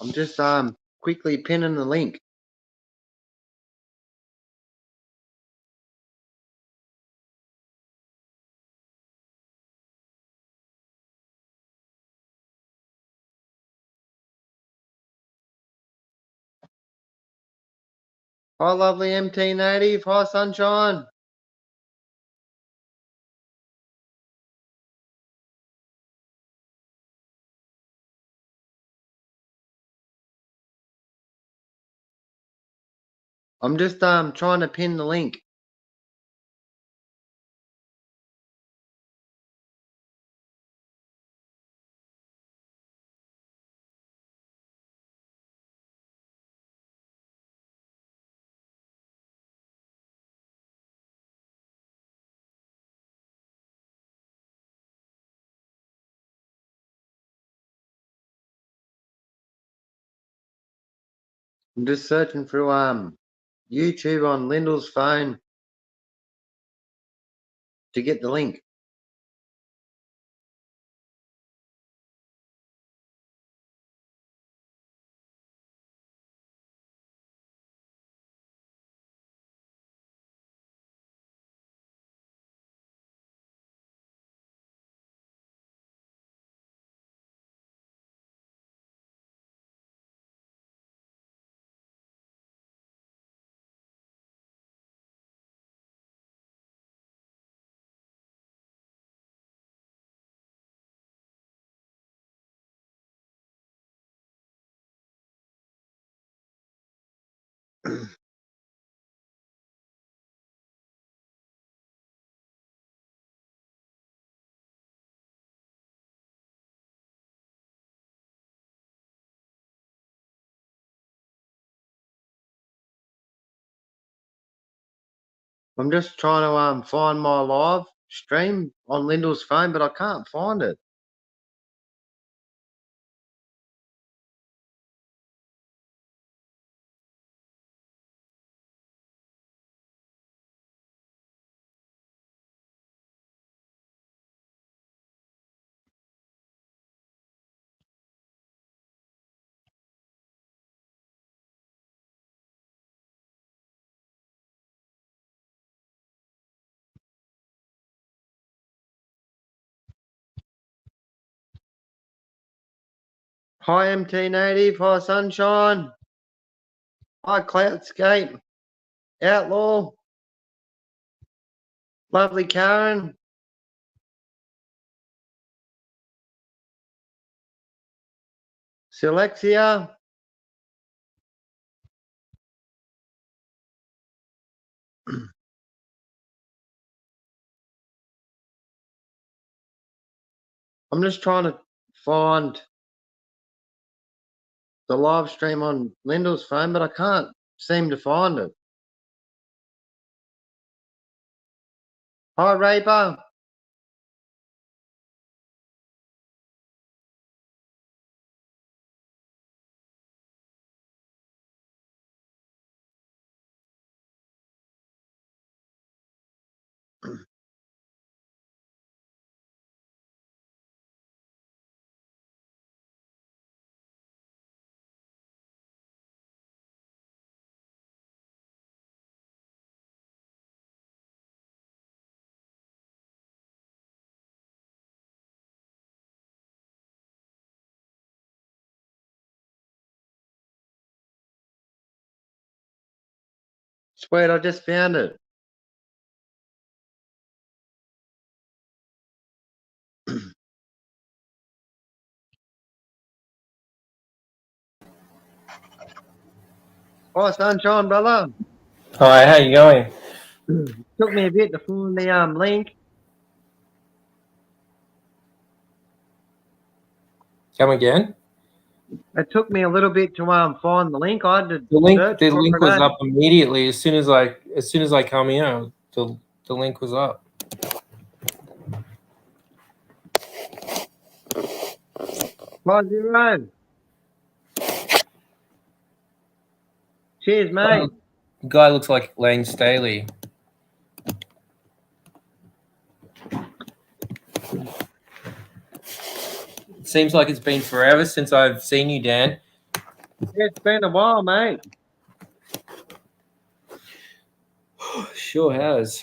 I'm just quickly pinning the link. Hi, lovely MT Native. Hi, Sunshine. I'm just trying to pin the link. I'm just searching through YouTube on Lyndall's phone to get the link. I'm just trying to find my live stream on Lyndall's phone, but I can't find it. Hi, MT Native. Hi, Sunshine. Hi, Cloudscape. Outlaw. Lovely Karen. Selexia. I'm just trying to find the live stream on Lyndall's phone, but I can't seem to find it. Hi, Raper. Sweet, I just found it. Hi, Sunshine, brother. Hi, how you going? Took me a bit to find the link. Come again? It took me a little bit to find the link. I had to The link search for was it. up immediately as soon as I come in. The link was up. Hi, Zero. Cheers, mate. The guy looks like Lane Staley. Seems like it's been forever since I've seen you, Dan. Yeah, it's been a while, mate. Sure has.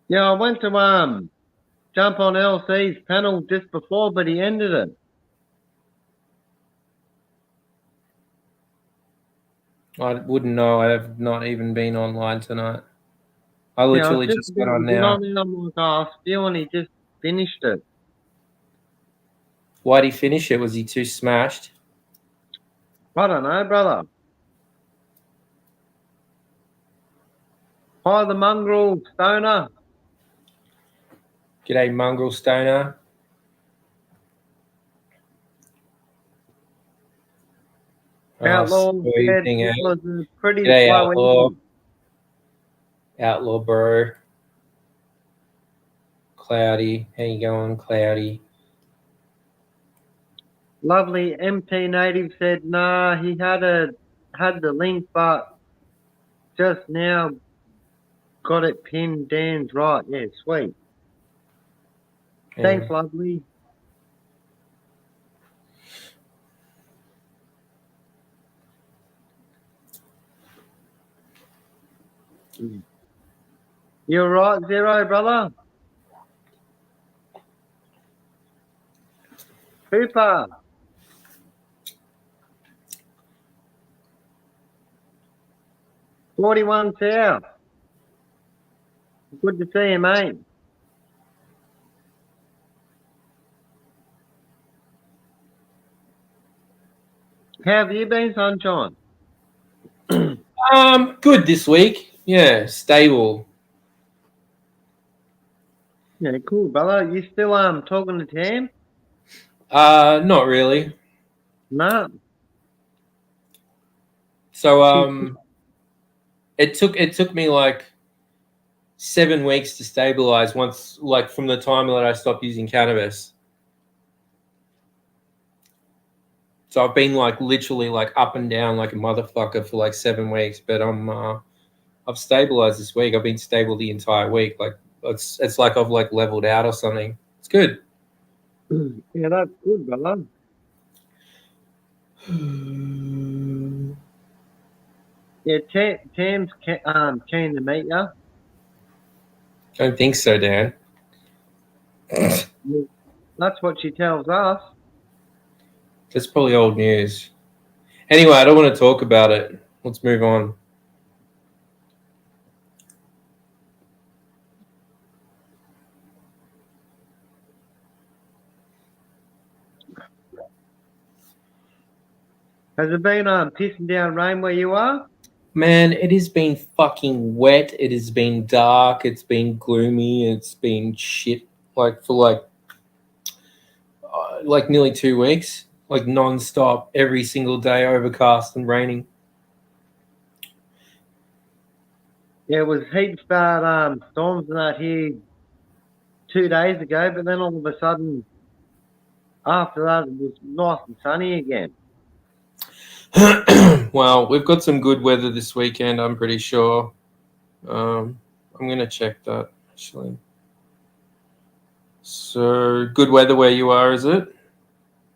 Yeah, I went to jump on LC's panel just before, but he ended it. I wouldn't know. I have not even been online tonight. I Yeah, I literally was just just went about on to get now. on and I'm like, oh, still, and he just finished it. Why'd he finish it? Was he too smashed? I don't know, brother. Hi, the mongrel stoner. G'day, mongrel stoner. Outlaw So said evening, it was a pretty G'day, slow Outlaw. evening. Outlaw, bro. Cloudy. How you going, Cloudy? Lovely MT native said, nah, he had the link, but just now got it pinned. Dan's right. Yeah, sweet. Yeah. Thanks, lovely. You're right, Zero, brother. Cooper. $41 South. Good to see you, mate. How have you been, sunshine? Good this week. Yeah, stable. Yeah, cool, brother. You still talking to Tam? Not really. No. So it took me like 7 weeks to stabilize once, like from the time that I stopped using cannabis. So I've been like literally like up and down like a motherfucker for like 7 weeks, but I've stabilized this week. I've been stable the entire week. Like it's like I've like leveled out or something. It's good. Yeah, that's good, brother. Yeah, Tam's keen to meet you. Don't think so, Dan. That's what she tells us. That's probably old news. Anyway, I don't want to talk about it. Let's move on. Has it been pissing down rain where you are? Man, it has been fucking wet. It has been dark. It's been gloomy. It's been shit. Like for like nearly 2 weeks, like non-stop, every single day, overcast and raining. Yeah, it was heaps bad storms and that here 2 days ago, but then all of a sudden after that it was nice and sunny again. Well, we've got some good weather this weekend, I'm pretty sure. I'm going to check that, actually. So, good weather where you are, is it?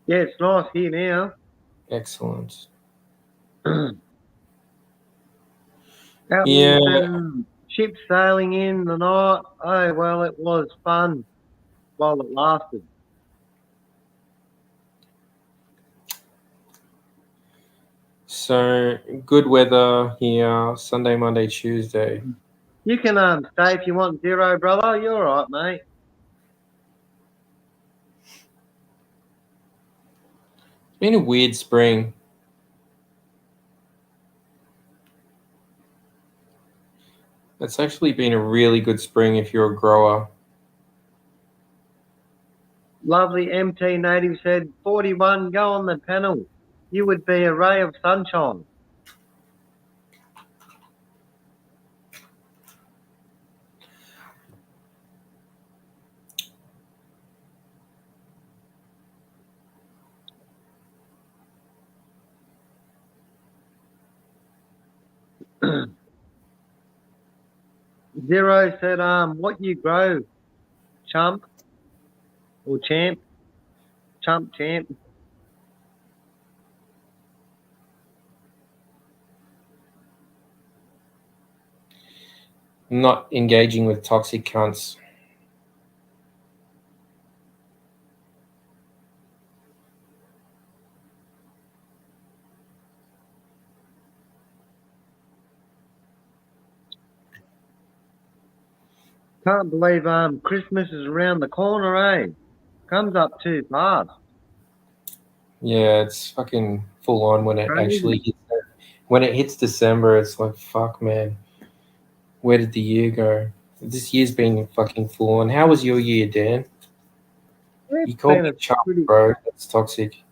Yeah, it's nice here now. Excellent. Outlaw Yeah. said ships sailing in the night. Oh, well, it was fun while it lasted. So, good weather here, Sunday, Monday, Tuesday. You can stay if you want, Zero, brother. You're all right, mate. It's been a weird spring. It's actually been a really good spring if you're a grower. Lovely MT native said, 41, go on the panel. You would be a ray of sunshine. Zero said, what you grow, chump or champ? Chump champ. Not engaging with toxic cunts. Can't believe Christmas is around the corner, eh? Comes up too fast. Yeah, it's fucking full on when it Crazy. actually hits. When it hits December, it's like, fuck, man. Where did the year go? This year's been fucking full on. How was your year, Dan? You It's called been me a chump, pretty, bro. That's toxic.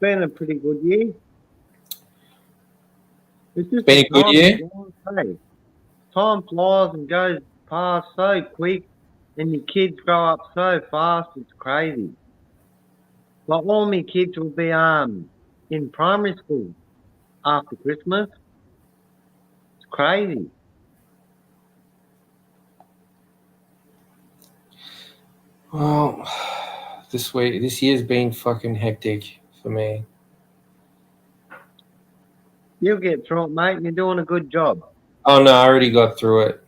good year. It's just Been a good time year? flies, hey. Time flies and goes past so quick, and your kids grow up so fast. It's crazy. Like all my kids will be in primary school after Christmas. It's crazy. Well, this year's been fucking hectic for me. You'll get through it, mate, and you're doing a good job. Oh no, I already got through it.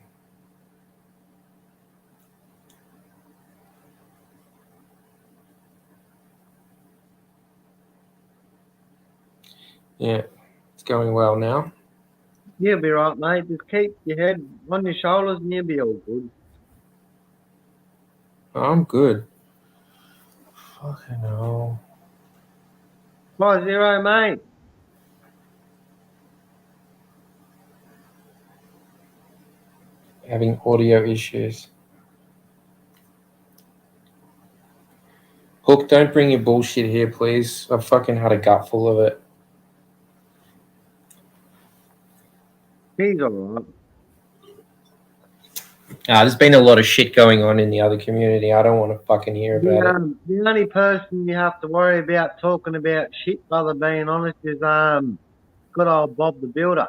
Yeah, it's going well now. You'll be right, mate. Just keep your head on your shoulders and you'll be all good. I'm good. Fucking hell. 5-0, mate. Having audio issues. Hook, don't bring your bullshit here, please. I've fucking had a gut full of it. He's alright. There's been a lot of shit going on in the other community. I don't want to fucking hear about it. The only person you have to worry about talking about shit, brother, being honest, is good old Bob the Builder.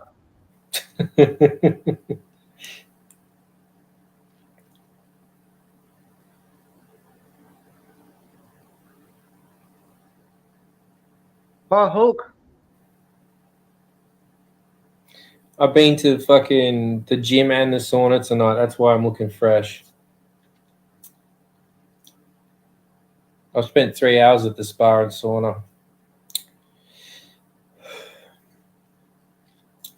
Bye, Hook. I've been to fucking the gym and the sauna tonight. That's why I'm looking fresh. I've spent 3 hours at the spa and sauna.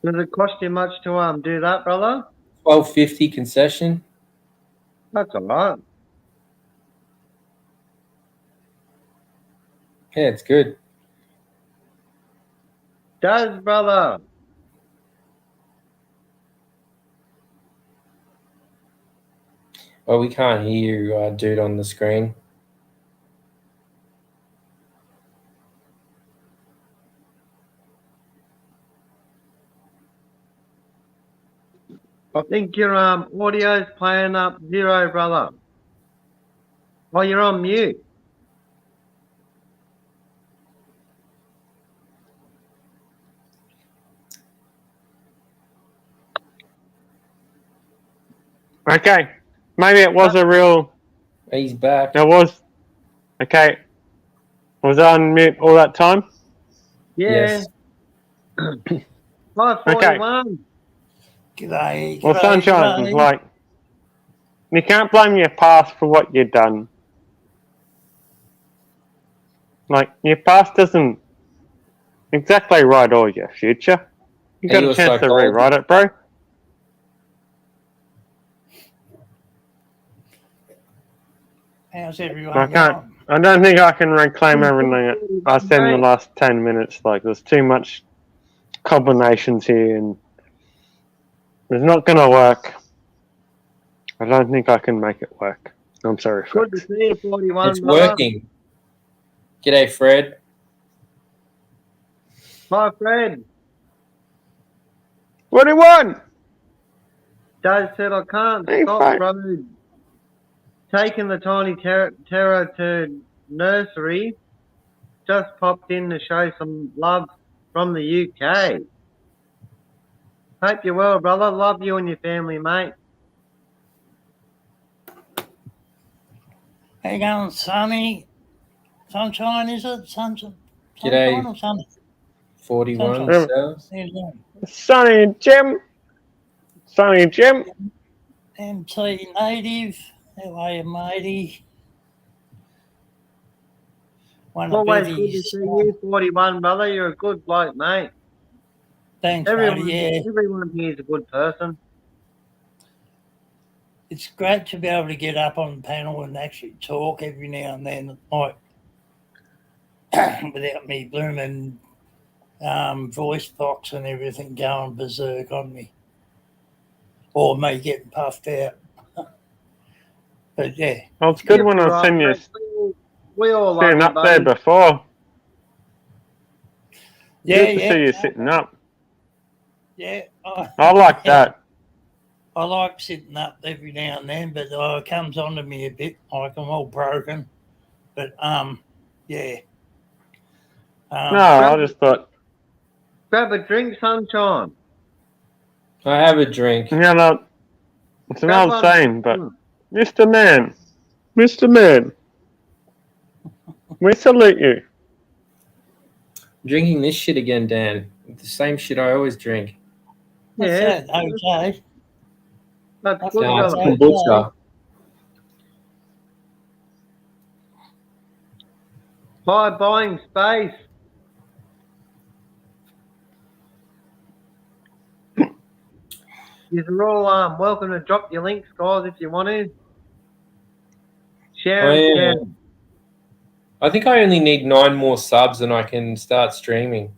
Does it cost you much to do that, brother? $12.50 concession. That's alright. Yeah, it's good. Does, brother? Oh, we can't hear you, dude, on the screen. I think your audio's playing up 0, brother. Oh, you're on mute. Okay, maybe it was a real. He's back. It was. Okay, was I on mute all that time? Yeah. Yes. 541. G'day. Well, sunshine, like, you can't blame your past for what you've done. Like, your past doesn't exactly write all your future. You got a chance to rewrite it, bro. How's everyone? I don't think I can reclaim everything I said in the last 10 minutes. Like, there's too much combinations here, and it's not going to work. I don't think I can make it work. I'm sorry, Good to folks. see you, 41. It's working. G'day, Fred. Hi, Fred. 41! Dave said, I can't Hey, stop, fine. brother, taking the tiny terror to nursery. Just popped in to show some love from the UK. Hope you're well, brother. Love you and your family, mate. How you going, Sonny? Sunshine, is it? Sunshine G'day. or sun? 41 Sunshine. cells. There's Sonny Jim. Sonny Jim. MT Native. How are you, matey? One of Always good to Betty's. see you, 41, brother. You're a good bloke, mate. Thanks, Everyone, matey. Yeah. everyone here's a good person. It's great to be able to get up on the panel and actually talk every now and then, like without me blooming voice box and everything going berserk on me, or me getting puffed out. But yeah, Well, it's good Yeah, when I've right, seen you mate. We all love sitting you, up there buddy. before. yeah, Good to see you sitting up. yeah. I like that. I like sitting up every now and then, but it comes onto me a bit, like I'm all broken. But yeah. No, I just thought, Grab a drink, Sunshine. I have a drink. you know, it's an Grab old one. saying, but Mr. Man, we salute you. Drinking this shit again, Dan. The same shit I always drink. What's Yeah, that? Okay. that's That's good, Nah, it's brother. kombucha. By buying space. You're all welcome to drop your links, guys, if you want to. Share Oh, it, yeah. again. I think I only need 9 more subs and I can start streaming.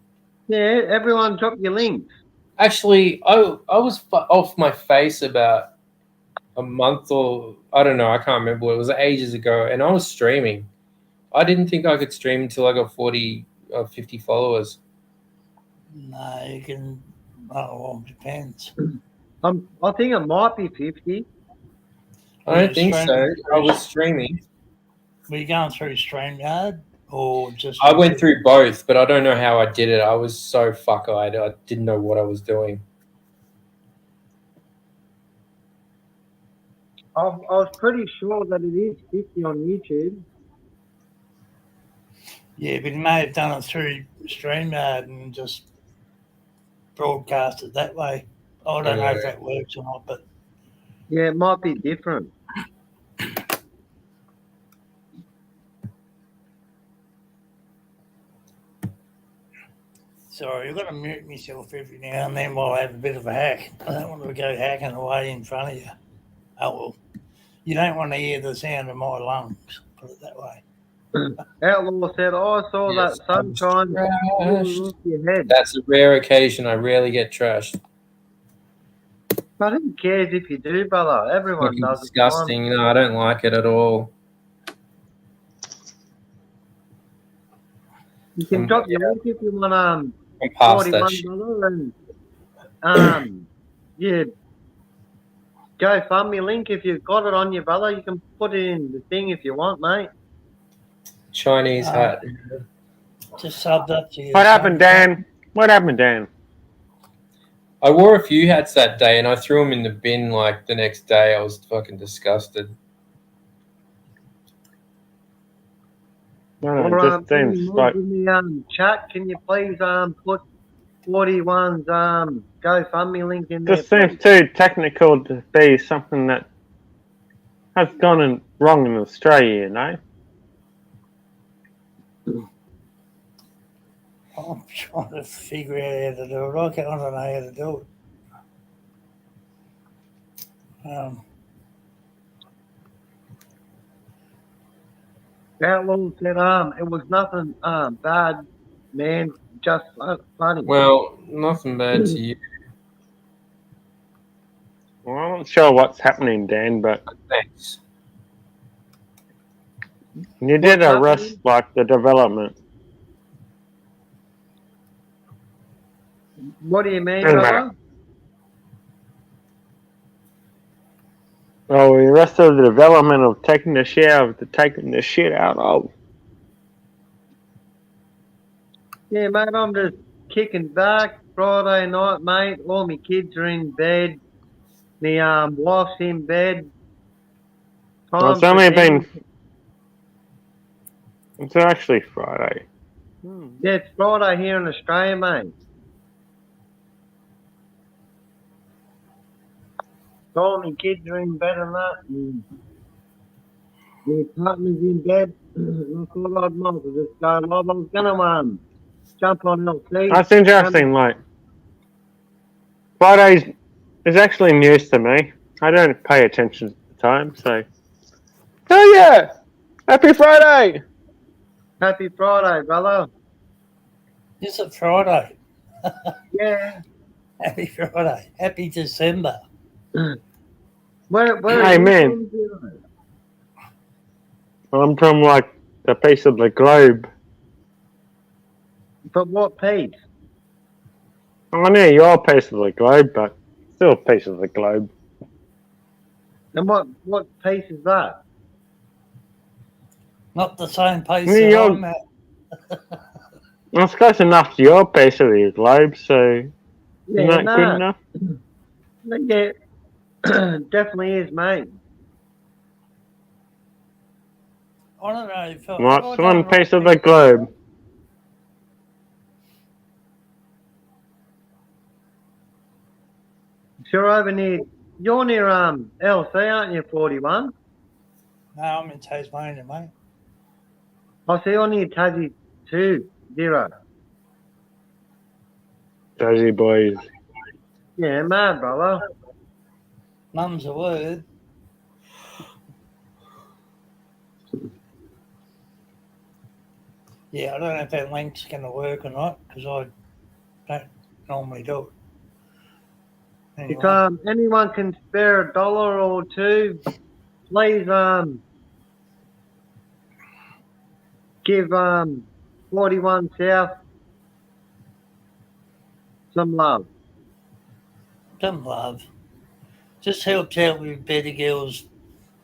Yeah, everyone drop your links. Actually, I was off my face about a month or I don't know. I can't remember. It was ages ago, and I was streaming. I didn't think I could stream until I got 40 or 50 followers. No, you can. Oh, well, depends. I think it might be 50. I don't think so. I was streaming. Were you going through StreamYard or just? I went through both, but I don't know how I did it. I was so fuck-eyed. I didn't know what I was doing. I was pretty sure that it is 50 on YouTube. Yeah, but you may have done it through StreamYard and just broadcast it that way. I don't know if that works or not, but Yeah, it might be different. sorry, I've got to mute myself every now and then while I have a bit of a hack. I don't want to go hacking away in front of you. Oh well, you don't want to hear the sound of my lungs. Put it that way. Outlaw said, I saw Yes, that sunshine trashed. off your head. That's a rare occasion. I rarely get trashed. But who cares if you do, brother? Everyone Fucking does disgusting. No, I don't like it at all. it. You can drop your link if you want I'm past that 41, shit. brother, and yeah, GoFundMe link if you've got it on you, brother. You can put it in the thing if you want, mate. Chinese hat. Just subbed up to you. What happened, Dan? What happened, Dan? I wore a few hats that day and I threw them in the bin like the next day. I was fucking disgusted. No, Or, it just seems in like the chat, can you please put 41's GoFundMe link in there? just seems too technical to be something that has gone wrong in Australia, you know? I'm trying to figure out how to do it. I don't know how to do it. Outlaw said, it was nothing bad, man, just funny. Well, nothing bad to you. Well, I'm not sure what's happening, Dan, but Thanks. you did What's arrest happening? like the development. What do you mean, Doesn't brother? matter. Oh, we arrested the development of taking the shit out of. Yeah, mate, I'm just kicking back. Friday night, mate. All my kids are in bed. My wife's in bed. Well, Time for them. It's actually Friday. Yeah, it's Friday here in Australia, mate. All my kids are in bed and that. And my partner's in bed. I thought I'd might as well just go live. I was gonna jump on LC. That's interesting. Like Fridays is actually news to me. I don't pay attention at the time, so. Oh yeah! Happy Friday! Happy Friday, brother. It's a Friday. Yeah. Happy Friday. Happy December. Where Hey, are you man. from, Zero? I'm from like a piece of the globe. But what piece? I know you're a piece of the globe, but still a piece of the globe. And what piece is that? Not the same place New that York. I'm at. That's close enough to your piece of the globe, so Yeah, isn't that good enough? Yeah, definitely is, mate. I don't know if I What's don't one piece of the like globe? Sure, over near you're near LC, aren't you? 41. No, I'm in Tasmania, mate. I see you're near Tassie 2 0. Dozy boys. Yeah, mad, brother. Mum's a word. Yeah, I don't know if that link's going to work or not because I don't normally do it. Anyway, If anyone can spare $1 or two, please give 41 South some love. some love. Just helps out with Betty Girl's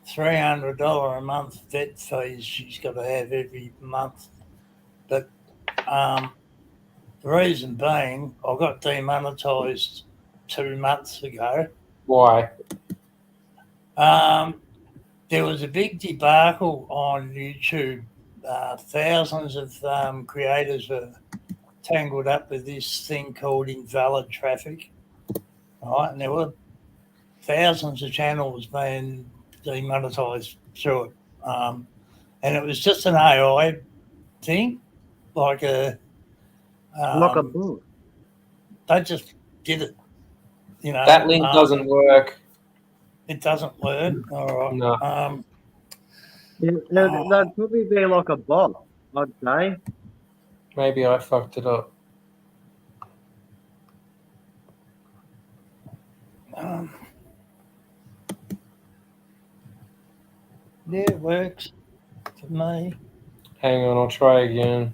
$300 a month vet fees she's got to have every month. But the reason being, I got demonetised 2 months ago. Why? There was a big debacle on YouTube. Thousands of creators were tangled up with this thing called invalid traffic, right? And there were thousands of channels being demonetised through it. And it was just an AI thing, like a Like a book. they just did it. You know, That link doesn't work. It doesn't work. All right. No. That'd probably be like a bot, I'd say. Maybe I fucked it up. Yeah, it works for me. Hang on, I'll try again.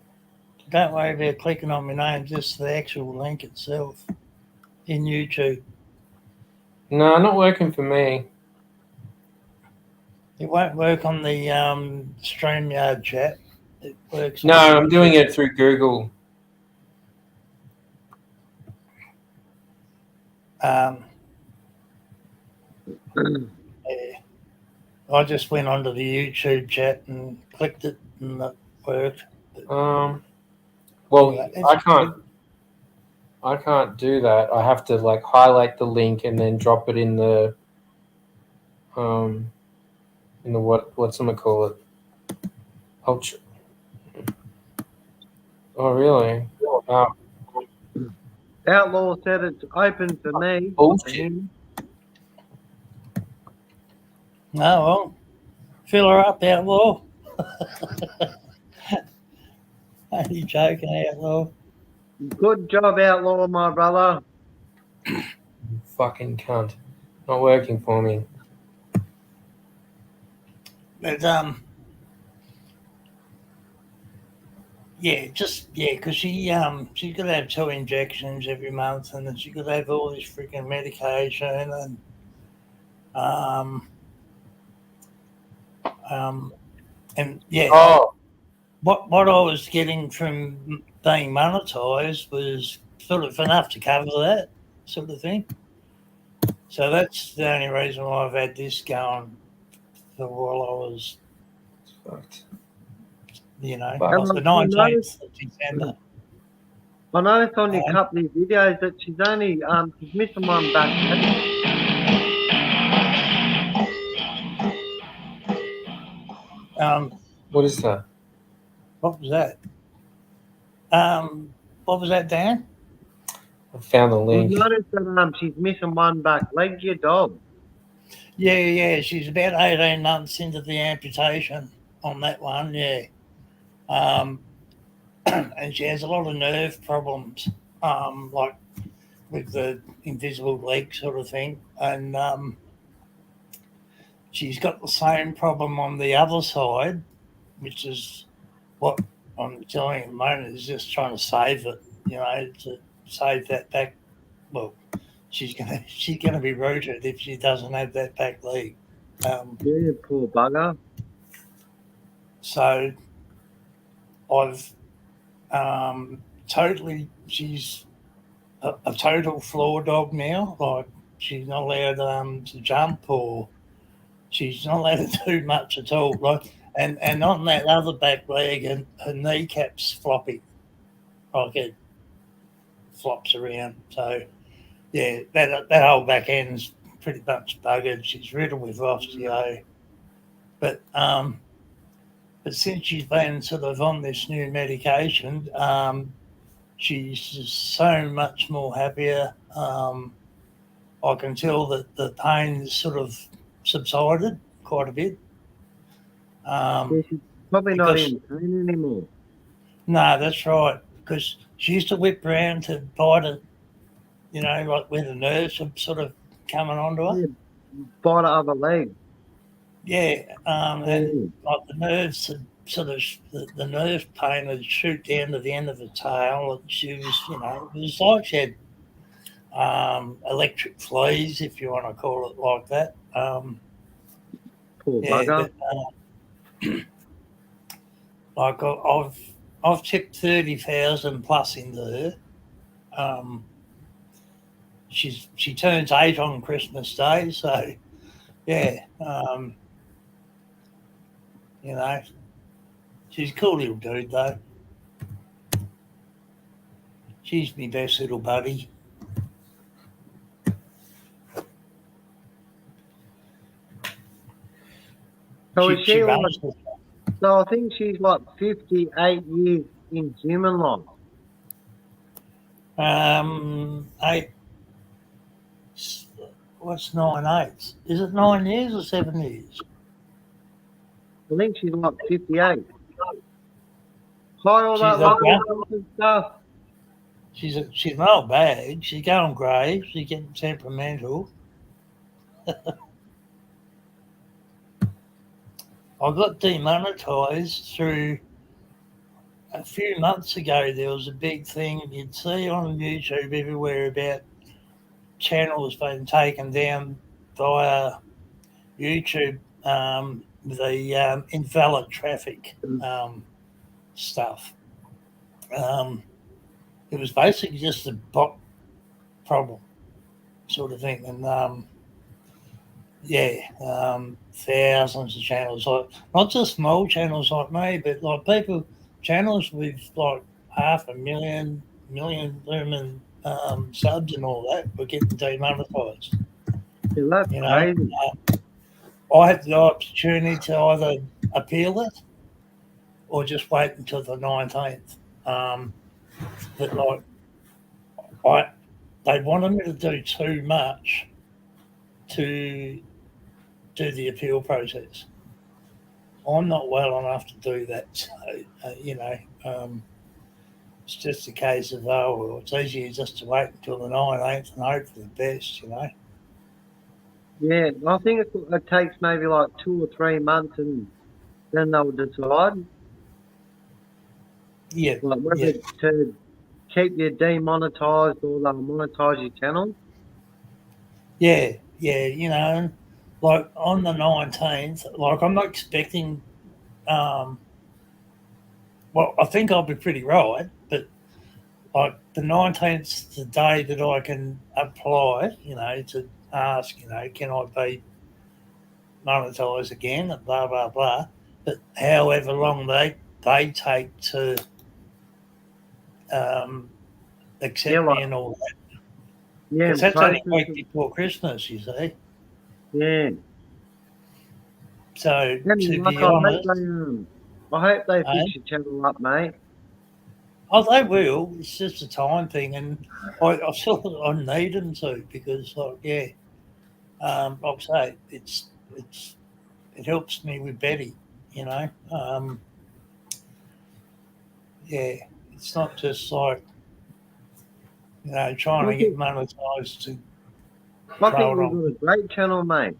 Don't worry about clicking on my name, just the actual link itself in YouTube. No, not working for me. It won't work on the StreamYard chat. It works. No, I'm doing it through Google. Yeah. I just went onto the YouTube chat and clicked it, and it worked. Well, Anyway, I can't do that. I have to like highlight the link and then drop it in the whatchamacallit. Oh really? Wow. Outlaw said it's open for me. Bullshit. No, well, fill her up, Outlaw. Only joking, Outlaw. Good job, Outlaw, my brother. You fucking cunt. Not working for me. But because she's got to have 2 injections every month, and then she's got to have all this freaking medication, and yeah. Oh, What I was getting from being monetised was sort of enough to cover that sort of thing. So that's the only reason why I've had this going for while I was fucked. Wow. Like the 19th of December. I noticed on your couple of videos that she's only she's missing one back. What is that? What was that? What was that, Dan? I found the I've link. noticed that she's missing one back leg. Your dog. Yeah. She's about 18 months into the amputation on that one, yeah. And she has a lot of nerve problems, like with the invisible leg sort of thing. And she's got the same problem on the other side, which is what I'm telling you at the moment is just trying to save it, to save that back. Well, she's gonna be rooted if she doesn't have that back leg. Yeah, poor bugger. So I've she's a total floor dog now. Like she's not allowed to jump, or she's not allowed to do much at all. Like and on that other back leg, and her kneecap's floppy, like it flops around. So yeah, that whole back end's pretty much buggered. She's riddled with osteo, but since she's been sort of on this new medication, she's just so much more happier. I can tell that the pain has sort of subsided quite a bit. Yeah, she's probably not in pain anymore. No, that's right. Because she used to whip around to bite it, like where the nerves are sort of coming onto her. Yeah, bite the other leg. Yeah, and like the nerves had sort of the nerve pain would shoot down to the end of the tail, and she was, it was like she had electric fleas, if you want to call it like that. Poor bugger. But, like I've tipped 30,000 plus into her. She turns 8 on Christmas Day, so yeah. She's a cool little dude though. She's my best little buddy. So is she like, runs. so I think she's like 58 years in human life. 8. What's 9/8? Is it 9 years or 7 years? I think she's like 58. Hi, all She's that okay. and stuff. She's an old bag. She's going grey. She's getting temperamental. I got demonetised through a few months ago. There was a big thing you'd see on YouTube everywhere about channels being taken down via YouTube, the invalid traffic stuff. It was basically just a bot problem sort of thing. And thousands of channels, like not just small channels like me, but like channels with like 500,000 million subs and all that were getting demonetised. Yeah, that's crazy. I had the opportunity to either appeal it or just wait until the 19th. But like, they wanted me to do too much to do the appeal process. I'm not well enough to do that. So, it's just a case of, it's easier just to wait until the 19th and hope for the best, Yeah, I think it takes maybe like 2 or 3 months, and then they'll decide. Yeah. Like whether to keep you demonetised or they'll monetise your channel. Yeah, like on the 19th, like I'm not expecting, I think I'll be pretty right, but like the 19th is the day that I can apply, to ask, can I be monetised again, and blah, blah, blah. But however long they they take to accept Yeah, me like- and all that. Yeah, Because that's only a process week of- before Christmas, you see. yeah. So, And to like, be honest, I hope they Eh? fix your channel up, mate. oh, they will. It's just a time thing, and I need them to because, like, yeah, like I say, it helps me with Betty, you know. Yeah, it's not just like, you know, trying to get monetized to I throw think it you've on. got a great channel, mate.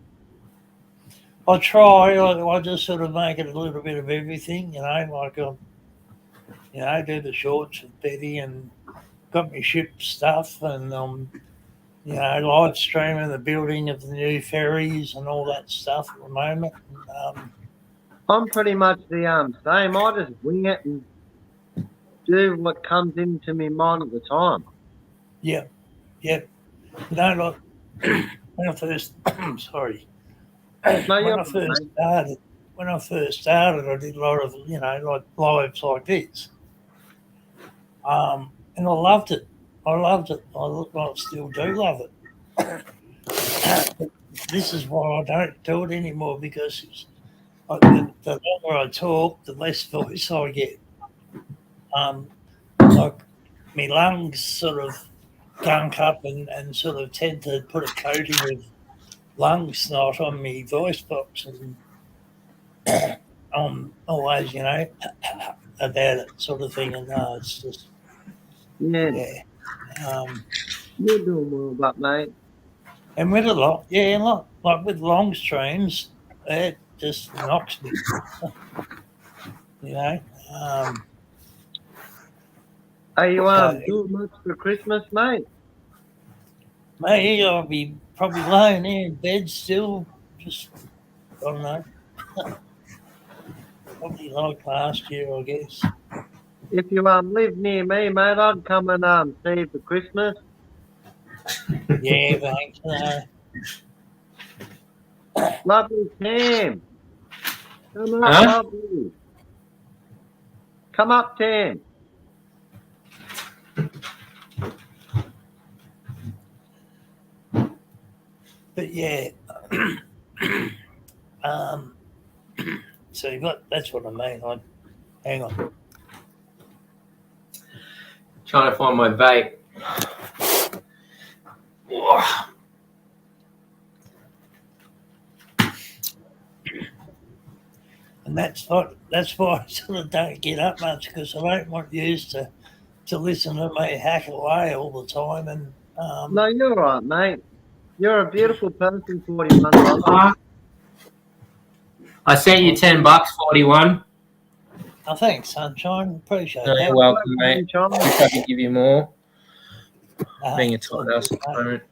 I try. I just sort of make it a little bit of everything, you know, like you know, do the shorts with Betty and got me ship stuff and you know, live streaming the building of the new ferries and all that stuff at the moment. I'm pretty much the same. I just wing it and do what comes into my mind at the time. Yeah, you know, like when I first, sorry, No, you're when right, mate. I first started, I did a lot of, you know, like lives like this, and I loved it. I loved it. I still do love it. But this is why I don't do it anymore because it's, the longer I talk, the less voice I get. Like my lungs sort of gunk up and sort of tend to put a coating of lung snot on my voice box, and I'm always, you know, about it sort of thing. And it's just, Yeah, yeah. you're doing well, but mate. And with a lot, yeah, and like with long streams, it just knocks me, you know. Are you So, doing much for Christmas, mate? me, I'll be probably laying there in bed still, just, I don't know, probably like last year, I guess. If you live near me, mate, I'd come and see you for Christmas. Yeah, thanks. Lovely Tam. Come up, Huh? lovely. Come up, Tam. But yeah, so you got, that's what I mean. Hang on. Trying to find my vape. And that's why I sort of don't get up much because I don't want you to listen to me hack away all the time. And No, you're right, mate. You're a beautiful person, 41, brother. I sent you $10, 41. oh, thanks, sunshine. Appreciate No, that. you're welcome, mate. Wish I could give you more. Being a It's all tight ass good, at the mate. moment.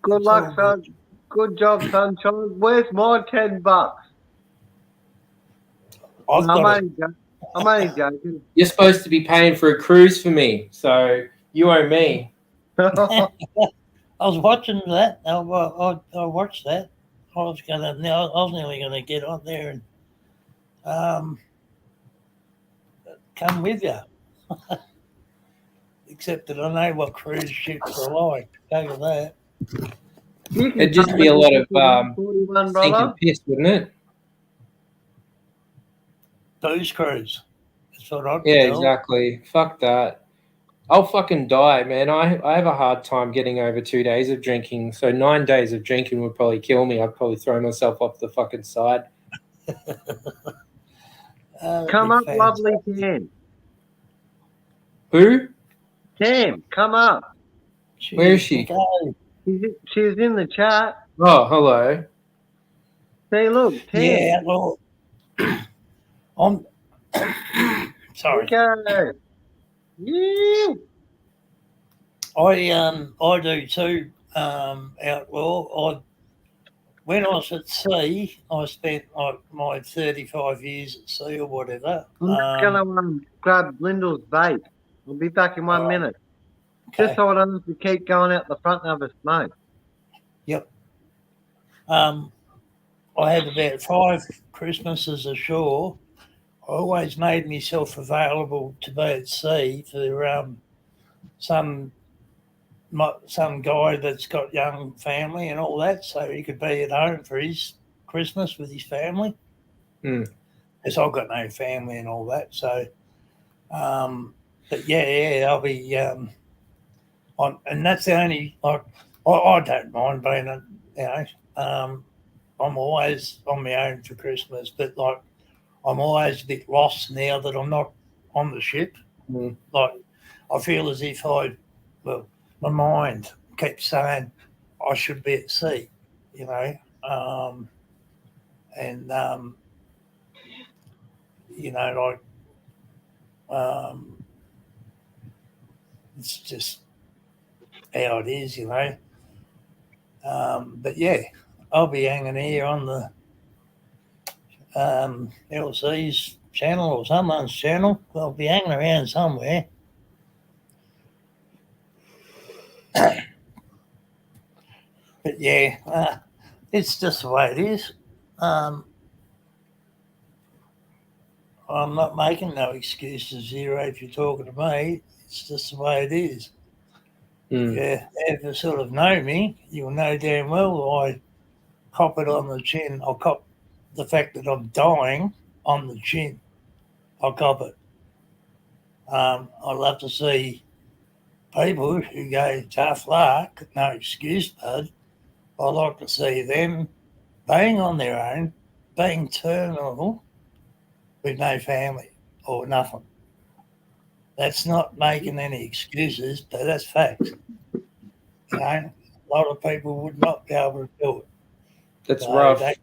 Good It's luck, all son. Good job, sunshine. Where's my $10? I've No, got it. I'm only joking. You're supposed to be paying for a cruise for me, so you owe me. I was watching that. I watched that. I was nearly gonna get on there and come with you. Except that I know what cruise ships are like. Go with that. You can It'd just come be a with lot me, of 41, stinking brother. piss, wouldn't it? Booze cruise. That's what I'd Yeah, call. exactly. Fuck that. I'll fucking die, man. I have a hard time getting over 2 days of drinking, so 9 days of drinking would probably kill me. I'd probably throw myself off the fucking side. Come up, lovely Tam. Who? Tam, come up. Where is she? Go. She's in the chat. Oh, hello. Say, look, Tam. Yeah, well, I'm sorry. Okay. Yeah. I do too, Outlaw. When I was at sea, I spent like my 35 years at sea or whatever. I'm just gonna grab Lyndall's vape. I'll be back in 1 minute. Just so I don't have to keep going out the front of a smoke. Yep. I had about 5 Christmases ashore. always made myself available to be at sea for some guy that's got young family and all that, so he could be at home for his Christmas with his family. Mm. Because I've got no family and all that, so. But yeah, I'll be on, and that's the only like I don't mind being I'm always on my own for Christmas, but like I'm always a bit lost now that I'm not on the ship. Mm. Like I feel as if my mind keeps saying I should be at sea, and like it's just how it is, But yeah, I'll be hanging here on the LC's channel or someone's channel. I'll be hanging around somewhere. But yeah, it's just the way it is. I'm not making no excuses here if you're talking to me. It's just the way it is. Mm. Yeah, if you sort of know me, you'll know damn well I cop it on the chin. I'll cop the fact that I'm dying on the chin. I'll cop it. I love to see people who go tough luck, no excuse, bud. I like to see them being on their own, being terminal with no family or nothing. That's not making any excuses, but that's facts. A lot of people would not be able to do it. That's rough. It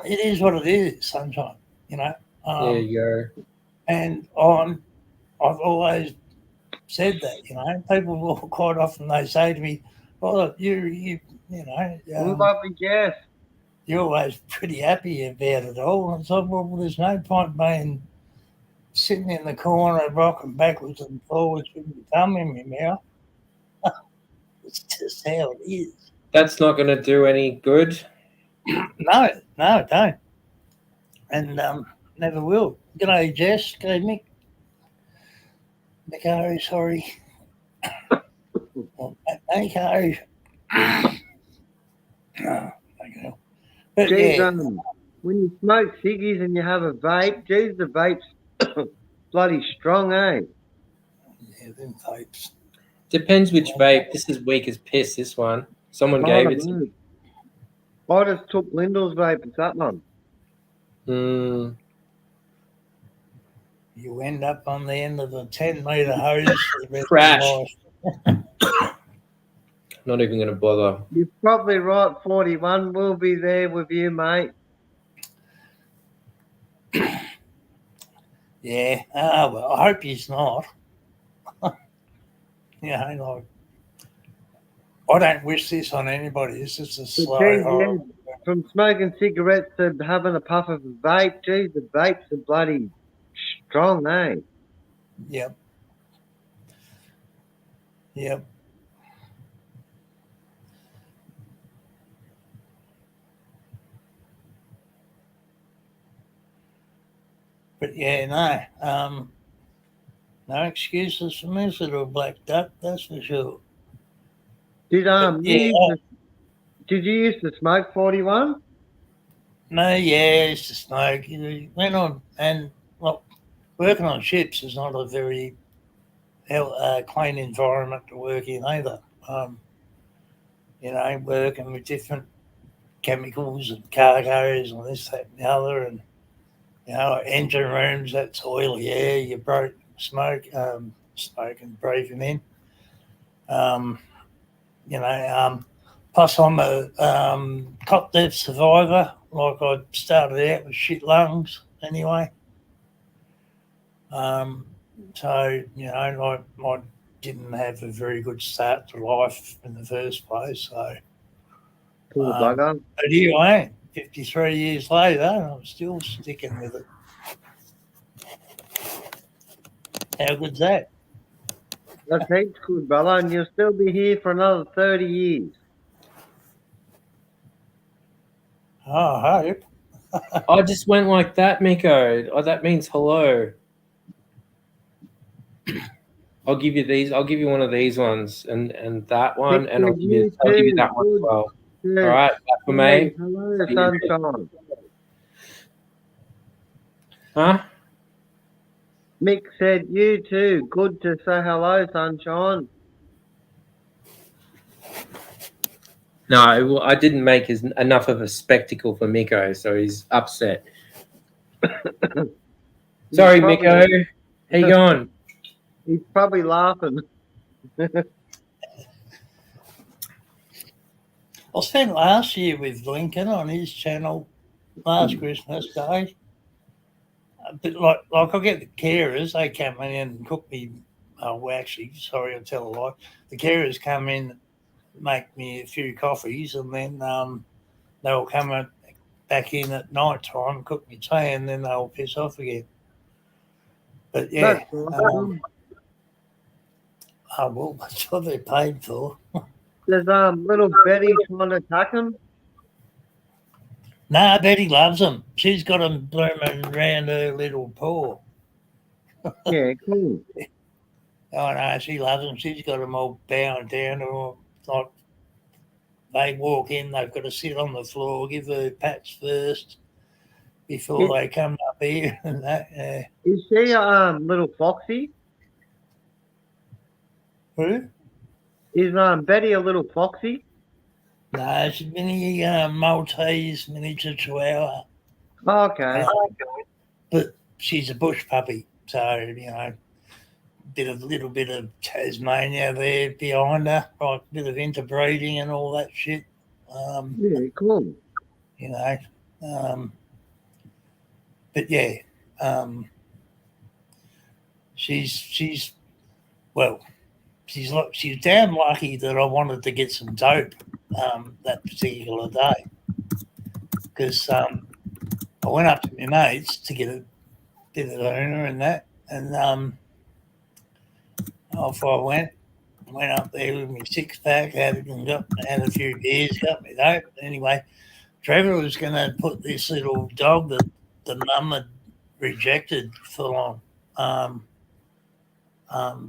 is what it is sometimes, There you go. And I've always said that, people will quite often they say to me, "Well, Lovely guess. you're always pretty happy about it all." And so, well, there's no point being sitting in the corner rocking backwards and forwards with your thumb in my mouth. It's just how it is. That's not going to do any good. No, it don't, and never will. G'day, Jess. G'day, Mick. Nico, sorry. Nico. But Geez, yeah, when you smoke ciggies and you have a vape, geez, the vape's bloody strong, eh? yeah, them vapes. Depends which vape. This is weak as piss, this one. Someone gave it to me. I just took Lyndall's vape. It's that one. Mm. You end up on the end of a 10-metre hose for the rest Crash. of your life. Not even going to bother. You're probably right, 41. We'll be there with you, mate. Yeah, well, I hope he's not. I don't wish this on anybody. It's just a slow, horrible. From smoking cigarettes to having a puff of a vape, geez, the vapes are bloody strong, eh? Yep. But yeah, no excuses for me, little black duck, that's for sure. Did you used to smoke 41? No, yeah, it's to smoke. You went on, and well, working on ships is not a very clean environment to work in either. Working with different chemicals and cargoes and this, that, and the other, and engine rooms, that's oily air you smoke and breathing in. Plus I'm a cop death survivor. Like I started out with shit lungs anyway. So I didn't have a very good start to life in the first place. So, Poor bugger. But here I am, 53 years later, and I'm still sticking with it. How good's that? That's heaps good, brother, and you'll still be here for another 30 years. Oh, I hope. I just went like that, Miko. Oh, that means hello. I'll give you these. I'll give you one of these ones, and that one, and I'll give you that one as well. All right, that for me. Hello, sunshine. Huh? Mick said you too. Good to say hello, sunshine. No, I didn't make enough of a spectacle for Miko, so he's upset. Sorry, Miko. How you going? He's probably laughing. I spent last year with Lincoln on his channel last Christmas Day. But like I get the carers, they come in and cook me. Oh, well, actually, sorry, I'll tell a lie. The carers come in, make me a few coffees, and then they'll come back in at night time, cook me tea, and then they'll piss off again. But yeah, That's awesome. well, that's what they're paid for. There's little Betty trying to attack him. Nah, Betty loves them. She's got them blooming round her little paw. Yeah, cool. Oh no, she loves them. She's got them all bowing down to her. Like they walk in, they've got to sit on the floor, give her pats first before they come up here and that. Yeah. Is she little Foxy? Who? Is Betty a little Foxy? No, she's mini Maltese miniature Chihuahua. Oh, okay. But she's a bush puppy, so you know, little bit of Tasmania there behind her, like a bit of interbreeding and all that shit. Yeah, cool. You know, but yeah, she's damn lucky that I wanted to get some dope that particular day, because I went up to my mates to get a bit of owner and that, and off I went up there with my 6-pack, had a few beers, got me dope. Anyway, Trevor was going to put this little dog that the mum had rejected full on,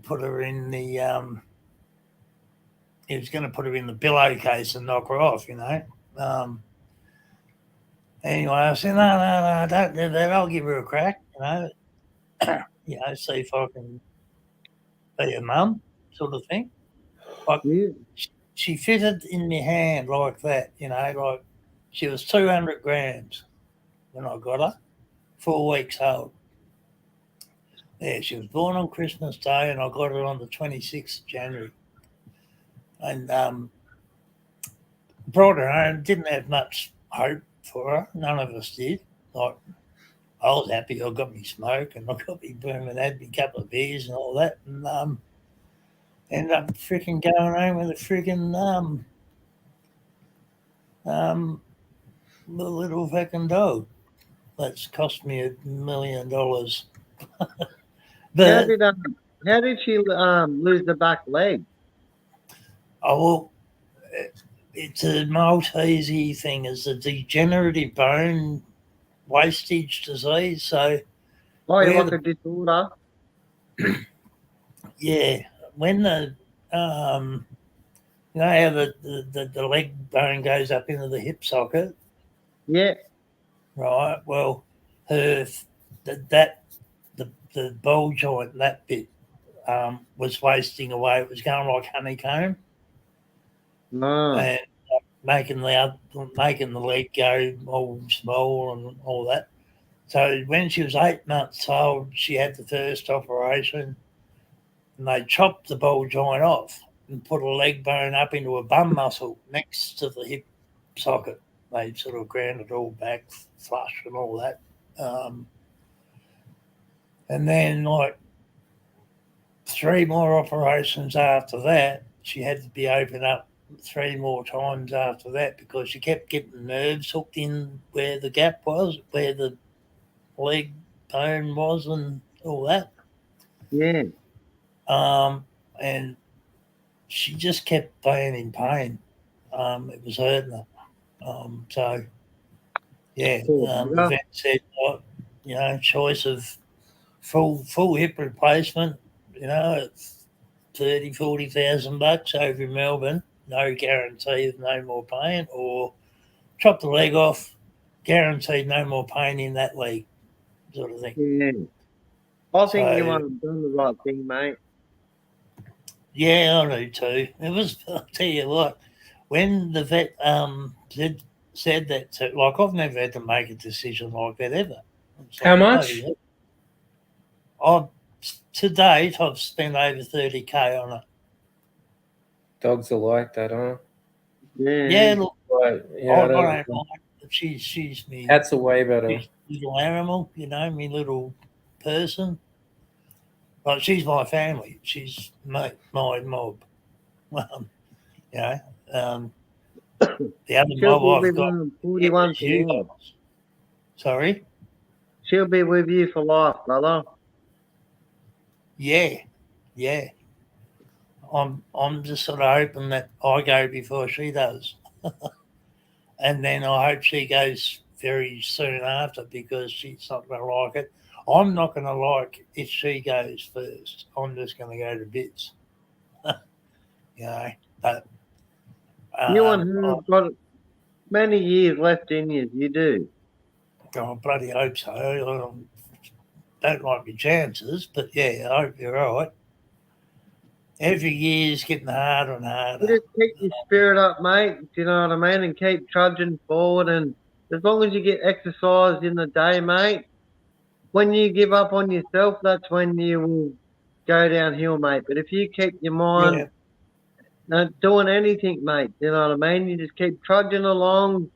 put her in the he was going to put her in the pillowcase and knock her off, you know. Anyway, I said, no, don't do that. I'll give her a crack, you know. See if I can be a mum, sort of thing. Like, she fitted in my hand like that, you know, like she was 200 grams when I got her, 4 weeks old. Yeah, she was born on Christmas Day, and I got her on the 26th of January. And brought her home, didn't have much hope for her. None of us did. Like, I was happy I got me smoke and I got me boom and had me couple of beers and all that. And ended up freaking going home with a freaking the little fucking dog. That's cost me $1 million. But how did she lose the back leg? Oh, well, it's a Maltese thing. It's a degenerative bone wastage disease. So, you like a disorder? Yeah, when the you know how the leg bone goes up into the hip socket. Yeah. Right. Well, the ball joint, that bit, was wasting away. It was going like honeycomb. No. And making the leg go all small and all that. So when she was 8 months old, she had the first operation, and they chopped the ball joint off and put a leg bone up into a bum muscle next to the hip socket. They sort of ground it all back flush and all that. And then, like, 3 more operations after that, she had to be opened up 3 more times after that, because she kept getting nerves hooked in where the gap was, where the leg bone was and all that. Yeah. And she just kept being in pain. It was hurting her. So Yeah, Cool. the vet said, choice of full hip replacement, it's 30, 40,000 bucks over in Melbourne, no guarantee of no more pain, or chop the leg off, guaranteed no more pain in that leg, sort of thing. Yeah. I think you So- have done the right thing, mate. Yeah, I do too. It was, I'll tell you what, when the vet said that, like, I've never had to make a decision like that ever. It's How like, much? bloody hell. To date, I've spent over 30K on it. Dogs are like that, huh? Yeah, look, But, I yeah, I don't don't. mind. She's me Cats are way better. little animal, me little person. Like, she's my family. She's my mob. The other She'll mob be I've got. with 41 for you life. guys. Sorry? She'll be with you for life, brother. Yeah. I'm just sort of hoping that I go before she does. And then I hope she goes very soon after, because she's not going to like it. I'm not going to like if she goes first. I'm just going to go to bits. But You and her have got many years left in you. You do. I bloody hope so. I don't like my chances, but yeah, I hope you're right. Every year's getting harder and harder. You just keep your spirit up, mate. Do you know what I mean? And keep trudging forward. And as long as you get exercise in the day, mate, when you give up on yourself, that's when you will go downhill, mate. But if you keep your mind not doing anything, mate, you know what I mean? You just keep trudging along.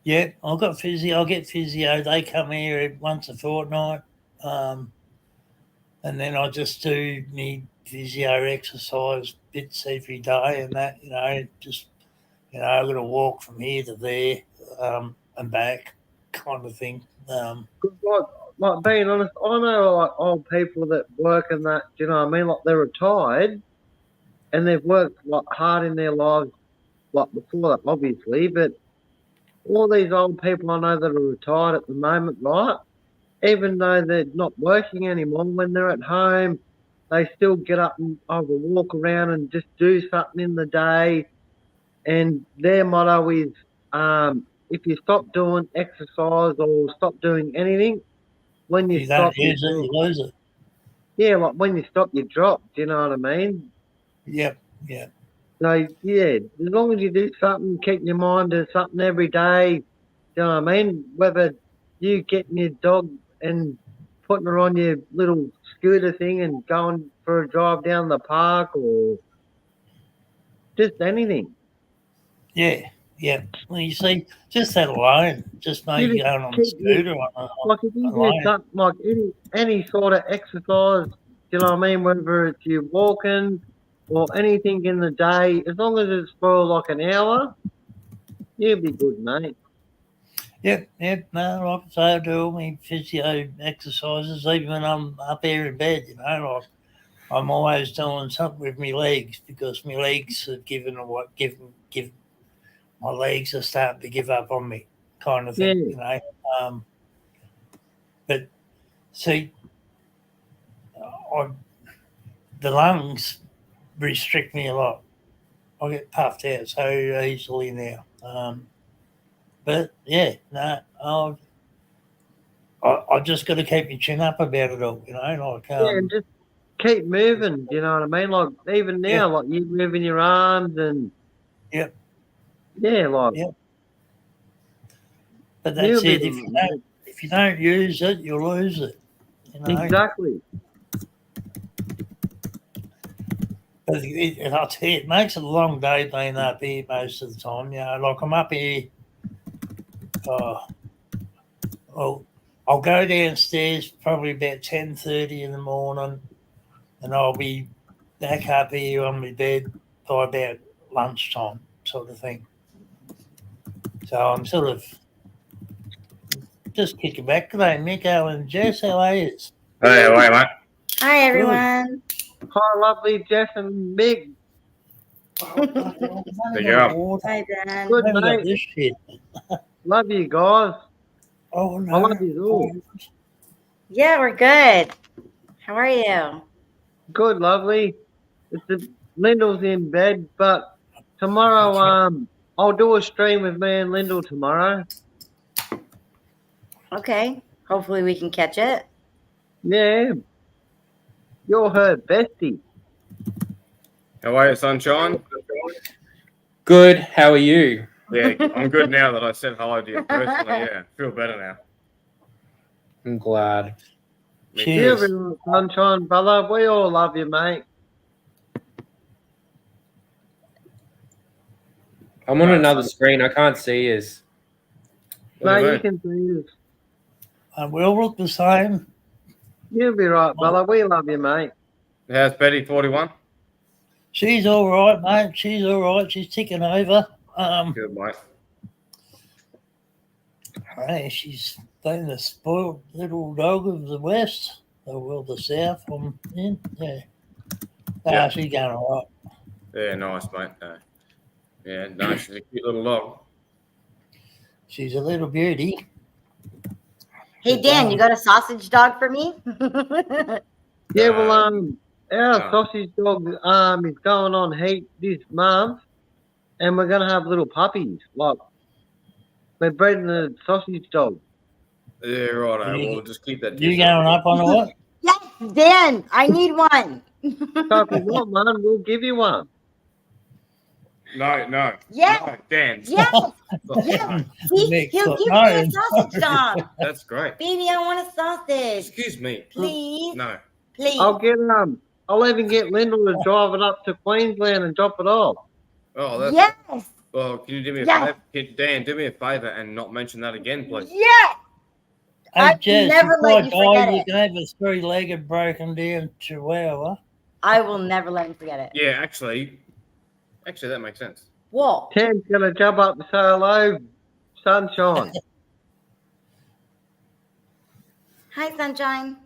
Yeah, I've got physio. I'll get physio. They come here once a fortnight. And then I just do me physio exercise bits every day, and that, just, I've got to walk from here to there and back, kind of thing. 'Cause like being honest, I know like old people that work and that, do you know what I mean? Like they're retired and they've worked like hard in their lives like before that, obviously, but all these old people I know that are retired at the moment, right? Even though they're not working anymore, when they're at home, they still get up and either walk around and just do something in the day. And their motto is, if you stop doing exercise or stop doing anything, when you You stop, don't use it, you lose it. yeah, like when you stop, you drop. Do you know what I mean? Yep. So yeah, as long as you do something, keep your mind to something every day. Do you know what I mean? Whether you getting your dog and putting her on your little scooter thing and going for a drive down the park or just anything. Yeah. Well, you see, just that alone, just You me just going on the keep your, scooter like if you do alone. something like any sort of exercise, do you know what I mean? Whether it's you walking or anything in the day, as long as it's for like an hour, you'll be good, mate. Yep. No, like I say, I do all my physio exercises, even when I'm up here in bed, like I'm always doing something with my legs, because my legs are my legs are starting to give up on me, kind of thing, Yeah. But see, the lungs restrict me a lot. I get puffed out so easily now. But yeah, no, I just got to keep my chin up about it all, like Yeah, and just keep moving, do you know what I mean? Like even now, like you moving your arms and Yep. Yeah, like Yep. But you'll that's be it. the If you don't use it, you'll lose it. exactly. But I'll tell you, it makes it a long day being up here most of the time. Like I'm up here. Well, I'll go downstairs probably about 10:30 in the morning, and I'll be back up here on my bed by about lunchtime, sort of thing. So I'm sort of just kicking back today, Miko and Jess. How are you? Hey, how are you, mate? Hi, everyone. Hi, lovely Jess and Mig. There you go. Hi, Dan. Good, Never got mate. this shit. Love you guys. Oh I no. love you all. Yeah, we're good. How are you? Good, lovely. Lyndall's in bed, but tomorrow, I'll do a stream with me and Lyndall tomorrow. Okay. Hopefully we can catch it. Yeah. You're her bestie. How are you, sunshine? Good. How are you? Yeah, I'm good now that I said hello to you personally. Yeah, feel better now. I'm glad. Me You Cheers. have a sunshine, brother. We all love you, mate. I'm on Right, another so- screen. I can't see us. What do Mate, you you can see us. And we all look the same. You'll be right, brother. We love you, mate. mean? How's Betty 41? She's all right, mate. She's all right. She's ticking over. Good, mate. Hey, she's been the spoiled little dog of the West, or the South. I'm in. Yeah. Yeah. She's going all right. Yeah, nice, mate. Yeah, no, she's a cute little dog. She's a little beauty. Hey, Dan, you got a sausage dog for me? Yeah, well, our no. sausage dog is going on heat this month, and we're gonna have little puppies. Like, we're breeding a sausage dog. Yeah, right. You- We'll just keep that. to You yourself. going up on a what? Yes, Dan, I need one. So if you want one, we'll give you one. No. Yeah. No, Dan. Yes, stop. yes. No, He'll give me a sausage dog. that's great. Baby, I want a sausage. Excuse me. Please, No. please. I'll even get Lyndall to drive it up to Queensland and drop it off. Oh, that's. Yes, Well, can you do me a Yes. favor? Dan, do me a favor and not mention that again, please. yes. Hey, I'd Jess, never if I let you forget died, you it. can have a three-legged broken down chihuahua. I will never let him forget it. Yeah, actually, that makes sense. Whoa. Tam's gonna jump up and say hello, sunshine. Hi, Sunshine.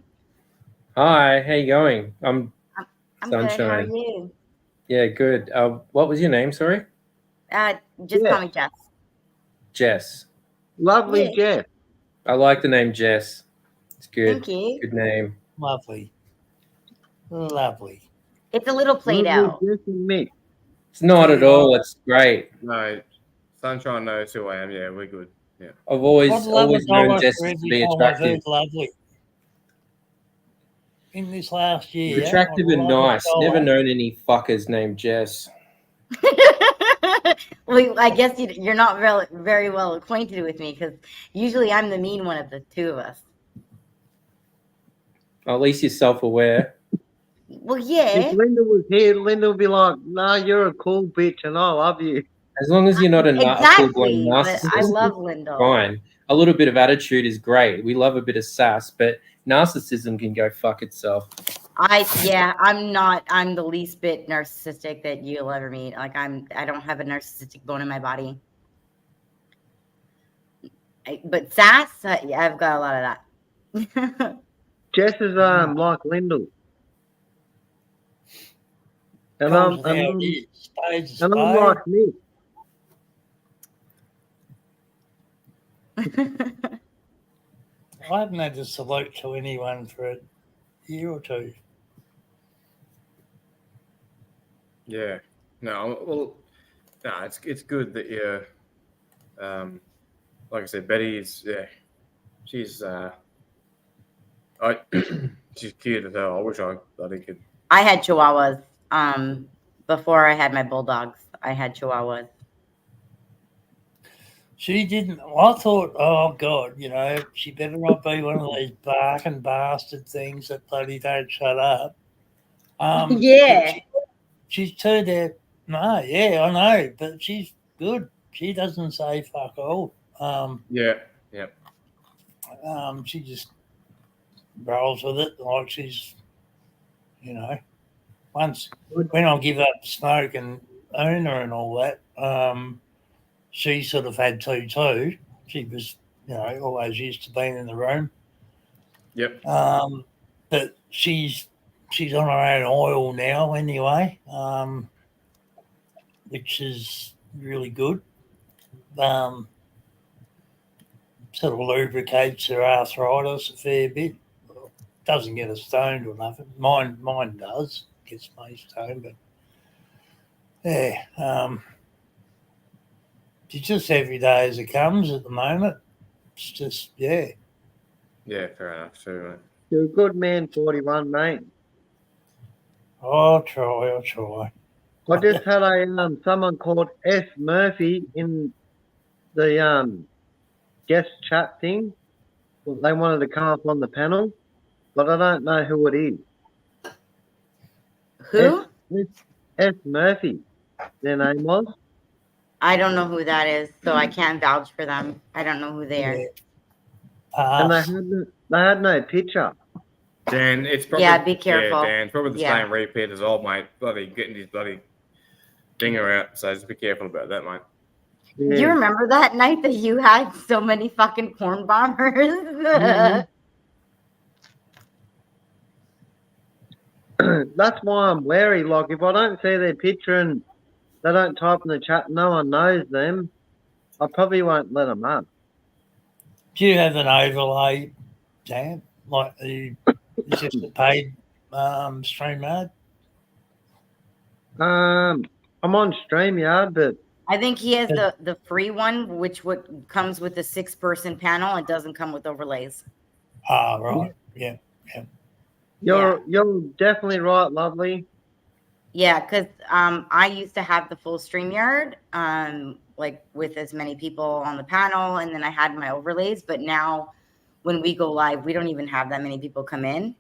Hi. How you going? I'm I'm good. How are Sunshine. you? Yeah, good. What was your name? Sorry. Just Yeah. call me Jess. Jess. Lovely Yeah. Jeff. I like the name Jess. It's good. Thank you. Good name. Lovely. Lovely. It's a little played Lovely out. Jeff and Mick. It's not at all. It's great. No, Sunshine knows who I am. Yeah, we're good. I've I'd always love a known dollar Jess for to every be time I've attractive. heard lovely. In this last year. Attractive I'd and love a nice. dollar. Never known any fuckers named Jess. Well, I guess you're not very well acquainted with me because usually I'm the mean one of the two of us. At least you're self-aware. Well, yeah. If Linda was here, Linda would be like, "Nah, you're a cool bitch, and I love you." As long as you're not a full-blown Exactly. But I narcissist, love Lyndall. fine. A little bit of attitude is great. We love a bit of sass, but narcissism can go fuck itself. I'm the least bit narcissistic that you'll ever meet. Like I don't have a narcissistic bone in my body. But sass, yeah, I've got a lot of that. Jess is like Lyndall, and Calls it how it is. Spade's a I'm spade. like Mick. I haven't had to salute to anyone for a year or two. Yeah. No. Well, no. It's good that you're. Like I said, Betty's. Yeah. She's. She's cute as hell. I wish I could. I had chihuahuas. Before I had my bulldogs, I had chihuahuas. She didn't. I thought, oh God, she better not be one of those barking bastard things that bloody don't shut up. Yeah. She's turned out. No, yeah, I know, but she's good. She doesn't say fuck all. Yeah. She just rolls with it like she's, once when I give up smoke and own her and all that, she sort of had two too. She was, always used to being in the room. Yep. But she's on her own oil now anyway. which is really good. Sort of lubricates their arthritis a fair bit. Doesn't get us stoned or nothing. Mine does. Gets me stoned, but yeah. It's just every day as it comes at the moment. It's just, yeah. Yeah, fair enough. Too, mate. You're a good man, 41, mate. I'll try. I just had a someone called S Murphy in the guest chat thing. They wanted to come up on the panel, but I don't know who it is. Who? S Murphy, their name was. I don't know who that is, so I can't vouch for them. I don't know who they are. And they had no picture. Dan, it's probably Be careful. Yeah, Dan, it's probably the same repeat as old mate. Bloody getting his bloody dinger out. So just be careful about that, mate. Yeah. Do you remember that night that you had so many fucking corn bombers? That's why I'm wary. Like, if I don't see their picture and they don't type in the chat, no one knows them, I probably won't let them up. Do you have an overlay, Dan? Like is this a paid stream ad? I'm on StreamYard, but I think he has the free one, which comes with a 6-person panel. It doesn't come with overlays. Right. Yeah. you're definitely right, lovely. Yeah, because I used to have the full StreamYard, like with as many people on the panel, and then I had my overlays. But now, when we go live, we don't even have that many people come in.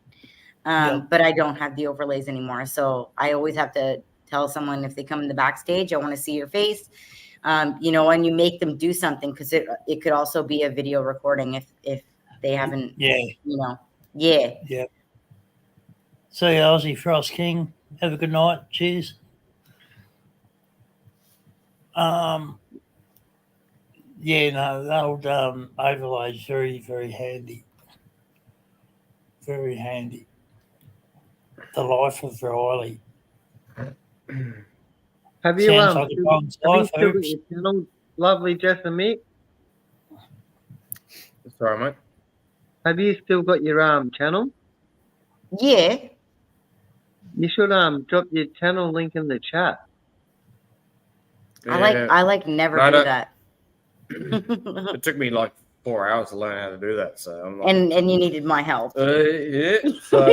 But I don't have the overlays anymore, so I always have to tell someone if they come in the backstage, I want to see your face, and you make them do something, because it could also be a video recording if they haven't. Yeah. Yeah. See you, Aussie Frost King. Have a good night. Cheers. The old overlay is very, very handy. Very handy. The life of Riley. Have you Sounds like a dog's life, still got your channel, lovely Jess and Mick? Sorry, mate. Have you still got your channel? Yeah. You should drop your channel link in the chat. Yeah. I like never do that. It took me like 4 hours to learn how to do that, so I'm like, and you needed my help. Yeah, so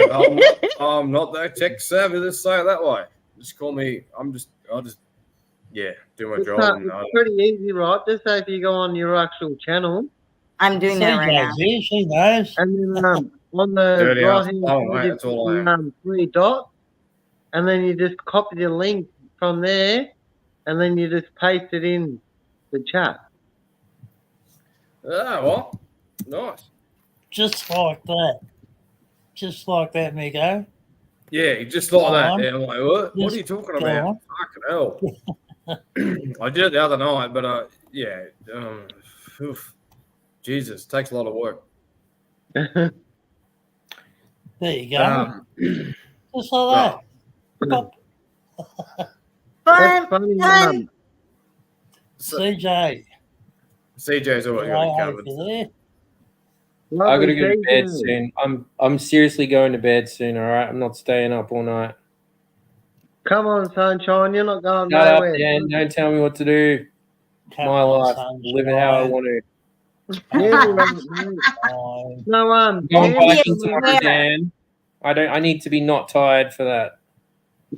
I'm not that tech savvy. Let's say it that way. Just call me. I'll just do my job. It's pretty easy, right? Just say if you go on your actual channel. I'm doing that right now. She knows. And then on the right-hand side, 3 dots, and then you just copy the link from there, and then you just paste it in the chat. Ah, well, nice. Just like that, Miko. Yeah, just like that. Yeah, I'm like, what are you Just talking go about? on. Fucking hell. I did it the other night, but Jesus, takes a lot of work. There you go. Just like that. That's funny. Fun. CJ's always got it covered. I gotta go to bed soon. I'm seriously going to bed soon. All right, I'm not staying up all night. Come on, sunshine. You're not going Shut up, nowhere. Dan. Don't tell me what to do. My life. Live it how I want to. No, I'm going biking tomorrow, Dan. I need to be not tired for that.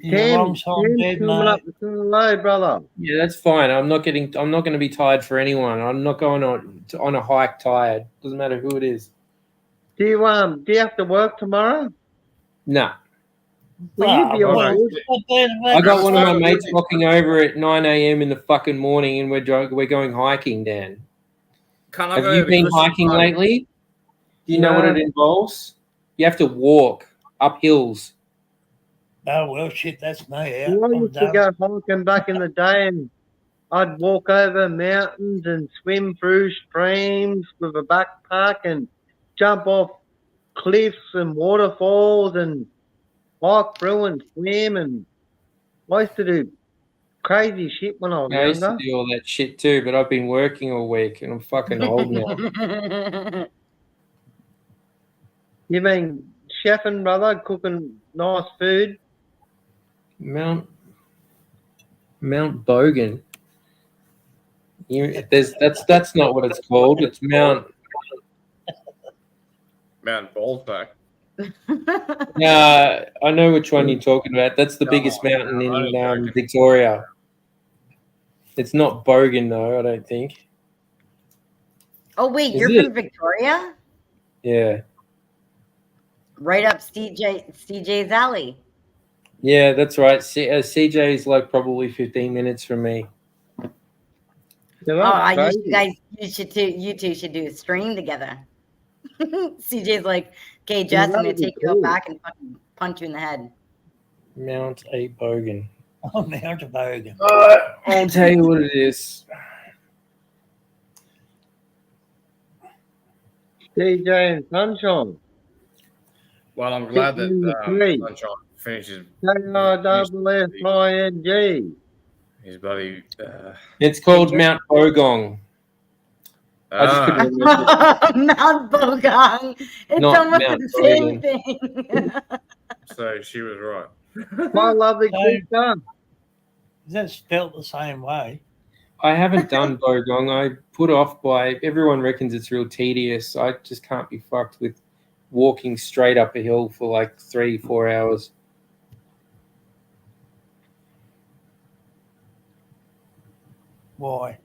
Tim's coming up the road, brother. Yeah, that's fine. I'm not going to be tired for anyone. I'm not going on a hike tired. Doesn't matter who it is. Do you have to work tomorrow? No. Will you be all right? I got one of my mates walking over at 9 a.m. in the fucking morning, and we're going hiking, Dan. Have you been hiking lately? Do you know what it involves? You have to walk up hills. Oh, well, shit, that's me. I used to go hiking back in the day, and I'd walk over mountains and swim through streams with a backpack and jump off cliffs and waterfalls and hike through and swim. And I used to do crazy shit when I was I used to younger. do all that shit too, but I've been working all week and I'm fucking old now. You mean chefing, brother, cooking nice food? Mount Bogan. That's not what it's called. It's Mount. Mount Ballsack. Yeah, I know which one you're talking about. That's the biggest mountain in Victoria. It's not Bogan though, I don't think. Oh wait, Is you're it? from Victoria? Yeah. Right up CJ's alley. Yeah, that's right. CJ is like probably 15 minutes from me. Yeah, Oh, I that's wish you two should do a stream together. CJ's like, okay, Jess, I'm gonna that'd be take you out cool. back and fucking punch you in the head. Mount A Bogan. Oh, Mount Bogan. I'll tell you what it is. DJ and Sunshine. Well, I'm glad that Three. Sunshine finishes KRSSING. his bloody. It's called Mount Bogong. I just couldn't remember. Mount Bogong. It's Not almost Mount the same Bogan. thing. So she was right. My lovely sister. Is that spelt the same way? I haven't done Bogong. I put off by everyone reckons it's real tedious. I just can't be fucked with walking straight up a hill for like 3-4 hours. Why?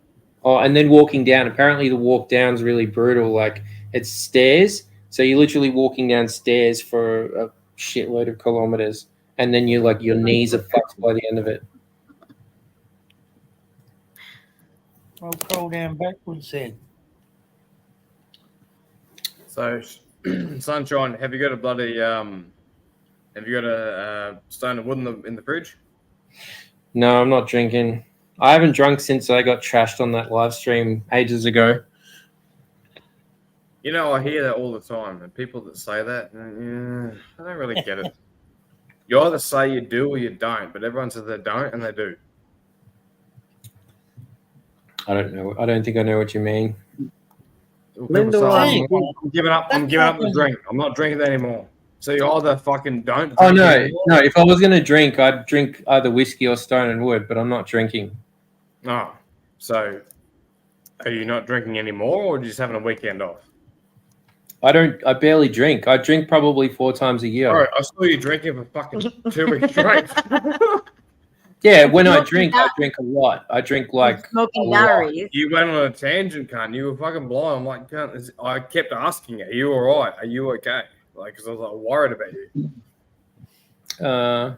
Oh, and then walking down. Apparently the walk down's really brutal. Like it's stairs. So you're literally walking down stairs for a shitload of kilometers. And then you're like your knees are fucked by the end of it. Well, crawl down backwards then. So, Sunshine, have you got a bloody stone of wood in the fridge? No, I'm not drinking. I haven't drunk since I got trashed on that live stream ages ago. You know, I hear that all the time, and people that say that, I don't really get it. You either say you do or you don't, but everyone says they don't, and they do. I don't know. I don't think I know what you mean. Linda, I'm giving up the drink. I'm not drinking that anymore. So you either fucking don't. Oh no, no. If I was gonna drink, I'd drink either whiskey or Stone and Wood, but I'm not drinking. Oh, so are you not drinking anymore, or are you just having a weekend off? I barely drink. I drink probably 4 times a year. All right, I saw you drinking for fucking 2 weeks straight. Yeah, when I drink a lot. I drink like smoking a lot. batteries. You went on a tangent, cunt. You were fucking blind. I'm like, cunt. I kept asking you, are you all right? Are you okay? Like, because I was like worried about you. And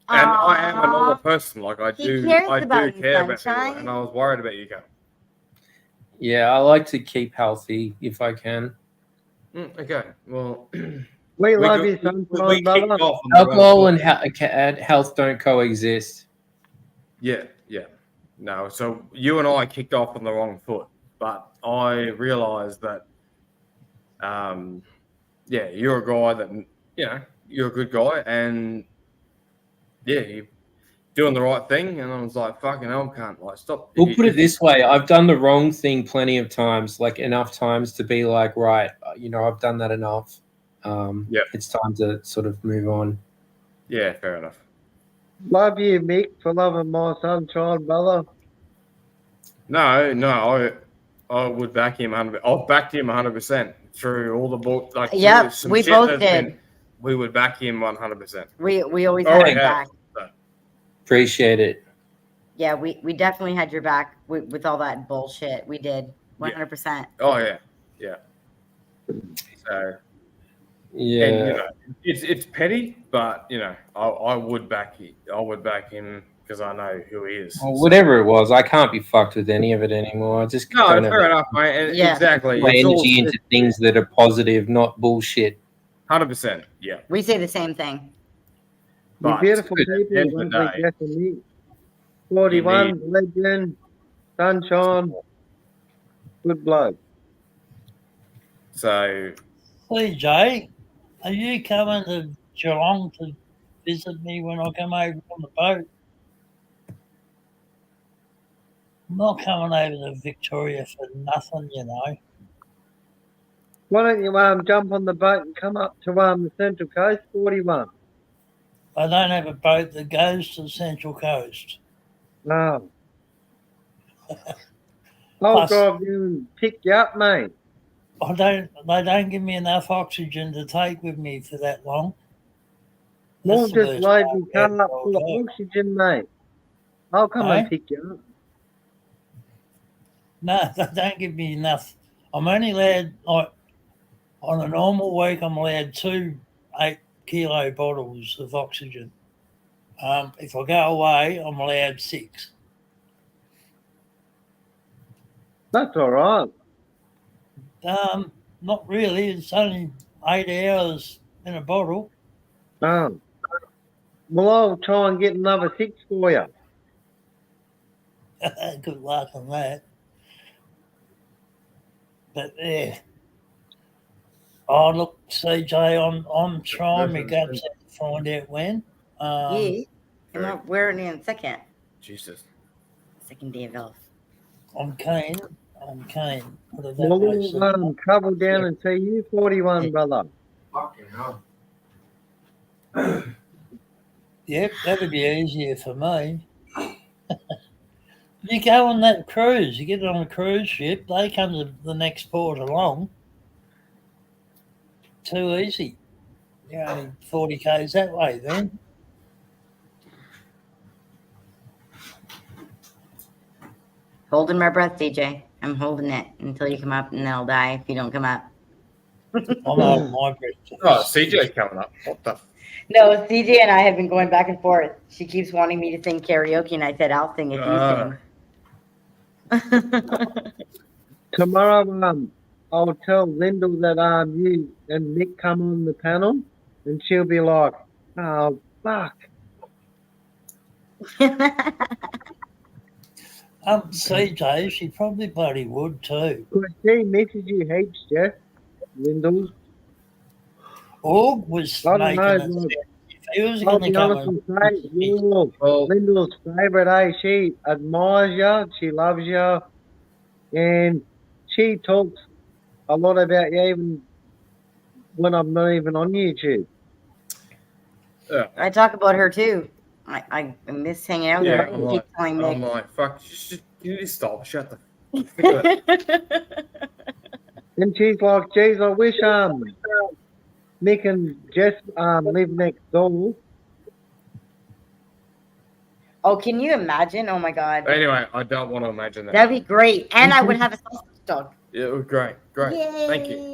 I am a normal person. Like, I do care about people, and I was worried about you, cunt. Yeah, I like to keep healthy if I can. Okay, well, we love you, Sunshine, brother. Alcohol and health don't coexist. Yeah. No, so you and I kicked off on the wrong foot, but I realised that, you're a guy that, you're a good guy, and you're doing the right thing, and I was like, fucking hell, can't like stop. We'll put it this way: I've done the wrong thing plenty of times, like enough times to be like, right, I've done that enough. It's time to sort of move on. Yeah, fair enough. Love you, Mick, for loving my Sunshine, brother. No, I would back him 100%. I've backed him 100% through all the book. Like, yep, we both did. We would back him 100%. We always had your back. Appreciate it. Yeah, we definitely had your back with all that bullshit. We did 100%. Oh yeah. So yeah, and, it's petty, but I would back him. I would back him because I know who he is. Well, whatever it was, I can't be fucked with any of it anymore. I just fair enough, mate. Yeah. Exactly. My energy into things that are positive, not bullshit. 100%. Yeah. We say the same thing. You beautiful people, definitely. 41, legend, Sunshine, good bloke. So, CJ, are you coming to Geelong to visit me when I come over on the boat? I'm not coming over to Victoria for nothing, you know. Why don't you jump on the boat and come up to the Central Coast, 41? I don't have a boat that goes to the Central Coast. No. I'll Plus- drive you and pick you up, mate. They don't give me enough oxygen to take with me for that long. We'll That's the just worst load part your about car up it all, full of yeah. oxygen, mate. I'll come and Eh? pick you up. No, they don't give me enough. I'm only allowed, on a normal week, I'm allowed 2 8-kilo bottles of oxygen. If I go away, I'm allowed 6. That's all right. Not really. It's only 8 hours in a bottle. Well, I'll try and get another 6 for you. Good luck on that. But yeah. Oh, look, CJ, I'm trying my guts out to find out when. Yeah. We're in second Jesus. day of health. I'm keen. Put it that Well, way, we'll so- travel down and see you, 41, brother. Fucking hell. Yep, that'd be easier for me. You go on that cruise, you get on a cruise ship, they come to the next port along. Too easy. You're only 40 k's that way then. Holding my breath, DJ. I'm holding it until you come up, and then I'll die if you don't come up. I'm holding my breath. Oh, CJ's coming up. What the? No, CJ and I have been going back and forth. She keeps wanting me to sing karaoke, and I said, I'll sing if you sing. Tomorrow, I'll tell Lyndall that you and Nick come on the panel, and she'll be like, "Oh fuck." CJ, she probably bloody would too. Because she misses you heaps, Jeff. Lyndall. Org was I don't making know, it. look, If he was I'll going to be come honest and and say, you're Lyndall's favourite, eh? She admires you, she loves you, and she talks a lot about you even when I'm not even on YouTube. I talk about her too. I miss hanging out with Yeah, her. I'm I like, keep telling I'm Nick. like, fuck, you just stop. Shut the fuck up. And she's like, geez, I wish Nick and Jess live next door. Oh, can you imagine? Oh my God. Anyway, I don't want to imagine that. That'd be great. And I would have a sausage dog. Yeah, it was great. Yay.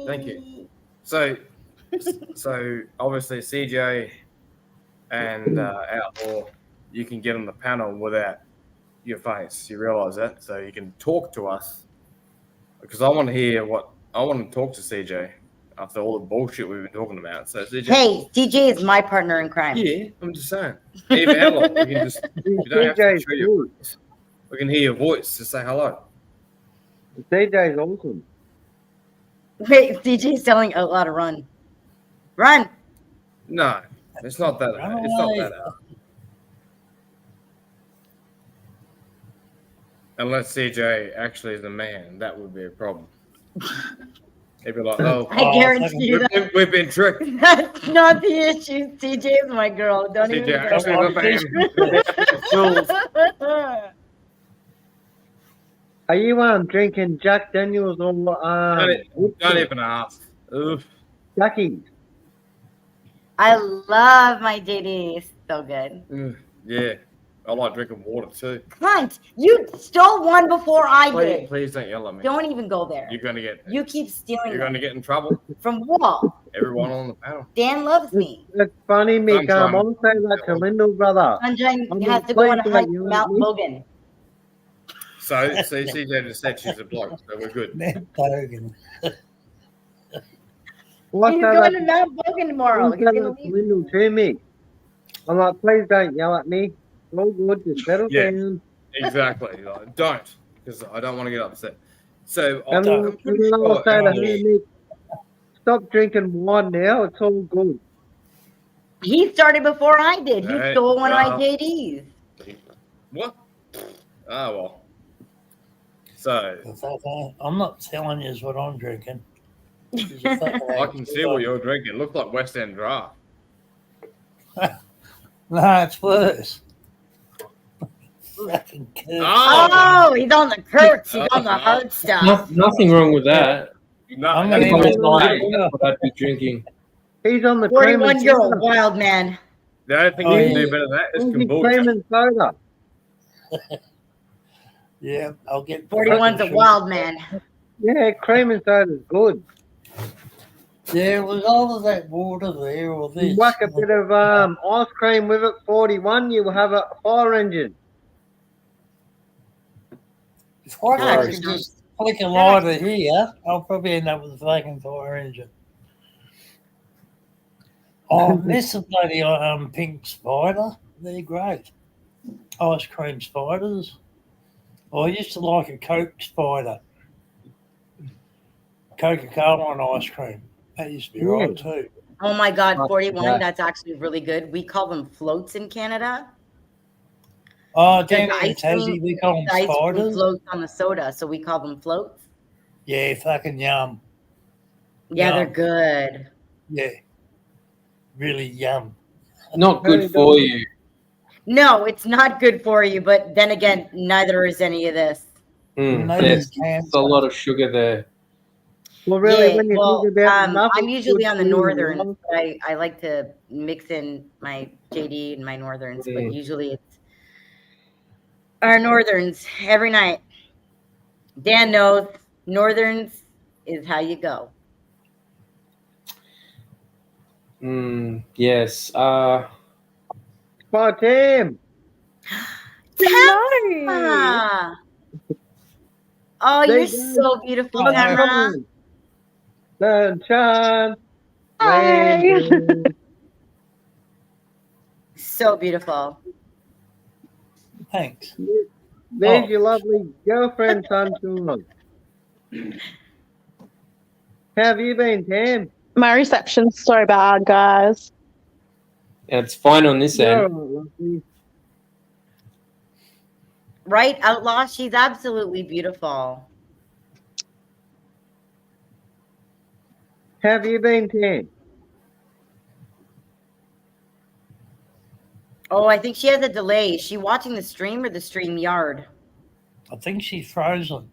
Thank you. So obviously CJ and Outlaw, you can get on the panel without your face. You realise that, so you can talk to us because I want to talk to CJ after all the bullshit we've been talking about. So CJ, Hey, CJ is my partner in crime. yeah, I'm just saying. Even Outlaw, we can just you don't have to CJ's show your good. voice. We can hear your voice to say hello. CJ's awesome. Wait, CJ's telling Outlaw to run. Run. No, it's not that. It's not that hard. Unless CJ actually is a man, that would be a problem. They'd be like, "Oh, I guarantee you that. we've been tricked." That's not the issue. CJ is my girl. Don't CJ even actually is a man. Are you drinking Jack Daniels or Don't even ask. Oof. Jackie? I love my JD. So good. Yeah, I like drinking water too. Cunt, you stole one before I did. Please don't yell at me. Don't even go there. You're gonna get. You keep stealing You're them. gonna get in trouble. From what? Everyone on the panel. Dan loves me. It's funny, Mick. Sunshine. I'll say that to Lyndall, brother. Sunshine I'm has not to go on a playing hike for you, to Mount Mick. Logan. So CJ just said she's a bloke, so we're good. Hogan. Well, He's I say going that, to Mount Logan tomorrow. I'll He's say gonna that to leave. Lyndall too, Mick. I'm like, please don't yell at me. It's all good, just settle Yeah. down. Exactly. Like, don't, because I don't want to get upset. So And I'm then pretty I'll sure say to her, Outlaw- Mick, stop drinking wine now. It's all good. He started before I did. He Hey, stole one of my well. JDs. What? Oh well. So I'm not telling you what I'm drinking. I can see what you're drinking. It looks like West End Draft. No, it's worse. Fucking curd. Oh, he's on the curds. He's on the hard stuff. Nothing wrong with that. No, I'm that's gonna what even I'm like saying. That's what I'd be drinking. He's on the cream 41 and year old soda. wild man. The only thing Oh, you can yeah. do better than that is Aussie kombucha. cream and soda. Yeah, I'll get 41's a wild man. Yeah, cream and soda's good. Yeah, it was all of that water there or You this. whack a bit of ice cream with it, 41, you will have a fire engine. If I That could actually just flick a lighter here, I'll probably end up with a fucking fire engine. Oh, miss the bloody pink spider. They're great. Ice cream spiders. I used to like a Coke spider. Coca-Cola and ice cream. That used to be right too. Oh my God, Not 41. bad. That's actually really good. We call them floats in Canada. Oh, The down in ice Tassie, cream- we call them The ice cream spiders. floats on the soda, so we call them floats. Yeah, fucking yum. Yeah, Yum. they're good. Yeah. Really yum. Not good for you. No, it's not good for you, but then again, neither is any of this. There's a lot of sugar there. Well, really, Yeah, when you well, think about I'm nothing usually good on the for you, northern. love. I like to mix in my JD and my northerns, but usually it's our northerns every night. Dan knows northerns is how you go. Yes. Bye, Tim. Tamara! Oh, There you're you go. so beautiful, Tamara. Sunshine. Hi. rainbow. So beautiful. Thanks. There's your lovely girlfriend, Sunshine. How have you been, Tam? My reception's so bad, guys. It's fine on this You're end. all right, lovely. Right, Outlaw? She's absolutely beautiful. How have you been, Tam? Oh, I think she has a delay. Is she watching the stream or the stream yard? I think she's frozen.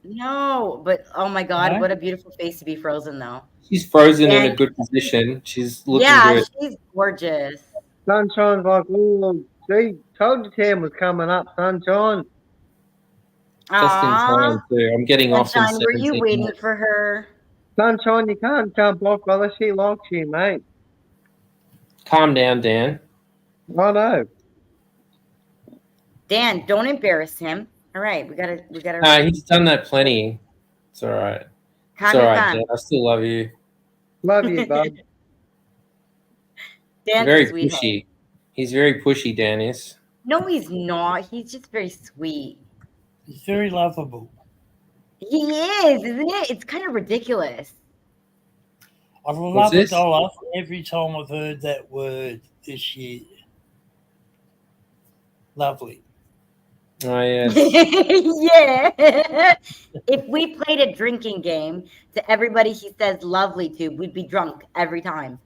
No, but oh my God, Huh? what a beautiful face to be frozen though. She's frozen in a And- good position. She's looking Yeah, good. she's gorgeous. Sunshine's like, oh, see, told you Tam was coming up, Sunshine. Just in Aw, time too. I'm getting off in Sunshine, were you 17 waiting minutes. for her? Sunshine, you can't jump off, brother. She likes you, mate. Calm down, Dan. I know. Dan, don't embarrass him. All right, we gotta He's done that plenty. It's all right. calm It's all your right, tongue. Dan. I still love you. Love you, bud. Dan's Very a sweetheart. pushy. He's very pushy, Dan is. No, he's not. He's just very sweet. He's very lovable. He is, isn't it? It's kind of ridiculous. I've loved this? Dollar every time I've heard that word this year. Lovely. Oh, yes. Yeah. If we played a drinking game to everybody he says lovely to, we'd be drunk every time.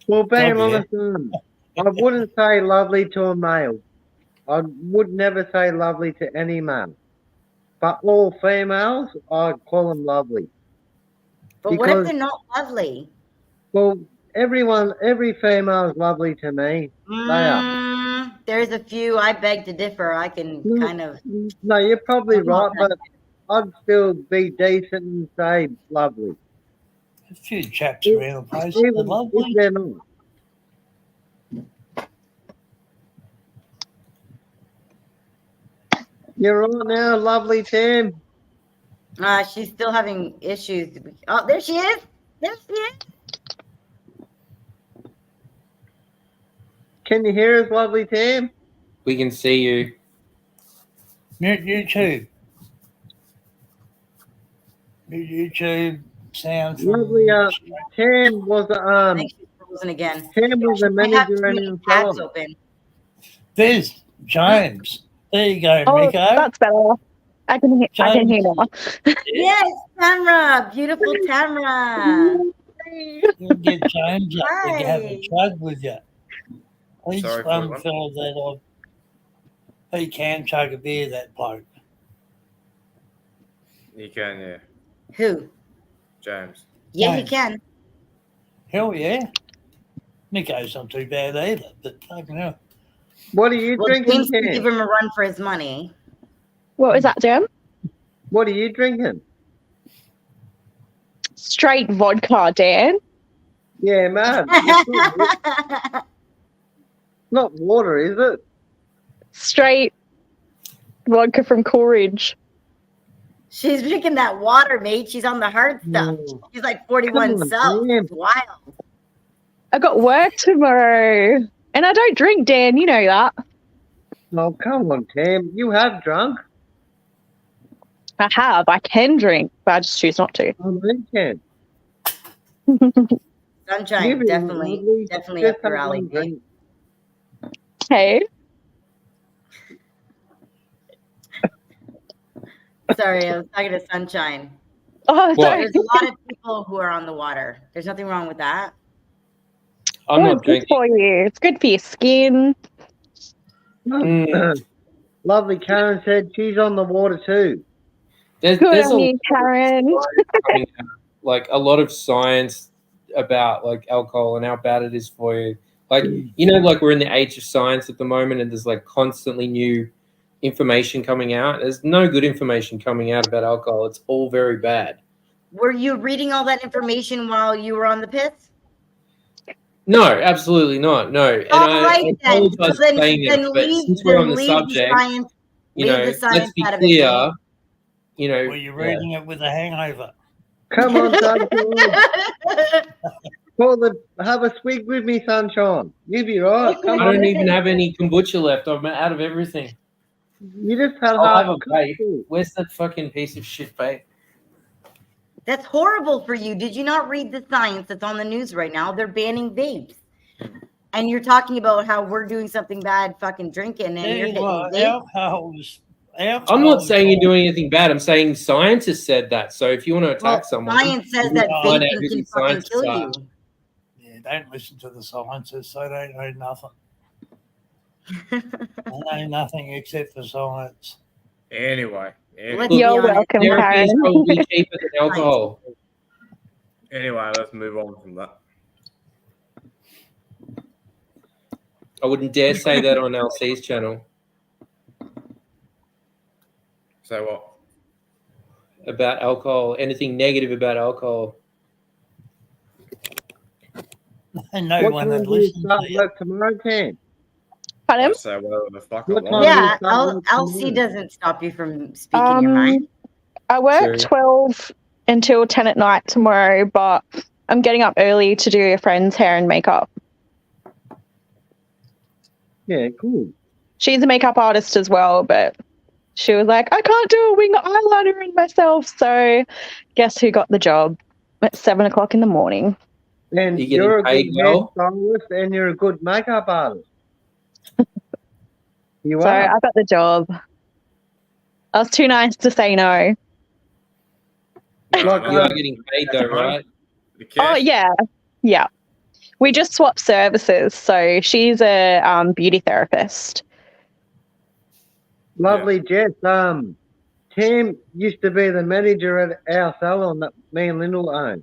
Well, being Oh, yeah. honest, I wouldn't say lovely to a male. I would never say lovely to any male. But all females, I'd call them lovely. But what if Because- they're not lovely? Well, every female is lovely to me. There's a few I beg to differ. I can kind of. No, you're probably I'm not right, but I'd still be decent and say lovely. A few chaps around the place. Even They're if lovely. they're not. You're right now, lovely Tim. She's still having issues. Oh, there she is. There she is. Can you hear us, lovely Tim? We can see you. Mute YouTube. Mute YouTube sound from Lovely, Tim was I think she's frozen again. Tim was a I have too manager in many himself. tabs open. There's James. There you go, Oh, Rico. that's better. I can hear now. Yes, Tamra, beautiful Tamra. You can get James up to have a Hi. chug with you. He's Sorry, one Cleveland. fella that he can chug a beer, that bloke. You can, yeah. Who? James. Yeah, he James. can. Hell yeah. Nico's not too bad either, but fucking hell. What are you Well, drinking, James can Cam? give him a run for his money. What was that, Dan? What are you drinking? Straight vodka, Dan. Yeah, man. It's not water, is it? Straight vodka from Coolidge. She's drinking that water, mate. She's on the hard stuff. Mm. She's like 41 Come on, South. Cam. It's wild. I got work tomorrow. And I don't drink, Dan. You know that. Oh, come on, Cam. You have drunk. I have. I can drink, but I just choose not to. On weekend. Sunshine, Give it definitely lovely. up Just your have alley, one mate. drink. Hey. Sorry, I was talking to Sunshine. Oh, What? sorry. There's a lot of people who are on the water. There's nothing wrong with that. I'm Oh, not it's good drinking. for you. It's good for your skin. Lovely Karen said she's on the water too. There's Good a on you, Karen. coming out, like a lot of science about like alcohol and how bad it is for you. Like, you know, like we're in the age of science at the moment, and there's like constantly new information coming out. There's no good information coming out about alcohol. It's all very bad. Were you reading all that information while you were on the piss? No, absolutely not. No, and All I right, then. apologize So then- for saying then this, but leave- since we're then on the leave the subject, science- you leave know, the science let's be out of it, clear. Dave. You know, Were you reading it with a hangover? Come on, Sunshine. Have a swig with me, Sunshine. You be right. Come I on. don't even have any kombucha left. I'm out of everything. You just had I'll half have a a cup. vape. too. Where's that fucking piece of shit vape? That's horrible for you. Did you not read the science that's on the news right now? They're banning vapes. And you're talking about how we're doing something bad fucking drinking and you're hitting vapes. I'm not saying you're doing anything bad. I'm saying scientists said that. So if you want to attack Well, someone, science says you that find out vaping who can these fucking scientists kill are. you. Yeah, don't listen to the scientists. They don't know nothing. They know nothing except for science. Anyway. Let's be You're honest. welcome, Therapy is Karen. probably cheaper than alcohol. Anyway, let's move on from that. I wouldn't dare say that on LC's channel So what? about alcohol. Anything negative about alcohol. And no What one time had do you listened start to you. work tomorrow, Cam? Pardon? I say whatever the fuck I What want. time Yeah, you start work LC tomorrow? doesn't stop you from speaking your mind. I work Sorry. 12 until 10 at night tomorrow, but I'm getting up early to do a friend's hair and makeup. Yeah, cool. She's a makeup artist as well, but she was like, I can't do a wing eyeliner in myself. So guess who got the job at 7 o'clock in the morning? And You you're a getting good paid well? hairstylist and you're a good makeup artist. You So are. I got the job. I was too nice to say no. No, Like, no, You are getting paid though, right? the cash. Oh, yeah. Yeah. We just swapped services. So she's a beauty Lovely Jess. Tim used to be the manager at our salon that me and Lyndall own.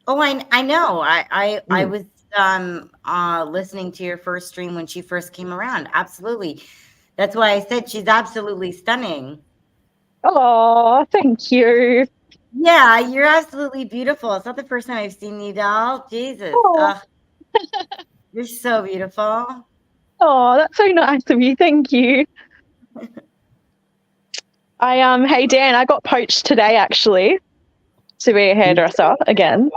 Oh, I know. I Mm. was listening to your first stream when she first came around. Absolutely. That's why I said she's absolutely stunning. Oh, thank you. Yeah, you're absolutely beautiful. It's not the first time I've seen you, doll. Jesus. Oh. You're so beautiful. Oh, that's so nice of you. Thank you. Hey Dan, I got poached today actually to be a hairdresser again.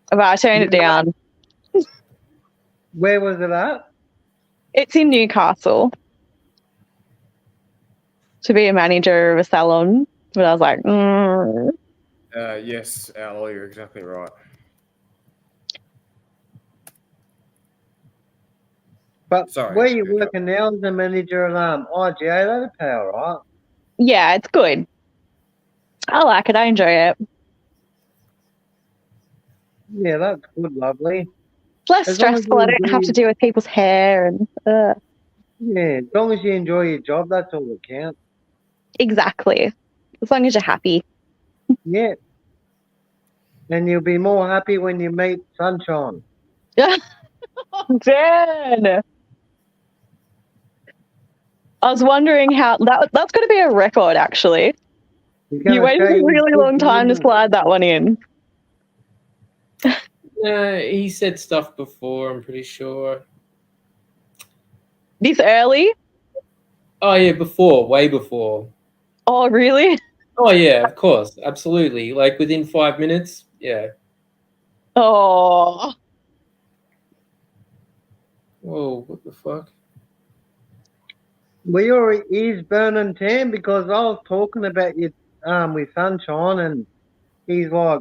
But I turned it down. Where was it at? It's in Newcastle to be a manager of a salon. But I was like, Yes, Al, you're exactly right. But Sorry, where you good job. working now as a manager at IGA, that'll pay all right. Yeah, it's good. I like it. I enjoy it. Yeah, that's good, lovely. It's less As long as stressful. you I don't have to enjoy, deal with people's hair and yeah, as long as you enjoy your job, that's all that counts. exactly. As long as you're happy. Yeah. And you'll be more happy when you meet Sunshine. Dan. I was wondering how that's going to be a record, actually. He's gonna You waited show a you really his long time to good slide that one in. He said stuff before, I'm pretty sure. This early? Oh, yeah, before, way before. Oh, really? Oh, yeah, of course. Absolutely. Like within 5 minutes. Yeah. Oh. Whoa, what the fuck? Well, your ears burning, Tam, because I was talking about you with Sunshine, and he's like,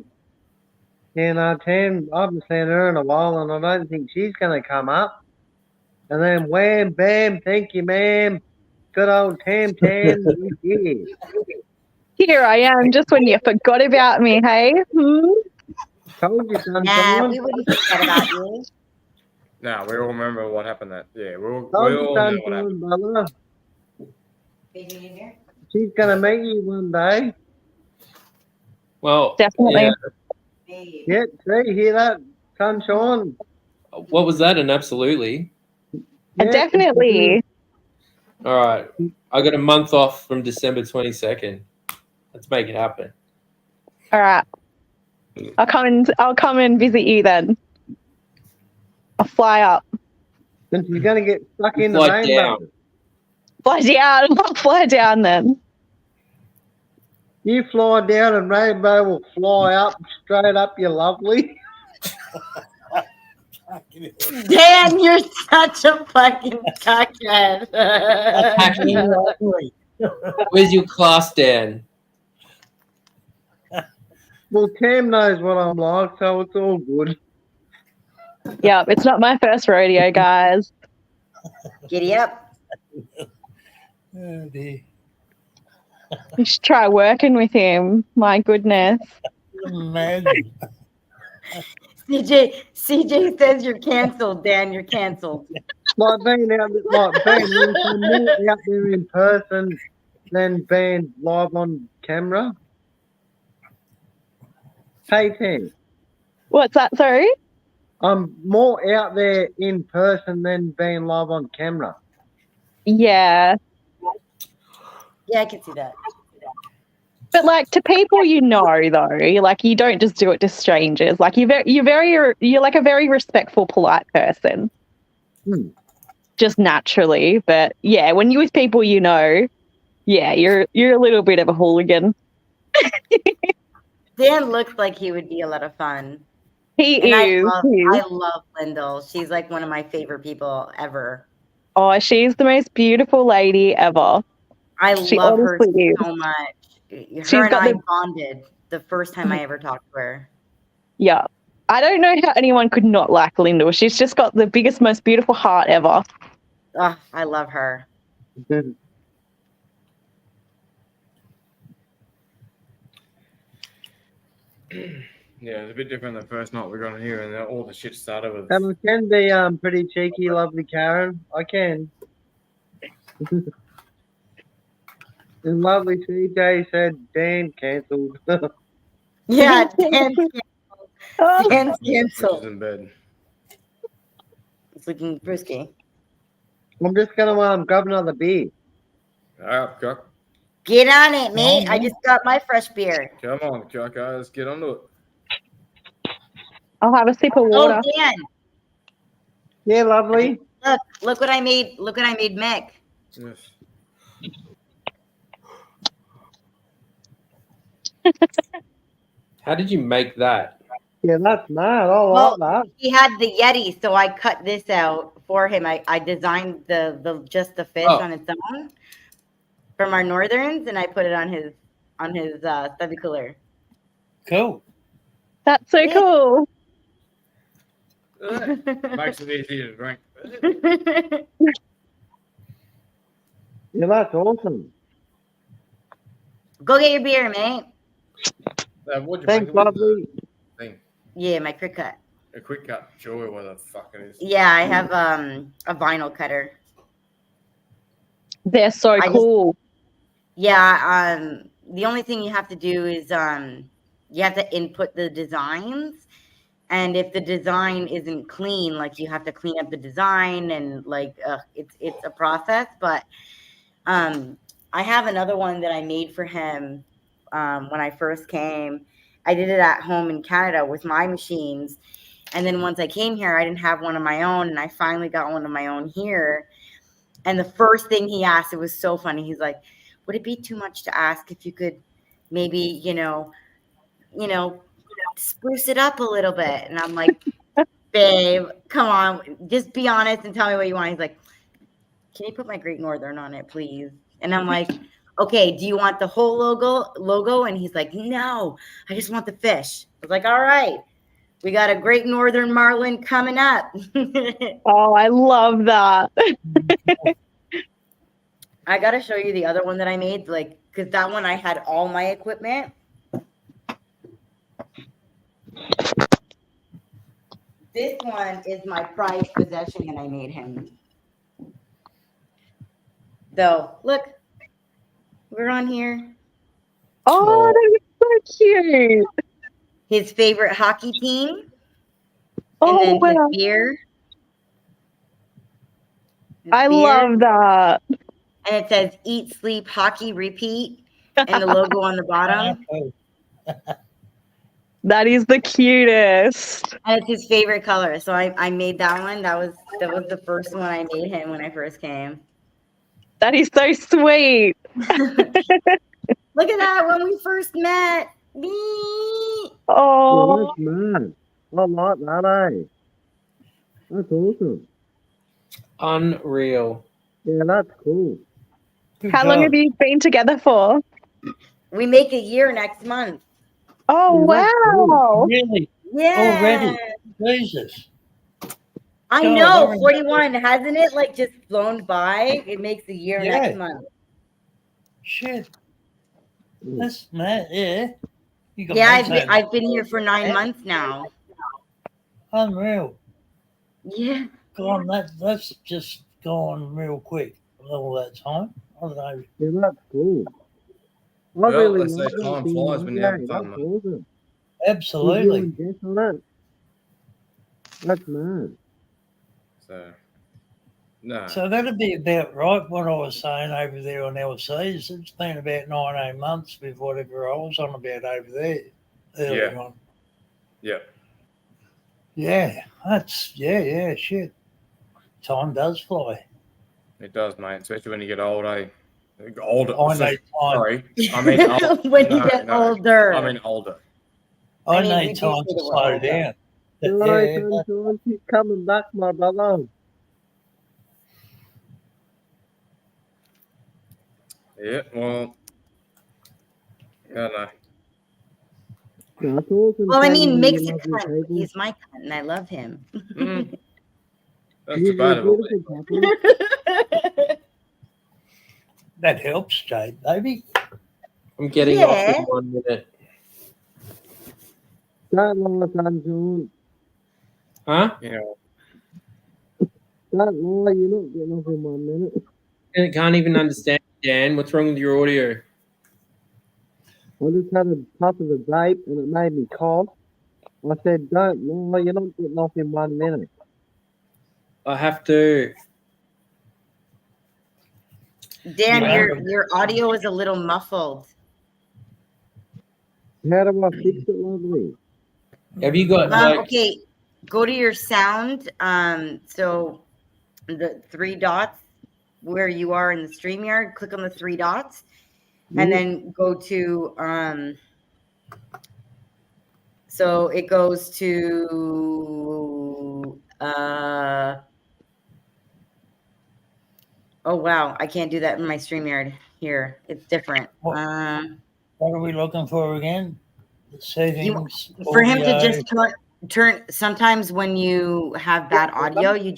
Tam, I haven't seen her in a while, and I don't think she's going to come up. And then wham, bam, thank you, ma'am. Good old Tam is here. Here I am, just when you forgot about me, hey? Told you, Nah, Sunshine. we wouldn't forget about you. Nah, we all remember what happened. We Told all you, know what happened. Sunshine, brother. She's going to meet you one day. Well, Definitely. yeah. Yeah, see, hear that, Sunshine? What was that? An absolutely. Yeah, Definitely. All right. I got a month off from December 22nd. Let's make it happen. All right. I'll come and visit you then. I'll fly up. And she's going to get stuck in the Fly rainbow. down. Fly down. I'll fly down then. You fly down and Rainbow will fly up, straight up, you lovely. Dan, you're such a fucking cockhead. Where's your class, Dan? Well, Tam knows what I'm like, so it's all good. Yeah, it's not my first rodeo, guys. Giddy up. Oh, dear. You should try working with him. My goodness. Imagine. CJ says you're canceled, Dan. You're canceled. Like being out there in person than being live on camera. Hey, Tam, What's that, sorry? I'm more out there in person than being live on camera. Yeah. Yeah, I can see that. But like to people you know though, like you don't just do it to strangers. Like you're like a very respectful, polite person. Just naturally. But yeah, when you're with people you know, yeah, you're a little bit of a hooligan. Dan looks like he would be a lot of fun. He is. I love Lyndall. She's like one of my favorite people ever. Oh, she's the most beautiful lady ever. I love her honestly so much. She's Her and got I the- bonded the first time I ever talked to her. Yeah. I don't know how anyone could not like Lyndall. She's just got the biggest, most beautiful heart ever. Oh, I love her. Yeah, it's a bit different the first night we got in here, and then all the shit started with. And I can be pretty cheeky, lovely Karen. I can. And lovely CJ said Dan cancelled. Yeah, Dan's canceled. Dan's She's canceled. in bed. It's looking frisky. I'm just gonna grab another beer. All right, Cock. Get on it, mate. I just got my fresh beer. Come on, Cock. Let's get onto it. I'll have a sip of water. Oh, Dan. Yeah, lovely. Look what I made. Look what I made Mick. Yes. How did you make that? Yeah, that's mad. I like that. He had the Yeti, so I cut this out for him. I designed the just the fish on its own from our Northerns, and I put it on his stubby cooler. Cool. That's so cool. Makes it easier to drink. Yeah, that's awesome. Go get your beer, mate. What'd you Thanks, make it with lovely. the thing? Yeah, my quick cut. A quick cut, sure, what the fuck it is. Yeah, I have a vinyl cutter. They're so I just- cool. Yeah, the only thing you have to do is you have to input the designs, and if the design isn't clean, like you have to clean up the design, and like it's a process. But I have another one that I made for him when I first came. I did it at home in Canada with my machines, and then once I came here, I didn't have one of my own, and I finally got one of my own here. And the first thing he asked, it was so funny. He's like, would it be too much to ask if you could maybe, you know, spruce it up a little bit? And I'm like, babe, come on, just be honest and tell me what you want. He's like, can you put my Great Northern on it, please? And I'm like, okay, do you want the whole logo? And he's like, no, I just want the fish. I was like, all right, we got a Great Northern Marlin coming up. Oh, I love that. I got to show you the other one that I made, like, because that one I had all my equipment. This one is my prized possession that I made him. So, look, we're on here. Oh, that is so cute. His favorite hockey team. Oh, And then wow. his beer. I love that. And it says eat, sleep, hockey, repeat. And the logo on the bottom. That is the cutest. And it's his favorite color. So I made that one. That was the first one I made him when I first came. That is so sweet. Look at that when we first met. Me. Oh, Yeah, that's mad. I like that, eh? That's awesome. Unreal. Yeah, that's cool. Good how long job. have you been together for? We make a year next month. Oh, Yeah, that's cool. wow. Really? Yeah. Already? Jesus. I God, know, I 41. Hasn't it like just flown by? It makes a year Yeah. next month. Shit. Mm. That's mad. Yeah. You got Yeah, my time. I've been here for 9 months now. Unreal. Yeah. God, that's just gone real quick. All that time. I don't know. Yeah, that's cool. I Well, really they say like time that flies when you're having That's fun, mate. awesome. Did you Absolutely. and Jess on that? That's mad. So, no. So that'd be about right what I was saying over there on LCs. It's been about 19 months with whatever I was on about over there early Yeah. on. Yeah. Yeah, yeah, shit. Time does fly. It does, mate. Especially when you get old, eh? Older. I know time. Sorry. I mean old. When you get older. I mean older. I mean, we need do time say to that we're slow older. down. But Right, yeah, but sunshine, keep coming back, my brother. Yeah, well, I don't know. That's awesome. Well, I Tell mean, me Mick's you a love your cunt. people. He's my cunt, and I love him. Mm. That's You're debatable. beautiful, Papa. that helps, Jade, baby. I'm getting Yeah. off in 1 minute. Don't lie, sunshine. Huh? You know, Don't lie, you're not getting off in 1 minute. I can't even understand, Dan. What's wrong with your audio? I just had a puff of the vape and it made me cough. I said, don't lie, you're not getting off in 1 minute. I have to. Dan, Yeah. your audio is a little muffled. How do I fix it, lovely? Have you got like? Okay, go to your sound. So the 3 dots where you are in the StreamYard, click on the 3 dots, and then go to so it goes to oh wow, I can't do that in my StreamYard here. It's different. What are we looking for again? The settings. For him to audio. just turn sometimes when you have bad audio, you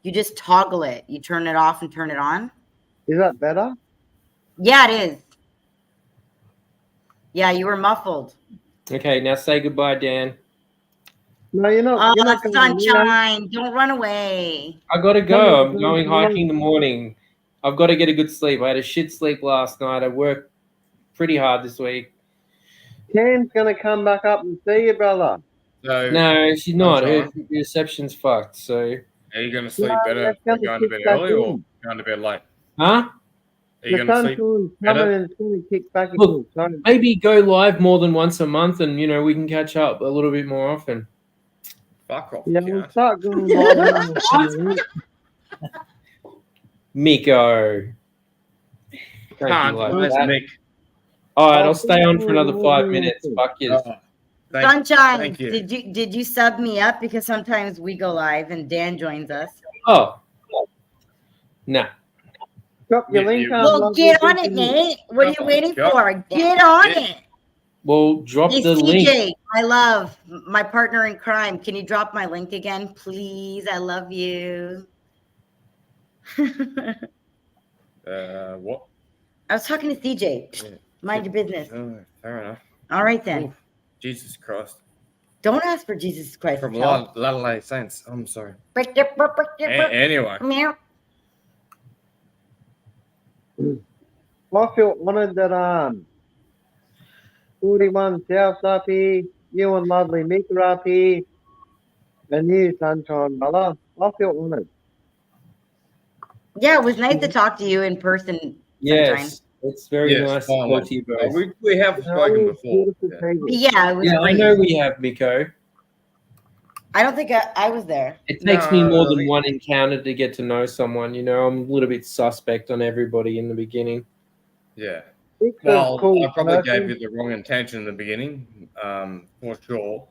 You just toggle it. You turn it off and turn it on. Is that better? Yeah, it is. Yeah, you were muffled. Okay, now say goodbye, Dan. No, you're not. You're Oh, not going to sunshine. Don't run away. I gotta go. Come on, I'm going come on. hiking in the morning. I've got to get a good sleep. I had a shit sleep last night. I worked pretty hard this week. Cam's going to come back up and see you, brother. So, No, she's not. Her Sunshine. reception's fucked. So, are you going to sleep No, better that's by gonna going to kick bed back early or in. going to bed late? huh? Are you The going to sleep? sunshine's better? coming and it's going to kick back Look, again. So, Maybe go live more than once a month, and we can catch up a little bit more often. Fuck off. yeah, you we'll cunt. start going live. Miko. Don't Can't. be like Where's that. Mick? All right, I'll I'll stay on for another see 5 you minutes. soon. Fuck you. Oh, Sunshine. thank you. Did you sub me up? Because sometimes we go live and Dan joins us. Oh, nah. Drop your Yeah, link you- on. Well, love get you, on it, thank you. Nate. What are you Come on, waiting go. for? Get on Yeah. it. Well, drop Hey, the link. CJ, my love, my partner in crime. Can you drop my link again, please? I love you. What? I was talking to CJ. Yeah. Mind your business. Oh, fair enough. All right then. Oof, Jesus Christ. Don't ask for Jesus Christ. From help. Latter-day Saints. I'm sorry. Break your- break your- Anyway. Meow. I feel honoured that 41 South's up here, you and lovely Mick are up here, and you, Sunshine, brother. I feel honoured. Yeah, it was nice to talk to you in person, Sunshine. Yes, it's very Yes, nice to finally. talk to you both. We have spoken Oh, before. beautiful Yeah. people. But yeah, it was Yeah, I great. know we have, Miko. I don't think I was there. It takes me No, more than really. one encounter to get to know someone. I'm a little bit suspect on everybody in the beginning. Yeah. Mick's a Well, cool I probably person. gave you the wrong intention in the beginning, for sure,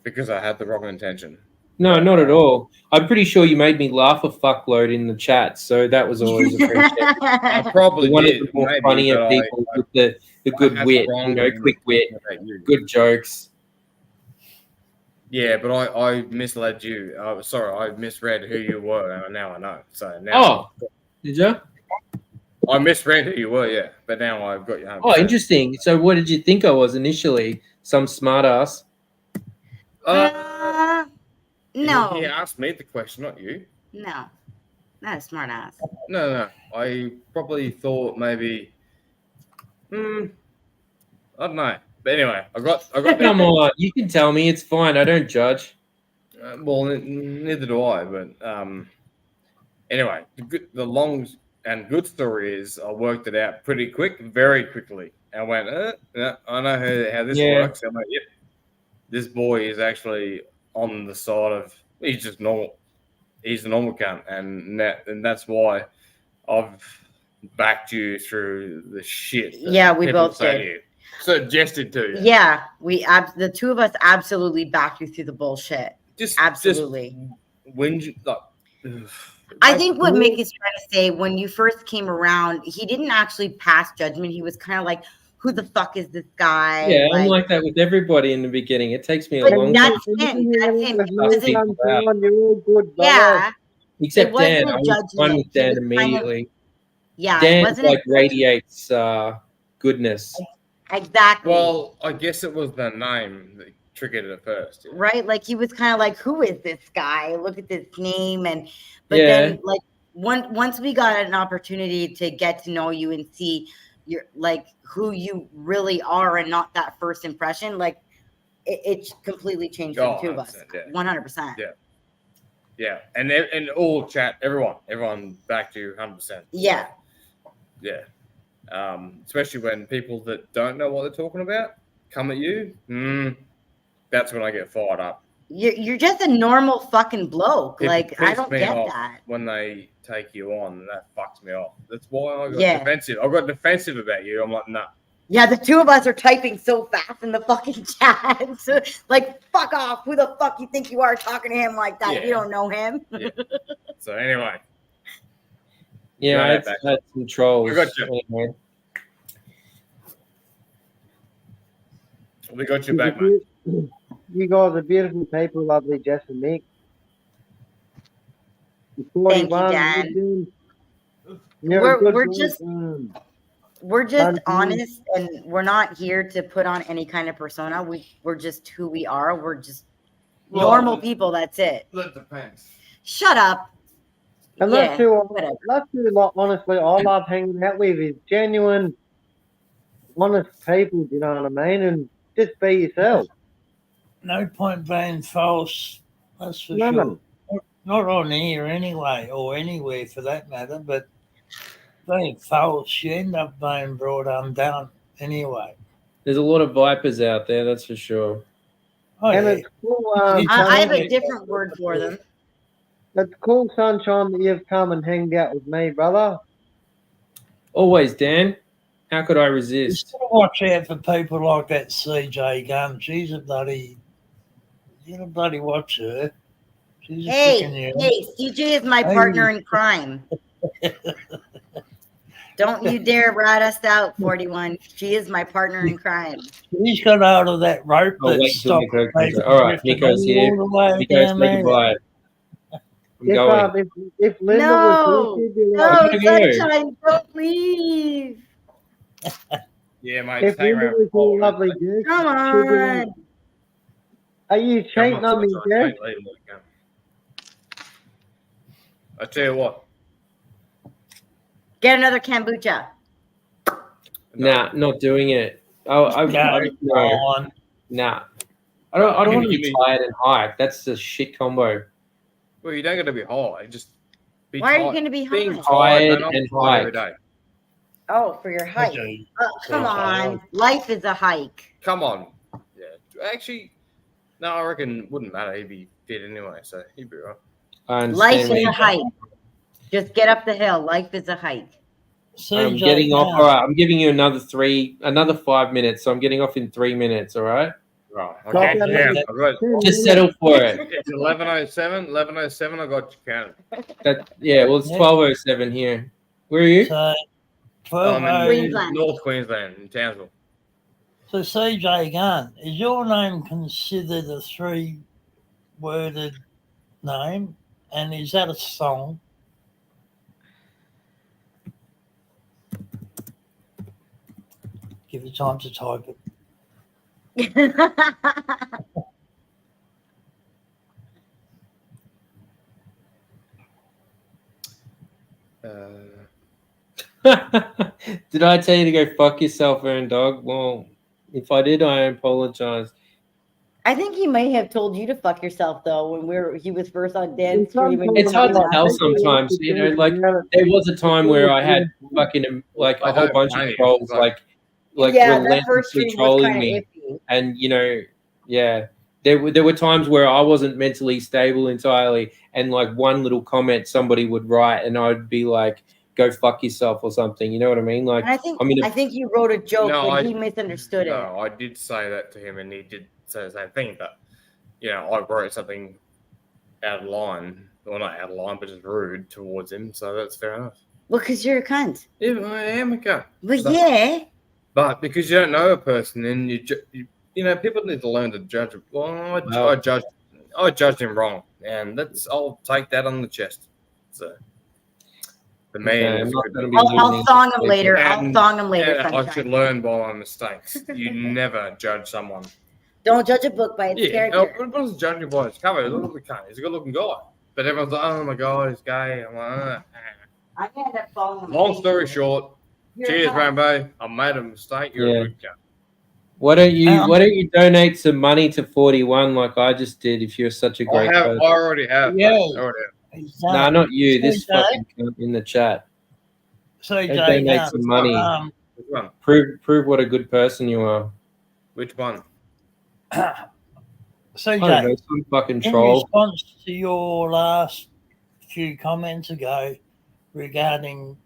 because I had the wrong intention. No, not at all. I'm pretty sure you made me laugh a fuckload in the chat, so that was always appreciated. I probably One of did, the more maybe, funnier but people I with the good had wit, wrong quick wit, about you. good jokes. Yeah, but I misled you. Sorry, I misread who you were, and now I know. So now Did you? I misread who you were, yeah. But now I've got you home. Oh, interesting. So what did you think I was initially? Some smartass? No. He asked me the question, not you. No. Not a smart ass. No. I probably thought maybe. I don't know. But anyway, I got. Come on, you can tell me. It's fine. I don't judge. Well, neither do I. But anyway, the long and good story is I worked it out pretty quick, very quickly. I went, yeah, I know how this works. I'm like, yep, this boy is actually on the side of he's just normal. He's a normal cunt, and that's why I've backed you through the shit. that Yeah, we people both say did. to you. Suggested to you. Yeah, the two of us absolutely backed you through the bullshit. Absolutely. When you like, I think what Mick is trying to say, when you first came around, he didn't actually pass judgment. He was kind of like, who the fuck is this guy? Yeah, I'm like that with everybody in the beginning. It takes me a But long time. that's him. That's him. It Suss wasn't, people out. You're all good, brother. yeah. Except It wasn't Dan. a I was fine judgment. with Dan He was kind of- immediately. Yeah, it Dan wasn't a like judgment. radiates goodness. Exactly. well, I guess it was the name that triggered it at first. Yeah. Right? Like he was kind of like, who is this guy? Look at this name. But Yeah. then like once we got an opportunity to get to know you and see your like who you really are and not that first impression, like it completely changed for the two of us. 100%, yeah. 100%. Yeah. Yeah, and all chat, everyone back to you 100%. Yeah. Yeah. Especially when people that don't know what they're talking about come at you. That's when I get fired up. You're just a normal fucking bloke. People Like I piss don't me get off that. when they take you on, and that fucks me off. That's why I got Yeah. defensive. I got defensive about you. I'm like, nah. Yeah, the two of us are typing so fast in the fucking chat. So, like, fuck off. Who the fuck you think you are talking to him like that? Yeah. You don't know him. So anyway, Yeah, Got I it had, back. had some trolls. We got you. Anyway. we got you back, mate. You guys are beautiful people, lovely Jess and Mick. You're Thank you, 41. Dan. You're a good We're boy, just Thank you. honest, and we're not here to put on any kind of persona. We're just who we are. We're just normal people. That's it. That depends. Shut up. And Yeah, that's who, whatever. like, honestly, I love hanging out with is genuine, honest people, you know what I mean? And just be yourself. No point being false. That's for No, sure. no. Not on here anyway, or anywhere for that matter. But being false, you end up being brought undone anyway. There's a lot of vipers out there, that's for sure. Oh And yeah. it's cool, I have a Sunshine. different word for them. It's cool, Sunshine, that you've come and hanged out with me, brother. Always, Dan. How could I You resist? gotta watch out for people like that CJ Gunn. She's a bloody. You gotta bloody watch her. She's a chicken Hey, you. hey, CJ is my Hey. partner in crime. Don't you dare rat us out, 41. She is my partner in crime. She's got hold of that rope Oh, that wait till stopped Nico me comes from out. All right, drifting Nico's here. all the way Nico, down say there. goodbye. I'm going. If Linda was here, she'd be like, No, I'm gonna go. Sunshine, don't leave. Yeah, mate. if hang Linda around was for here, 4 lovely minutes, Jess, Come she'd be like, on. are you mate. Come cheating on me, Sunshine, Jess? mate, leave, come. I tell you what. Get another kombucha. Nah, not doing it. Go No. on. Nah. I don't want to Give be me- tired and hike. That's a shit combo. Well, you don't got to be high. Just be Why are you tired. going to be Being high? Tired tired man, I'm and tired every hike. day. Oh, for your hike. Okay. Come on. Life is a hike. Come on. Yeah. Actually, no, I reckon it wouldn't matter. He'd be fit anyway, so he'd be right. I Life understand is where a you're hike. Just get up the hill. Life is a hike. I'm CJ getting off. Gunn. All right, I'm giving you another 5 minutes. So I'm getting off in 3 minutes. All right. Right. Got Okay. that Yeah. mate. I've got. Just settle for it. It's 11:07. 11:07. I got you counted. Well, it's 12:07 here. Where are you? So, 12 I'm in Queensland. North Queensland, in Townsville. So CJ Gunn, is your name considered a 3-worded name? And is that a song? Give you time to type it. Did I tell you to go fuck yourself, Aaron Dog? Well, if I did, I apologize. I think he may have told you to fuck yourself though when he was first on Dan's stream. and It's you hard to were tell like, sometimes. You know, like there was a time where I had fucking like a whole bunch of trolls, like yeah, that first relentlessly stream was trolling kind of me, iffy. and you know, yeah. There were times where I wasn't mentally stable entirely, and like one little comment somebody would write, and I'd be like, "Go fuck yourself" or something. You know what I mean? Like, And I think you wrote a joke, No, but he misunderstood it. No, I did say that to him, and he did say the same thing. But you know, I wrote something out of line, well, not out of line, but just rude towards him. So that's fair enough. Well, because you're a cunt. Yeah, I am a cunt. But yeah. But because you don't know a person, and you know, people need to learn to judge. Well, I judged him wrong, and I'll take that on the chest. So the man. I'm not gonna be I'll losing thong him this later. week. I'll thong him later. I Sunshine. should learn by my mistakes. You never judge someone. Don't judge a book by its character. What does judging by his cover? Look at the cunt. He's a good-looking guy, but everyone's like, "Oh my god, he's gay." I'm like, I end up falling on Long my story face. short, You're a cheers, cunt. Rambo. I made a mistake. You're a good cunt. Why don't you donate some money to 41 like I just did? If you're such a great person. I already have. Yeah. mate. I already have. Nah, not you. This CJ? fucking cunt in the chat. CJ Donate Gunn. some money. Which one? Prove what a good person you are. Which one? I don't CJ, know, some fucking in troll. response to your last few comments ago regarding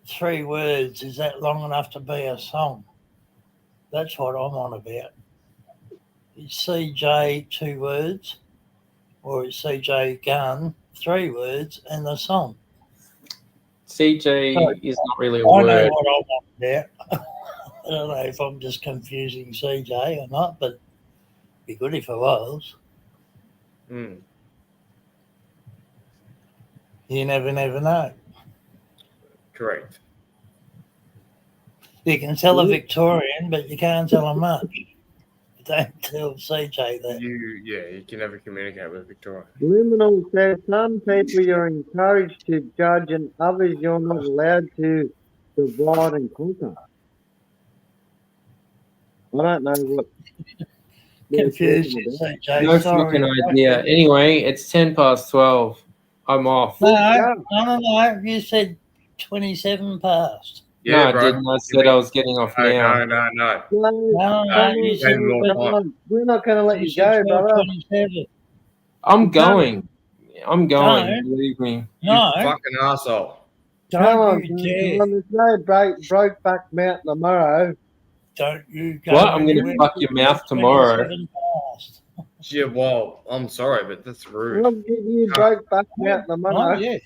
3 words, is that long enough to be a song? That's what I'm on about. Is CJ 2 words, or is CJ Gunn 3 words and the song? CJ is not really a I know word. what I'm on about. I don't know if I'm just confusing CJ or not, but it'd be good if I was. You never know. Correct. You can tell a Victorian, but you can't tell them much. Don't tell CJ that. You can never communicate with Victoria. Liminal says some people you're encouraged to judge and others you're not allowed to divide and conquer. I don't know what they're Confused talking you, about. CJ. No Sorry. fucking idea. Anyway, it's 12:10. I'm off. No. You said 27 past. Yeah, no, I bro. didn't. I said I was getting off now. No. No, you said We're not going to let you you go, brother. 27. I'm going. I'm going. No. Believe me. No, You fucking asshole. Come don't on, you dare. there's no Brokeback Mountain tomorrow. Don't you go What? I'm going to anywhere. fuck your mouth tomorrow. 27 past. Yeah, well, I'm sorry, but that's rude. We'll give you Brokeback Mountain tomorrow. Not yet.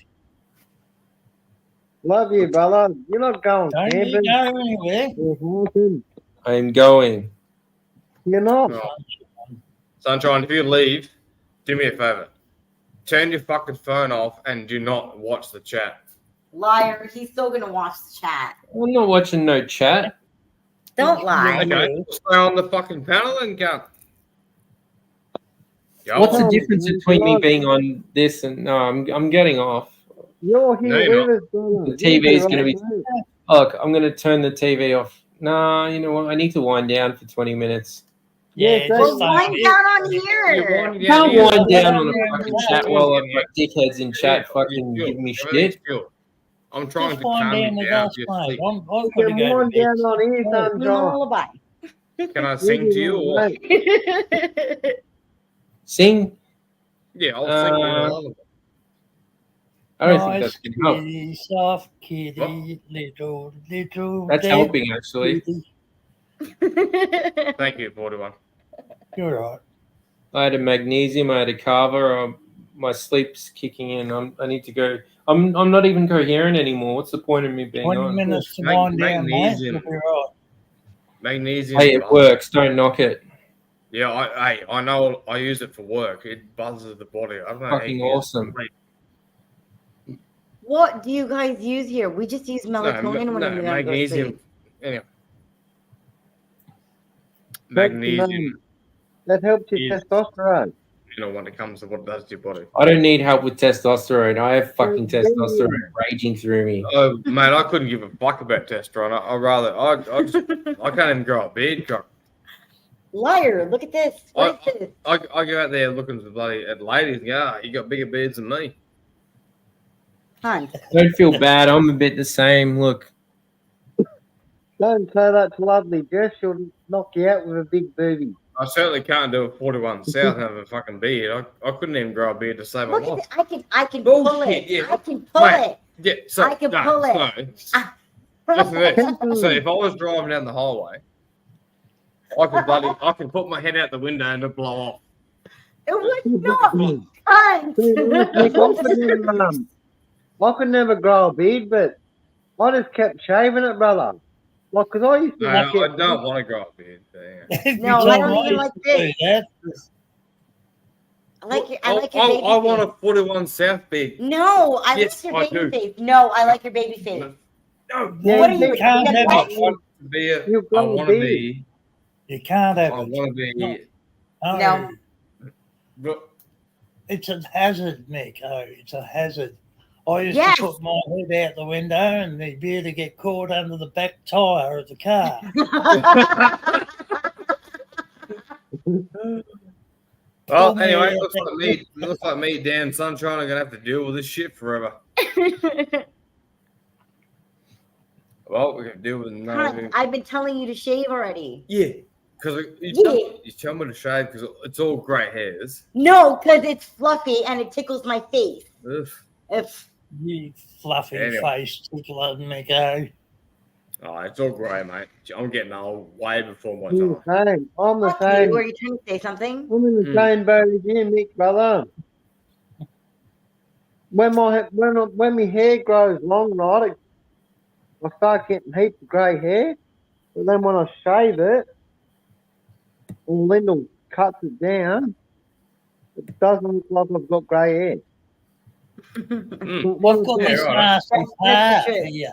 Love you, brother. You're not going Don't you camping. go anywhere. You're walking. I'm going. You're not. No. Sunshine, if you leave, do me a favor. Turn your fucking phone off and do not watch the chat. Liar. He's still gonna watch the chat. I'm not watching no chat. Don't lie. Okay, stay on the fucking panel and go. What's the on, difference man. between Go me on. being on this and no? I'm getting off. You're No, here you're with us, brother. The TV is You're going to be. right. Look, I'm going to turn the TV off. Nah, you know what? I need to wind down for 20 minutes. Yeah, just Well, so- wind down on here. I can't wind down on a Yeah. fucking chat while I've got dickheads in chat fucking giving me shit. I'm trying Just to wind calm down you with down us, to your mate. sleep. I've got You to can go to wind bed. down on here, Sing a Sunshine. lullaby. Can I sing to you? Or... Sing? Yeah, I'll sing you a lullaby. I don't think Nice that's going to help. kitty, soft kitty, little. That's dead helping, actually. kitty. Thank you, 41. You're right. I had a magnesium, I had a kava, my sleep's kicking in. I need to go. I'm not even coherent anymore. What's the point of me being 20 on? minutes to wind down, mate. magnesium. You'll be right. Magnesium. Hey, it works. Don't knock it. Yeah, I know. I use it for work. It buzzes the body. I don't know. how Fucking you get awesome. sleep. What do you guys use here? We just use No, melatonin when we go to magnesium. sleep. Anyway, magnesium. That helps your Yes. testosterone. You know when it comes to what it does to your body. I don't need help with testosterone. I have fucking testosterone raging through me. Oh, mate, I couldn't give a fuck about testosterone. I can't even grow a beard. Cock. Liar, look at this. What is this? I go out there looking at ladies and go, you got bigger beards than me. Hunt. Don't feel bad. I'm a bit the same. Look, Don't say that's lovely, Jess. She'll knock you out with a big booby. I certainly can't do a 41 South and have a fucking beard. I couldn't even grow a beard to save my Look life. at this. I can pull Bullshit, it. yeah. I can pull Mate. it. Yeah, so I can pull it. Listen to this. So if I was driving down the highway, I can put my head out the window and it'll blow off. It would not. Hunt. I could never grow a beard, but I just kept shaving it, brother. Like, because I used to No, like I it. don't want to grow a beard. Yeah. No, I don't even like this. That. I like your baby I want face. a 41 South beard. No, I Yes, like your I baby do. face. No, I like your baby face. No, Yeah, What are you? can't have I it. want to be. You've I got a want to beard. be. You can't I have want it. to be. No. It's a hazard, Mick. Oh, it's a hazard. I used Yes. to put my head out the window and the beer to get caught under the back tyre of the car. Well, Oh, anyway, yeah. looks like me, Dan Sunshine, are gonna have to deal with this shit forever. Well, we can deal with it. Hunt, I've been telling you to shave already. Yeah, because Yeah. you tell me to shave because it's all grey hairs. No, because it's fluffy and it tickles my face. Ugh. If You fluffy Anyway. face tickler, Mick. Oh, it's all grey, mate. I'm getting old way before my I'm time. the same. I'm the fuck you, same. are you trying to say something? I'm in the same boat as you, Mick, brother. When my hair grows long, right, I start getting heaps of grey hair. But then when I shave it, and Lyndall cuts it down, it doesn't look like I've got grey hair. I've got Yeah, this right. nasty That's part for sure. here.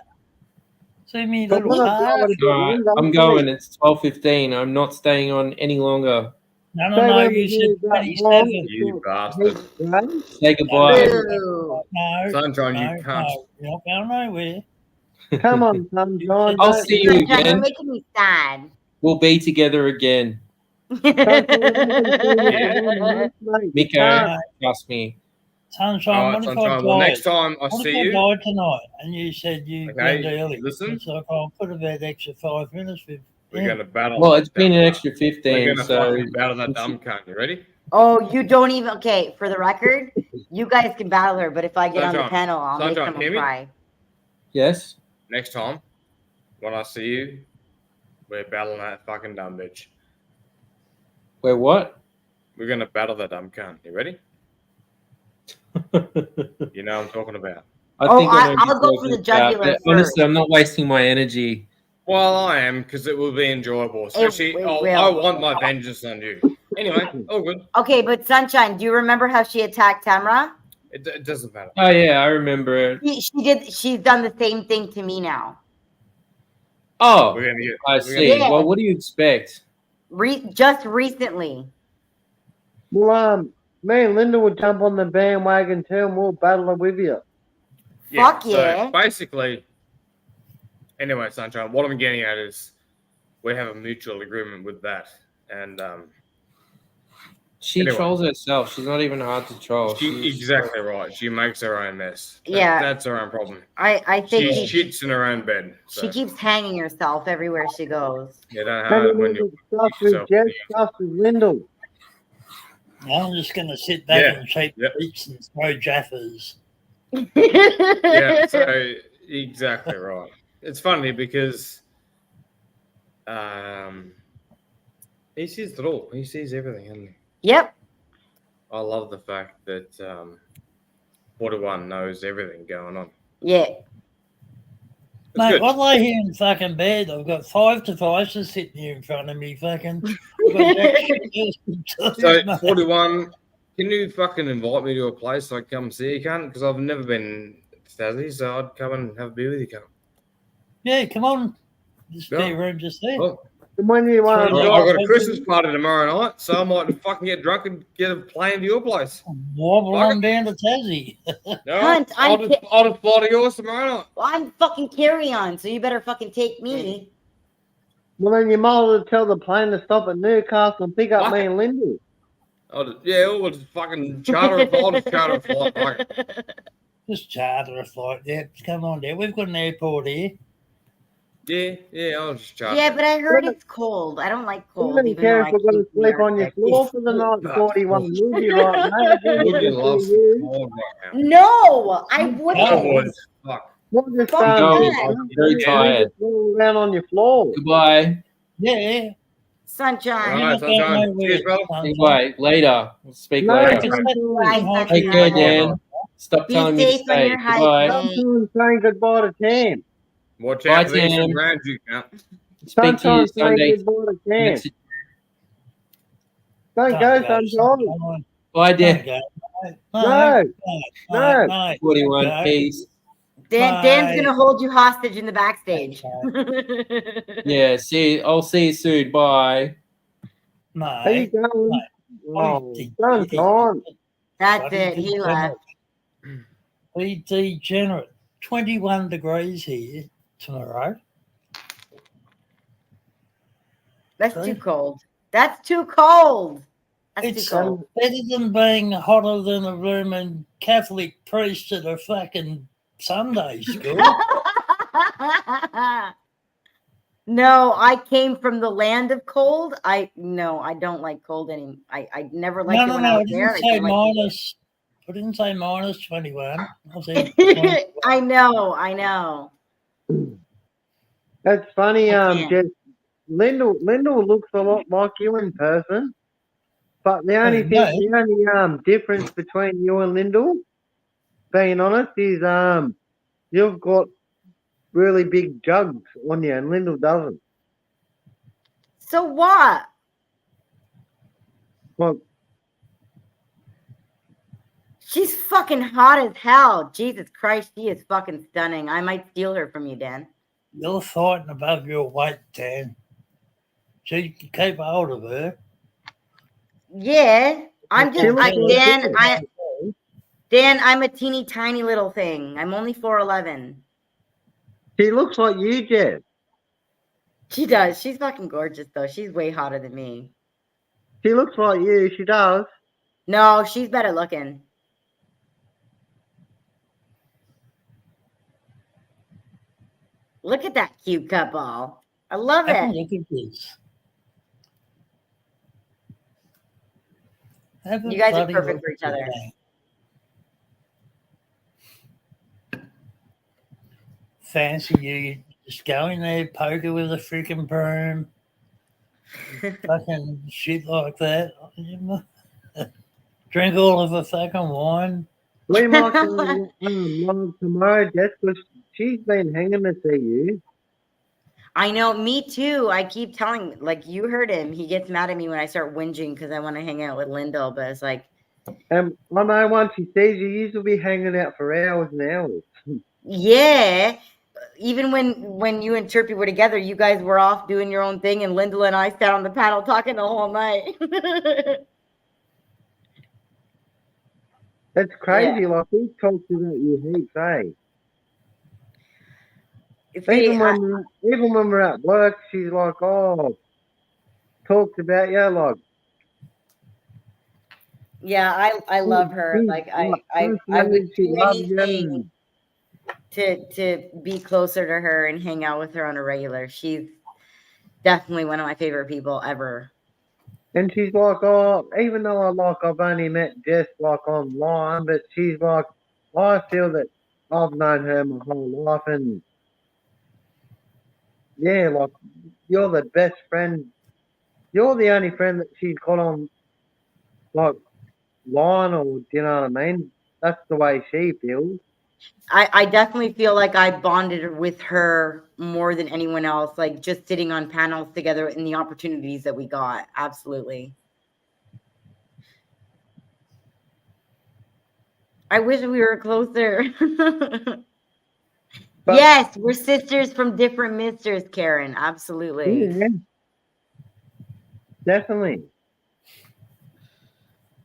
See me But little when I part? go to I'm going. It's 12:15. I'm not staying on any longer. No, you said 27. You bastard. Say goodbye. Boo. No, Sunshine, you no, cunt. you're not going nowhere. Come on, Sunshine. I'll don't see be- you Sunshine, you're again. making me sad. We'll be together again. Sunshine, I'm gonna see you Yeah. again, mate. You Miko, can't. trust me. Sunshine, All right, what if I Sunshine. Well, died? next time I What see if I you, died tonight and you said you Okay, went early? listen. It's like I'll put about extra 5 minutes with we're him. going to battle. Well, that it's been dumb an cunt. extra We're 15, going to so fucking battle that dumb cunt. You ready? Oh, you don't even. Okay, for the record, you guys can battle her, but if I get on the Sunshine, panel, I'll make Sunshine, someone hear me? cry. yes. Next time, when I see you, we're battling that fucking dumb bitch. Wait, what? We're going to battle that dumb cunt. You ready? You know what I'm talking about. I Oh, think I know I'll what go you're for the talking about, jugular but honestly, first. I'm not wasting my energy. Well, I am, because it will be enjoyable. Especially, it I will. want my vengeance on you. Anyway, all good. Okay, but Sunshine, do you remember how she attacked Tamra? It doesn't matter. Oh yeah, I remember it. She did. She's done the same thing to me now. Oh, We're gonna get. I we're see. Yeah. Well, what do you expect? Just recently. Well, me and Linda will jump on the bandwagon too, and we'll battle it with you. Fuck so yeah. basically, anyway, Sunshine, what I'm getting at is we have a mutual agreement with that. And She Anyway. trolls herself. She's not even hard to troll. She's exactly right. She makes her own mess. Yeah. That's her own problem. I think She she shits in her own bed. So. She keeps hanging herself everywhere she goes. You don't Maybe have when we'll you discuss with yourself. Jess, discuss with Lyndall. I'm just going to sit back Yeah, and cheap yep. beats and throw jaffers. Yeah, so exactly right. It's funny because he sees it all. He sees everything, doesn't he? Yep. I love the fact that 41 knows everything going on. Yeah. It's Mate, good. I lay here in fucking bed. I've got 5 devices sitting here in front of me. Fucking. I've got jack shit else to do, So mate. 41, can you fucking invite me to a place so I can come see you, cunt? Because I've never been to Tassie, so I'd come and have a beer with you, cunt. Yeah, come on. This Yeah. beer room just there. Well, And when you want I've to Three got drive, a Christmas party tomorrow night, so I might fucking get drunk and get a plane to your place. Wobble Fuck on down to Tassie. No, Cunt, I'll just fly to yours tomorrow night. Well, I'm fucking carry on, so you better fucking take me. well, then you might as well tell the plane to stop at Newcastle and pick up Fuck me it. and Lyndall. We'll just fucking charter a flight. Just charter a flight. Fuck it. Just charter a flight. Yeah, come on down. We've got an airport here. Yeah, I'll just charter. Yeah, but I heard it's cold. I don't like I cold. don't Even care though if we're going to sleep on your floor for the night, 41. You'll be right, mate. Woody loves You. cold right now. No, I I wouldn't. would. Fuck. We'll just Fuck No, that. I'm very tired. roll around on your floor. Goodbye. Yeah. Sunshine. All right, You're not Sunshine. going Cheers, brother. nowhere. Goodbye. Later. We'll speak No, later. just Bye, Take care, Dan. Stop Be telling me to safe on stay. your hike, Goodbye. mate. Sometimes saying goodbye to Tam. Watch Bye, out for these Tim. rounds you count. Speak to you Sometimes saying Sunday. goodbye to Tam. Next- Don't go, Sunshine. Bye, Don't Dan. go. No. No. Mate. 41. Go. Peace. Dan's Bye. gonna hold you hostage in the backstage. Yeah. I'll see you soon. Bye. How you Mate. going? Oh, Sunshine. That's it. He left. Be degenerate. 21 degrees here tomorrow. That's too cold. That's too cold. That's It's too cold. better than being hotter than a Roman Catholic priest at a fucking Sunday school. No, I came from the land of cold. I don't like cold anymore. I never liked it when I I was there. didn't say don't like it. minus. I didn't say minus 21. I said 21. I know. That's funny, I can't. Jess. Lyndall looks a lot like you in person. But the only Oh, thing, no. the only difference between you and Lyndall, being honest, is you've got really big jugs on you, and Lyndall doesn't. So what? Well, She's fucking hot as hell. Jesus Christ, she is fucking stunning. I might steal her from you, Dan. You're fighting above your weight, Dan. So you can keep hold of her. Yeah, I'm She just looks like Dan. I'm a teeny tiny little thing. I'm only 4'11". She looks like you, Jess. She does. She's fucking gorgeous though. She's way hotter than me. She looks like you. She does. No, she's better looking. Look at that cute couple. I love Have a it. look at this. Have a You guys are bloody perfect look for each at other. that. Fancy you just go in there, poke her with a freaking broom, fucking shit like that. Drink all of her fucking wine. We might go long tomorrow, Jess, because she's been hanging to see you. I know, me too. I keep telling, like, you heard him. He gets mad at me when I start whinging because I want to hang out with Lyndall, but it's like, I know once she sees you, you'll be hanging out for hours and hours. yeah. Even when you and Chirpy were together, you guys were off doing your own thing, and Lyndall and I sat on the panel talking the whole night. It's crazy. Like, we talked about you heaps, eh? See, Even when we're at work, she's like, oh, talks about you, like. yeah, I love her. Like I would she do loves anything you. to be closer to her and hang out with her on a regular. She's definitely one of my favorite people ever. And she's like, oh, even though I've only met Jess like online, but she's like, I feel that I've known her my whole life, and yeah, like you're the best friend. You're the only friend that she's got on like line, or do you know what I mean? That's the way she feels. I definitely feel like I bonded with her more than anyone else, like just sitting on panels together and the opportunities that we got. Absolutely. I wish we were closer. Yes, we're sisters from different misters, Karen. Absolutely. Yeah, definitely.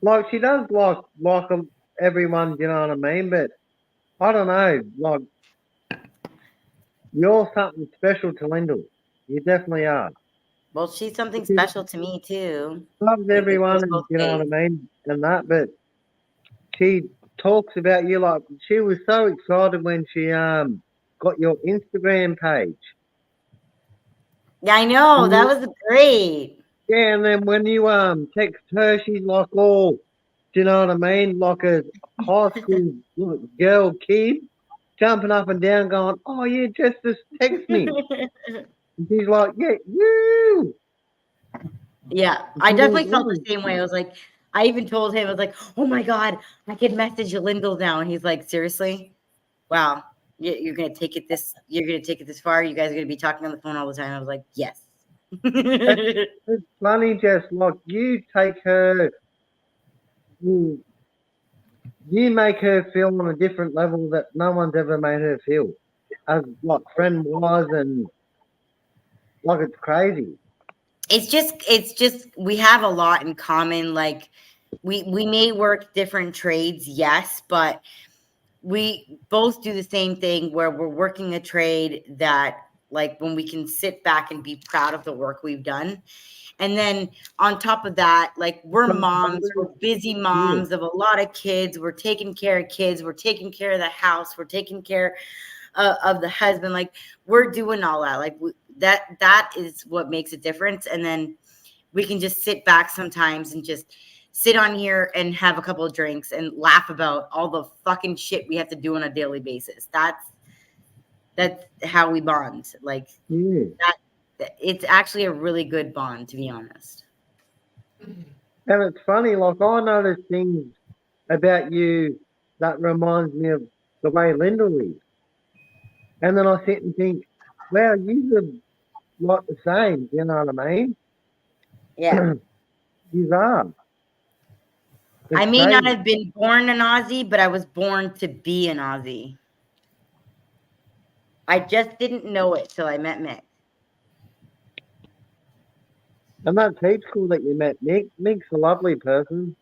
Like she does like everyone, you know what I mean? But I don't know, like you're something special to Lyndall. You definitely are. Well, she's something special to me too. Loves everyone, and you know what I mean, and that. But she talks about you like she was so excited when she got your Instagram page. Yeah, I know. That was great. Yeah, and then when you text her, she's like, oh, do you know what I mean? Like a high school girl kid jumping up and down, going, oh yeah, just text me. And she's like, yeah, you. Yeah, I definitely felt the same way. I was like, I even told him, I was like, oh my God, I could message Lyndall now. And he's like, seriously? Wow. You're gonna take it this far? You guys are gonna be talking on the phone all the time? I was like, yes. It's funny, just like you take her, you make her feel on a different level that no one's ever made her feel, as like friend wise, and like it's crazy. It's just we have a lot in common. Like we may work different trades, yes, but we both do the same thing where we're working a trade that, like, when we can sit back and be proud of the work we've done. And then on top of that, like, we're moms, we're busy moms of a lot of kids. We're taking care of kids. We're taking care of the house. We're taking care of the husband. Like, we're doing all that. Like, that is what makes a difference. And then we can just sit back sometimes and just sit on here and have a couple of drinks and laugh about all the fucking shit we have to do on a daily basis. That's how we bond. Like, it's actually a really good bond, to be honest. And it's funny, like I notice things about you that reminds me of the way Lyndall is. And then I sit and think, wow, you are like the same, you know what I mean? Yeah. You are. I It's may not crazy. have been born an Aussie, but I was born to be an Aussie. I just didn't know it till I met Mick. And that's heaps cool that you met Mick. Mick's a lovely person.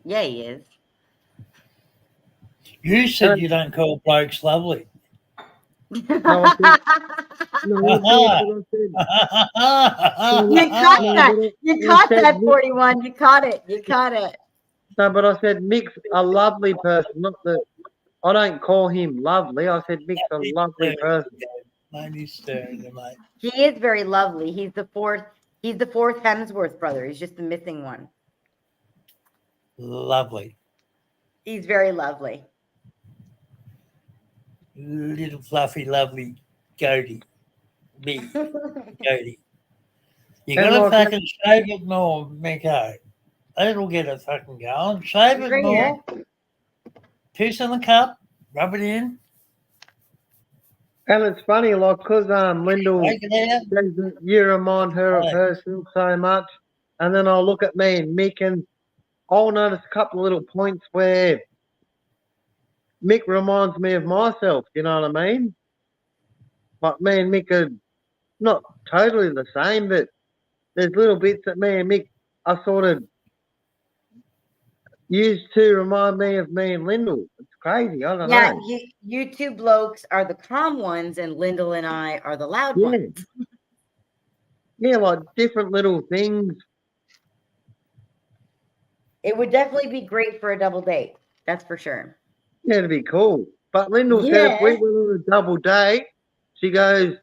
Yeah, he is. You said you don't call blokes lovely. No, I said, no, but I You caught no, that. but You I caught said that, Mick, 41. You caught it. You caught it. no, but I said Mick's a lovely person. Not that I don't call him lovely. I said Mick's a lovely person. Maybe staring at mate. He is very lovely. He's the fourth Hemsworth brother. He's just the missing one. Lovely. He's very lovely. Little fluffy, lovely goatee. Big goatee. You And gotta like- fucking shave it more, Miko. It'll get it fucking going. Shave it Right more. Piss in the cup. Rub it in. And it's funny, like, because Lyndall Take it out. says that you remind her of herself so much, and then I'll look at me and Mick, and I'll notice a couple of little points where Mick reminds me of myself. You know what I mean? Like me and Mick are not totally the same, but there's little bits that me and Mick are sort of used to remind me of me and Lyndall. It's crazy. I don't Yeah, know. you two blokes are the calm ones, and Lyndall and I are the loud Yeah. ones. Yeah, like different little things. It would definitely be great for a double date. That's for sure. Yeah, it'd be cool. But Lyndall said if we Yeah. went on a double date, she goes,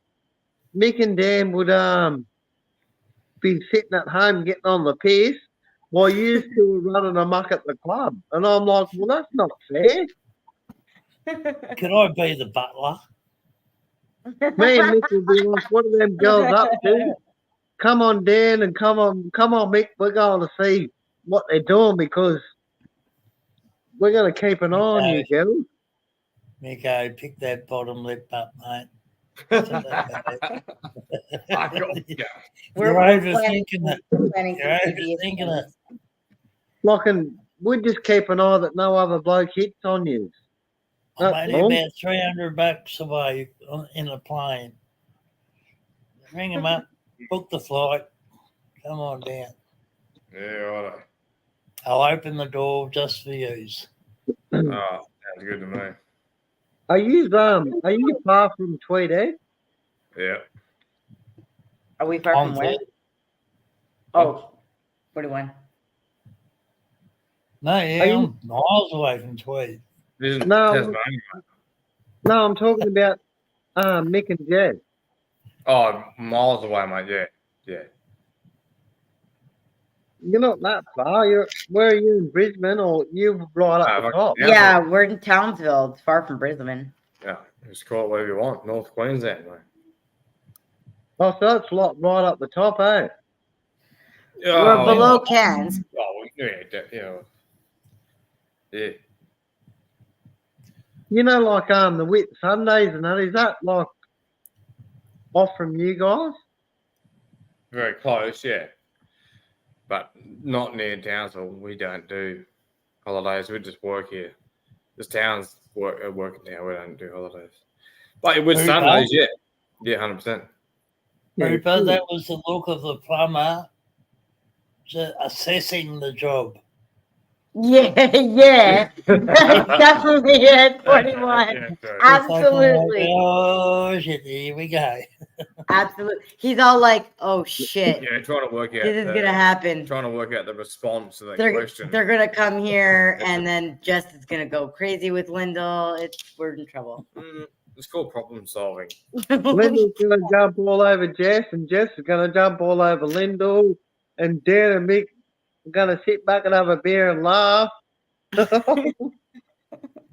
Mick and Dan would be sitting at home getting on the piss while you two were running amok at the club. And I'm like, well, that's not fair. Could I be the butler? Me and Mick would be like, what are them girls up to? Come on, Dan, and come on, Mick. We're going to see what they're doing because we're going to keep an eye on you, girls. Miko, pick that bottom lip up, mate. We're You're overthinking it. planning You're some devious overthinking it. things. Like, and we just keep an eye that no other bloke hits on you. I'm That's only all. about $300 away in a plane. Ring him up, book the flight, come on down. Yeah, right. I'll open the door just for yous. Oh, sounds good to me. Are you far from Tweed? Yeah. Are we far On from where? foot. Oh, 41. No, yeah, Are you- I'm miles away from Tweed. Isn't No. Tasmania? No, I'm talking about Mick and Jed. Oh, miles away, mate. Yeah. Yeah. You're not that far. Where are you in Brisbane, or you right up the like- top? Yeah. Yeah, we're in Townsville. It's far from Brisbane. Yeah. Just call it whatever you want. North Queensland, mate. Oh, so that's right up the top, eh? We're below Cairns. Oh, yeah. Yeah. You know, like the Whit Sundays and that. Is that like off from you guys? Very close, yeah. But not near Townsville. We don't do holidays. We just work here. This town's working town. We don't do holidays. But with Who Sundays, does? yeah. Yeah, 100%. Rupert, that was the look of the plumber assessing the job. Yeah, yeah. That's definitely it. 41. Yeah, sorry. Absolutely. Oh, shit, here we go. Absolutely. He's all like, oh shit. Yeah, trying to work out. This is gonna happen. Trying to work out the response to that They're question. gonna come here and then Jess is gonna go crazy with Lyndall. We're in trouble. It's called problem solving. Lyndall's going to jump all over Jess, and Jess is going to jump all over Lyndall, and Dan and Mick are going to sit back and have a beer and laugh.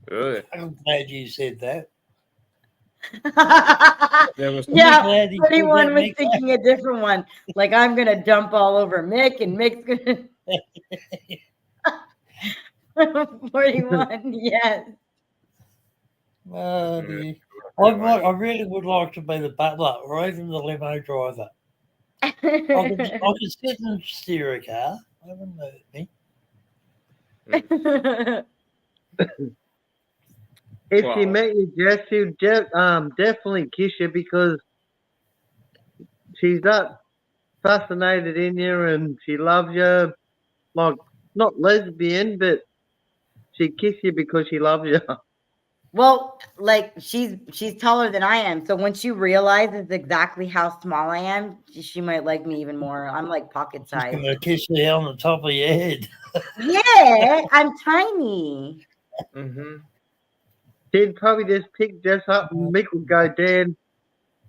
Really? I'm glad you said that. There was Yeah, glad he said 41 that, was Mick. thinking a different one. Like, I'm gonna dump all over Mick, and Mick's gonna 41, yes. Oh, dear. I really would like to be the butler or even the limo driver. I could sit and steer a car. That wouldn't hurt me. If she Well- met you, Jess, she'd definitely kiss you because she's that fascinated in you and she loves you. Like, not lesbian, but she'd kiss you because she loves you. Well, like she's taller than I am, so when she realizes exactly how small I am, she might like me even more. I'm like pocket She's size. gonna kiss you on the top of your head. Yeah, I'm tiny. Mm-hmm. She'd probably just pick Jess up and Mick would go down,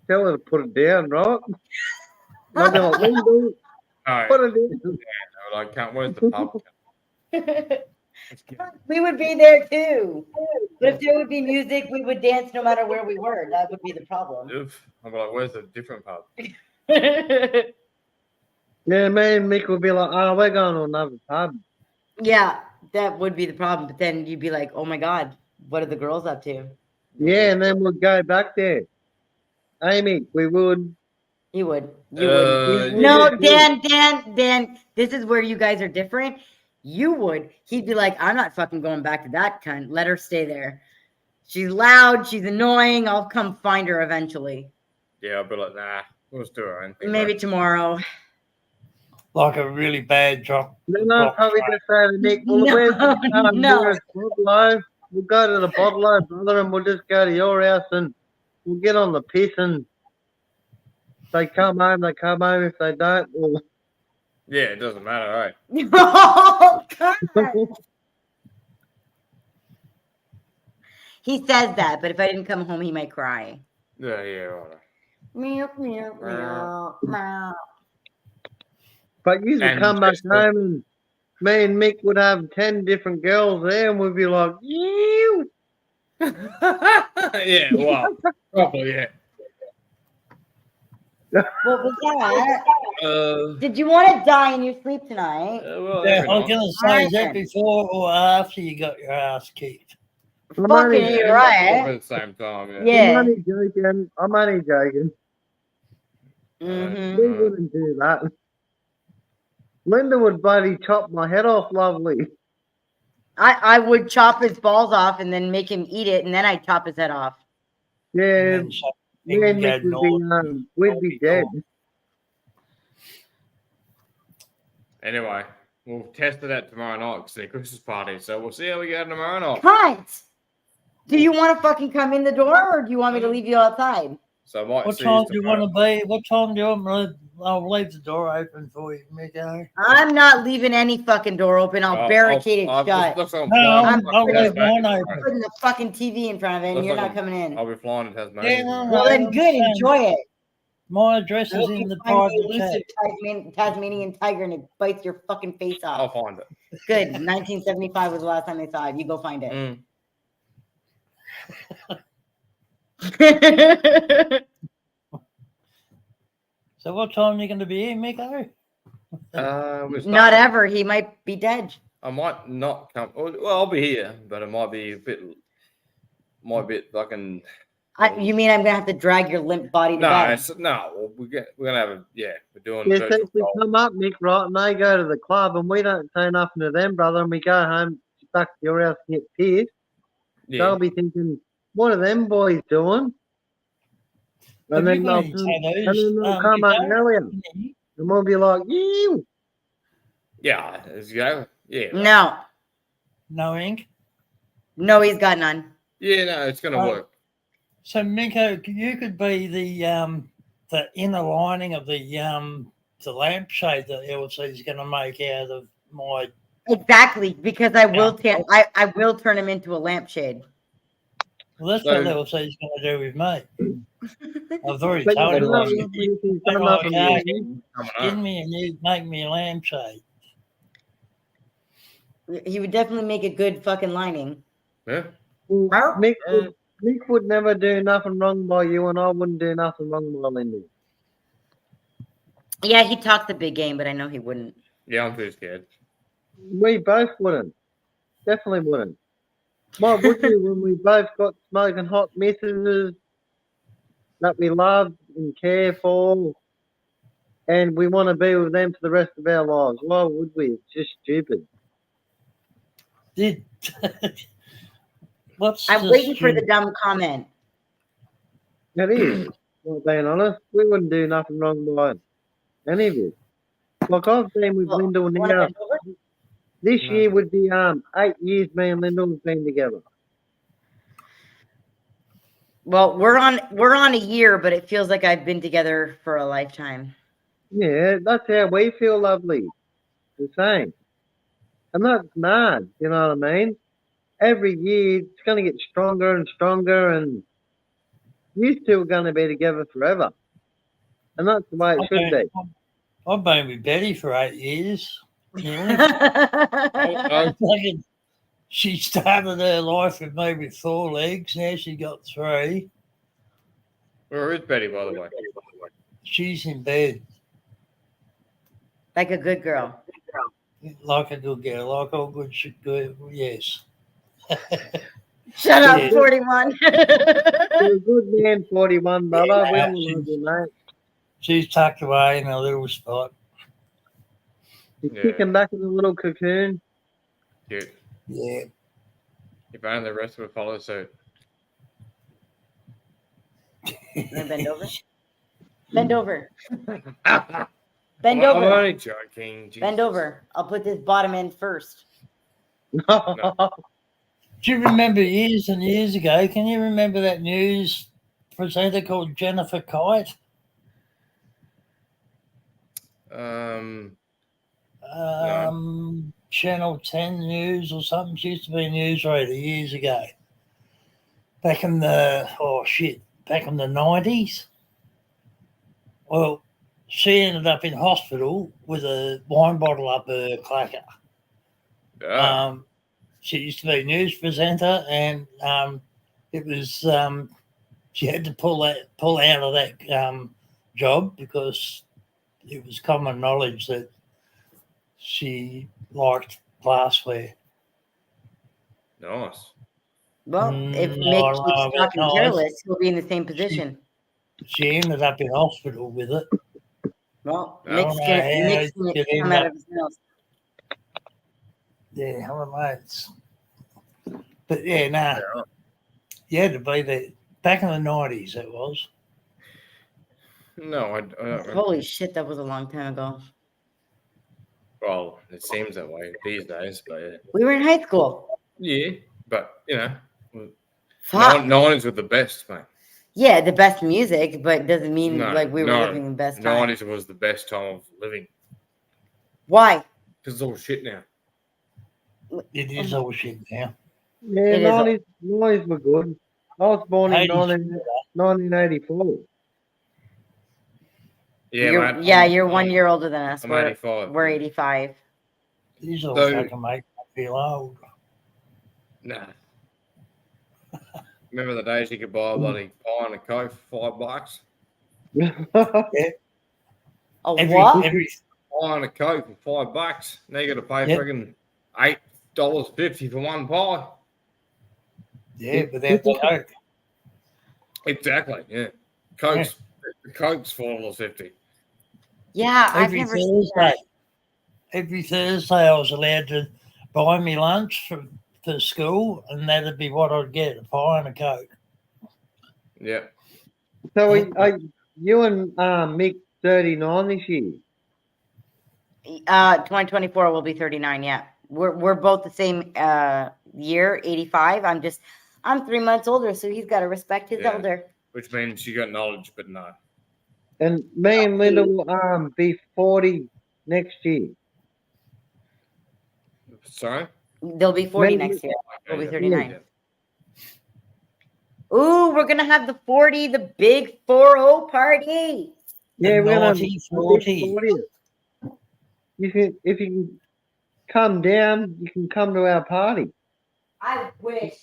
tell her to put it down, right? And I'd be like, Linda, Oh, put it down. like, can't. Where's the pub? We would be there too. But if there would be music, we would dance no matter where we were. That would be the problem. Oof. I'm like, where's the different pub? Yeah, me and Mick would be like, oh, we're going to another pub. Yeah, that would be the problem. But then you'd be like, oh my God, what are the girls up to? Yeah, and then we'd go back there. Amy, we would. You would. Uh, No, Dan, this is where you guys are different. You would. He'd be like, I'm not fucking going back to that cunt. Let her stay there. She's loud. She's annoying. I'll come find her eventually. Yeah, I'll be like, nah, we'll just do our own thing. Maybe tomorrow. Like a really bad drop. Then I'd probably just say to Nick, well, No, where's the no. nearest bottle? We'll go to the bottle, brother, and we'll just go to your house and we'll get on the piss and if they come home, they come home. If they don't, well... Yeah, it doesn't matter, right? Oh, God. He says that, but if I didn't come home, he might cry. Yeah, right. Meow, meow, meow, meow. But you could And come back just home and me and Mick would have 10 different girls there and we'd be like, you. Yeah, well, probably, yeah. What was that? Uh, Did you want to die in your sleep tonight? well, Yeah, every I was night. gonna say, is that before or after you got your ass kicked? I'm Fucking only, you're Probably right. at the same time, yeah. Yeah. I'm only joking. I'm only joking. Mm-hmm. We wouldn't do that. Linda would bloody chop my head off, lovely. I would chop his balls off and then make him eat it, and then I'd chop his head off. Yeah, And so- me and Mick we'd be dead. Anyway, we'll test it out tomorrow night because it's Christmas party, so we'll see how we go tomorrow night. Cunt! Do you want to fucking come in the door, or do you want me to leave you outside? So I might What see time do you tomorrow. want to be? What time do you want me to? I'll leave the door open for you, Miko. I'm not leaving any fucking door open. I'll barricade it shut. Looks like I'm No, flying I'll to leave mine Tasmania. open. Putting the fucking TV in front of it, and Looks you're like not coming in. I'll be flying to Tasmania. Yeah, no, Well, no. then good. Enjoy it. My address I is hope in you the find the private chat. elusive Tasmanian tiger and it bites your fucking face I'll off. find it. Good. 1975 was the last time they saw it. You go find it. So what time are you going to be here, Miko? Not ever. He might be dead. I might not come. Well, I'll be here, but it might be a bit fucking. You mean I'm gonna have to drag your limp body to No, bed? no. We're gonna have a We're doing. Yeah, virtual since we call. come up, Mick, right, and they go to the club and we don't say nothing to them, brother, and we go home back to your house and get pissed, Yeah. they'll be thinking, what are them boys doing? And then they'll come up earlier. And we'll be like, ew. Yeah, exactly. Yeah. No. No ink? No, he's got none. Yeah, no, it's gonna work. So Miko, you could be the inner lining of the lampshade that LC is going to make out of my. Exactly, because I will I will turn him into a lampshade. Well, that's what LC is going to do with me. I've already But told you know, him. you can Don't come up like and that. Skin me and you make me a lampshade. He would definitely make a good fucking lining. Yeah. Mick would never do nothing wrong by you, and I wouldn't do nothing wrong by Lindy. Yeah, he talks the big game, but I know he wouldn't. Yeah, I'm too scared. We both wouldn't. Definitely wouldn't. Why would you when we both got smoking hot missuses that we love and care for, and we want to be with them for the rest of our lives? Why would we? It's just stupid. Did what's I'm the waiting for the stupid- dumb comment. It is. Well, being honest, we wouldn't do nothing wrong by any of it. Like I've been with Well, Lyndall wanna now. bend over? This No. year would be 8 years me and Lyndall have been together. Well, we're on a year, but it feels like I've been together for a lifetime. Yeah, that's how we feel, lovely. The same. And that's mad, you know what I mean? Every year it's gonna get stronger and stronger, and you two are gonna be together forever. And that's the way it should be. I've been with Betty for 8 years. Nearly. Oh, Fucking- She started her life with me with 4 legs. Now she got 3. where is Betty, by the way? She's in bed Like a good girl. like a good girl, like all good girl. Yes. Shut up, Yeah. 41. You're a good man, 41, brother. We Yeah, all love you, mate. She's tucked away in a little spot. You're Yeah. kicking back in the little cocoon. Cute. Yeah. If only the rest would follow suit. Now bend over. Bend over. I'm Bend over. only joking. Bend Jesus. over. I'll put this bottom end first. Do you remember years and years ago? Can you remember that news presenter called Jennifer Kite? Channel 10 News or something. She used to be a newsreader years ago. Back in the back in the 90s. Well, she ended up in hospital with a wine bottle up her clacker. Yeah. She used to be a news presenter, and it was she had to pull out of that job because it was common knowledge that she liked glassware. Nice. Well, if No, Mick no, keeps but talking no, careless, he'll be in the same position. She ended up in hospital with it. Well, I don't Mick's know gonna, how Mick's you gonna could come end out up- of his nose. Yeah, I don't know. But yeah, nah. Yeah. You had to be there. Back in the 90s, it was. No, I don't. Holy shit, that was a long time ago. Well, it seems that way these days, but yeah. We were in high school. Yeah, but you know, Fuck. 90s were the best, mate. Yeah, the best music, but doesn't mean No, like we were no, living the best time. 90s was the best time of living Why? because it's all shit now. It is all shit now. Yeah, It is 90s were good. I was born in 1984. Yeah, you're, mate, yeah, I'm- you're 1 year older than us. I'm We're 85. we're 85. These all So- fucking make me feel old. Nah. Remember the days you could buy a bloody pie and a Coke for $5? Oh, Every, what? every Pie and a Coke for $5. Now you got to pay Yep. friggin' $8.50 for one pie. yeah, without the Coke. Exactly. Yeah. Coke's $4.50. Yeah, I've Every never seen Thursday. that. Every Thursday I was allowed to buy me lunch for school, and that'd be what I'd get, a pie and a Coke. Yeah. So you and Mick 39 this year? 2024 will be 39. Yeah, we're both the same year, 85. I'm 3 months older, so he's got to respect his Yeah. elder. Which means you got knowledge, but no. And me and Linda will be 40 next year. Sorry? They'll be 40 Maybe- next year. We'll be Yeah. 39. Yeah. Ooh, we're gonna have the 40, the big 40 party. Yeah, we're gonna 40. You can, if you can come down, you can come to our party. I wish.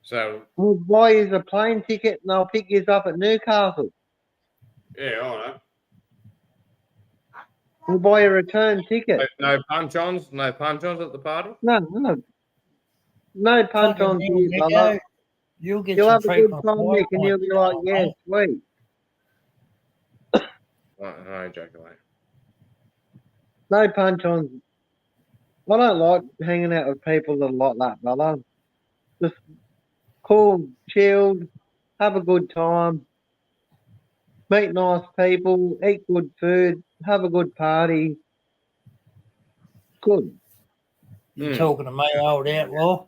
So, We'll buy you a plane ticket and I'll pick you up at Newcastle. yeah, all right. We'll buy you a return ticket. No punch-ons? No punch-ons at the party? No punch on Fucking you, hell, brother. Nico, you'll get You'll some have a good frequent time, flyer Mick, and you'll be like, points, yeah, mate. sweet. No, joke away. No punch on. I don't like hanging out with people that are like that, brother. Just cool, chilled, have a good time, meet nice people, eat good food, have a good party. Good. You Mm. talking to me, old outlaw?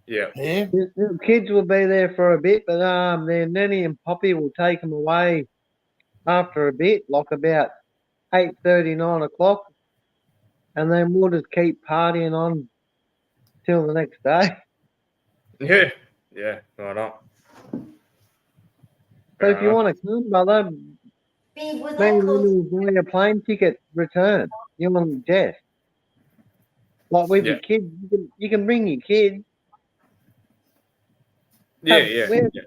Yeah. Yeah. The kids will be there for a bit, but their nanny and poppy will take them away after a bit, like about 8:30, 9 o'clock, and then we'll just keep partying on till the next day. Yeah. Yeah. Right on. So if you want to come, brother, Babe, was me that and close? you will buy a plane ticket return. You and Jess. Like with Yeah. your kids, you can bring your kids. Yeah. Have- Yeah. we have- Yeah.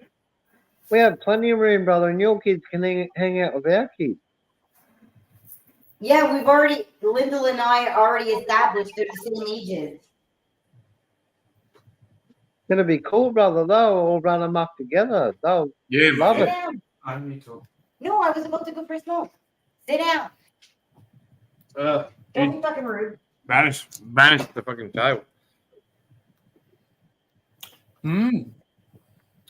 We have plenty of room, brother, and your kids can hang out with our kids. Yeah, Lyndall and I already established they're the same ages. It'll be cool, brother. They'll all run amok together. They'll Yeah. love Sit it. down. I need to. No, I was about to go for a smoke. Sit down. Don't be fucking rude. Banish the fucking table. Mm.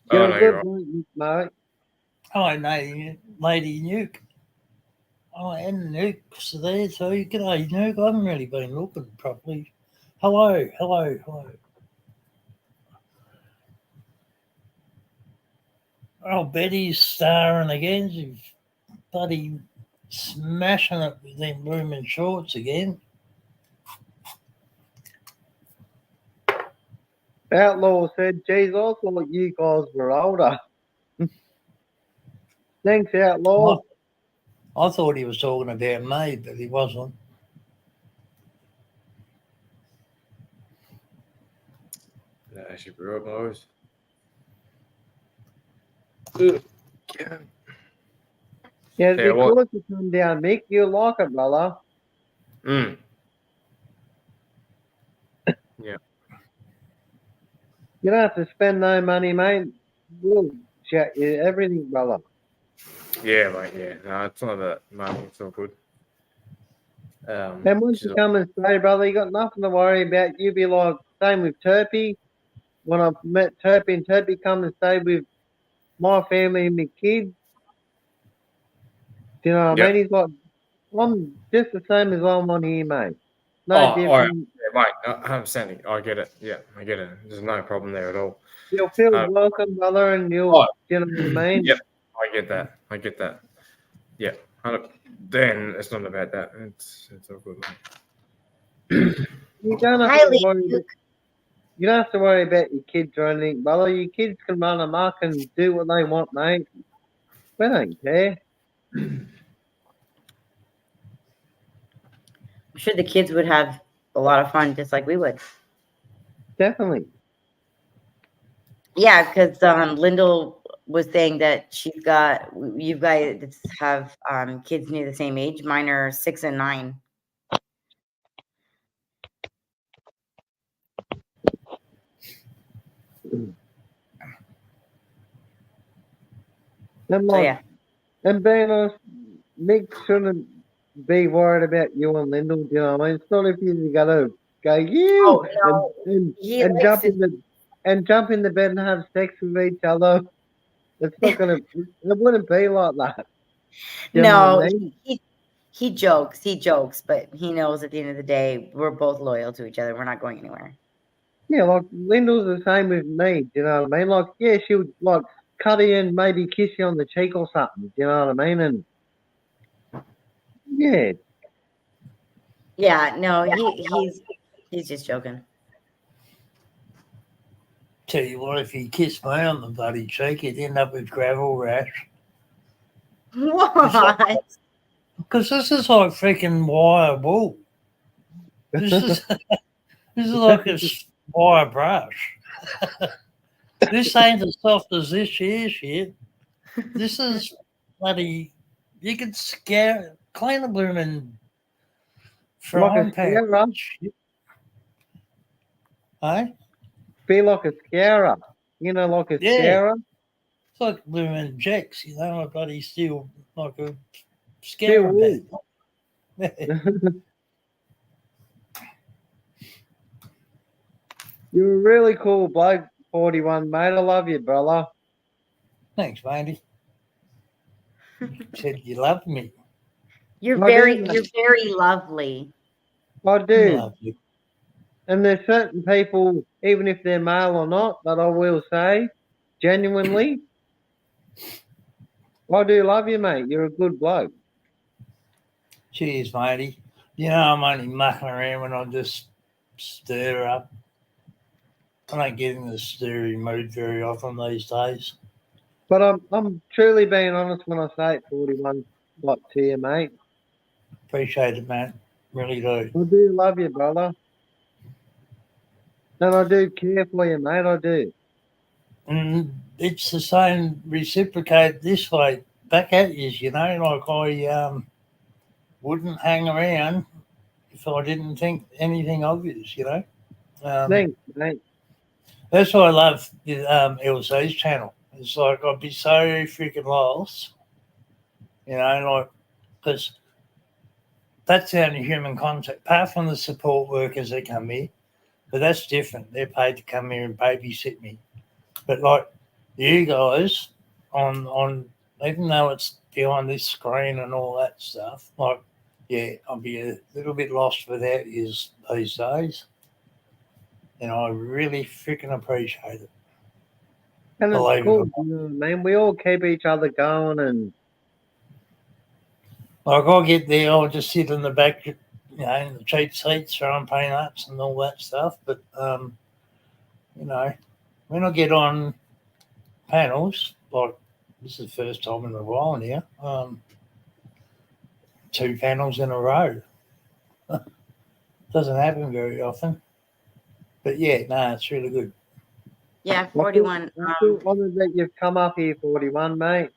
Get Oh, a no, you're good right. one, mate. Hello, Lady Nuke. Oh, and Nuke's there too. G'day, Nuke. I haven't really been looking properly. Hello. Oh, Betty's starring again. She's bloody smashing it with them blooming shorts again. Outlaw said, geez, I thought you guys were older. Thanks, Outlaw. I thought he was talking about me, but he wasn't. Yeah, she grew up boys. Yeah. Yeah, it'd Yeah, be what? cool if you come down, Mick. You'll like it, brother. Mm. Yeah. You don't have to spend no money, mate. We'll chat you everything, brother. Yeah, mate. Yeah. No, it's not about money. It's all good. And once she's you come and stay, brother, you got nothing to worry about. You be like, same with Turpy. When I've met Turpy and Turpy come and stay with my family and my kids, do you know what I Yep. mean? He's like, I'm just the same as I'm on here, mate. No all right. different. Yeah, mate. I understand. I get it. Yeah, I get it. There's no problem there at all. You'll feel welcome, brother, and you'll, Oh. you know what I mean? Yep. I get that. Yeah. Then it's not about that. It's all good. You don't have Hi, to Lady worry. Nuke. You don't have to worry about your kids or anything, brother. Your kids can run amok and do what they want, mate. We don't care. I'm sure the kids would have a lot of fun just like we would. Definitely. Yeah, because Lyndall was saying that you guys have kids near the same age. Mine are 6 and 9. And, So yeah. and being honest, Nick shouldn't be worried about you and Lyndall, you know what I mean? It's not if you gotta go you Oh no, he and likes jump to. jump in the bed and have sex with each other. It's not gonna it wouldn't be like that. You know No, what I mean? he jokes, but he knows at the end of the day we're both loyal to each other. We're not going anywhere. Yeah, like Lyndall's the same with me, do you know what I mean? Like, yeah, she would like cut you and maybe kiss you on the cheek or something, do you know what I mean? And yeah, Yeah, no, he's just joking. Tell you what, if he kissed me on the bloody cheek, he'd end up with gravel rash. What? Because this is like freaking wire wool. This is like a wire brush. This ain't as soft as this here shit. This is bloody. You can clean a blooming frying pan. scarer. Hey? Be like a scarer. You know, like a Yeah. scarer. It's like blooming jacks, you know, like bloody steel, like a Steel scaring pan. You're a really cool bloke, 41, mate. I love you, brother. Thanks, matey. You said you loved me. You're I do, very mate. lovely. I I do. love you. And there's certain people, even if they're male or not, that I will say, genuinely, I do love you, mate. You're a good bloke. Cheers, matey. You know, I'm only mucking around when I just stir up. I don't get in the stirring mood very often these days. But I'm truly being honest when I say it, 41, like to you, mate. Appreciate it, man. Really do. I do love you, brother. And I do care for you, mate. I do. And it's the same reciprocate this way back at you, you know, like I wouldn't hang around if I didn't think anything of you, you know. Thanks, mate. That's why I love the LC's channel. It's like I'd be so freaking lost, you know, like, because that's the only human contact, apart from the support workers that come here, but that's different. They're paid to come here and babysit me. But like you guys, on even though it's behind this screen and all that stuff, like, yeah, I'll be a little bit lost without you these days. And I really freaking appreciate it. And it's Believe cool, it. you know what I mean? We all keep each other going and Like I'll get there, I'll just sit in the back, you know, in the cheap seats, throwing peanuts and all that stuff. But you know, when I get on panels, like this is the first time in a while now, 2 panels in a row. Doesn't happen very often. But yeah, no, it's really good. Yeah, I 41. feel honoured that you've come up here, 41, mate.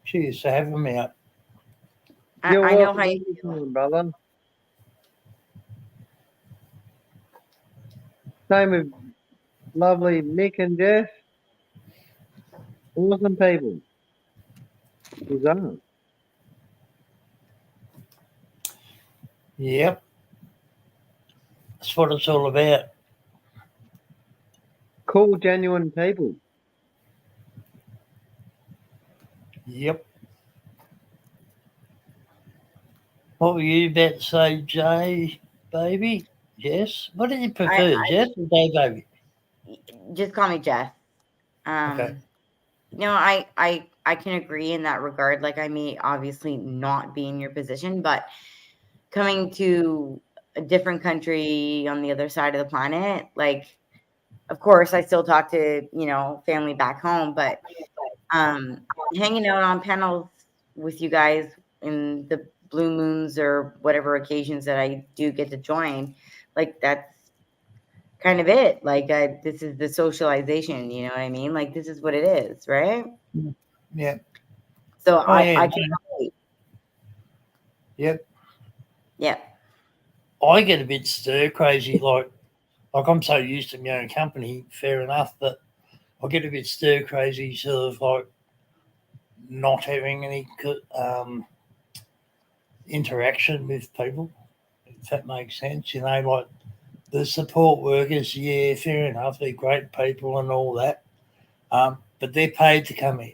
Cheers for having me up. You're I know welcome how you feel. anytime, brother. Same with lovely Nick and Jess. Awesome people. Bizarre. Yep. That's what it's all about. Cool, genuine people. Yep. What were you about to say, Jay, baby? Yes. What do you prefer, Jess or Jay, baby? Just call me Jeff. Okay. No, I can agree in that regard. Like, I may obviously not be in your position, but coming to a different country on the other side of the planet, like, of course, I still talk to, you know, family back home, but hanging out on panels with you guys in the blue moons or whatever occasions that I do get to join, like, that's kind of it. Like, this is the socialization, you know what I mean? Like, this is what it is, right? Yeah. So I yeah. can relate. Yep. Yeah. I get a bit stir crazy, like I'm so used to my own company, fair enough, but I get a bit stir crazy, sort of like not having any interaction with people, if that makes sense. You know, like the support workers, yeah, fair enough, they're great people and all that, but they're paid to come in.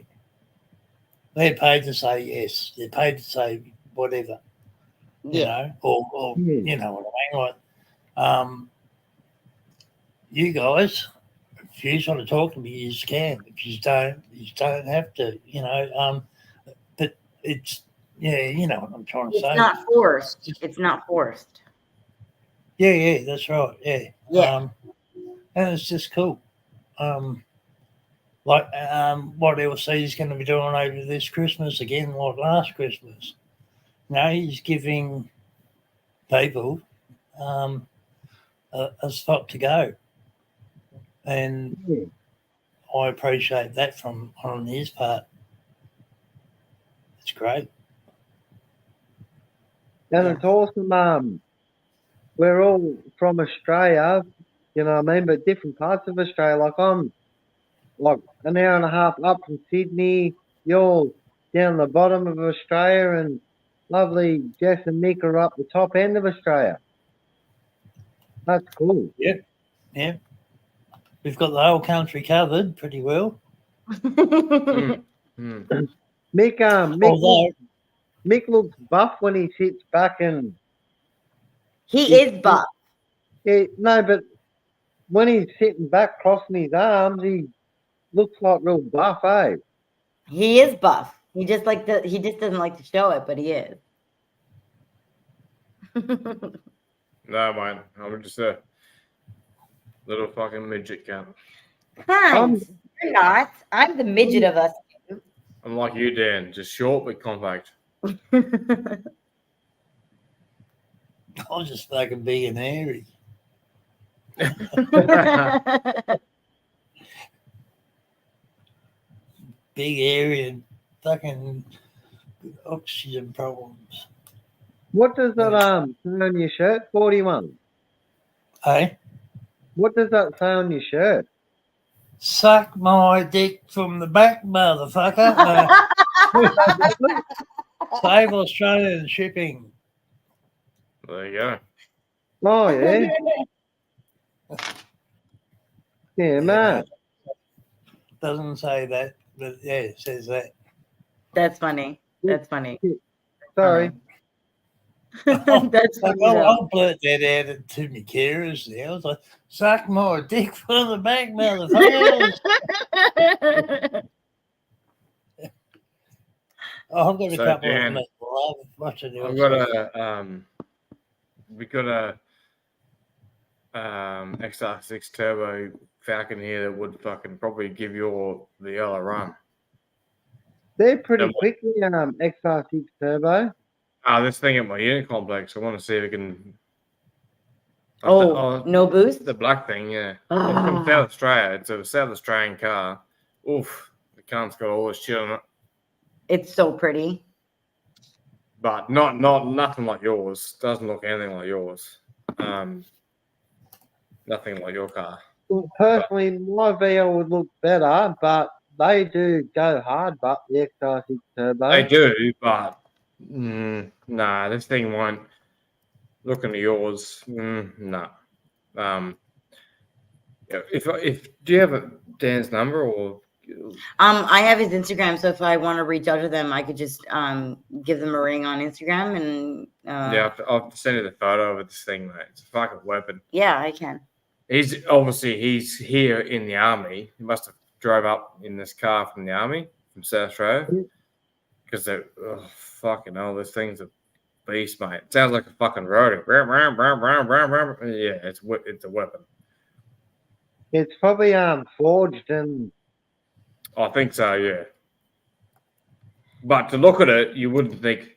They're paid to say yes. They're paid to say whatever, you know, or you know what I mean, like. You guys, if you want to talk to me, you can. If you don't have to, you know. But it's, yeah, you know what I'm trying to say. It's not forced. It's not forced. Yeah, that's right. Yeah. Yeah. And it's just cool. Like what LC is going to be doing over this Christmas again, like last Christmas. Now he's giving people a spot to go. And I appreciate that from on his part. It's great. And it's awesome. We're all from Australia, you know what I mean? But different parts of Australia. Like I'm like an hour and a half up from Sydney. You're down the bottom of Australia, and lovely Jess and Nick are up the top end of Australia. That's cool. Yeah. We've got the whole country covered pretty well. Mm. Mick, Although, Mick looks buff when he sits back and He is buff. no, but when he's sitting back crossing his arms, he looks like real buff, eh? He is buff. He just doesn't like to show it, but he is. No, mate. I'm just a little fucking midget cunt. Hans, you're not. I'm the midget of us. I'm like you, Dan. Just short but compact. I'm just fucking big and hairy. Big area and fucking oxygen problems. What does that say on your shirt, 41? Hey? What does that say on your shirt? Suck my dick from the back, motherfucker. Save Australian shipping. There you go. Oh, yeah. Yeah, man. Doesn't say that, but yeah, it says that. That's funny. That's funny. Sorry. That's funny. I'll blurt that out to me carers now. I was like, suck my dick from the back, motherfuckers. I've got a So, couple Dan, of them. Love watching you. I've got we got a XR6 Turbo Falcon here that would fucking probably give you the yellow run. They're pretty quickly, XR6 Turbo. This thing at my unit complex, I want to see if we can. No boost? The black thing, yeah. It's from South Australia. It's a South Australian car. Oof, the cunt's got all this shit on it. It's so pretty. But nothing like yours. Doesn't look anything like yours. Nothing like your car. Well, personally, my VL would look better, but they do go hard, but the XR6 Turbo. They do, but nah, this thing won't. Looking at yours, nah. If do you have Dan's number or? I have his Instagram, so if I want to reach out to them, I could just give them a ring on Instagram and Yeah, I'll send you the photo of this thing, mate. It's a fucking weapon. Yeah, I can. He's here in the army. He must have drove up in this car from the army from South Australia because they're fucking hell. This thing's a beast, mate. It sounds like a fucking roadie. Yeah, it's a weapon. It's probably forged and. I think so, yeah. But to look at it, you wouldn't think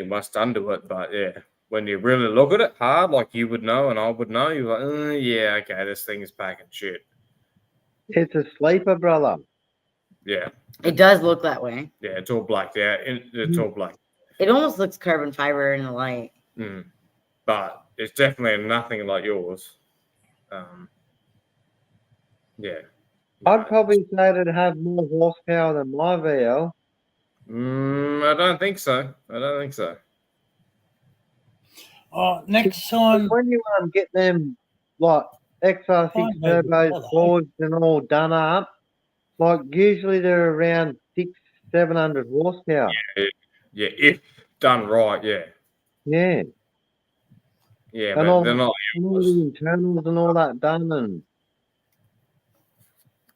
much done to it. But yeah, when you really look at it hard, like you would know and I would know, you're like, yeah, okay, this thing is packing shit. It's a sleeper, brother. Yeah. It does look that way. Yeah, it's all black. Yeah, it's all black. It almost looks carbon fiber in the light. But it's definitely nothing like yours. Yeah. I'd probably say it'd have more horsepower than my VL. I don't think so. Oh, next time. When you get them like XR6 turbos forged and all done up, like usually they're around 600-700 horsepower. Yeah, if done right, yeah. Yeah. Yeah, and but they're not. All the internals and all that done, and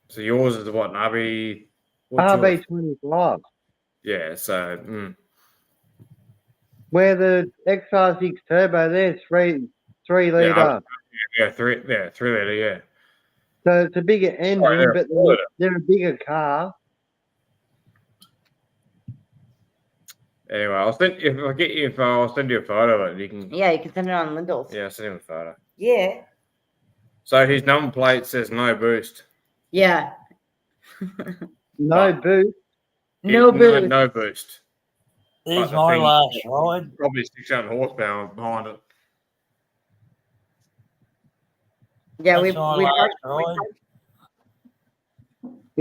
so yours is what, an RB25. Yeah, so where the XR6 turbo, they're 3 litre. Yeah, 3 litre, yeah. So it's a bigger engine, but they're a bigger car. Anyway, I'll send you a photo of it. You can. Yeah, you can send it on Lindell's. Yeah, send him a photo. Yeah. So his number plate says no boost. Yeah. No boost. No boost. No boost. There's my last ride. Probably 600 horsepower behind it. Yeah, we Is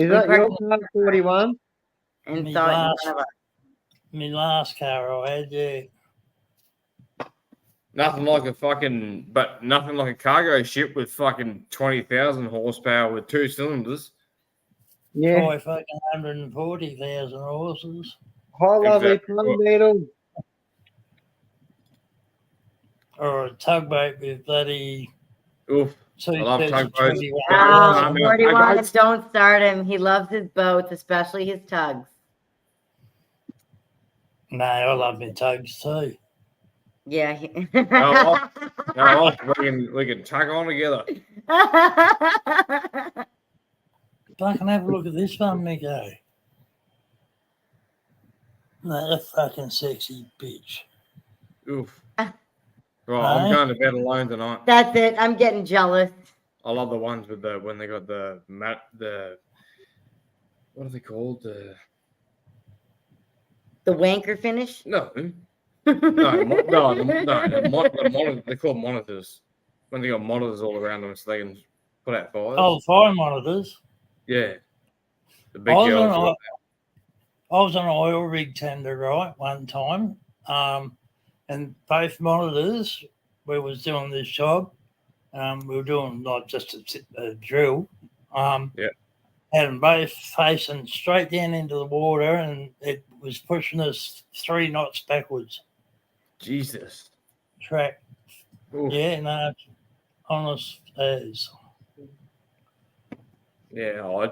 that your car, 41? Inside. My last car I had, yeah. nothing like a cargo ship with fucking 20,000 horsepower with 2 cylinders. Yeah. Try fucking 140,000 horses. Hi, lovely Exactly. plum beetle. Or a tugboat with bloody Oof. two I love sets of tugboats. 21. Yeah. Oh, Yeah. 41, Tugboats. don't start him. He loves his boats, especially his tugs. No, I love my tugs too. Yeah. No, we can tug on together. Fucking have a look at this one, Nico. That a fucking sexy bitch. Oof. Right, I'm Aye. going to bed alone tonight. That's it. I'm getting jealous. I love the ones with when they got the what are they called? The wanker finish? No, they're called monitors. When they got monitors all around them, so they can put out fires. Oh, fire monitors. Yeah, the I big girls. was on an oil rig tender, right, one time. And both monitors, we was doing this job. We were doing not just a drill. Yeah. Had them both facing straight down into the water, and it was pushing us 3 knots backwards. Jesus. Track. Oof. Yeah, no, honest as. Yeah,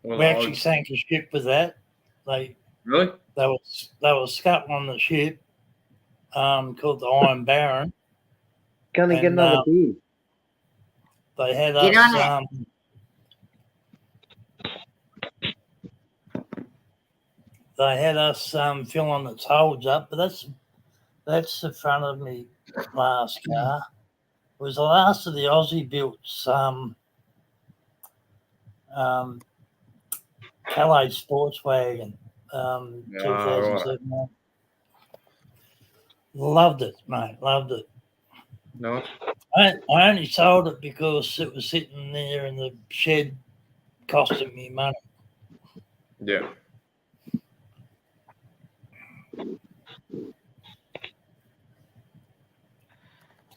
We actually sank a ship with that. They really? They were scuttling on the ship called the Iron Baron. Gonna get another beer. They had Get us. on They had us filling its holds up, but that's the front of me last car. It was the last of the Aussie built Calais sports wagon, 2007. Right. Loved it, mate. Loved it. No. I only sold it because it was sitting there in the shed, costing me money. Yeah.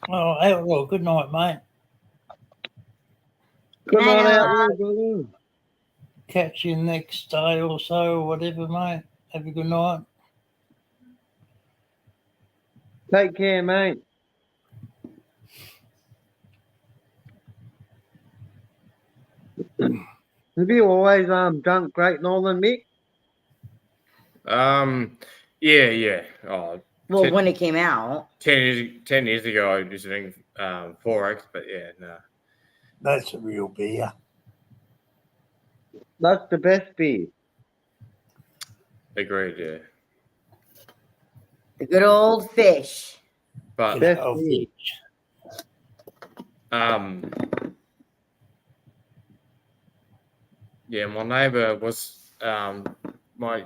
Oh, well, good night, mate. Good night out there, brother. Catch you next day or so, or whatever, mate. Have a good night. Take care, mate. Have you always drunk Great Northern, Mick? Yeah. Oh, Well, when it came out. 10 years ago, I used to drink 4X, but yeah, no. That's a real beer. That's the best beer. Agreed, yeah. The good old fish. But Best beer. yeah, my neighbour was my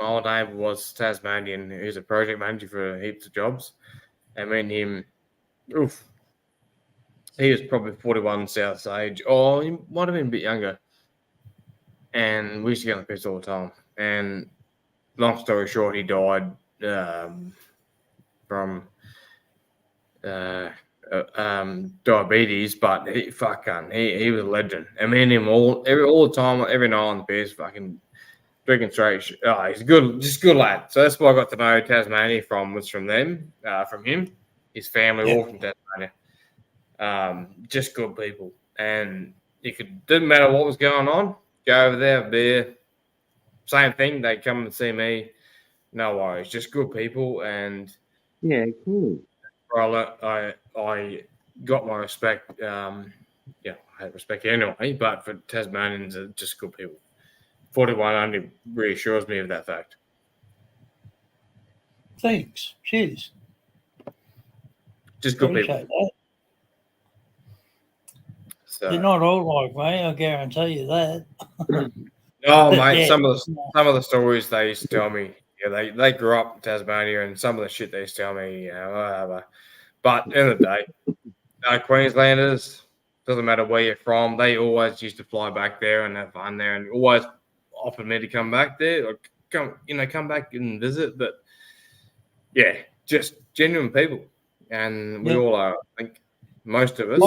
old neighbour was Tasmanian. He was a project manager for heaps of jobs, and me and him, he was probably 41 South age, or he might have been a bit younger. And we used to get on the piss all the time. And long story short, he died from diabetes, but he was a legend. I mean, him all the time, every night on the piss, fucking drinking straight. Oh, he's just good lad. So that's why I got to know Tasmania from him. His family, all from Tasmania. Just good people, and didn't matter what was going on. Go over there, beer. Same thing. They come and see me. No worries. Just good people, and yeah, cool. I got my respect. I had respect anyway, but for Tasmanians, are just good people. 41 only reassures me of that fact. Thanks. Cheers. Just good Appreciate people. That. So, they're not all like me, I guarantee you that. Oh, mate, yeah. some of the stories they used to tell me, yeah, they grew up in Tasmania, and some of the shit they used to tell me, whatever. But at the end of the day, Queenslanders, doesn't matter where you're from, they always used to fly back there and have fun there, and always offered me to come back there, or come back and visit. But yeah, just genuine people. and we Yeah. all are. I think most of us.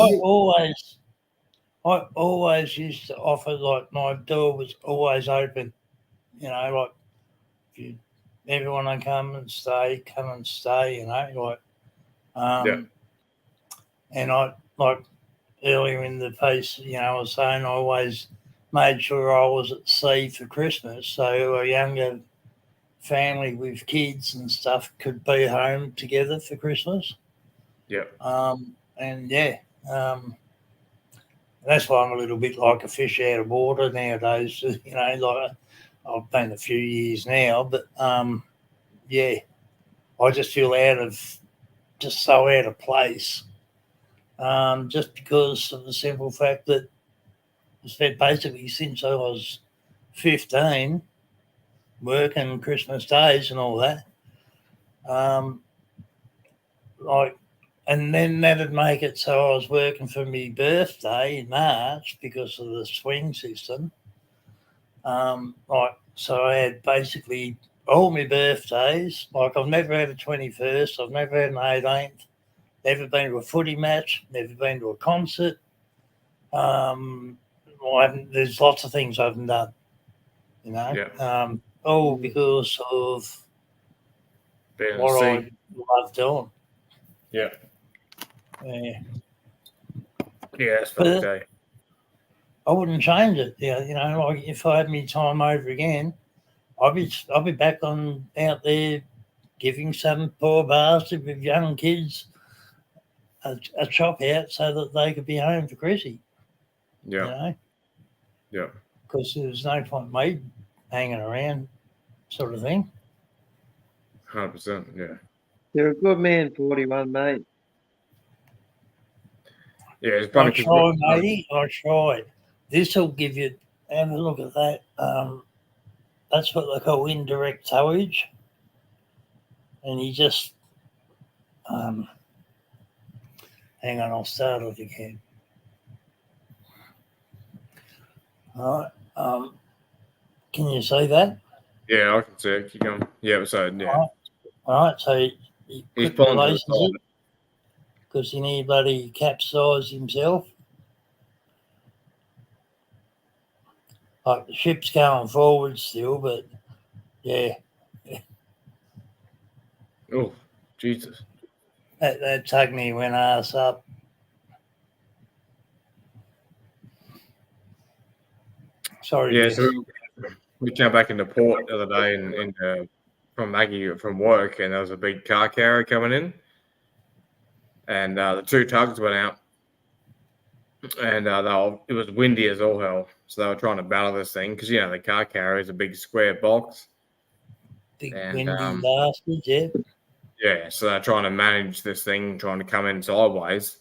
I always used to offer, like, my door was always open. You know, like, if you ever want to come and stay, you know, like, Yeah. and I, like, earlier in the piece, you know, I was saying I always made sure I was at sea for Christmas, so a younger family with kids and stuff could be home together for Christmas. Yeah. And yeah, that's why I'm a little bit like a fish out of water nowadays. You know, like I've been a few years now, but yeah, I just feel so out of place. Just because of the simple fact that I spent basically since I was 15 working Christmas days and all that. Like, and then that'd make it so I was working for my birthday in March because of the swing system. Like, so I had basically all my birthdays. Like, I've never had a 21st, I've never had an 18th, never been to a footy match, never been to a concert. There's lots of things I haven't done, you know. Yeah. All because of Being what sea. I love doing. Yeah. Yeah. Yeah, that's fucked, eh? I wouldn't change it. Yeah, you know, like if I had me time over again, I'll be back out there giving some poor bastard with young kids a chop out so that they could be home for Chrissy. Yeah. You know? Yeah. Because there's no point me hanging around, sort of thing. 100%. Yeah. You're a good man, 41, mate. Yeah, it's funny. I try, matey. I tried. This will give you. Have a look at that. That's what they call indirect towage, and you just. Hang on, I'll start it again. All right. Can you see that? Yeah, I can see it. Keep going. Yeah, so yeah. All right. So he He's quick pulling to the releases it side. because he nearly bloody capsized himself. Like the ship's going forward still, but yeah, Oh, Jesus. that Tugny went ass up. Sorry. Yeah, Jess. so we came back into port the other day and from Maggie from work, and there was a big car carrier coming in, and the two tugs went out, and it was windy as all hell, so they were trying to battle this thing because you know the car carrier is a big square box. Big And, windy bastard, yeah. Yeah, so they're trying to manage this thing, trying to come in sideways.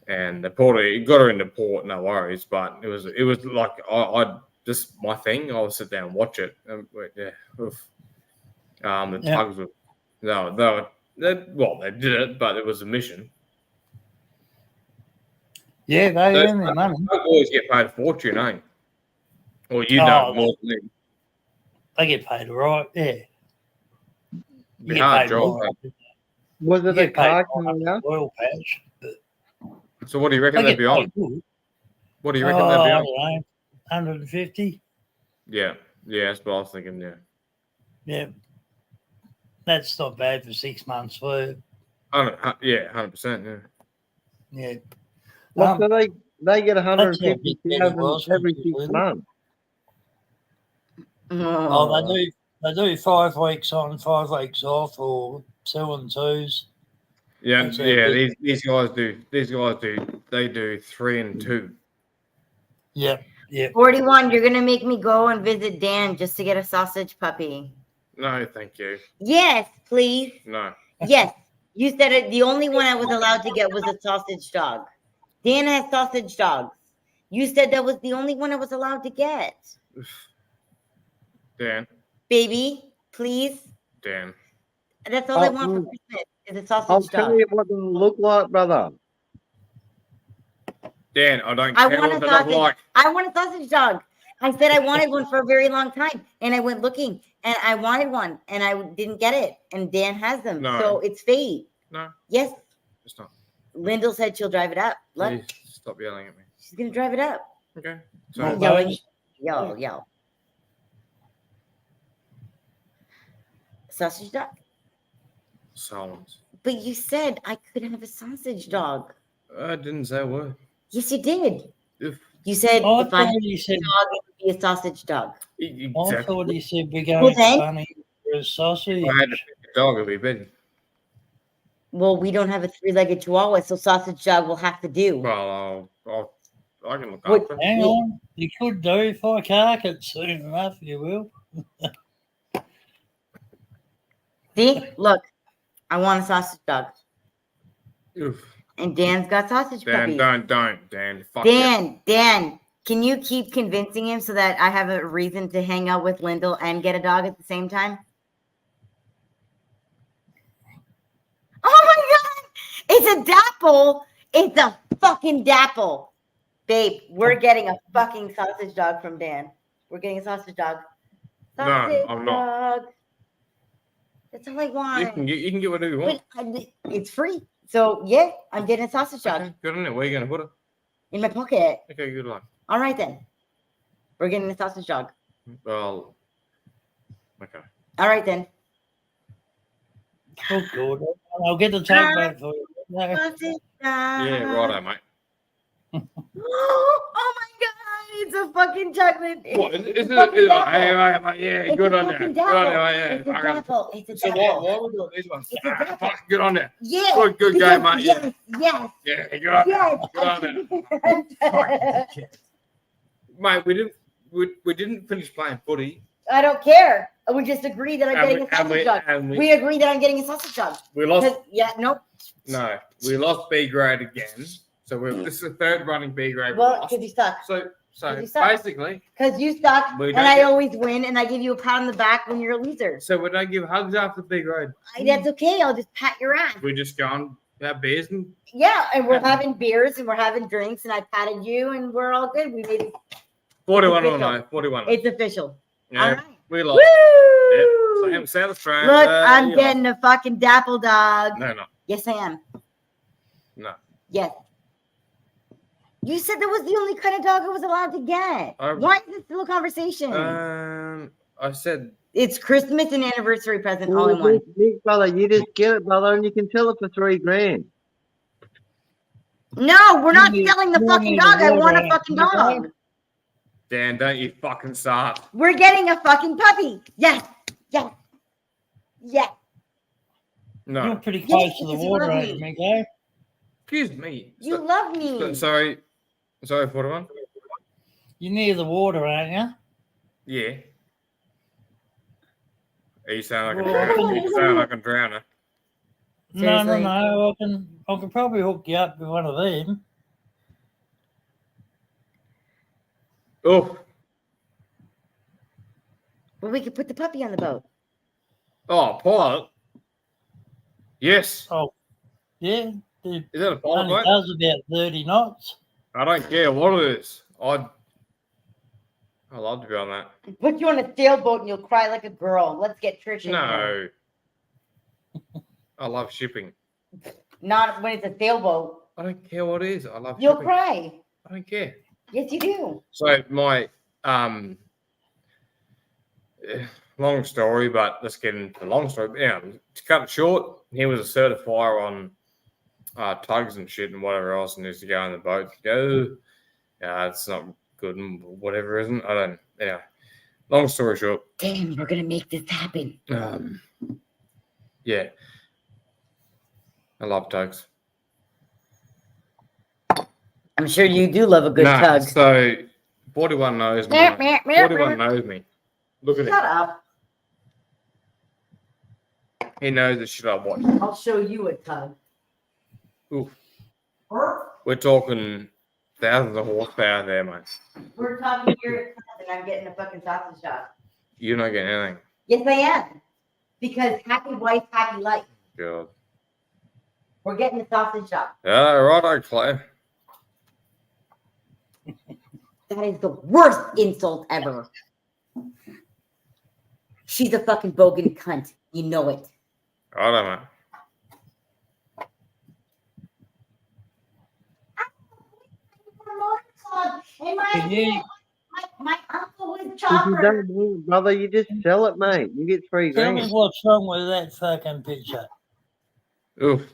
And the porter got her into port, no worries. But it was like I just my thing. I would sit down and watch it. Yeah, oof. The tugs were they did it, but it was a mission. Yeah, they earn their money. Those boys get paid a fortune, eh? Or you know more than me. They get paid right, yeah. Be hard job. Was it a car carrier? Oil patch. So what do you reckon they'd be on? What do you reckon they'd be on? I don't know, 150. Yeah, that's what I was thinking. Yeah, that's not bad for 6 months' work. 100%. Yeah. What do they get 150,000 every 6 months? Oh, they do 5 weeks on, 5 weeks off, or 2 and 2s. Yeah. These guys do. They do 3 and 2. Yeah. 41. You're gonna make me go and visit Dan just to get a sausage puppy. No, thank you. Yes, please. No. Yes, you said it. The only one I was allowed to get was a sausage dog. Dan has sausage dogs. You said that was the only one I was allowed to get. Dan. Baby, please. Dan. That's all I want for Christmas is a sausage I'll dog. tell you what they'll look like, brother. Dan, I don't care what they look like. I want a sausage dog. I said I wanted one for a very long time, and I went looking, and I wanted one, and I didn't get it, and Dan has them, so it's fate. No, Yes. it's not. Lyndall said she'll drive it up. Look, Please stop yelling at me. she's gonna drive it up. Okay. Well, So Yelling. those- Yell. Sausage dog. silence. But you said I could have a sausage dog. I didn't say a word. Yes, you did. If You said I if I had thought a he said. dog, it would be a sausage dog. I exactly. thought he said we're Well, going then- funny for a sausage. If I had to pick a dog, it'd be Betty. Well, we don't have a three-legged chihuahua, so sausage dog will have to do. Well, I can look What- after. Hang on, you could do if I cark it soon enough. You will. See, look, I want a sausage dog, Oof. and Dan's got sausage Dan, puppies. don't, Dan. Fuck yeah. Dan, can you keep convincing him so that I have a reason to hang out with Lyndall and get a dog at the same time? Oh my God! It's a dapple. It's a fucking dapple. Babe, we're getting a fucking sausage dog from Dan. We're getting a sausage dog. No, Sausage I'm not. dog. That's all I want. You can get whatever you want. But it's free. So, yeah, I'm getting a sausage dog Okay, good on it. Where are you going to put it? in my pocket. Okay, good luck. All right, then. We're getting a sausage dog. Well, okay. All right, then. Oh, good. I'll get the tugboat for you. No. Sausage dog. Yeah, righto, mate. Oh my God, it's a fucking chocolate. What, is it? fucking dapple. Hey, mate, yeah, It's good a on you. fucking Good on you, dapple. mate, yeah. It's a Fucking- dapple. It's a So dapple. why we doing these ones? It's a dapple. Fuck, good on you. Yeah. Good because- game, mate. Yeah, Yes. yeah, good on you. Yes. Good on you. Mate, we didn't finish playing footy. I don't care. We just agree that I'm And getting a sausage dog. and We agree that I'm getting a sausage dog. we lost. 'Cause- Yeah, nope. No, we lost B grade again. So this is the third running B grade. we Well, lost. because you suck. So you suck. basically, Because you suck, We and don't I get- always win, and I give you a pat on the back when you're a loser. so we don't give hugs after B grade. That's okay. I'll just pat your ass. We just go and have beers and Yeah, and we're having beers and we're having drinks, and I patted you, and we're all good. We made it. 41 It's or no, 41. It's official. Yeah, All right. we Woo! lost. Yep. South Australia. Look, I'm you getting a fucking dapple dog. lost. No. Yes, I am. No. Yes. You said that was the only kind of dog I was allowed to get. I- Why is this still a conversation? I said It's Christmas and anniversary present all in one. Nick, brother, you just get it, brother, and you can sell it for $3,000. No, we're not You selling the need- fucking you dog. need I to want a order fucking it. You dog. Dan, don't you fucking start. We're getting a fucking puppy. Yes. Yes. Yes. No. You're pretty Yes, close to the because you water, love ain't me. you, Mick? Excuse me. You love me. Sorry, 41. You're near the water, aren't you? Yeah. You sound like a Well, drowner. You sound like a drowner. No, Seriously? I can probably hook you up with one of them. Oh, Well, we could put the puppy on the boat. pilot. Yes. Oh, yeah. It Is that a pilot only boat? does about 30 knots. I don't care what it is. I'd love to be on that. Put you on a sailboat and you'll cry like a girl. Let's get Trish in here. No. I love shipping. Not when it's a sailboat. I don't care what it is. I love You'll shipping. cry. I don't care. Yes, you do. So my long story, but let's get into the long story. Yeah, to cut it short, he was a certifier on tugs and shit and whatever else, and used to go on the boat to go. Yeah, it's not good and whatever isn't. I don't. Yeah. Long story short. Damn, we're gonna make this happen. Yeah. I love tugs. I'm sure you do love a good No, tug. so 41 knows me. 41 knows me. Look at Shut him. up. He knows the shit I watch. I'll show you a tug. Oof. We're talking thousands of horsepower there, mate. We're talking here and I'm getting a fucking sausage dog. You're not getting anything. Yes, I am. Because happy wife, happy life. God. We're getting a sausage dog. Yeah, right, Clay. That is the worst insult ever. She's a fucking bogan cunt. You know it. I don't know. Hey, Can you my uncle was If you chopper. don't want it, brother, you just sell it, mate. You get 3 tell me grand. what's wrong with that fucking picture? Oof.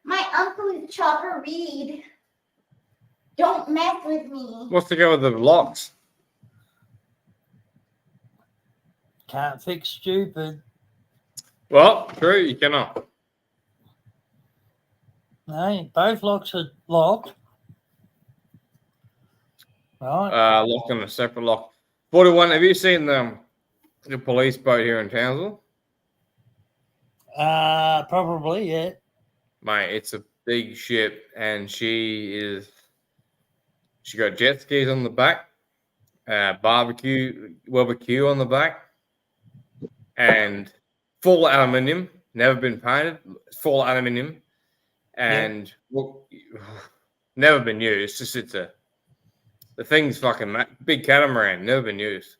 My uncle is Chopper Reed. Don't mess with me. What's to go with the locks? Can't fix stupid. Well, true, you cannot. No, both locks are locked. Right. Locked on a separate lock. 41, have you seen the police boat here in Townsville? Probably, yeah. Mate, it's a big ship, and she got jet skis on the back, barbecue on the back, and full aluminium, never been painted, full aluminium, and never been used. The thing's fucking big catamaran, never been used.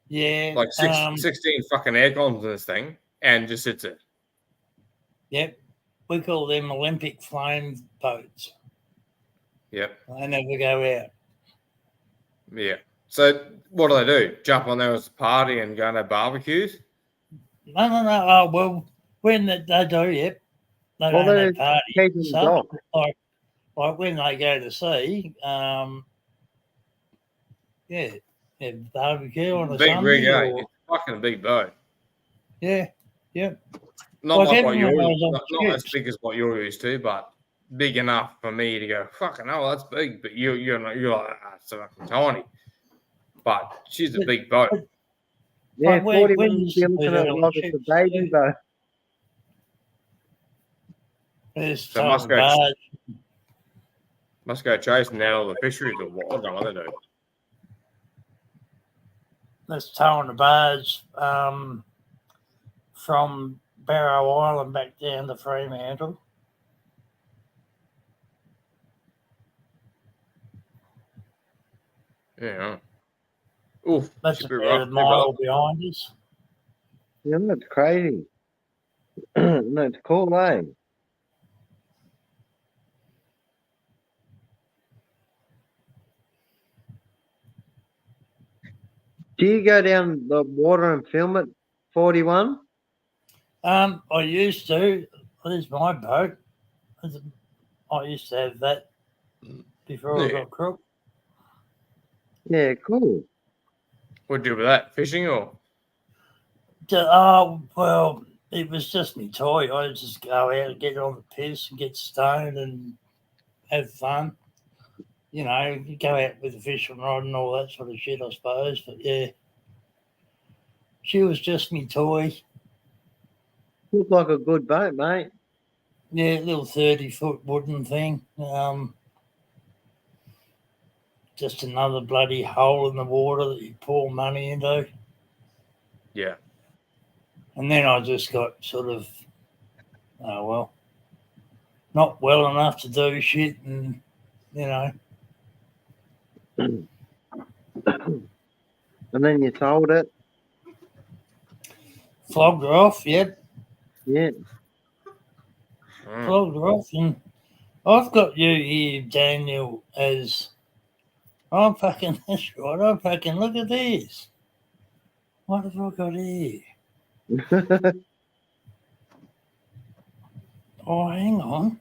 Yeah. Like 16 fucking air cons in this thing, and just sits it. Yep. We call them Olympic flame boats. Yep. They never go out. Yeah. So what do? Jump on there as a party and go and have barbecues? No. Oh, well, when they do, yep. They Well, don't they're have parties keeping and the stuff. dock. Like when they go to sea, barbecue on a Big Sunday. rig, eh? Or, It's fucking a big boat. yeah, yep. Not Like like what everyone you're knows on not as ships. big as what you're used to, but big enough for me to go, fucking hell, that's big. But you're like, it's fucking tiny. But she's a big boat. Yeah, Like 41 when would used be to looking do at that it on like it's a ships, baby boat. There's So towing barge. must go chasing down all the fisheries or what? I don't know what they do. That's towing the barge from Barrow Island back down to Fremantle. Yeah. Oof. That's Should be about a rough. mile behind us. Yeah, that's crazy. That's cool, eh? Do you go down the water and film it, 41? I used to. There's my boat. I used to have that before I Yeah. got crook. Yeah, cool. What do you do with that? Fishing or? Well, it was just me toy. I just go out and get on the piss and get stoned and have fun. You know, you go out with the fishing rod and all that sort of shit, I suppose. But yeah, she was just me toy. Looked like a good boat, mate. Yeah, little 30-foot wooden thing. Just another bloody hole in the water that you pour money into. Yeah. And then I just got sort of, not well enough to do shit, and And then you sold it. flogged her off. Yep, Yeah. flogged her off. And I've got you here, Daniel, as I'm fucking. That's right. I'm fucking. Look at this. What have I got here? Oh, hang on.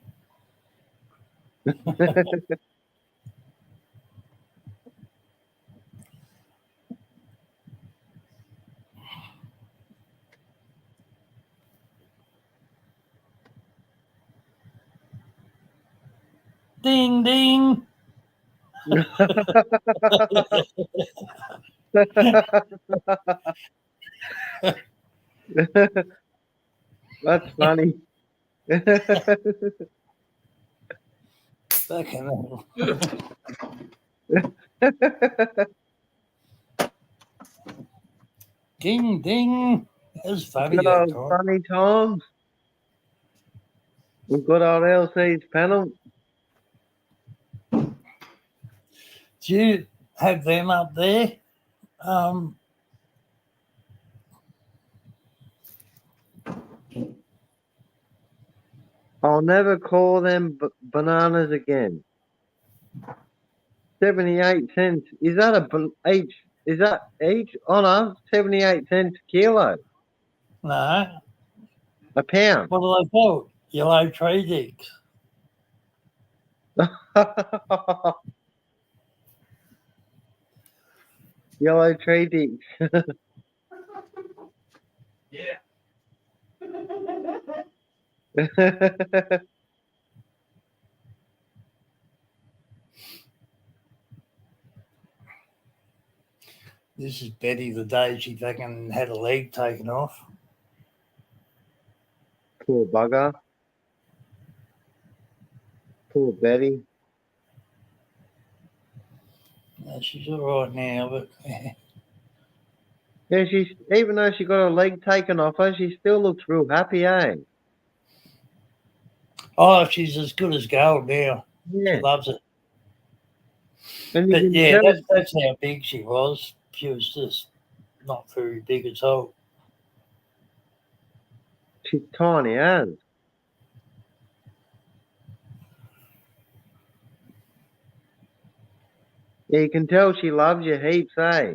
Ding, ding. That's funny. Fucking hell. Ding, ding. That's funny. Good That old time. funny times. We've got old LC's panel. Do you have them up there? I'll never call them bananas again. 78 cents. Is that each? Is that each? Oh no, 78 cents a kilo. No. A pound. What are they called? Yellow tree dicks. Yellow tree dicks. Yeah. This is Betty the day she fucking had a leg taken off. Poor bugger. Poor Betty. She's all right now, but Yeah, she's even though she got her leg taken off her, she still looks real happy, eh? oh, she's as good as gold now. Yeah. She loves it. And you But can yeah, tell that's how big she was. She was just not very big at all. she's tiny as. Yeah, you can tell she loves you heaps, eh?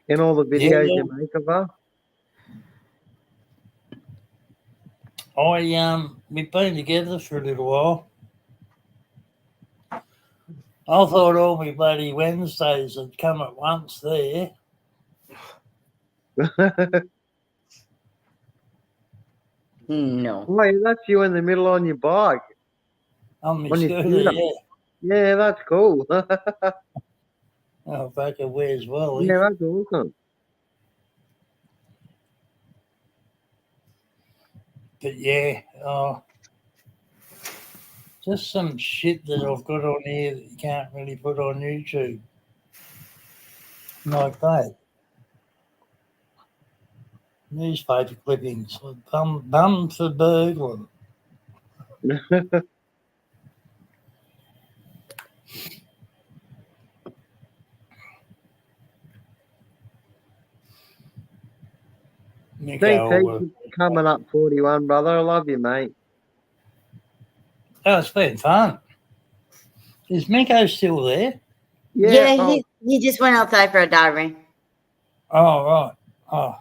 In all the videos Yeah. you make of her. We've been together for a little while. I thought all my bloody Wednesdays had come at once there. No. Wait, that's you in the middle on your bike. On my On your scooter, scooter. yeah. Yeah, that's cool. Oh, fuck, it wears well. Yeah, that's awesome. But yeah, just some shit that I've got on here that you can't really put on YouTube. Like that. Newspaper clippings. Bum for burglar. DT coming up 41, brother. I love you, mate. Oh, it's been fun. Is Miko still there? Yeah, oh, he just went outside for a dive. Oh, right. Oh,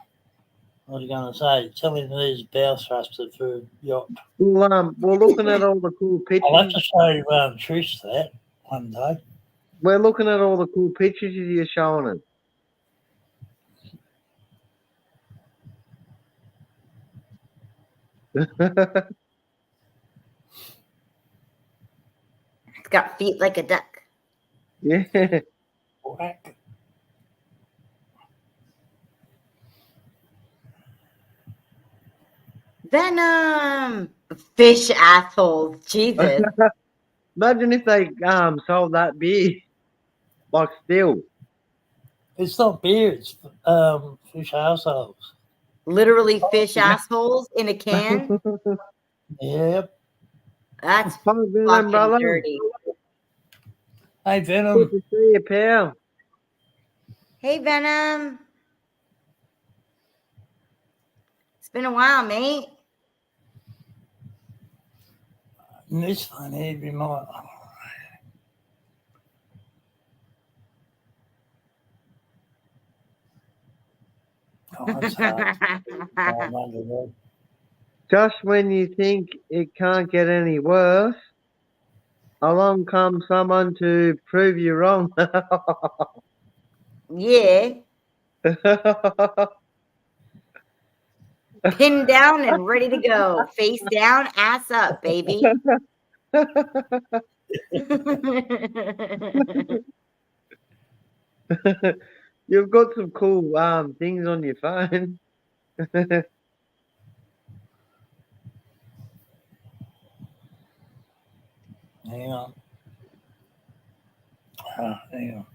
I was going to say, tell him there's a bow thruster for a yacht. well, we're looking at all the cool I'll have to pictures. show Trish that one day. We're looking at all the cool pictures you're showing us. It's got feet like a duck. Yeah. Whack. Venom. Fish assholes. Jesus. Imagine if they sold that beer, like still. It's not beer, it's fish assholes. Literally fish assholes in a can. Yep. That's Venom, fucking brother. dirty. Hey, Good Venom. to see you, pal. Hey, Venom. It's been a while, mate. And this one here, we might. Oh, that's hard. Just when you think it can't get any worse, along comes someone to prove you wrong. Yeah. Pinned down and ready to go. Face down, ass up, baby. You've got some cool things on your phone. Hang on. Hang on.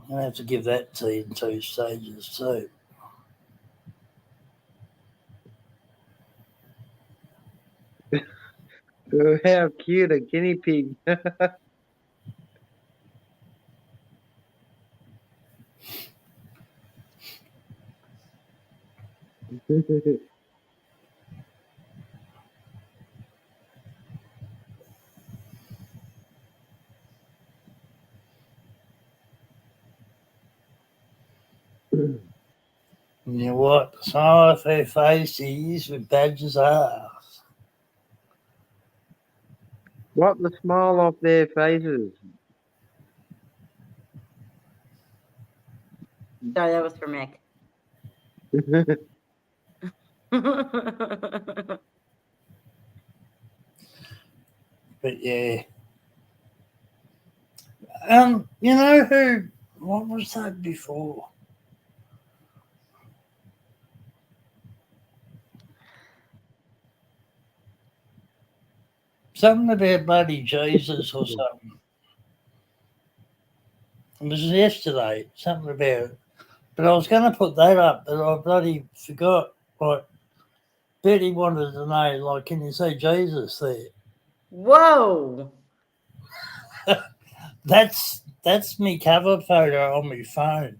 I'm going to have to give that to you in 2 stages too. How cute a guinea pig. And you wipe the smile off their faces with Badger's ass. Wipe the smile off their faces. Sorry, that was for Mick. But yeah. You know who? What was that before? Something about bloody Jesus or something. It was yesterday. Something about it. But I was going to put that up, but I bloody forgot. Like, Betty wanted to know, like, can you see Jesus there? Whoa. That's me cover photo on my phone.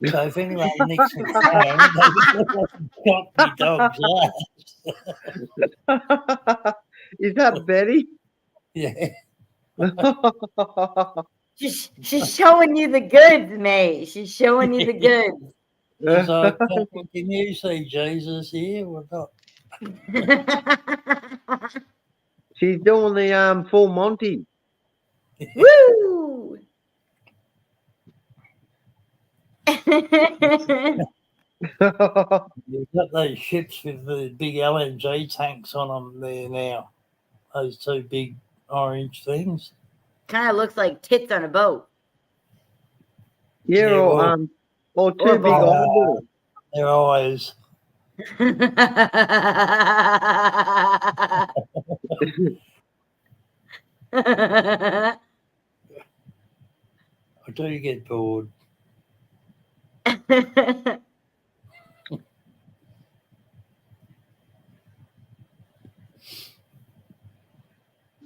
So if anyone nicks my phone, they got me dog's ass. Is that Betty? Yeah. She's showing you the goods, mate. She's showing you the goods. She's like, can you see Jesus here or not? She's doing the full Monty. Woo! You've got those ships with the big LNG tanks on them there now. Those two big orange things. Kind of looks like tits on a boat. Yeah, Yeah, or two or big eyeballs. Their eyes. I do get bored.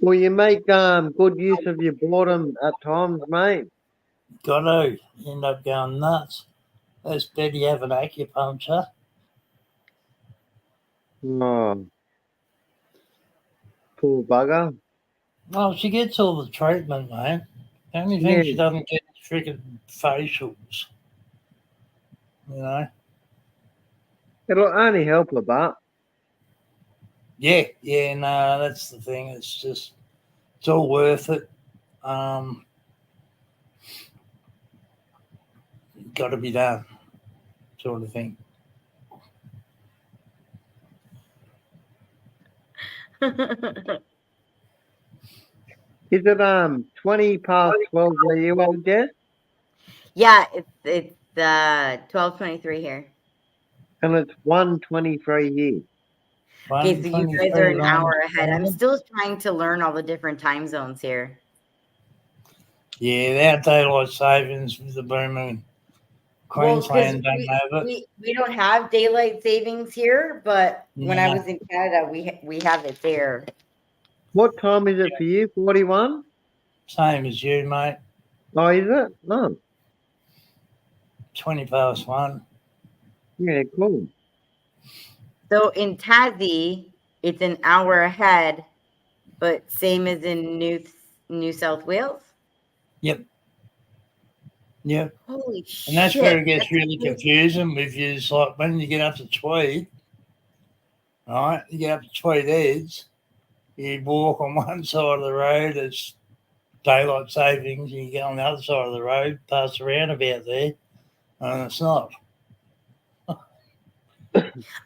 Well, you make good use of your boredom at times, mate. Got to end up going nuts. That's Betty having acupuncture. Oh, poor bugger. Oh, she gets all the treatment, man. The only thing she doesn't get is freaking facials. You know? It'll only help a bit. Yeah, no, that's the thing. It's all worth it. Got to be done, sort of thing. Is it 20 past 12 where you are, Jess? Yeah, it's 12:23 here. And it's 1:23 here. Okay, so you guys are an hour ahead. I'm still trying to learn all the different time zones here. Yeah, our daylight savings with the booming Queensland don't have it. We don't have daylight savings here, but when I was in Canada, we have it there. What time is it for you? 41? Same as you, mate. Oh, is it? No. 20 past 1. Yeah, cool. So in Tassie, it's an hour ahead, but same as in New South Wales? Yep. Holy shit. And that's where it gets really confusing with you. It's like when you get up to Tweed, right? You get up to Tweed Edge, you walk on one side of the road, it's daylight savings, and you get on the other side of the road, pass the roundabout there, and it's not.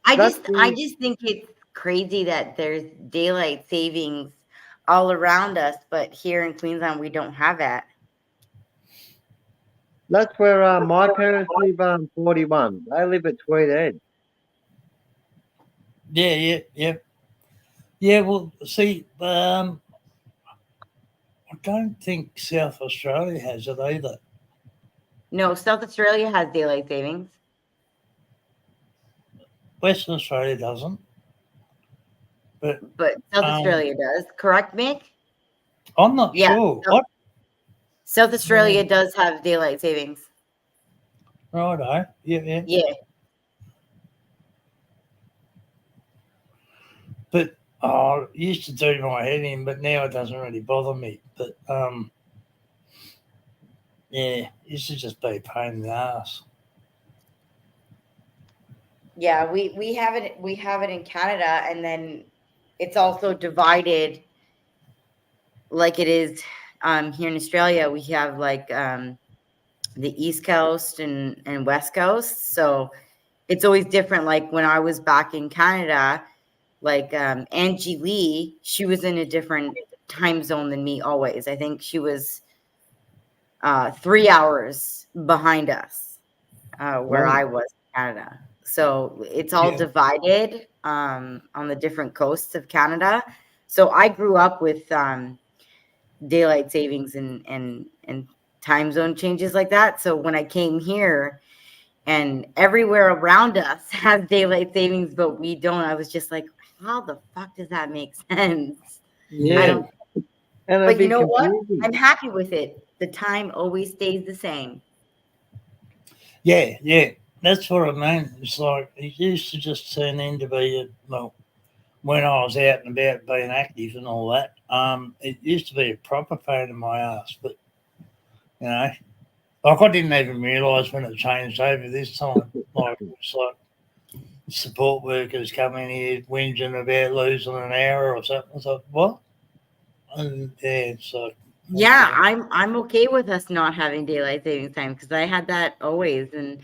I just think it's crazy that there's daylight savings all around us, but here in Queensland we don't have that. That's where my parents live 41. They live at Tweed Edge. Yeah. Yeah, well, see, I don't think South Australia has it either. No, South Australia has daylight savings. Western Australia doesn't. But South Australia does. Correct, Mick? I'm not sure. South Australia does have daylight savings. Righto. Yeah. But it used to do my head in, but now it doesn't really bother me. But it used to just be a pain in the ass. Yeah, we have it in Canada, and then it's also divided like it is here in Australia. We have like the East Coast and West Coast, so it's always different. Like when I was back in Canada, like Angie Lee, she was in a different time zone than me always. I think she was 3 hours behind us where I was in Canada. So it's all divided on the different coasts of Canada. So I grew up with daylight savings and time zone changes like that. So when I came here and everywhere around us has daylight savings, but we don't, I was just like, how the fuck does that make sense? Yeah. I don't. And But you know what? I'm happy with it. The time always stays the same. Yeah. That's what I mean. It's like it used to just turn into be when I was out and about being active and all that. It used to be a proper pain in my ass, but you know, like I didn't even realise when it changed over this time. Like it's like support workers coming here whinging about losing an hour or something. I was like, what? And yeah, so yeah, I'm okay with us not having daylight savings time because I had that always. And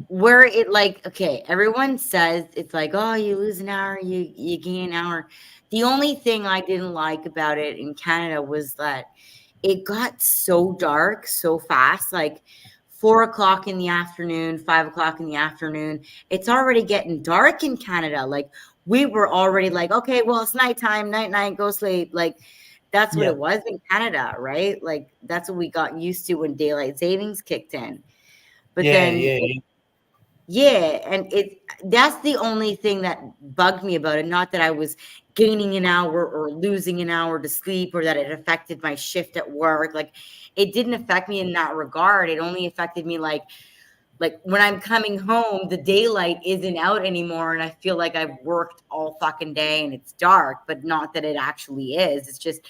where it like, okay, everyone says it's like, oh, you lose an hour, you gain an hour. The only thing I didn't like about it in Canada was that it got so dark so fast, like 4 o'clock in the afternoon, 5 o'clock in the afternoon. It's already getting dark in Canada. Like we were already like, okay, well, it's nighttime, night, go sleep. Like that's what it was in Canada, right? Like that's what we got used to when daylight savings kicked in. But and that's the only thing that bugged me about it. Not that I was gaining an hour or losing an hour to sleep or that it affected my shift at work. Like it didn't affect me in that regard. It only affected me like when I'm coming home, the daylight isn't out anymore and I feel like I've worked all fucking day and it's dark, but not that it actually is. It's just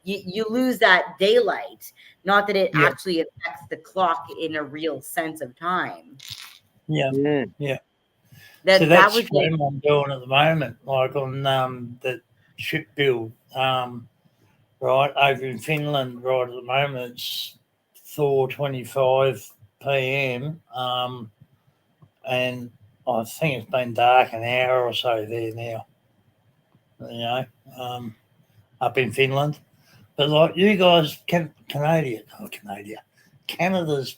you lose that daylight, not that it actually affects the clock in a real sense of time. Yeah. That, so that that's was what I'm doing at the moment, like on the ship build, right over in Finland. Right at the moment, it's 4:25 p.m. And I think it's been dark an hour or so there now. You know, up in Finland, but like you guys, Canada's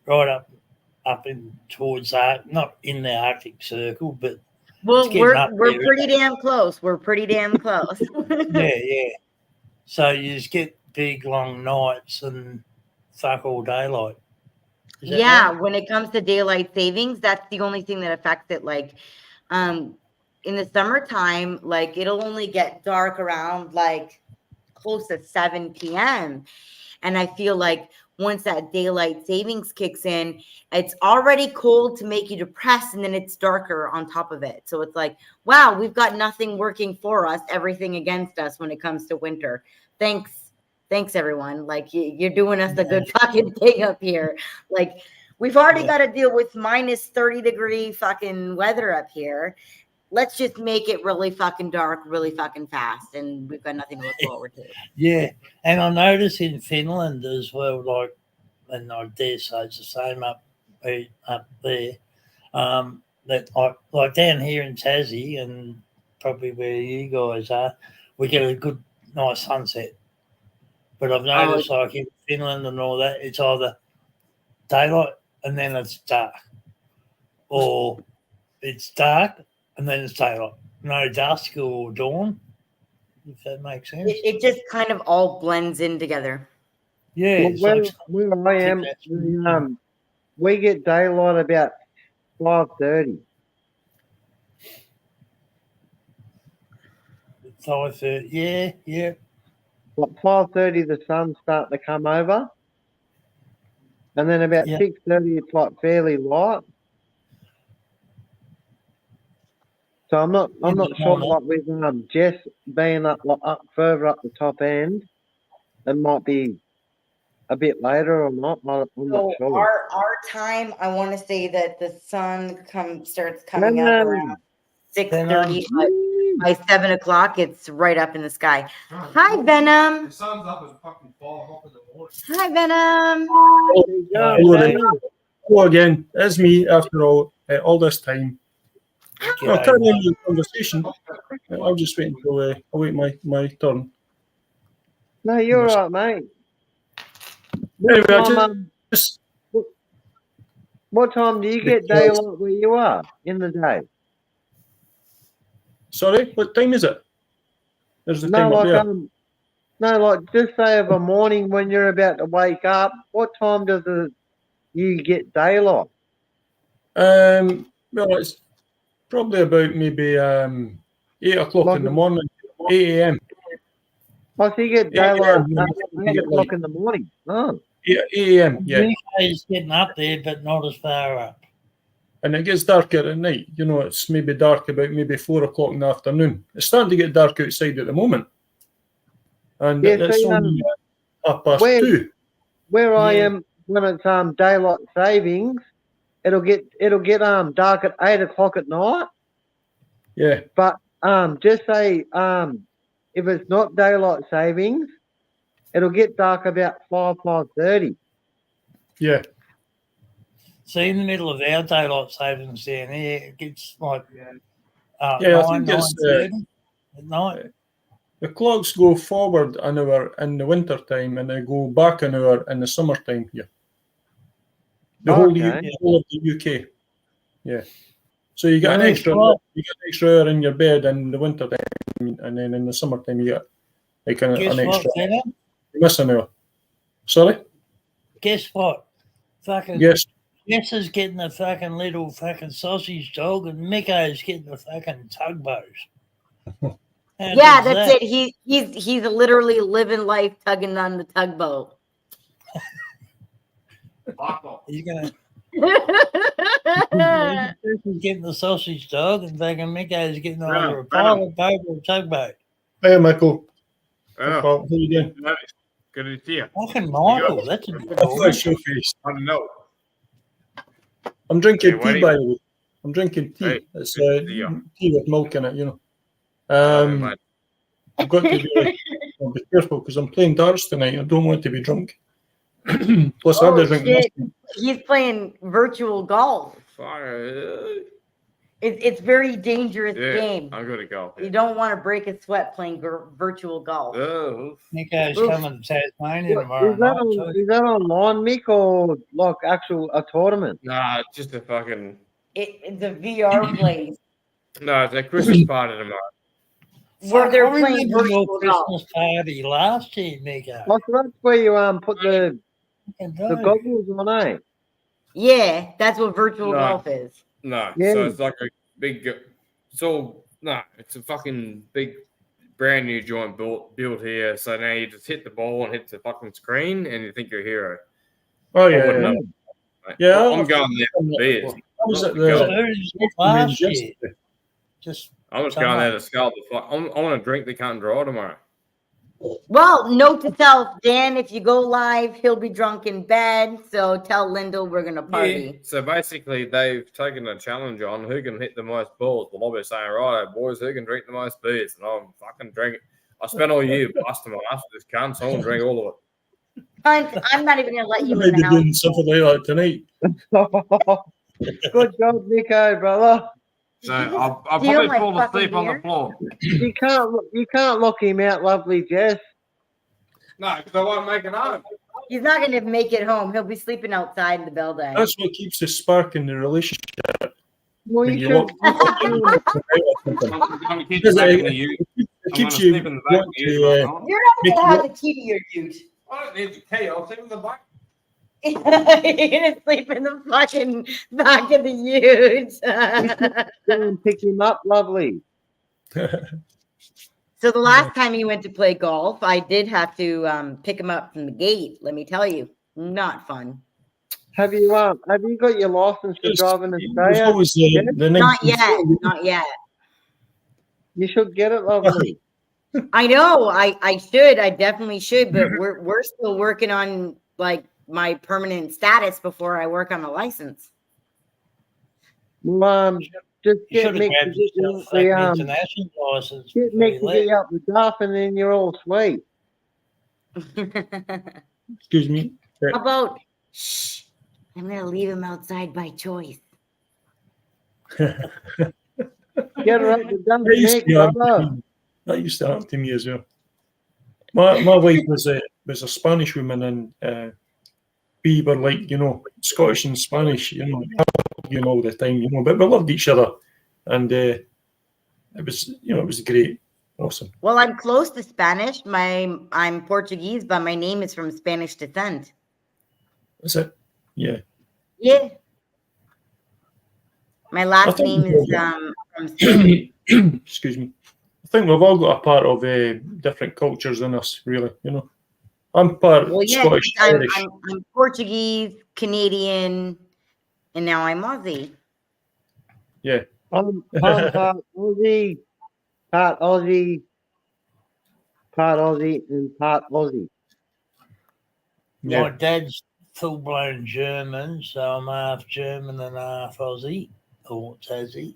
right up in towards that, not in the Arctic Circle, but we're pretty damn close. We're pretty damn close. yeah. So you just get big long nights and fuck all daylight. Yeah, right? When it comes to daylight savings, that's the only thing that affects it. Like, in the summertime, like it'll only get dark around like close to 7 p.m. And I feel like once that daylight savings kicks in, it's already cold to make you depressed, and then it's darker on top of it. So it's like, wow, we've got nothing working for us, everything against us when it comes to winter. Thanks everyone. Like you're doing us a good fucking thing up here. Like we've already got to deal with minus 30-degree fucking weather up here. Let's just make it really fucking dark, really fucking fast, and we've got nothing to look forward to. Yeah, and I notice in Finland as well, like, and I dare say it's the same up there, that like down here in Tassie and probably where you guys are, we get a good, nice sunset. But I've noticed, like in Finland and all that, it's either daylight and then it's dark, or it's dark and then it's daylight. No dusk or dawn, if that makes sense. It just kind of all blends in together. Yeah. Well, where I am, we get daylight about 5:30. 5:30, yeah. Like 5:30, the sun's starting to come over, and then about 6:30, it's like fairly light. So I'm not sure. Like with Jess being up further up the top end, it might be a bit later or not. I'm not So sure. our time, I want to say that the sun starts coming up around 6:30. By 7 o'clock, it's right up in the sky. Hi, Venom. The sun's up at fucking 5 o'clock in the morning. Hi, Venom. Hello again. It's me after all this time. I'll carry on your conversation. I'll just wait until I wait my turn. No, you're right, mate. Anyway, What time do you get daylight where you are in the day? Sorry, what time is it? There's the time No, up like there. no, like just say of a morning when you're about to wake up. What time does you get daylight? Well, it's probably about maybe 8 o'clock in the morning, 8 a.m. Oh, so you get 8 daylight a.m. at 8 o'clock in the morning. Oh. 8 a.m. Yeah, He's getting up there, but not as far up. and it gets darker at night. You know, it's maybe dark about maybe 4 o'clock in the afternoon. It's starting to get dark outside at the moment, and Yeah, it's so, only 2:30. Where I am when it's daylight savings, it'll get dark at 8 o'clock at night. Yeah. But just say if it's not daylight savings, it'll get dark about 5:30. Yeah. See, in the middle of our daylight savings down here, it gets like I 9, think it's 9:30 at night. the clocks go forward an hour in the winter time and they go back an hour in the summertime here. The whole of the UK. Yeah. So you get an extra hour in your bed in the winter time, and then in the summertime you get like an extra. You miss an hour. Sorry? Guess what? Fucking Yes. Jess is getting a fucking little fucking sausage dog, and Miko's getting a fucking tugboat. Yeah, that's it. He's literally living life tugging on the tugboat. He's gonna. He's getting the sausage dog, and fucking Miko's getting either a pilot boat or a tugboat. Hey, Michael. Oh. How you doing? Good to see you. Fucking Michael, that's a good Flash your face. I don't know. I'm drinking Hey, tea, by the way. I'm drinking tea. Hey, It's tea with milk in it, you know. mate. I've got to be careful because I'm playing darts tonight. I don't want to be drunk. Plus, I had to drink. He's playing virtual golf. It's very dangerous game. I'm going to go. You don't want to break a sweat playing virtual golf. Miko's coming to Tasmania tomorrow Is that online, Mick, or like actual a tournament? Nah, it's just a fucking. It's a VR place. No, it's a Christmas party tomorrow. Where they're I playing remember your virtual golf. Christmas party last year, Miko. Like that's where you put the goggles on, eh? Yeah, that's what virtual golf is. No, Yeah. so it's like a big. It's a fucking big, brand new joint built here. So now you just hit the ball and hit the fucking screen, and you think you're a hero. Oh I wouldn't yeah. know. Yeah, I'm going there for beers. I was at last year. I'm just going there to scalp the fuck. I want to drink the cut and draw tomorrow. Well, note to self, Dan, if you go live, he'll be drunk in bed. So tell Lyndall we're gonna party. Yeah. So basically, they've taken a challenge on who can hit the most balls. The lobby saying, right, boys, who can drink the most beers? And I'm fucking drinking. I spent all year busting my ass with this cunt, so I'm drink all of it. I'm not even gonna let you in Maybe the house. doing something like that tonight. Good job, Nico, brother. So I'll probably fall asleep on the floor. You can't lock him out, lovely Jess. No, because I won't make it home. He's not gonna make it home. He'll be sleeping outside in the building. That's what keeps the spark in the relationship. Well, When you you should. It keeps you want to, You're not gonna have the key to your ute. I don't need the key. I'll sleep in the back. You're gonna sleep in the fucking back of the ute. Go and pick him up, lovely. So the last time he went to play golf, I did have to pick him up from the gate. Let me tell you, not fun. Have you got your license to drive in Australia? Not yet, not yet. You should get it, lovely. I know, I should, I definitely should, but we're still working on like my permanent status before I work on a license. Well, just You get should have Mick to grabbed get yourself you an the international license get before Mick you to get left. you up the duff, and then you're all sweet. Excuse me. How about, shh, I'm going to leave him outside by choice. Get her up the duff, That used, Mick, brother. that used to happen to me as well. My wife was a Spanish woman, and we were like, Scottish and Spanish, all the time, but we loved each other, and it was great, awesome. Well, I'm close to Spanish. I'm Portuguese, but my name is from Spanish descent. Is it? Yeah. Yeah. My last name is from Spain. Excuse me. I think we've all got a part of different cultures in us, really. I'm part Scottish, Irish. I'm Portuguese, Canadian, and now I'm Aussie. Yeah. I'm part Aussie, part Aussie, and part Aussie. Yeah. My dad's full-blown German, so I'm half German and half Aussie, or Tassie.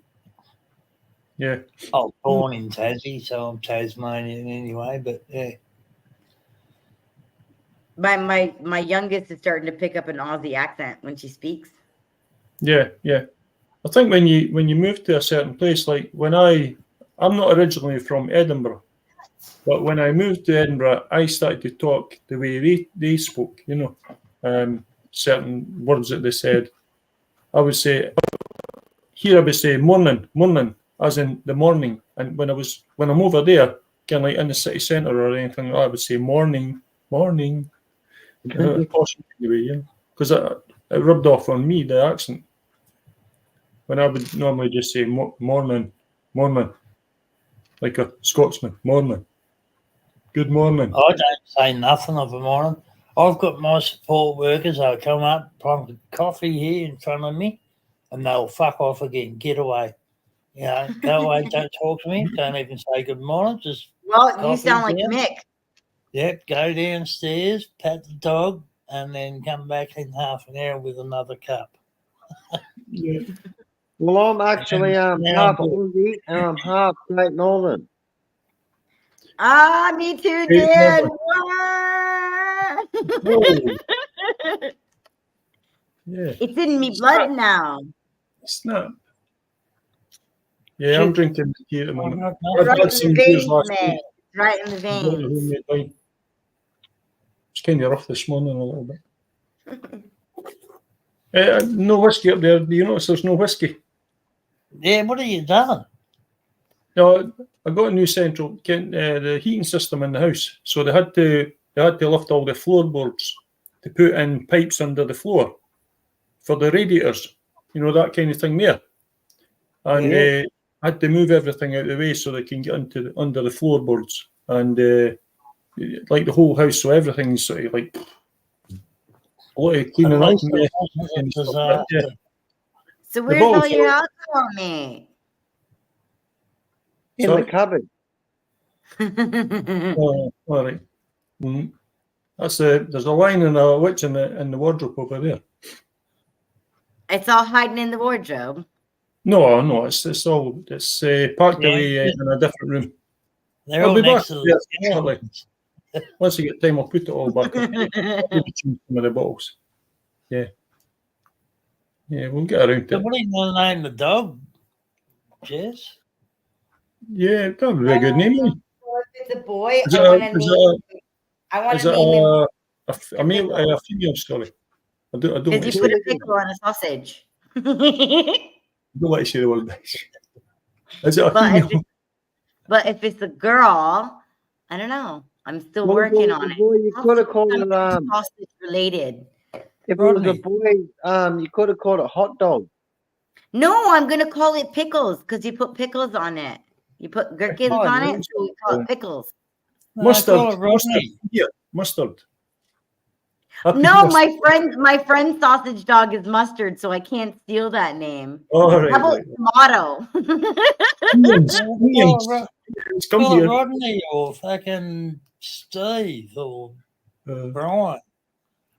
Yeah. I was born in Tassie, so I'm Tasmanian anyway, but yeah. My youngest is starting to pick up an Aussie accent when she speaks. Yeah, yeah. I think when you move to a certain place, like when I'm not originally from Edinburgh, but when I moved to Edinburgh, I started to talk the way they spoke, certain words that they said. I would say, here I would say morning, as in the morning. And when I'm over there, kind of like in the city centre or anything, I would say morning. Because it rubbed off on me, the accent. When I would normally just say morning, like a Scotsman, morning, good morning. I don't say nothing of a morning. I've got my support workers, they'll come up, plonk a coffee here in front of me, and they'll fuck off again, get away. Go away, don't talk to me, don't even say good morning, just you sound like Mick. Yep, go downstairs, pat the dog, and then come back in half an hour with another cup. Yeah. Well, I'm actually half Aussie and I'm half Great Northern. Ah, me too, Dad. Yeah. It's in me blood now. Snap. Yeah, I'm drinking tea at the moment. Right in the veins, man. Right in the veins. It's kind of rough this morning a little bit. No whiskey up there. Do you notice there's no whiskey? Yeah, what have you done? No, I got a new central the heating system in the house, so they had to lift all the floorboards to put in pipes under the floor for the radiators, that kind of thing there, and had to move everything out of the way so they can get under the floorboards and like the whole house, so everything's sort of like a lot of cleaning up. So where's all your alcohol, mate? In the cupboard. All right. Mm-hmm. There's a line and a witch in the wardrobe over there. It's all hiding in the wardrobe. No, it's parked away in a different room. They're all next to the shortly. Once I get time, I'll put it all back up. Some of the bottles. Yeah. Yeah, we'll get around to it. What are you going to name the dog, Jess? Yeah, that would be a good name. If it's a boy, I want to name him. A male, a female, sorry. I don't Because you put a pickle on a sausage. I don't like to say the word nice. Is it a female? But if it's a girl, I don't know. I'm still working on it. Boy, you could have called it sausage related. If it was a boy, you could have called it hot dog. No, I'm gonna call it pickles because you put pickles on it. You put gherkins on it, so we call it pickles. Mustard. Yeah, mustard. No, my friend's sausage dog is mustard, so I can't steal that name. All right. How about tomato? Call Rodney or fucking Steve or Brian.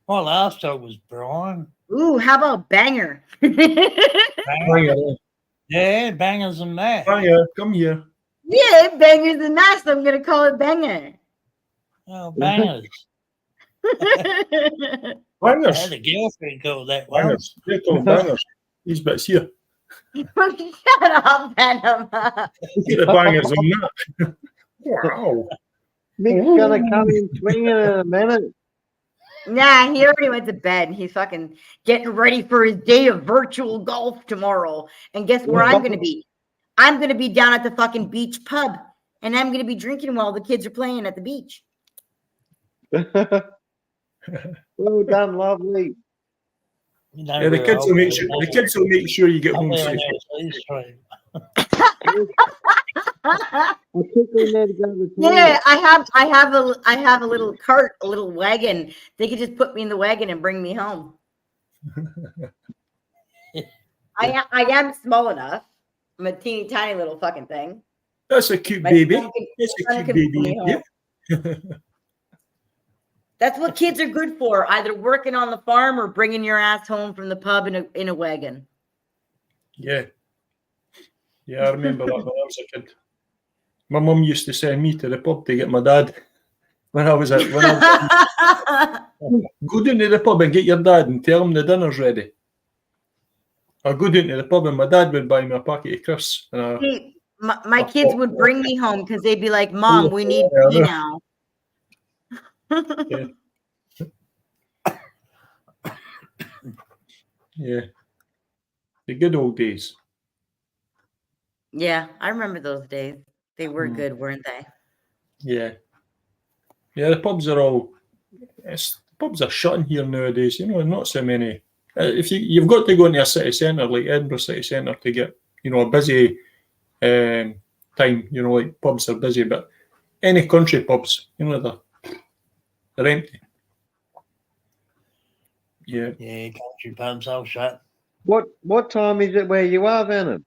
My last dog was Brian. Ooh, how about Banger? Banger, Yeah, Bangers and Mash. Banger, come here. Yeah, Bangers and Mash. So I'm gonna call it Banger. Oh, Bangers. I Bangers. had a girlfriend called that Bangers. once. They call them bangers. These bits here. Shut up, Venom. Look at the bangers on that. Wow. Mick's gonna come in swinging in a minute. Nah, he already went to bed. He's fucking getting ready for his day of virtual golf tomorrow. And guess where I'm gonna be? I'm gonna be down at the fucking beach pub, and I'm gonna be drinking while the kids are playing at the beach. Well done, lovely. You know Yeah, the where kids I will make was. sure. The kids will make sure you get I'm home down safe. there at East Street. I took her there to go to the Yeah, toilet. I have a little cart, a little wagon. They could just put me in the wagon and bring me home. I am small enough. I'm a teeny tiny little fucking thing. That's a cute My baby. son can- That's my a son cute can pull me baby. home. Yeah. That's what kids are good for, either working on the farm or bringing your ass home from the pub in a wagon. Yeah. Yeah, I remember that when I was a kid. My mum used to send me to the pub to get my dad. When I was go down to the pub and get your dad and tell him the dinner's ready. I'd go down to the pub and my dad would buy me a packet of crisps. And See, my kids would bring me home because they'd be like, Mom, we need tea now. Yeah. Yeah. The good old days. Yeah, I remember those days. They were good, weren't they? Yeah. Yeah, the pubs are the pubs are shutting here nowadays. You know, not so many. If you've got to go into a city centre like Edinburgh city centre to get, a busy time. Like pubs are busy, but any country pubs, they're empty. Yeah. Yeah, country pubs all shut. What time is it where you are, Venom?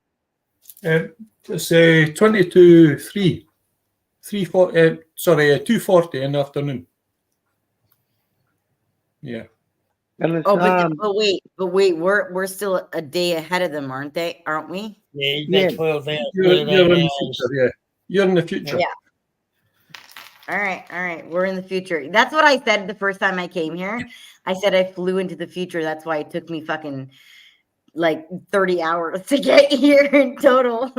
It's 22:03. 2:40 in the afternoon. Yeah. And it's, But wait, we're still a day ahead of them, aren't we? Yeah, Yeah. 12 hours. You're in 13 the hours. future. Yeah. You're in the future. Yeah. All right. We're in the future. That's what I said the first time I came here. I said I flew into the future. That's why it took me fucking like 30 hours to get here in total.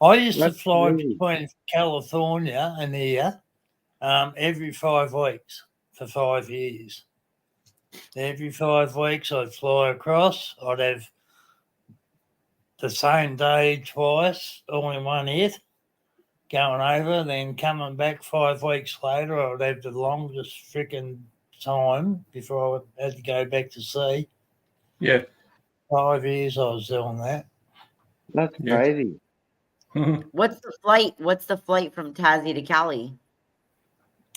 I used to That's fly really- between California and here every 5 weeks for 5 years. Every 5 weeks I'd fly across. I'd have the same day twice, all in one hit, going over, then coming back 5 weeks later. I'd have the longest freaking time before I had to go back to sea. Yeah. 5 years I was doing that. That's Yeah. crazy. What's the flight? What's the flight from Tassie to Cali?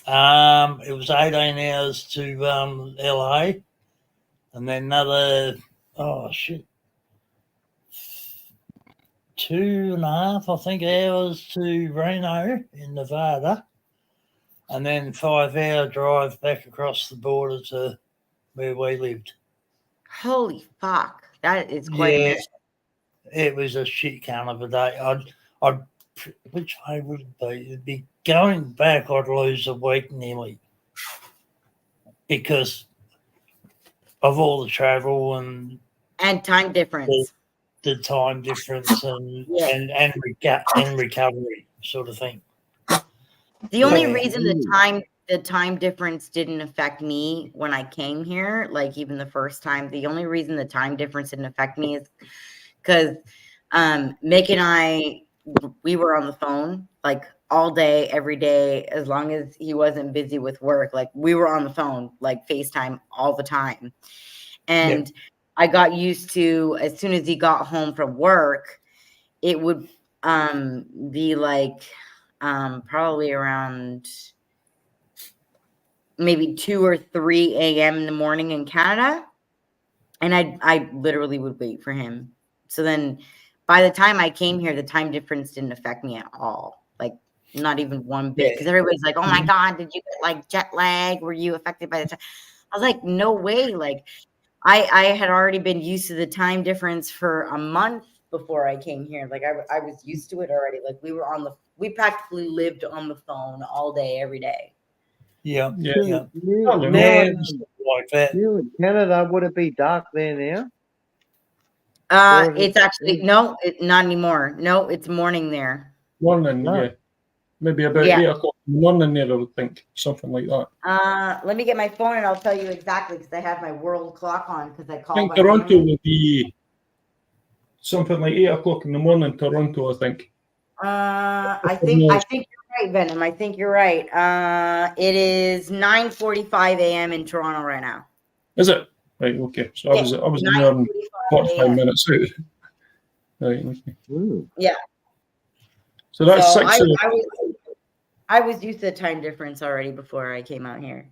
It was 18 hours to LA, and then another 2.5, I think, hours to Reno in Nevada, and then 5-hour drive back across the border to where we lived. Holy fuck. That is quite a Yeah. mission. It was a shit kind of a day. Which way would it be? It'd be going back. I'd lose a week nearly because of all the travel and time difference. the time difference and recovery sort of thing. The only Yeah. reason the time difference didn't affect me when I came here, like even the first time, the only reason the time difference didn't affect me is because Mick and I, we were on the phone like all day, every day, as long as he wasn't busy with work. Like we were on the phone, like FaceTime all the time. And I got used to, as soon as he got home from work, it would be like probably around maybe 2 or 3 a.m. in the morning in Canada. And I literally would wait for him. So then by the time I came here, the time difference didn't affect me at all. Like not even one bit. Because everybody's like, oh my God, did you get like jet lag? Were you affected by the time? I was like, no way. Like, I had already been used to the time difference for a month before I came here. Like, I was used to it already. Like, we practically lived on the phone all day, every day. Yeah. Yeah. Now, Hello. Yeah, now, it was like that. now in Canada, would it be dark there now? Or is It's actually no, not anymore. No, it's morning there. Morning, No. yeah. Maybe about Yeah. 8 o'clock in the morning there, I would think. Something like that. Let me get my phone and I'll tell you exactly because I have my world clock on because I I call think my Toronto family. would be something like 8 o'clock in the morning, Toronto, I think. I think you're right, Venom. I think you're right. It is 9:45 a.m. in Toronto right now. Is it? Right, okay. So I was an hour and 45 minutes out. Right, okay. Yeah. So that's So 6 I was used to the time difference already before I came out here.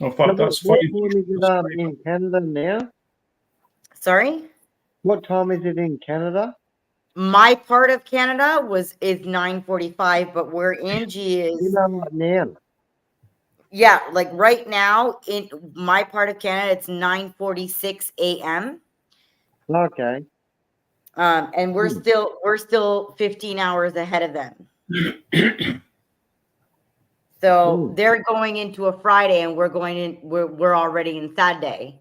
In fact, that's 5. What time is it in Canada now? Sorry? What time is it in Canada? My part of Canada is 9:45, but where Angie is, You know what now? yeah, like right now in my part of Canada, it's 9:46 a.m. Okay. And we're still 15 hours ahead of them. So they're going into a Friday, and we're already in Saturday,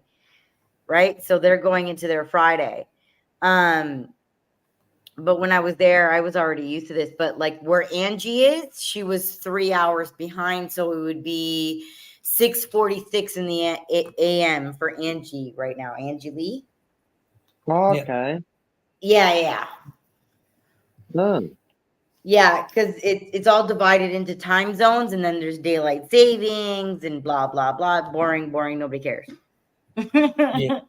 right? So they're going into their Friday. But when I was there, I was already used to this. But like where Angie is, she was 3 hours behind, so it would be 6:46 in the a.m. for Angie right now. Angie Lee. Okay. Yeah. No. Yeah, because it's all divided into time zones, and then there's daylight savings and blah blah blah. Boring. Nobody cares. Yeah.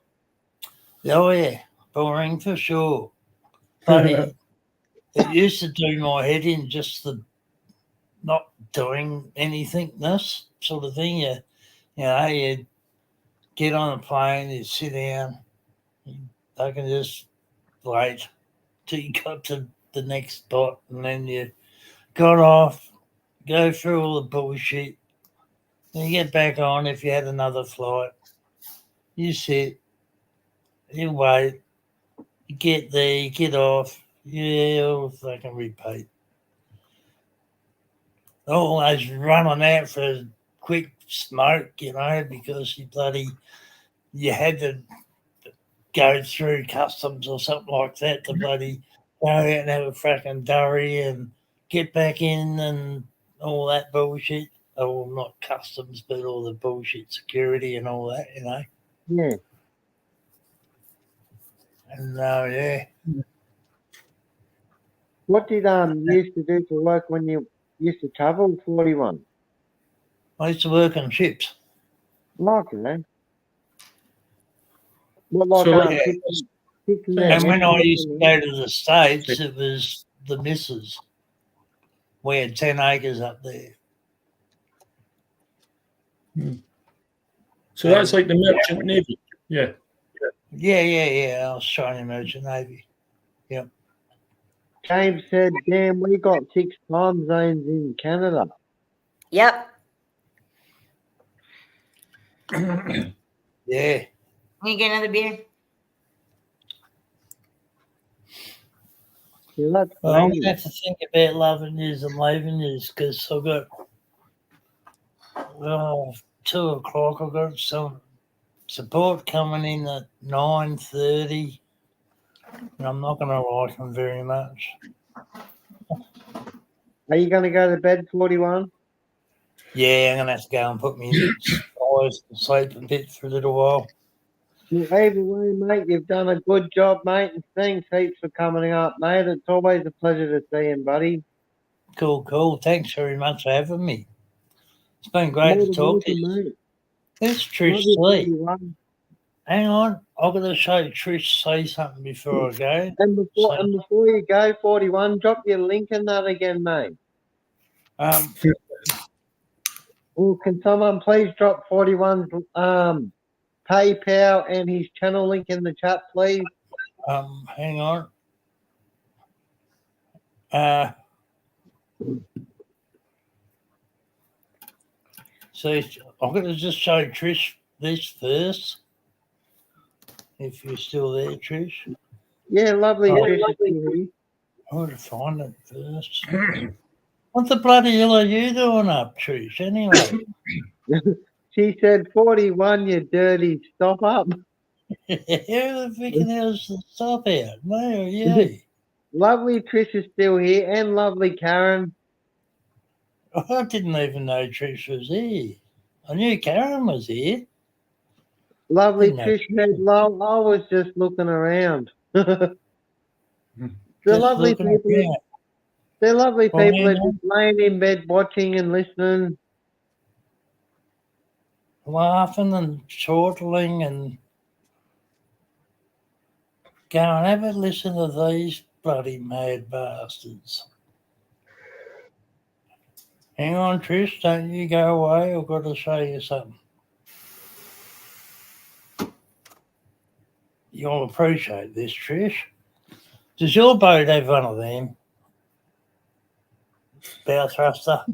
Oh yeah, boring for sure. Funny. It used to do my head in, just the not doing anything, this sort of thing. You get on a plane, you sit down, I can just wait till you got to the next spot, and then you got off, go through all the bullshit, then you get back on. If you had another flight, you sit, you wait, you get there, you get off, all fucking repeat. Always running out for a quick smoke, because you had to go through customs or something like that to bloody go out and have a fucking durry and get back in and all that bullshit. Oh, not customs, but all the bullshit security and all that, Yeah. And yeah. What did you used to do for work when you used to travel 41? I used to work on ships. Okay. What like So, And when I used to go to the States, it was the missus. We had 10 acres up there. So that's like the merchant navy. Yeah. Yeah. I was trying to Merchant Navy. Yep. James said, damn, we got 6 time zones in Canada. Yep. Yeah. Can you get another beer? Yeah, that's Well, I'm crazy. going to have to think about loving yous and leaving yous, because I've got 2 o'clock. I've got some support coming in at 9:30, and I'm not going to like them very much. Are you going to go to bed, 41? Yeah, I'm going to have to go and put my eyes to sleep a bit for a little while. Well, either way, mate, you've done a good job, mate, and thanks heaps for coming up, mate. It's always a pleasure to see you, buddy. Cool. Thanks very much for having me. It's been great to talk to you. Mate. It's Trish Love you, Lee. 41. Hang on, I've got to show Trish say something before I go. And before you go, 41, drop your link in that again, mate. Well, can someone please drop 41's PayPal and his channel link in the chat, please? Hang on. So I'm going to just show Trish this first. If you're still there, Trish. Yeah, lovely Oh, Trish is still here. I'm going to find it first. What the bloody hell are you doing up, Trish, anyway? She said 41, you dirty stop up. Who the freaking hell's the stop out? Me or you? Lovely Trish is still here, and lovely Karen. I didn't even know Trish was here. I knew Karen was here. Lovely Didn't know Trish said, "Lol, I was just looking around." They're Just lovely looking people. around. They're lovely Well, people that you know, just laying in bed watching and listening. laughing and chortling and go and have a listen to these bloody mad bastards. Hang on, Trish, don't you go away. I've got to show you something. You'll appreciate this, Trish. Does your boat have one of them? Bow thruster?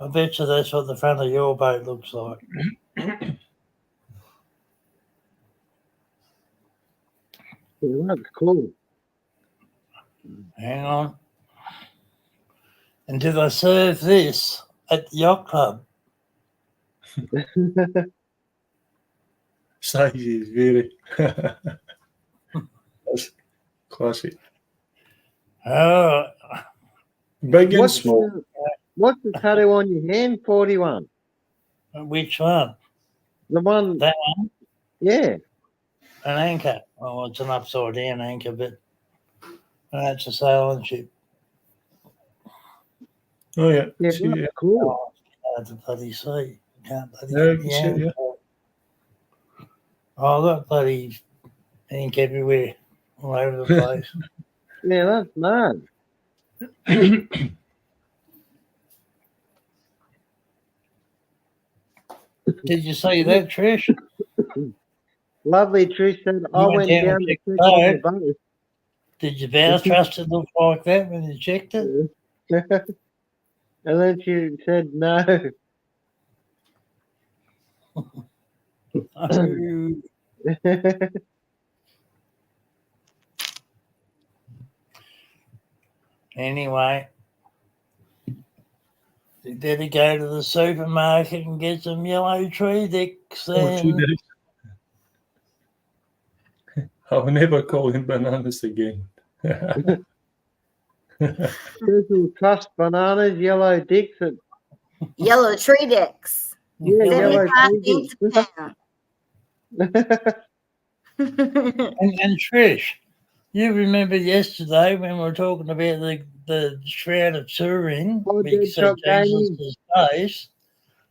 I bet you that's what the front of your boat looks like. Yeah, that's cool. Hang on. And do they serve this at the yacht club? Size is very. That's classic. Oh, Big and What's small. the tattoo on your hand? 41. which one? The one. That one? Yeah. An anchor. Oh, it's an upside down anchor, but that's a sailing ship. Oh, yeah. Yeah, See, that's yeah. cool. Oh, it's hard to bloody see. Can't bloody Yeah, you see it, yeah. Oh, I've got bloody ink everywhere, all over the place. Yeah, that's mad. Did you see that, Trish? Lovely Trish said, I went went down down and to checked check the on the boat. boat. Did your bow thruster look like that when you checked it? And then she said no. Anyway, you better go to the supermarket and get some yellow tree dicks Oh, true then. days. I'll never call him bananas again. Crystal Trust bananas, yellow dicks. Yellow tree dicks. Yeah, yellow 75 tree cents a pound. And Trish, you remember yesterday when we were talking about the Shroud of Turin, Oh, we dead see shot Jesus' face.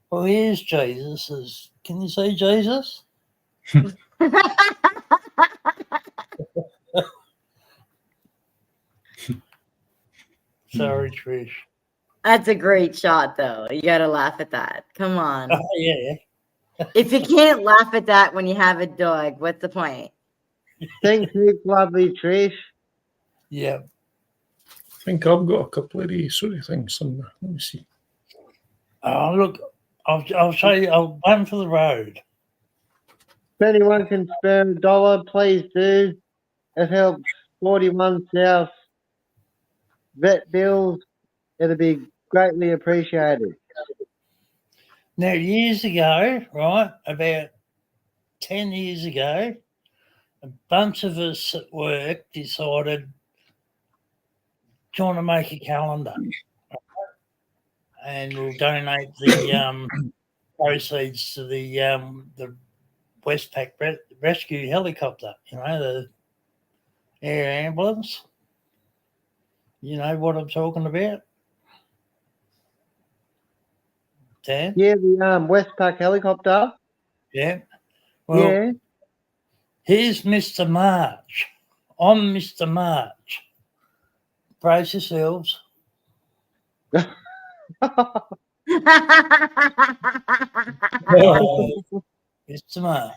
Well, here's Jesus'. Can you see Jesus? Sorry, Trish. That's a great shot, though. You got to laugh at that. Come on. Oh, yeah. If you can't laugh at that when you have a dog, what's the point? Thanks, Nick, lovely Trish. Yeah. I think I've got a couple of these sort of things somewhere. Let me see. Oh, look, I'll show you. I'll run for the road. If anyone can spare $1, please do. It helps 41 South vet bills. It'll be greatly appreciated. Now, years ago, right, about 10 years ago, a bunch of us at work decided, do you want to make a calendar? And we'll donate the proceeds to the Westpac rescue helicopter, the air ambulance. You know what I'm talking about? Dan? Yeah, the Westpac helicopter. Yeah. Well, Yeah. here's Mr. March. I'm Mr. March. Brace yourselves. Mr. March.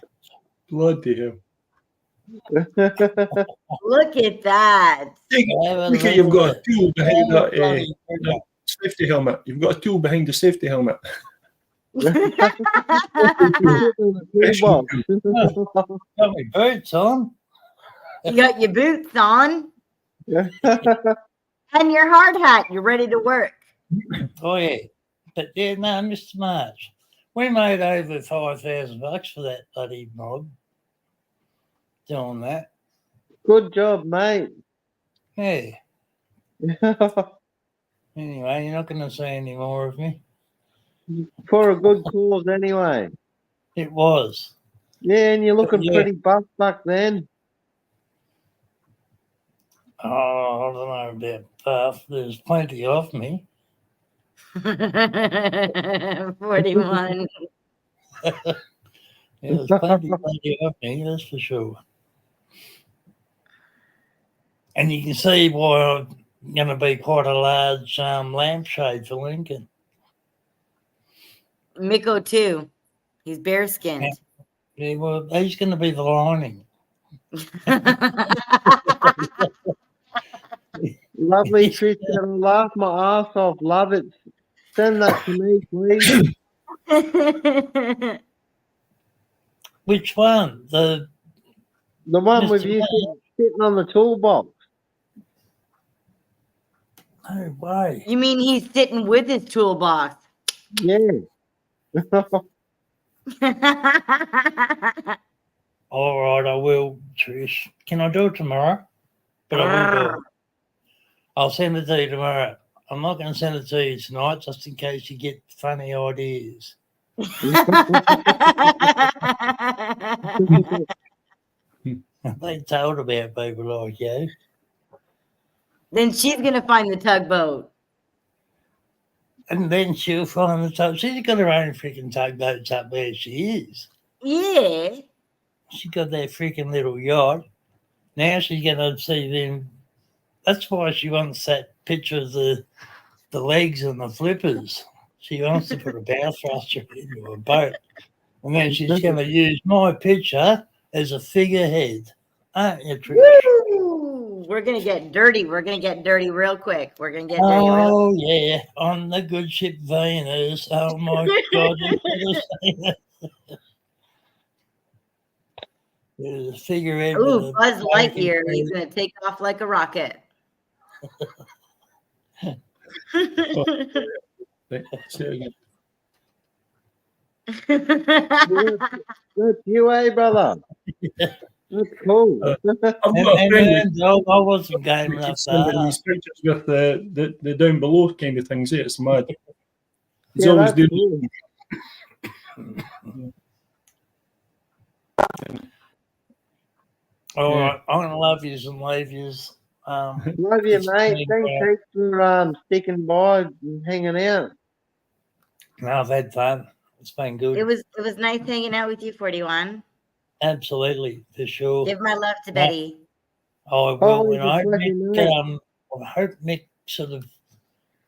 Bloody hell. Look at that. Look at you've got a tool behind that. Safety helmet. You've got a tool behind the safety helmet. Toolbox. Got my boots on. You got your boots on and your hard hat. You're ready to work. Oh yeah, but yeah, no, Mr. March, we made over $5,000 for that bloody mob. Doing that, Good job, mate. yeah. Anyway, you're not going to see any more of me. For a good cause, anyway. It was. Yeah, and you're looking Yeah. pretty buff back then. Oh, I don't know about buff. There's plenty of me. 41. Yeah, there's plenty of me, that's for sure. And you can see why I'm going to be quite a large lampshade for Lincoln. Miko too. He's bare skinned. Yeah, well, he's going to be the lining. Lovely, Tristan. I laugh my ass off. Love it. Send that to me, please. Which one? The one with you sitting on the toolbox. No way. You mean he's sitting with his toolbox? Yeah. All right, I will, Trish. Can I do it tomorrow? But I will do it. I'll send it to you tomorrow. I'm not going to send it to you tonight just in case you get funny ideas. They told about people like you. Then she's going to find the tugboat. And then she'll find the tugboat. She's got her own freaking tugboats up where she is. Yeah. She got that freaking little yacht. Now she's going to see them. That's why she wants that picture of the legs and the flippers. She wants to put a bow thruster into a boat. And then she's going to use my picture as a figurehead. Aren't you, Trish? Woo! We're going to get dirty. We're going to get dirty real quick. We're going to get dirty real Oh, yeah. On the good ship Venus. Oh, my God. You could have seen it. There's a figurehead. Ooh, Buzz Lightyear. He's going to take off like a rocket. Say it again. That's you, brother? That's cool. I've got a friend I wasn't game enough sending these pictures with the down below kind of things. It's mad. He's Yeah, always that's doing. cool. All right, I'm gonna love yous and leave yous. Love you, it's mate. been Thanks heaps for sticking by and hanging out. No, I've had fun. It's been good. It was nice hanging out with you, 41. Absolutely, for sure. Give my love to Betty. I will. Oh, And I hope it's Mick, I hope Mick sort of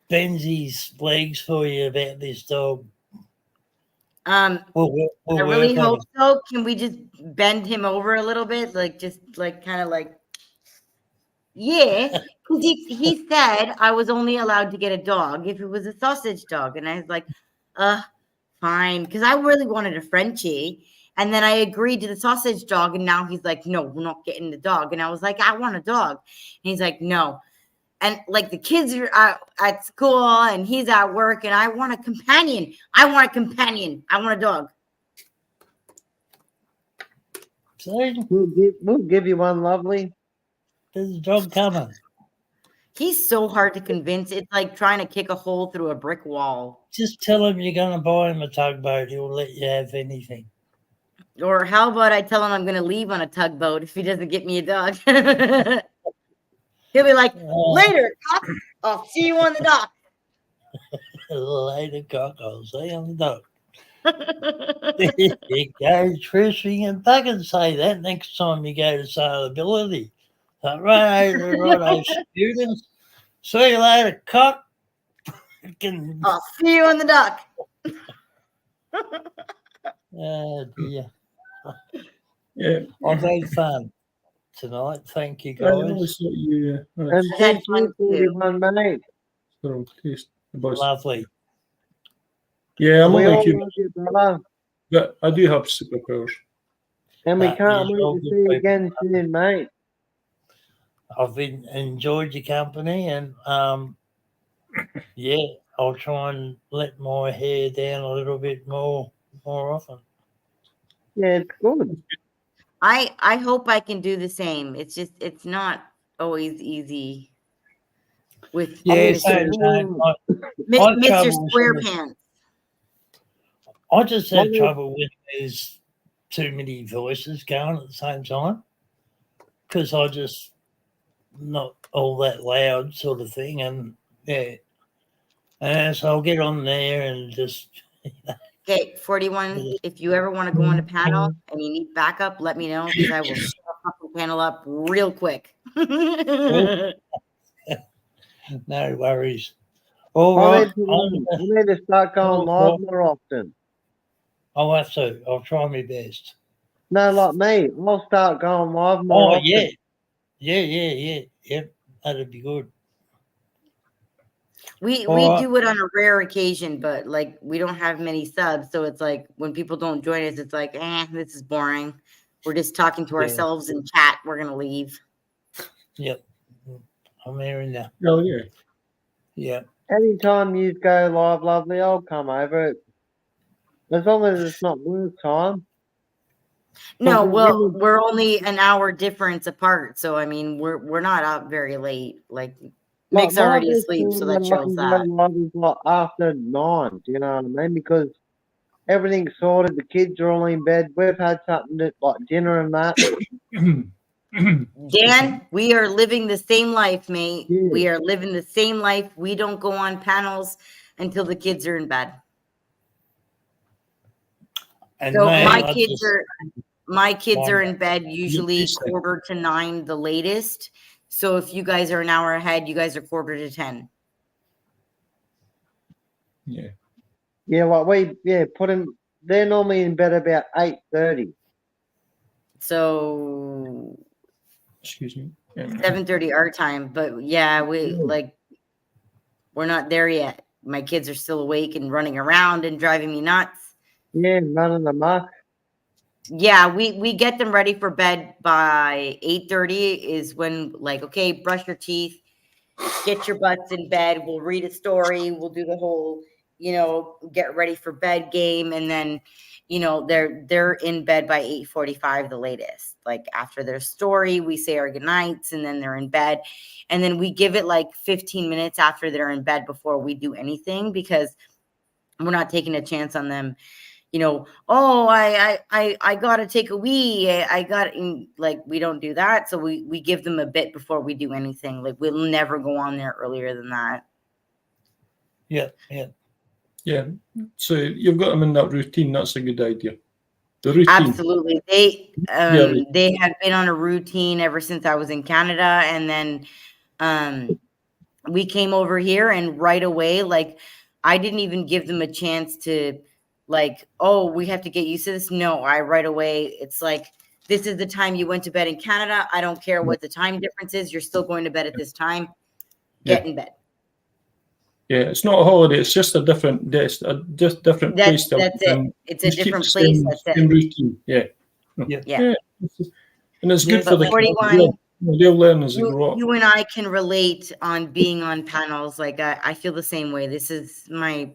bends his legs for you about this dog. I We'll really work on hope it. so. Can we just bend him over a little bit? Yeah. Because he said I was only allowed to get a dog if it was a sausage dog. And I was like, fine. Because I really wanted a Frenchie. And then I agreed to the sausage dog. And now he's like, no, we're not getting the dog. And I was like, I want a dog. And he's like, no. And like the kids are at school and he's at work and I want a companion. I want a dog. See, We'll give you one, lovely. there's a dog coming. He's so hard to convince. It's like trying to kick a hole through a brick wall. Just tell him you're going to buy him a tugboat. He'll let you have anything. Or how about I tell him I'm going to leave on a tugboat if he doesn't get me a dog? He'll be like, later, Cock. I'll see you on the dock. Later, Cock. I'll see you on the dock. You go, Trish, you can fucking say that next time you go to sailability. Like, right, students. See you later, Cock. I'll see you on the dock. Oh, dear. Yeah. I've had fun tonight. Thank you, I always guys. thought you. And thank you for everyone, mate. Taste. Boys. Lovely. Yeah, I'm We only all human, love you, brother. but I do have superpowers. And we Yeah, can't wait all to good see you people. again soon, mate. I've enjoyed your company, and yeah, I'll try and let my hair down a little bit more often. Yeah, it's good. I hope I can do the same. It's not always easy with Yeah, Mr. so I Mr. trouble Squarepants. I just have Well, trouble with there's too many voices going at the same time because I just not all that loud sort of thing, and yeah, and so I'll get on there and just Okay, 41. If you ever want to go on a panel and you need backup, let me know because I will shut a fucking panel up real quick. no worries. All I right, need to start going live more often. I'll have to. I'll try my best. No, like me. I'll start going live more Oh often. yeah. That'd be good. We All do it on a rare occasion, but like we don't have many subs, so it's like when people don't join us, it's like, this is boring. We're just talking to Yeah. ourselves in chat. We're gonna leave. Yep, I'm hearing that. Oh yeah. Yeah. Anytime you go live, lovely, I'll come over. As long as it's not work time. No, But well, we're only an hour difference apart, so I mean, we're not up very late. Like Mick's already asleep, so that shows that. Live is like after 9. Do you know what I mean? Because everything's sorted. The kids are all in bed. We've had something to, like dinner and that. Dan, we are living the same life, mate. Yeah. We are living the same life. We don't go on panels until the kids are in bed. And So man, my kids are in bed You usually said- 8:45 the latest. So if you guys are an hour ahead, you guys are 9:45. Yeah. Yeah, like put them. They're normally in bed about 8:30. So Excuse me. Yeah. 7:30 our time, but yeah, we're not there yet. My kids are still awake and running around and driving me nuts. Yeah, running amok. Yeah, we get them ready for bed by 8:30 is when like, okay, brush your teeth, get your butts in bed. We'll read a story. We'll do the whole, get ready for bed game. And then, they're in bed by 8:45 the latest. Like after their story, we say our goodnights and then they're in bed. And then we give it like 15 minutes after they're in bed before we do anything because we're not taking a chance on them. I gotta take a wee. We don't do that. So we give them a bit before we do anything. Like we'll never go on there earlier than that. Yeah. Yeah. So you've got them in that routine. That's a good idea. The routine. Absolutely. They have been on a routine ever since I was in Canada. And then we came over here and right away, like I didn't even give them a chance to like, oh, we have to get used to this. No, right away, it's like, this is the time you went to bed in Canada. I don't care what the time difference is. You're still going to bed at this time. Get in bed. Yeah, it's not a holiday. It's just a different place. That's it. It's a different place. That's it. Routine. Yeah. And it's good for the 41. kids. They'll learn as they grow up. You and I can relate on being on panels. Like I feel the same way. This is my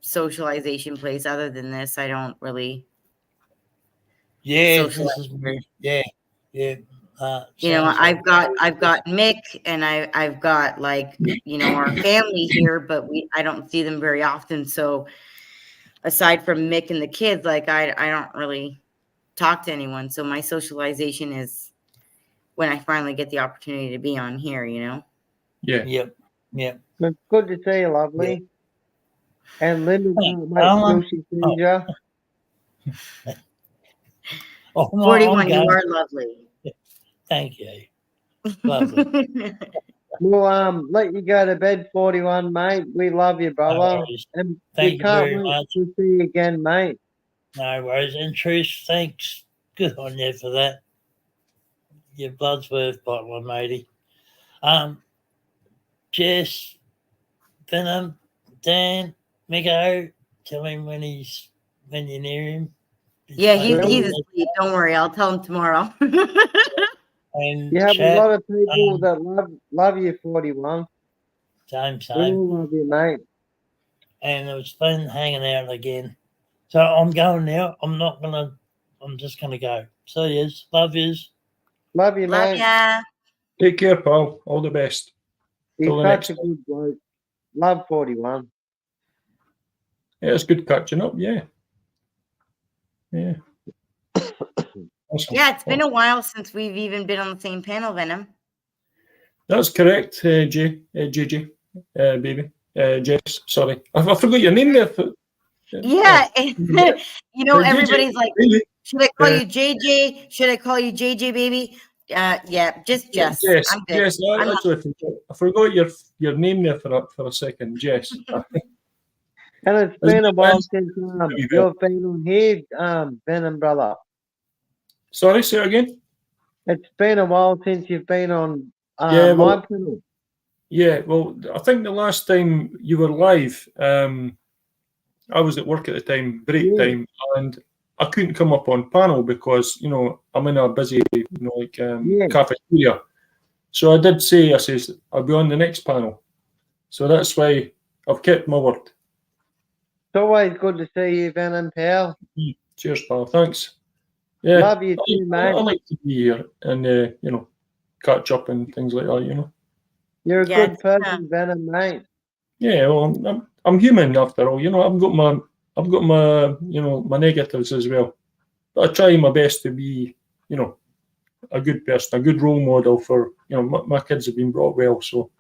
socialization place. Other than this, I don't really. Yeah. Socialize. Yeah. I've got Mick and I've got like our family here, but I don't see them very often. So aside from Mick and the kids, like I don't really talk to anyone. So my socialization is when I finally get the opportunity to be on here. Yeah. Yep. It's good to see you, lovely. And Linda can't wait till she sees you. 41, you are lovely. Thank you. Lovely. We'll let you go to bed, 41, mate. We love you, brother. And Thank we you can't very wait much. to see you again, mate. No worries. And Trish, thanks. Good on you for that. Your blood's worth, bottle, matey. Jess, Venom, Dan, Migo, tell him when you're near him. Yeah, he's asleep. Don't worry, I'll tell him tomorrow. And You have chat, a lot of people that love you, 41. Same. We all love you, mate. And it was fun hanging out again. So I'm going now. I'm just gonna go. So yes, love yous. Love you, Love mate. ya. Take care, pal. All the best. He's Till the such next a time. good bloke. Love 41. Yeah, it's good catching up. Yeah. Yeah. Awesome. Yeah, it's been a while since we've even been on the same panel, Venom. That's correct, JJ, baby. Jess, sorry. I forgot your name there. Yeah. JJ, Everybody's like, really? should I call you JJ? Should I call you JJ, baby? Yeah, just Jess. Jess, I'm good. Jess, I forgot your name there for a second, Jess. And it's been a while since you've been on here, Venom brother. Sorry, say it again. It's been a while since you've been on Yeah, my well, panel. Yeah, well, I think the last time you were live, I was at work at the time, break time, and I couldn't come up on panel because, I'm in a busy, cafeteria. So I did say, I says, I'll be on the next panel. So that's why I've kept my word. It's always good to see you, Venom, pal. Cheers, pal. Thanks. Yeah, Love you too, mate. I like to be here and, catch up and things like that, You're a good person, Venom, mate. Yeah, well, I'm human after all. I've got my my negatives as well. But I try my best to be, a good person, a good role model for, my kids have been brought well, so,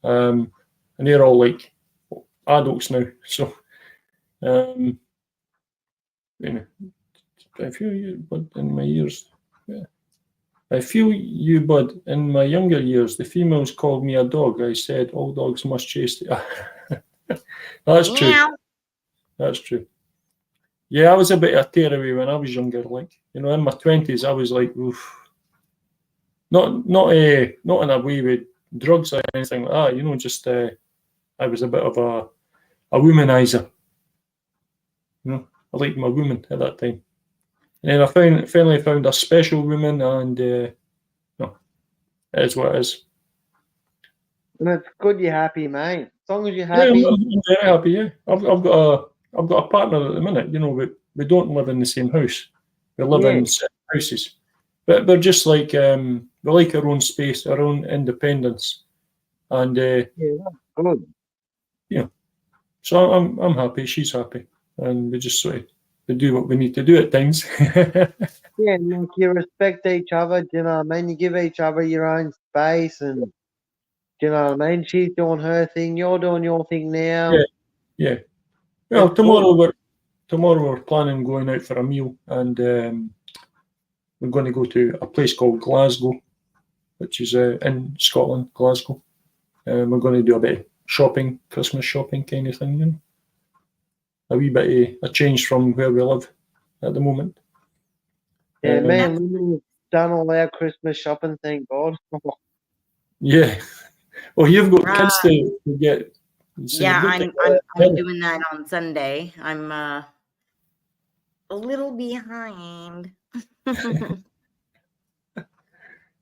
and they're all like adults now. So, I feel you, but in my years, I feel you, bud. In my younger years, the females called me a dog. I said, all dogs must chase the... That's true. That's true. Yeah, I was a bit of a tearaway when I was younger. Like, in my 20s, I was like, oof. Not in a way with drugs or anything like that. Just I was a bit of a womanizer. I liked my woman at that time. And then I finally found a special woman, and it is what it is. And it's good you're happy, mate. As long as you're happy. Yeah, I'm very happy. Yeah, I've got a partner at the minute. We don't live in the same house. We live in separate houses, but we're just like we like our own space, our own independence, and that's good. Yeah, so I'm happy. She's happy, and we just sort of we do what we need to do at times. Yeah, like you respect each other. Do you know what I mean? You give each other your own space, and do you know what I mean? She's doing her thing, you're doing your thing now. Yeah. Well, tomorrow we're planning going out for a meal, and we're going to go to a place called Glasgow, which is in Scotland, Glasgow. We're going to do a bit of shopping, Christmas shopping kind of thing, a wee bit of a change from where we live at the moment. Yeah, man, we've done all our Christmas shopping, thank God. Yeah. Well, you've got kids to get. Yeah, I'm doing that on Sunday. I'm a little behind.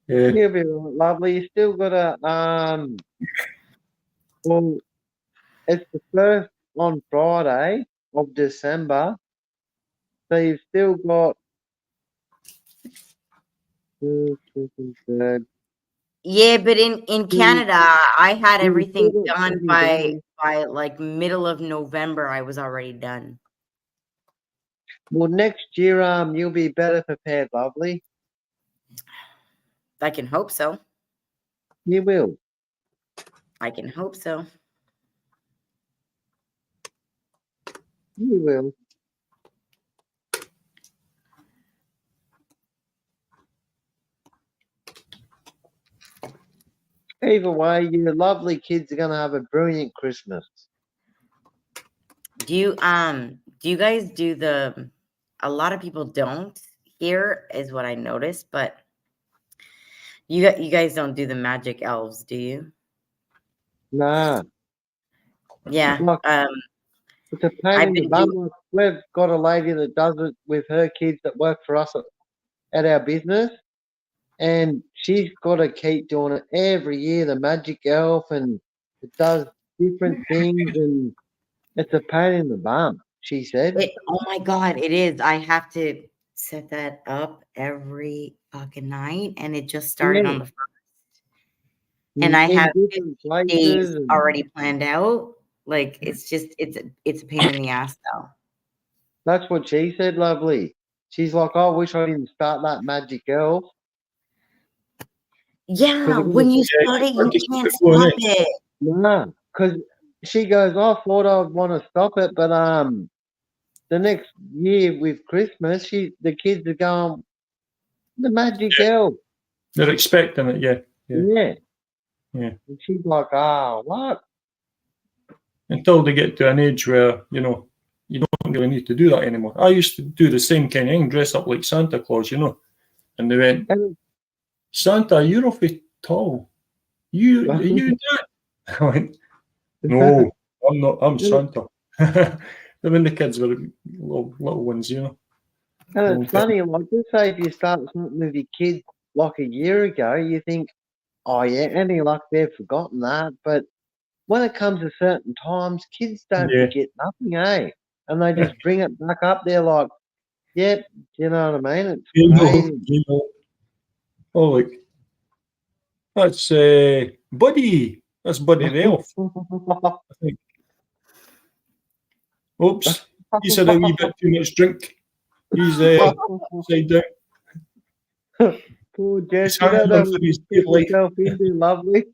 Yeah. You'll be right, lovely. You still got a well, it's the first on Friday of December, so you've still got. Yeah, but in Canada, I had everything done by like middle of November. I was already done. Well, next year, you'll be better prepared, lovely. I can hope so. You will. I can hope so. You will. Either way, your lovely kids are gonna have a brilliant Christmas. Do you guys do a lot of people don't here is what I noticed, but you guys don't do the magic elves, do you? Nah. Yeah. Like, it's a pain I've in the been bum. Like, we've got a lady that does it with her kids that work for us at our business, and she's got to keep doing it every year. The magic elf, and it does different things, and it's a pain in the bum. She said. Oh my God, it is. I have to set that up every fucking night, and it just started on the 1st. And I have 50 days already planned out. Like it's a pain in the ass though. That's what she said, lovely. She's like, I wish I didn't start that magic elf. Yeah, when you start it, you can't stop it. No, because she goes, I thought I'd want to stop it, but the next year with Christmas, the kids are going, the magic elf. They're expecting it, yeah. Yeah. Yeah. And she's like, oh, what? Until they get to an age where, you know, you don't really need to do that anymore. I used to do the same kind of thing, dress up like Santa Claus, you know. And they went, Santa, you're awfully tall. Are you that? I went, no, I'm not. I'm Santa. When the kids were little ones, you know. And it's funny, like, just say if you start something with your kids like a year ago, you think, oh, yeah, any luck they've forgotten that. But when it comes to certain times, kids don't forget nothing, eh? And they just bring it back up. They're like, yep, you know what I mean? It's crazy. You know. Oh, like, that's Buddy. That's Buddy the elf. I think. Oops, he's had a wee bit too much drink. He's upside down. Poor Jess, you don't know what you get yourself into, lovely.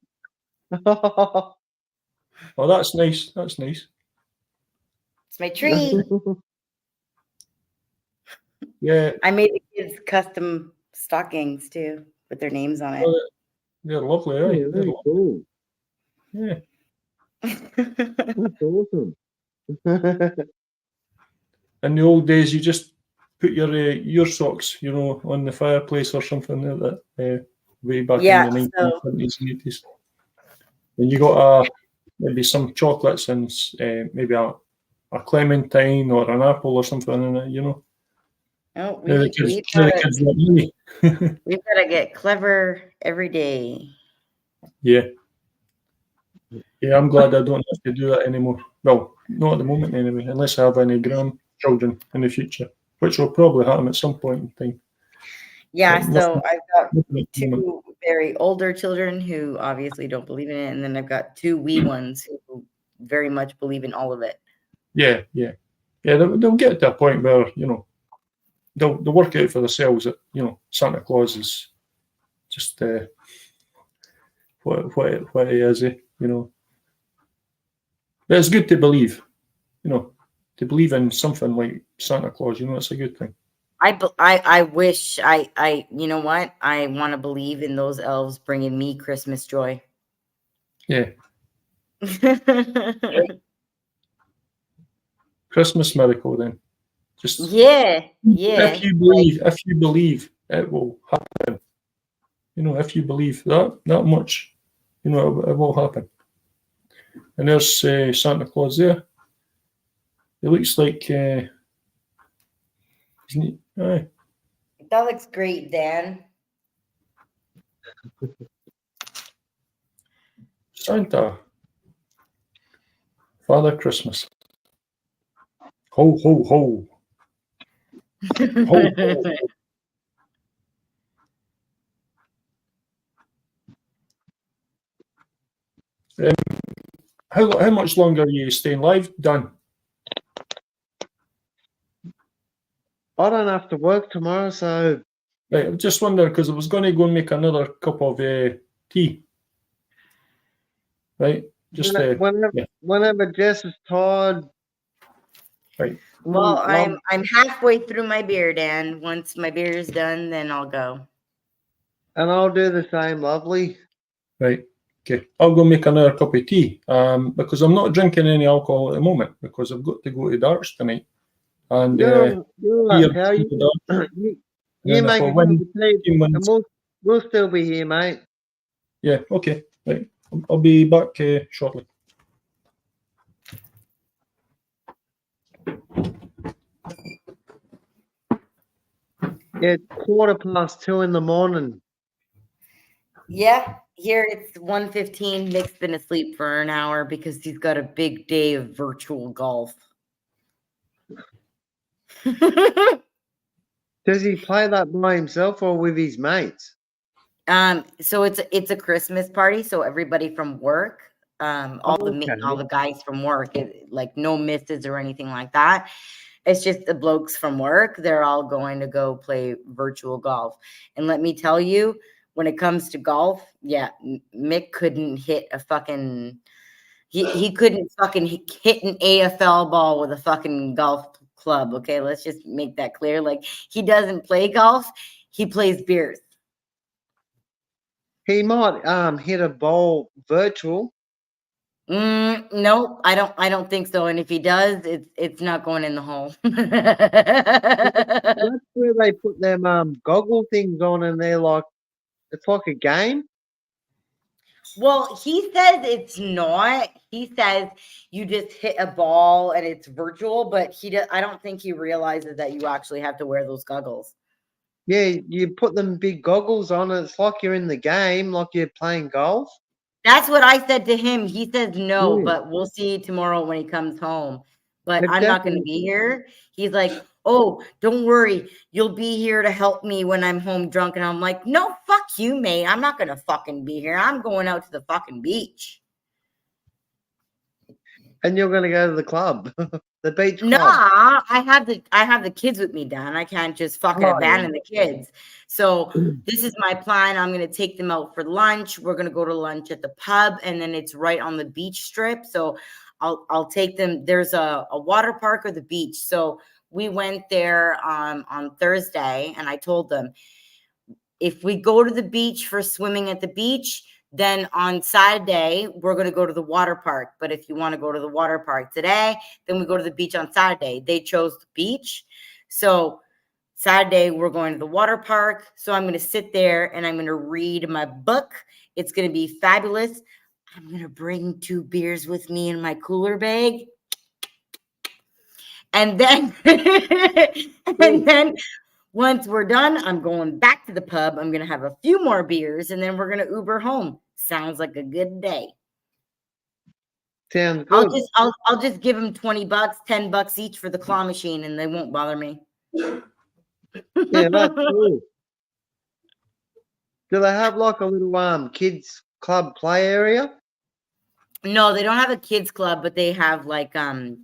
Oh, that's nice. That's nice. It's my tree. Yeah. I made the kids custom stockings too with their names on it. Oh, they're lovely, eh? Yeah, very cool. Yeah. That's awesome. In the old days, you just put your socks, you know, on the fireplace or something like that, way back in the 1970s and 80s. And you got maybe some chocolates and maybe a clementine or an apple or something in it, you know. Oh, we've got to get clever every day. Yeah. Yeah, I'm glad I don't have to do that anymore. Well, not at the moment anyway, unless I have any grandchildren in the future, which will probably happen at some point in time. Yeah, so I've got 2 very older children who obviously don't believe in it, and then I've got 2 wee ones who very much believe in all of it. Yeah. They'll get to a point where, you know, they'll work out for themselves that, you know, Santa Claus is just what he is, you know. But it's good to believe, you know, to believe in something like Santa Claus, you know, it's a good thing. I wish you know what? I want to believe in those elves bringing me Christmas joy. Yeah. Christmas miracle then. Just yeah. If you believe it will happen. You know, if you believe that much, you know, it will happen. And there's Santa Claus there. It looks like isn't he? Aye. That looks great, Dan. Santa. Father Christmas. Ho, ho, ho. Ho, ho. How much longer are you staying live, Dan? I don't have to work tomorrow, so... Right, I'm just wondering, because I was going to go and make another cup of tea. Right? Just whenever Jess is tired. Right. Well, I'm halfway through my beer, Dan. Once my beer is done, then I'll go. And I'll do the same, lovely. Right. Okay. I'll go make another cup of tea. Because I'm not drinking any alcohol at the moment because I've got to go to darts tonight. And you make another tea, and we'll still be here, mate. Yeah. Okay. Right. I'll be back shortly. It's 2:15 in the morning. Yeah, here it's 1:15. Nick's been asleep for an hour because he's got a big day of virtual golf. Does he play that by himself or with his mates? So it's a Christmas party, so everybody from work, all the guys from work, like no misses or anything like that. It's just the blokes from work. They're all going to go play virtual golf. And let me tell you, when it comes to golf, yeah, Mick couldn't hit a fucking he couldn't fucking hit an AFL ball with a fucking golf club. Okay, let's just make that clear. Like, he doesn't play golf, he plays beers. He might hit a ball virtual. No, I don't think so. And if he does, it's not going in the hole. That's where they put them goggle things on, and they're like, it's like a game. Well, he says it's not. He says you just hit a ball and it's virtual, but I don't think he realizes that you actually have to wear those goggles. Yeah, you put them big goggles on, and it's like you're in the game, like you're playing golf. That's what I said to him. He says no, but we'll see tomorrow when he comes home. But I'm not going to be here. He's like, oh, don't worry. You'll be here to help me when I'm home drunk. And I'm like, no, fuck you, mate. I'm not going to fucking be here. I'm going out to the fucking beach. And you're going to go to the club, the beach club. Nah, I have the kids with me, Dan. I can't just fucking abandon the kids. So this is my plan. I'm going to take them out for lunch. We're going to go to lunch at the pub, and then it's right on the beach strip. So I'll take them. There's a water park or the beach. So we went there on Thursday, and I told them, if we go to the beach for swimming at the beach, then on Saturday, we're going to go to the water park. But if you want to go to the water park today, then we go to the beach on Saturday. They chose the beach. So Saturday, we're going to the water park. So I'm going to sit there and I'm going to read my book. It's going to be fabulous. I'm going to bring 2 beers with me in my cooler bag. And then, once we're done, I'm going back to the pub. I'm going to have a few more beers, and then we're going to Uber home. Sounds like a good day. Sounds good. I'll just give them $20, $10 each for the claw machine, and they won't bother me. Yeah, that's cool. Do they have like a little kids club play area? No, they don't have a kids club, but they have like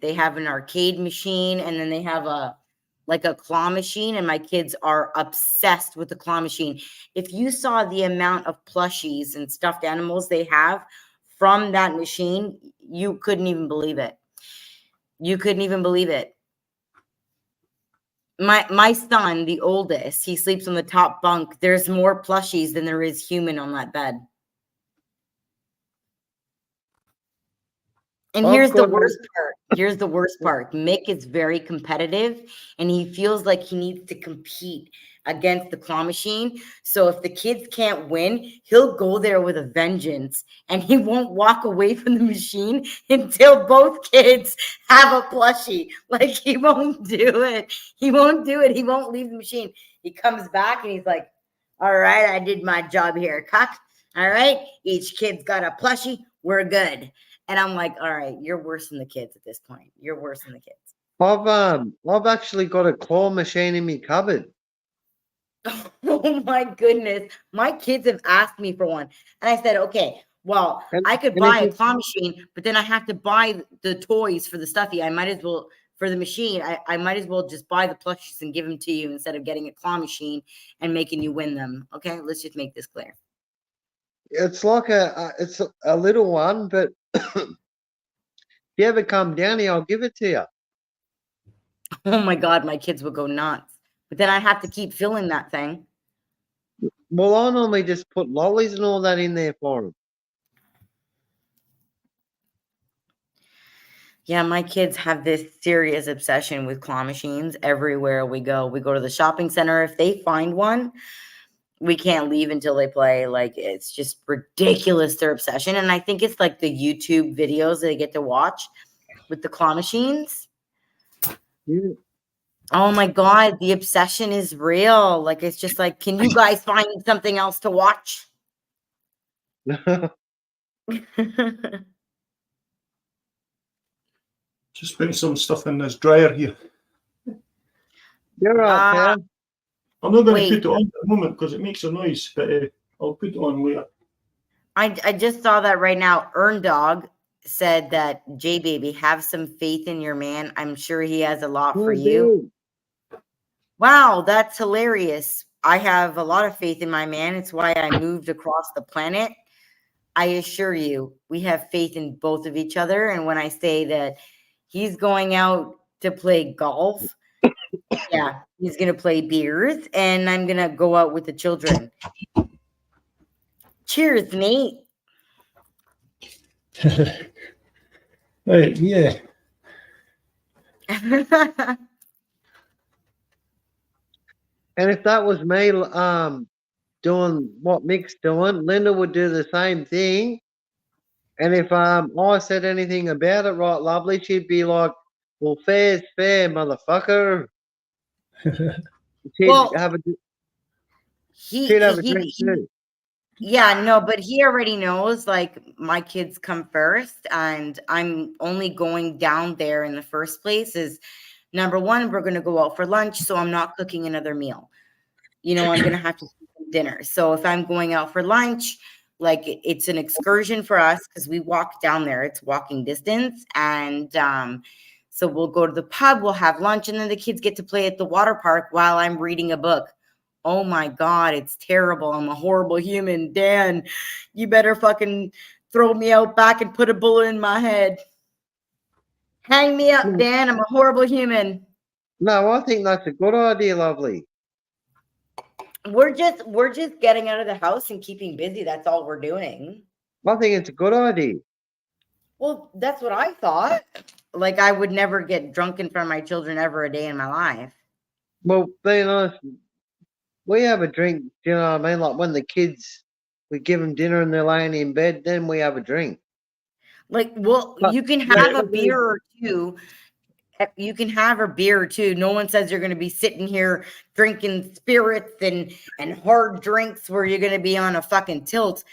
they have an arcade machine, and then they have a claw machine, and my kids are obsessed with the claw machine. If you saw the amount of plushies and stuffed animals they have from that machine, you couldn't even believe it. You couldn't even believe it. My son, the oldest, he sleeps on the top bunk. There's more plushies than there is human on that bed. And here's the worst part. Here's the worst part. Mick is very competitive, and he feels like he needs to compete against the claw machine. So if the kids can't win, he'll go there with a vengeance, and he won't walk away from the machine until both kids have a plushie. Like, he won't do it. He won't do it. He won't leave the machine. He comes back and he's like, all right, I did my job here, cuck. All right, each kid's got a plushie. We're good. And I'm like, all right, you're worse than the kids at this point. You're worse than the kids. I've actually got a claw machine in my cupboard. Oh my goodness. My kids have asked me for one. And I said, okay, well, I could buy a claw machine, but then I have to buy the toys for the stuffy. I might as well, for the machine, I might as well just buy the plushies and give them to you instead of getting a claw machine and making you win them. Okay, let's just make this clear. It's like it's a little one, but if you ever come down here, I'll give it to you. Oh my God, my kids would go nuts. But then I have to keep filling that thing. Well, I normally just put lollies and all that in there for them. Yeah, my kids have this serious obsession with claw machines everywhere we go. We go to the shopping center. If they find one, we can't leave until they play. Like, it's just ridiculous, their obsession. And I think it's like the YouTube videos they get to watch with the claw machines. Yeah. Oh my God, the obsession is real. Like, it's just like, can you guys find something else to watch? Just putting some stuff in this dryer here. You're right, pal. I'm not going Wait. to put it on at the moment because it makes a noise, but I'll put it on later. I just saw that right now. Earn Dog said that, J Baby, have some faith in your man. I'm sure he has a lot for you. Wow, that's hilarious. I have a lot of faith in my man. It's why I moved across the planet. I assure you, we have faith in both of each other. And when I say that he's going out to play golf, yeah, he's going to play beers, and I'm going to go out with the children. Cheers, Nate. Right, yeah. And if that was me doing what Mick's doing, Linda would do the same thing. And if I said anything about it, right, lovely, she'd be like, well, fair's fair, motherfucker. She'd Well, have a he drink too. Yeah, no, but he already knows, like, my kids come first, and I'm only going down there in the first place is, number one, we're going to go out for lunch, so I'm not cooking another meal. You know, I'm going to have to cook dinner. So if I'm going out for lunch, like, it's an excursion for us because we walk down there. It's walking distance. And so we'll go to the pub, we'll have lunch, and then the kids get to play at the water park while I'm reading a book. Oh my God, it's terrible. I'm a horrible human. Dan, you better fucking throw me out back and put a bullet in my head. Hang me up, Dan. I'm a horrible human. No, I think that's a good idea, lovely. We're just getting out of the house and keeping busy. That's all we're doing. I think it's a good idea. Well, that's what I thought. Like, I would never get drunk in front of my children ever a day in my life. Well, being honest, we have a drink, you know what I mean? Like when the kids, we give them dinner and they're laying in bed, then we have a drink. Like, well, But- you can have a beer or two. You can have a beer or two. No one says you're going to be sitting here drinking spirits and hard drinks where you're going to be on a fucking tilt.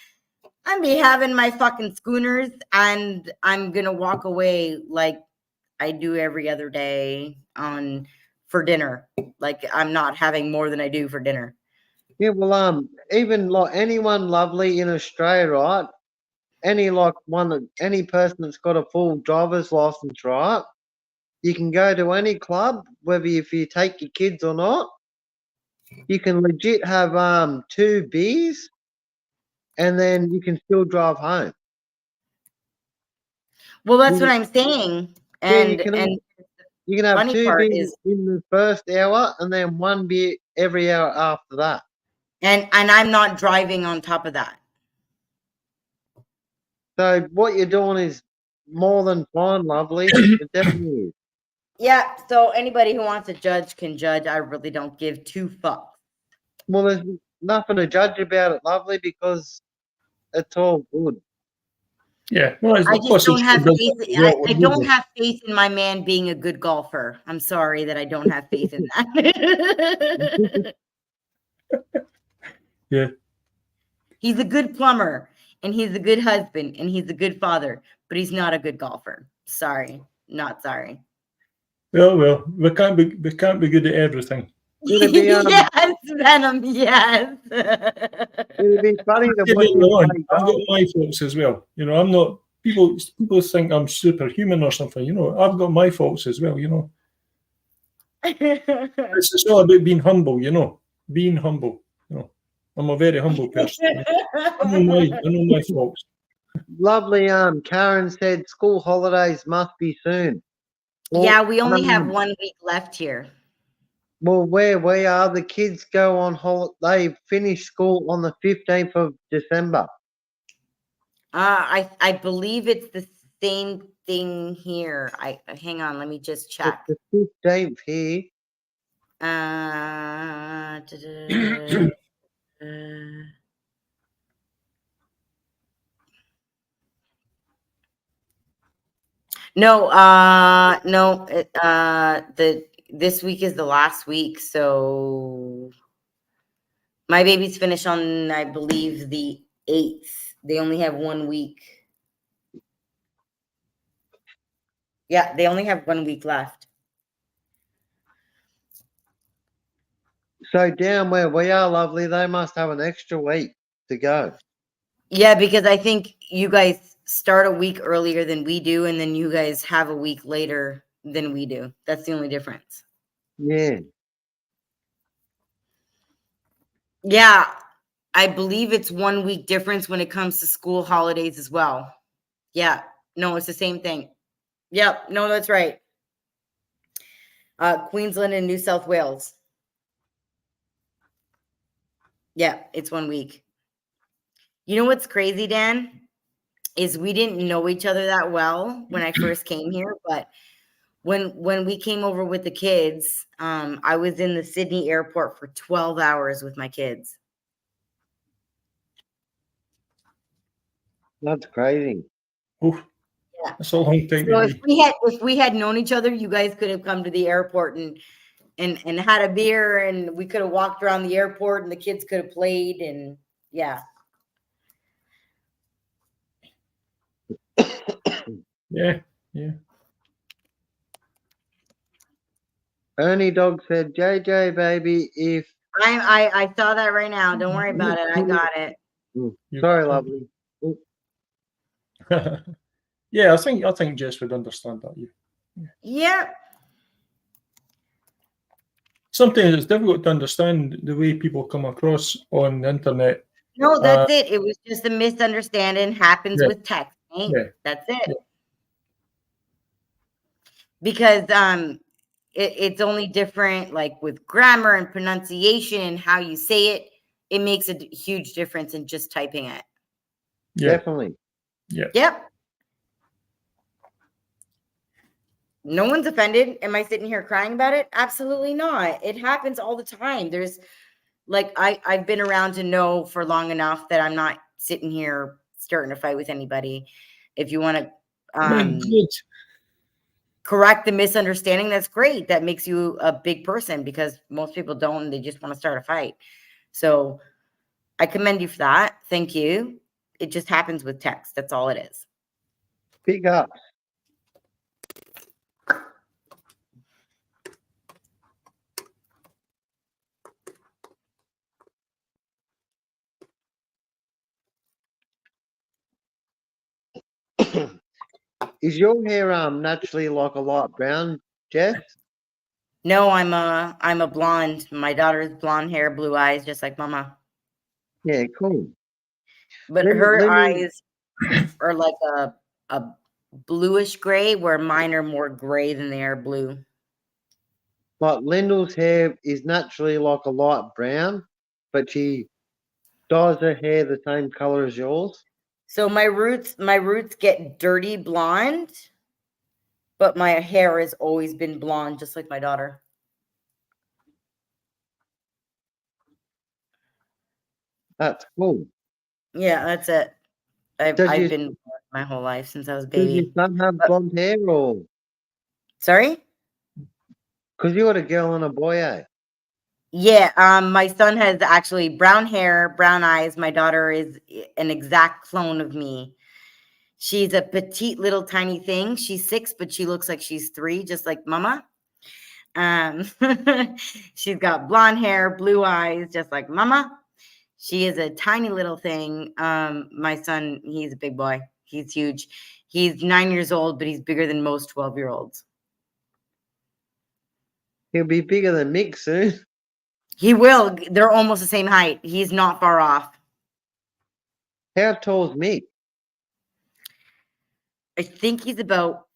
I'm be having my fucking schooners, and I'm going to walk away like I do every other day for dinner. Like, I'm not having more than I do for dinner. Yeah, well, even like anyone lovely in Australia, right? Any person that's got a full driver's license, right? You can go to any club, whether if you take your kids or not. You can legit have 2 beers, and then you can still drive home. Well, that's what I'm saying. And you can have funny 2 part beers in the first hour, and then 1 beer every hour after that. And I'm not driving on top of that. So what you're doing is more than fine, lovely. It definitely is. Yeah, so anybody who wants to judge can judge. I really don't give 2 fucks. Well, there's nothing to judge about it, lovely, because it's all good. Yeah, well, I just don't have faith. I don't have faith in my man being a good golfer. I'm sorry that I don't have faith in that. Yeah. He's a good plumber, and he's a good husband, and he's a good father, but he's not a good golfer. Sorry, not sorry. Well, we can't be good at everything. Yes, Venom. Yes. It'd be funny to I've got my faults as well. You know, I'm not. People think I'm superhuman or something. You know, I've got my faults as well. You know, it's all about being humble. You know, being humble. You know, I'm a very humble person. I know my faults. Lovely. Karen said school holidays must be soon. Well, yeah, we only have 1 week left here. Well, where we are, the kids go on holiday. They finish school on the 15th of December. I believe it's the same thing here. Hang on, let me just check. It's the 15th here. No, this week is the last week, so my babies finish on, I believe, the 8th. They only have 1 week. Yeah, they only have 1 week left. So down where we are, lovely, they must have an extra week to go. Yeah, because I think you guys start a week earlier than we do, and then you guys have a week later than we do. That's the only difference. Yeah. Yeah, I believe it's 1 week difference when it comes to school holidays as well. Yeah, no, it's the same thing. Yep, no, that's right. Queensland and New South Wales. Yeah, it's 1 week. You know what's crazy, Dan? Is we didn't know each other that well when I first came here, but when we came over with the kids, I was in the Sydney airport for 12 hours with my kids. That's crazy. Oof. Yeah. That's a long time So to be. if we had known each other, you guys could have come to the airport and had a beer, and we could have walked around the airport, and the kids could have played, and yeah. Yeah, yeah. Ernie Dog said, JJ, baby, if... I saw that right now. Don't worry about it. I got it. Sorry, lovely. Yeah, I think Jess would understand that. Yeah. Sometimes it's difficult to understand the way people come across on the internet. No, that's it. It was just a misunderstanding. Happens with text. Right? Yeah. That's it. Yeah. Because it's only different, like with grammar and pronunciation and how you say it. It makes a huge difference in just typing it. Yeah. Definitely. Yeah. Yep. No one's offended. Am I sitting here crying about it? Absolutely not. It happens all the time. There's like I've been around to know for long enough that I'm not sitting here starting a fight with anybody. If you want to correct the misunderstanding, that's great. That makes you a big person, because most people don't, and they just want to start a fight. So I commend you for that. Thank you. It just happens with text. That's all it is. Big up. Is your hair naturally like a light brown, Jess? No, I'm a blonde. My daughter's blonde hair, blue eyes, just like Mama. Yeah, cool. But her eyes are like a bluish gray, where mine are more gray than they are blue. But Lyndall's hair is naturally like a light brown, but she dyes her hair the same color as yours. So my roots get dirty blonde, but my hair has always been blonde, just like my daughter. That's cool. Yeah, that's it. I've been my whole life since I was a baby. Does your son have blonde hair, or? Sorry? Because you got a girl and a boy, eh? Yeah, my son has actually brown hair, brown eyes. My daughter is an exact clone of me. She's a petite little tiny thing. She's 6, but she looks like she's 3, just like Mama. She's got blonde hair, blue eyes, just like Mama. She is a tiny little thing. My son, he's a big boy. He's huge. He's 9 years old, but he's bigger than most 12-year-olds. He'll be bigger than Mick soon. He will. They're almost the same height. He's not far off. How tall is Mick? I think he's about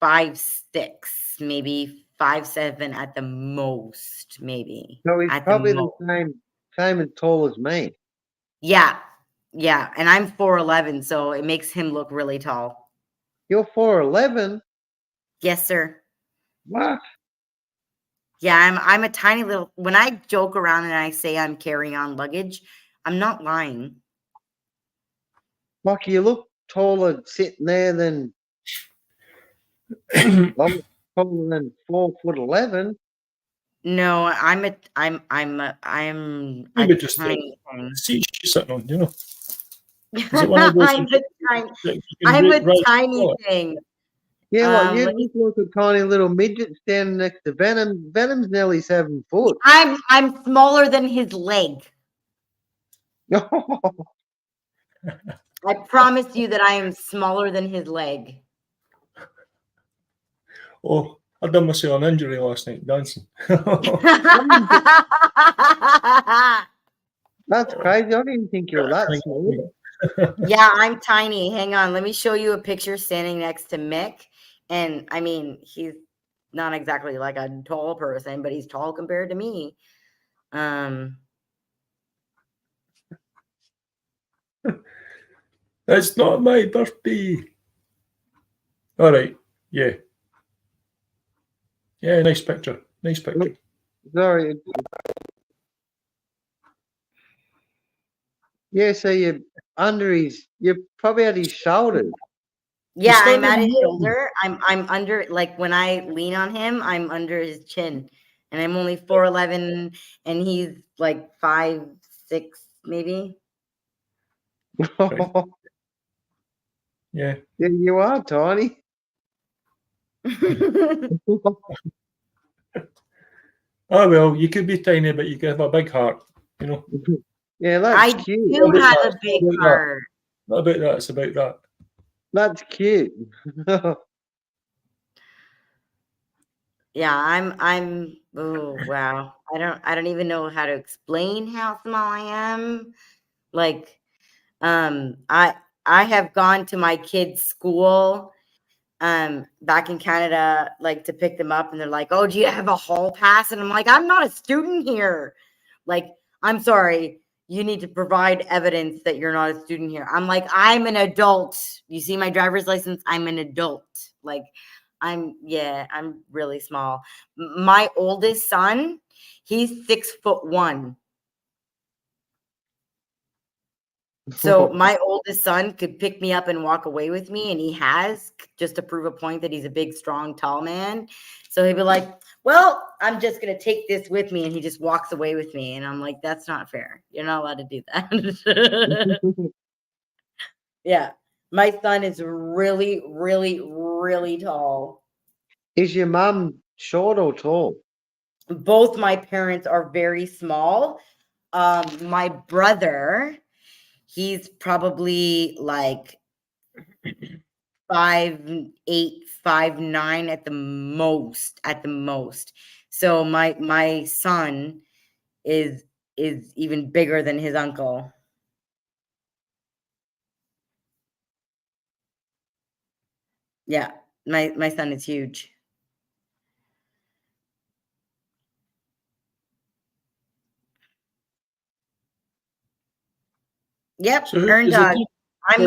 5'6", maybe 5'7" at the most, maybe. So he's at probably the same as tall as me. Yeah. Yeah. And I'm 4'11", so it makes him look really tall. You're 4'11"? Yes, sir. What? Yeah, I'm a tiny little. When I joke around and I say I'm carrying on luggage, I'm not lying. Like, you look taller sitting there than... I'm taller than 4'11". No, I'm a Maybe just tiny the thing. seat she's sitting on, you know. Is it one of those I'm a tiny, that you can I'm a rise tiny taller? thing. Yeah, like you Let me- look like a tiny little midget standing next to Venom. Venom's nearly 7 foot. I'm smaller than his leg. I promise you that I am smaller than his leg. Oh, I done myself an injury last night dancing. That's crazy. I didn't think you were that small. Yeah, I'm tiny. Hang on. Let me show you a picture standing next to Mick. And I mean, he's not exactly like a tall person, but he's tall compared to me. It's not my birthday. All right. Yeah. Yeah, nice picture. Nice picture. Sorry. Yeah, so you're you're probably at his shoulders. Yeah, He's I'm at his standing shoulder. I'm under, like when I lean on him, I'm under his chin. And I'm only 4'11", and he's like 5'6", maybe. Yeah. Yeah, you are tiny. Oh, well, you could be tiny, but you could have a big heart, you know. Yeah, that's I cute. do have a big heart. Not about that, it's about that. That's cute. Yeah, oh wow. I don't even know how to explain how small I am. Like, I have gone to my kids' school back in Canada, like to pick them up, and they're like, "Oh, do you have a hall pass?" And I'm like, "I'm not a student here. Like, I'm sorry. You need to provide evidence that you're not a student here." I'm like, "I'm an adult. You see my driver's license? I'm an adult." Like, I'm really small. My oldest son, he's 6'1". So my oldest son could pick me up and walk away with me, and he has, just to prove a point that he's a big, strong, tall man. So he'd be like, "Well, I'm just going to take this with me," and he just walks away with me. And I'm like, "That's not fair. You're not allowed to do that." Yeah. My son is really, really, really tall. Is your mum short or tall? Both my parents are very small. My brother, he's probably like 5'8", 5'9" at the most. So my son is even bigger than his uncle. Yeah, my son is huge. Yep, So Earn is Dog. it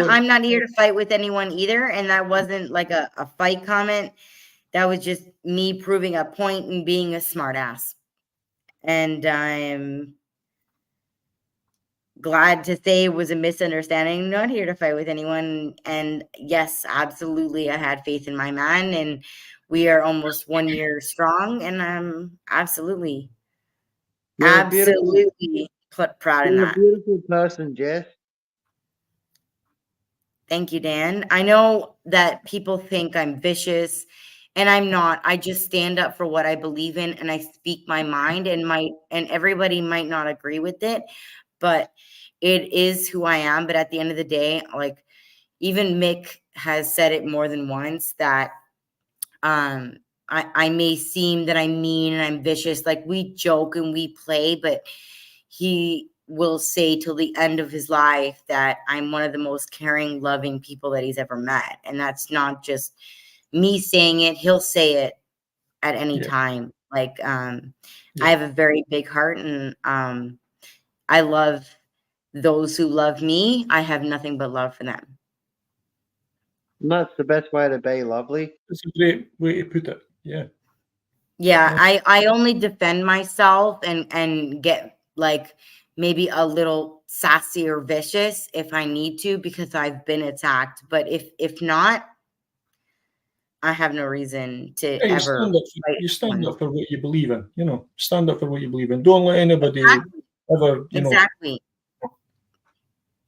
I'm not here to fight with anyone either, and that wasn't like a fight comment. That was just me proving a point and being a smartass. And I'm glad to say it was a misunderstanding. Not here to fight with anyone. And yes, absolutely, I had faith in my man, and we are almost 1 year strong. And I'm absolutely proud in You're a that. beautiful person, Jess. Thank you, Dan. I know that people think I'm vicious, and I'm not. I just stand up for what I believe in, and I speak my mind, and everybody might not agree with it, but it is who I am. But at the end of the day, like, even Mick has said it more than once, that I may seem that I'm mean and I'm vicious. Like, we joke and we play, but he will say till the end of his life that I'm one of the most caring, loving people that he's ever met. And that's not just me saying it. He'll say it at any time. Like, I have a very big heart, and I love those who love me. I have nothing but love for them. And that's the best way to be, lovely. It's a great way to put it. Yeah. Yeah, I only defend myself and get like maybe a little sassy or vicious if I need to, because I've been attacked. But if not, I have no reason to Yeah, ever fight you stand anyone. up for what you believe in. You know, stand up for what you believe in. Don't let anybody ever, you know. Exactly.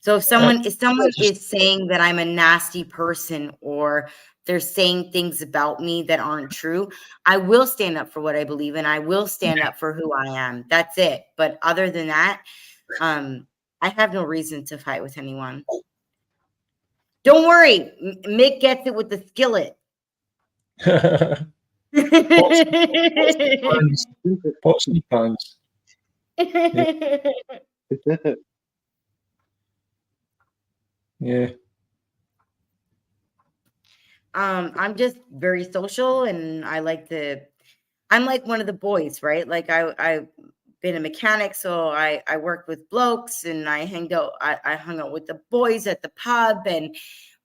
So if someone is saying that I'm a nasty person or they're saying things about me that aren't true, I will stand up for what I believe in. I will stand up for who I am. That's it. But other than that, I have no reason to fight with anyone. Don't worry, Mick gets it with the skillet. Pots and pans. Yeah. I'm just very social, and I'm like one of the boys, right? Like I've been a mechanic, so I worked with blokes, and I hung out with the boys at the pub, and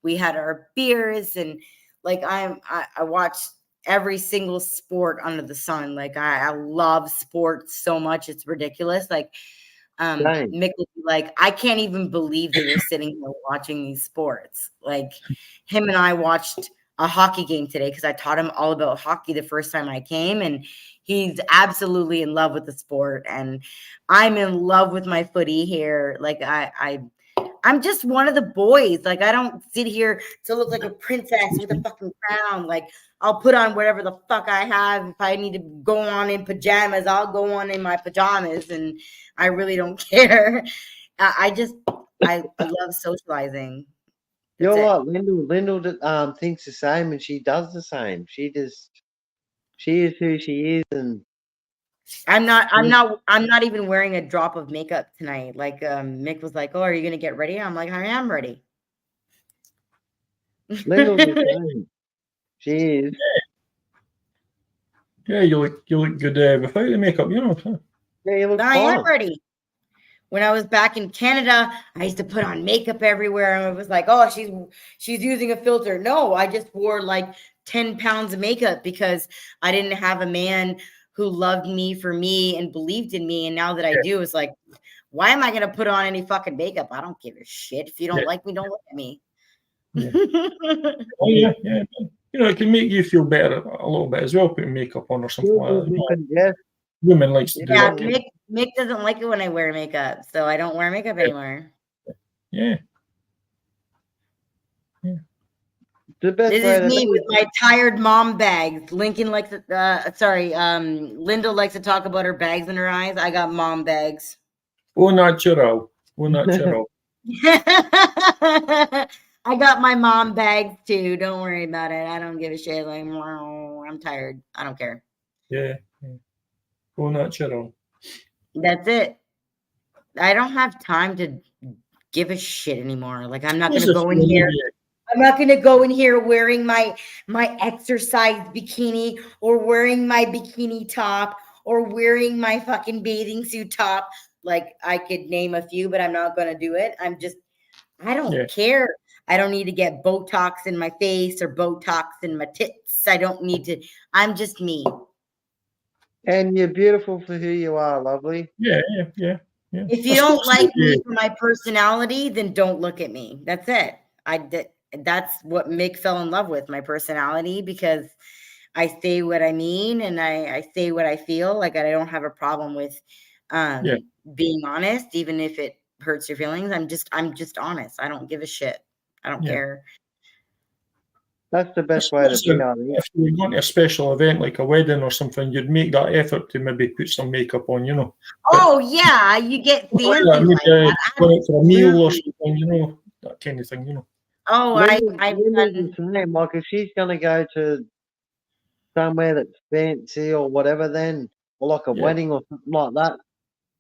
we had our beers, and like I watch every single sport under the sun. Like I love sports so much, it's ridiculous. Like Mick would be like, I can't even believe that you're sitting here watching these sports. Like him and I watched a hockey game today because I taught him all about hockey the first time I came, and he's absolutely in love with the sport, and I'm in love with my footy here. Like I'm just one of the boys. Like I don't sit here to look like a princess with a fucking crown. Like I'll put on whatever the fuck I have. If I need to go on in pajamas, I'll go on in my pajamas, and I really don't care. I love socializing. You're like Lyndall. Lyndall thinks the same, and she does the same. She is who she is, and I'm not even wearing a drop of makeup tonight. Like Mick was like, "Oh, are you gonna get ready?" I'm like, "I am ready." Lyndall's the same. She is. Yeah, you look good without the makeup, you know. Yeah, you look I fine. am ready. When I was back in Canada, I used to put on makeup everywhere, and it was like, "Oh, she's using a filter." No, I just wore like 10 pounds of makeup because I didn't have a man who loved me for me and believed in me. And now that I do, it's like, why am I going to put on any fucking makeup? I don't give a shit. If you don't like me, don't look at me. Yeah. Oh, yeah. You know, it can make you feel better a little bit as well, putting makeup on or something like that. Yeah. Women likes to do that. Mick doesn't like it when I wear makeup, so I don't wear makeup anymore. Yeah. The best this is me with my tired mom bags. Lincoln likes to, Linda likes to talk about her bags in her eyes. I got mom bags. Oh, natural. I got my mom bags too. Don't worry about it. I don't give a shit. Like, I'm tired. I don't care. Yeah. Oh, natural. That's it. I don't have time to give a shit anymore. Like I'm not going to go in here. I'm not going to go in here wearing my exercise bikini or wearing my bikini top or wearing my fucking bathing suit top. Like I could name a few, but I'm not going to do it. I don't care. I don't need to get Botox in my face or Botox in my tits. I don't need to. I'm just me. And you're beautiful for who you are, lovely. Yeah. If you don't like me for my personality, then don't look at me. That's it. That's what Mick fell in love with, my personality, because I say what I mean and I say what I feel. Like I don't have a problem with being honest, even if it hurts your feelings. I'm just honest. I don't give a shit. I don't care. That's the best way to be on it. If you're going to a special event like a wedding or something, you'd make that effort to maybe put some makeup on, you know. Oh yeah, you get fancy like that. Going for a meal or something, you know, that kind of thing, you know. Oh, Like if she's gonna go to somewhere that's fancy or whatever, then or like a wedding or something like that,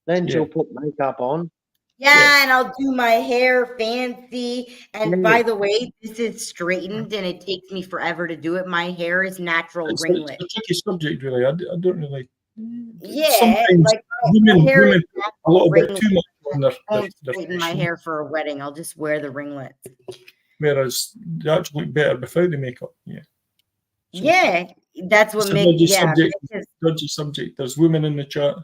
then she'll put makeup on. Yeah, and I'll do my hair fancy. And by the way, this is straightened, and it takes me forever to do it. My hair is natural ringlet. It's a tricky subject, really. I don't really. Yeah, sometimes like women a little bit too much on their won't straighten my hair for a wedding. I'll just wear the ringlets. Whereas they actually look better without the makeup. Yeah. So, that's what makes dodgy subject. There's women in the chat.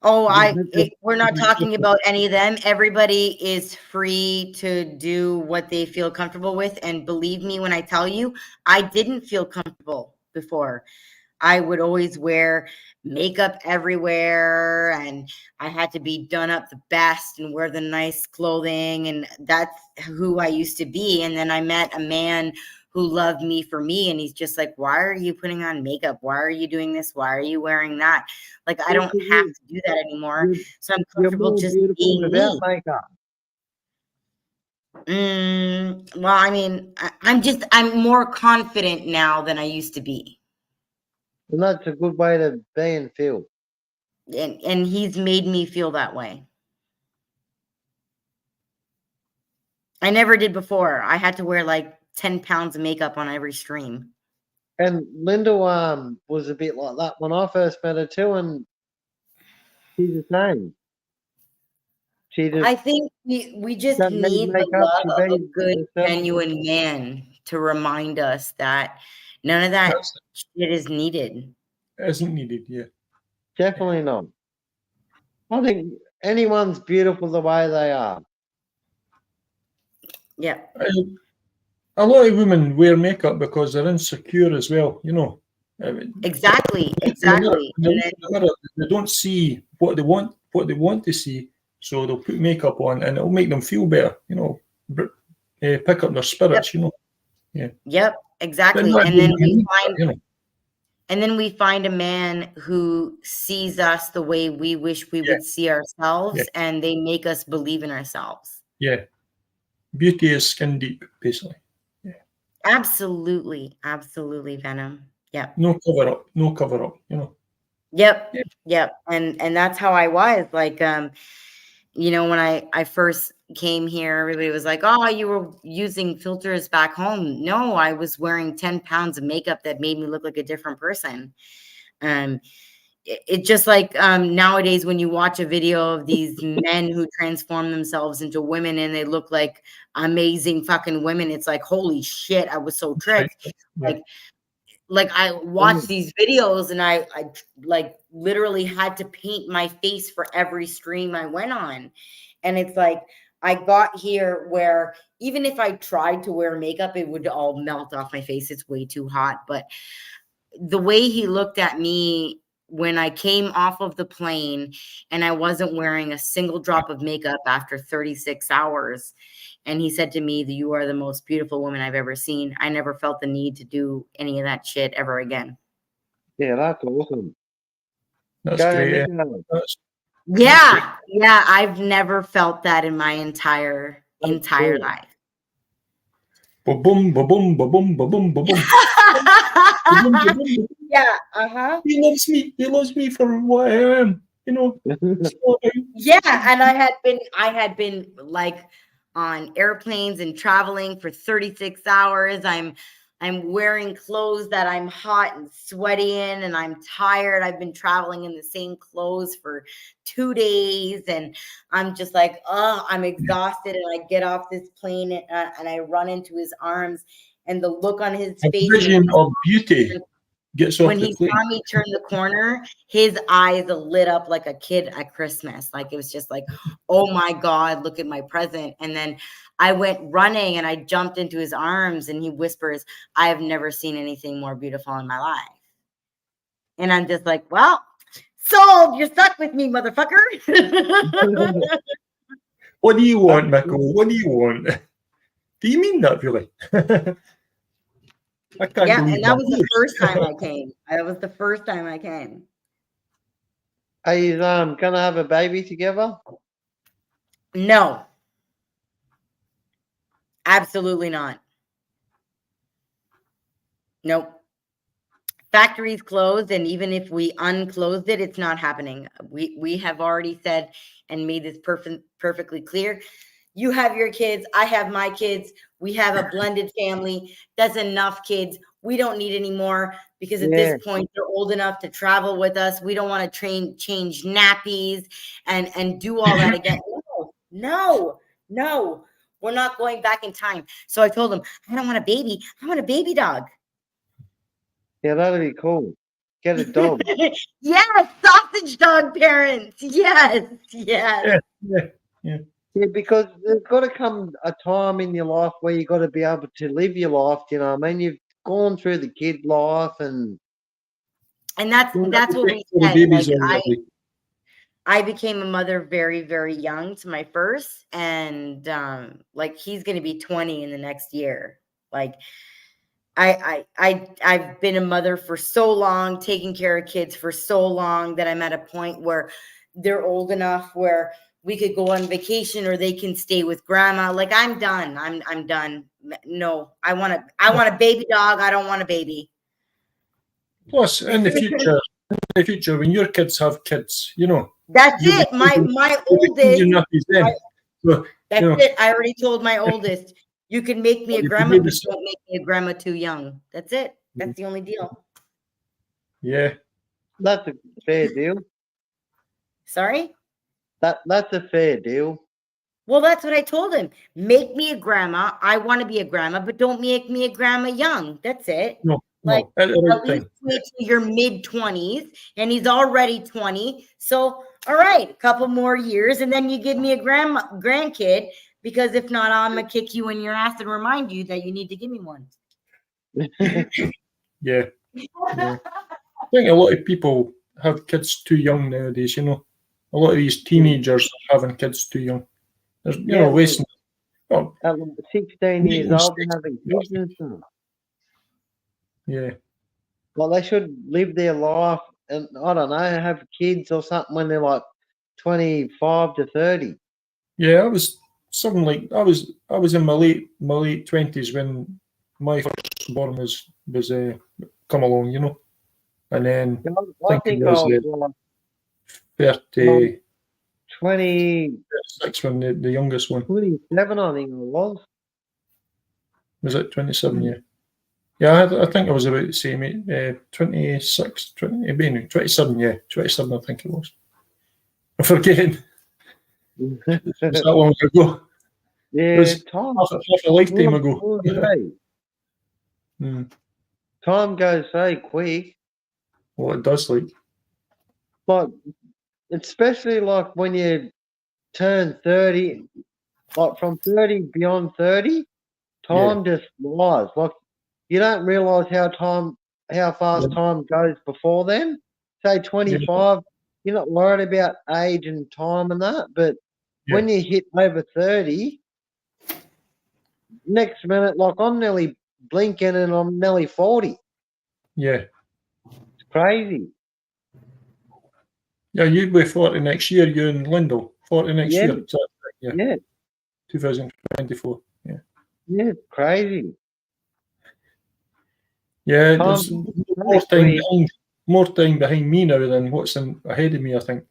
Oh, we're not talking about any of them. Everybody is free to do what they feel comfortable with. And believe me when I tell you, I didn't feel comfortable before. I would always wear makeup everywhere, and I had to be done up the best and wear the nice clothing. And that's who I used to be. And then I met a man who loved me for me. And he's just like, why are you putting on makeup? Why are you doing this? Why are you wearing that? Like, I don't have to do that anymore. So I'm comfortable just being me. Makeup. Well, I mean, I'm more confident now than I used to be. And that's a good way to be and feel. And he's made me feel that way. I never did before. I had to wear like 10 pounds of makeup on every stream. And Linda was a bit like that when I first met her too, and she's the same. I think we just need the love of a good, genuine man to remind us that none of that shit is needed. Isn't needed, yeah. Definitely not. I think anyone's beautiful the way they are. Yeah. A lot of women wear makeup because they're insecure as well, you know. Exactly. They don't see what they want to see, so they'll put makeup on, and it'll make them feel better, you know, pick up their spirits, you know. Yeah. Yep, exactly. And then we find a man who sees us the way we wish we would see ourselves, and they make us believe in ourselves. Yeah. Beauty is skin deep, basically. Yeah. Absolutely, Venom. Yeah. No cover up, you know. Yep. And that's how I was. Like, you know, when I first came here, everybody was like, oh, you were using filters back home. No, I was wearing 10 pounds of makeup that made me look like a different person. It just like nowadays when you watch a video of these men who transform themselves into women and they look like amazing fucking women, it's like, holy shit, I was so tricked. Like I watched these videos and I like literally had to paint my face for every stream I went on. And it's like I got here where even if I tried to wear makeup, it would all melt off my face. It's way too hot. But the way he looked at me when I came off of the plane and I wasn't wearing a single drop of makeup after 36 hours. And he said to me that you are the most beautiful woman I've ever seen. I never felt the need to do any of that shit ever again. Yeah, that's awesome. That's great. Yeah. I've never felt that in my entire life. Ba-boom, ba-boom, ba-boom, ba-boom, ba-boom. Yeah, He loves me for what I am, you know. Yeah, and I had been like on airplanes and traveling for 36 hours. I'm wearing clothes that I'm hot and sweaty in, and I'm tired. I've been traveling in the same clothes for 2 days, and I'm just like, oh, I'm exhausted. And I get off this plane and I run into his arms, and the look on his face. Vision of beauty gets off when the he plane. saw me turn the corner, his eyes lit up like a kid at Christmas. Like it was just like, oh my God, look at my present. And then I went running and I jumped into his arms and he whispers, I have never seen anything more beautiful in my life. And I'm just like, well, sold. You're stuck with me, motherfucker. What do you want, Michael? What do you want? Do you mean that really? I can't believe and that was the first time I came. That was the first time I came. Are you gonna have a baby together? No. Absolutely not. Nope. Factory's closed, and even if we unclosed it, it's not happening. We have already said and made this perfectly clear. You have your kids, I have my kids. We have a blended family. That's enough kids. We don't need any more because at this point they're old enough to travel with us. We don't want to change nappies and do all that again. No. We're not going back in time. So I told him, I don't want a baby. I want a baby dog. Yeah, that'd be cool. Get a dog. Yes, sausage dog parents. Yes, yes. Yeah. Yeah, because there's got to come a time in your life where you got to be able to live your life. You know, what I mean, you've gone through the kid life, and that's what we The said. babies Like already. I became a mother very, very young to my first, and like he's going to be 20 in the next year. Like I've been a mother for so long, taking care of kids for so long that I'm at a point where they're old enough where we could go on vacation or they can stay with grandma. Like I'm done. I'm done. No, I want a baby dog. I don't want a baby. Plus, in the future, when your kids have kids, you know. That's you'll be it. My you'll be oldest. cleaning up his then. So, That's you know, it. I already told my oldest, you can make me a You can grandma, do but this. don't make me a grandma too young. That's it. That's the only deal. yeah. that's a fair deal. Sorry? That's a fair deal. Well, that's what I told him. Make me a grandma. I want to be a grandma, but don't make me a grandma young. That's it. No, Like, at the right at least time. wait till your mid-20s, and he's already 20. So, all right, a couple more years, and then you give me a grandkid, because if not, I'm going to kick you in your ass and remind you that you need to give me one. Yeah. I think a lot of people have kids too young nowadays, you know. A lot of these teenagers are having kids too young. There's, you know, wasting. Oh, At 16 years Even old, 16, having kids and stuff. yeah. Well, they should live their life, and I don't know, have kids or something when they're like 25 to 30. Yeah, I was something like I was in my late 20s when my first born was come along, you know. And then I think I was like 36 20, when the youngest one 27, I think it was. was at 27. Yeah, yeah. I think I was about the same. 26, 20, 27. Yeah, 27. I think it was. I'm forgetting. It was that long ago. Yeah, It was time, half a lifetime ago. Time goes so quick. Well, it does, like. But especially like when you turn 30, like from 30 beyond 30, time just flies. Like you don't realise how fast time goes before then. Say 25, you're not worried about age and time and that, but when you hit over 30, next minute, like I'm nearly blinking and I'm nearly 40. Yeah. It's crazy. Yeah, you'll be 40 next year, you and Lyndall. 40 next Yeah. year. Is that right? Yeah. 2024. Yeah. Yeah, it's crazy. Yeah, Time there's more time behind me now than what's ahead of me, I think.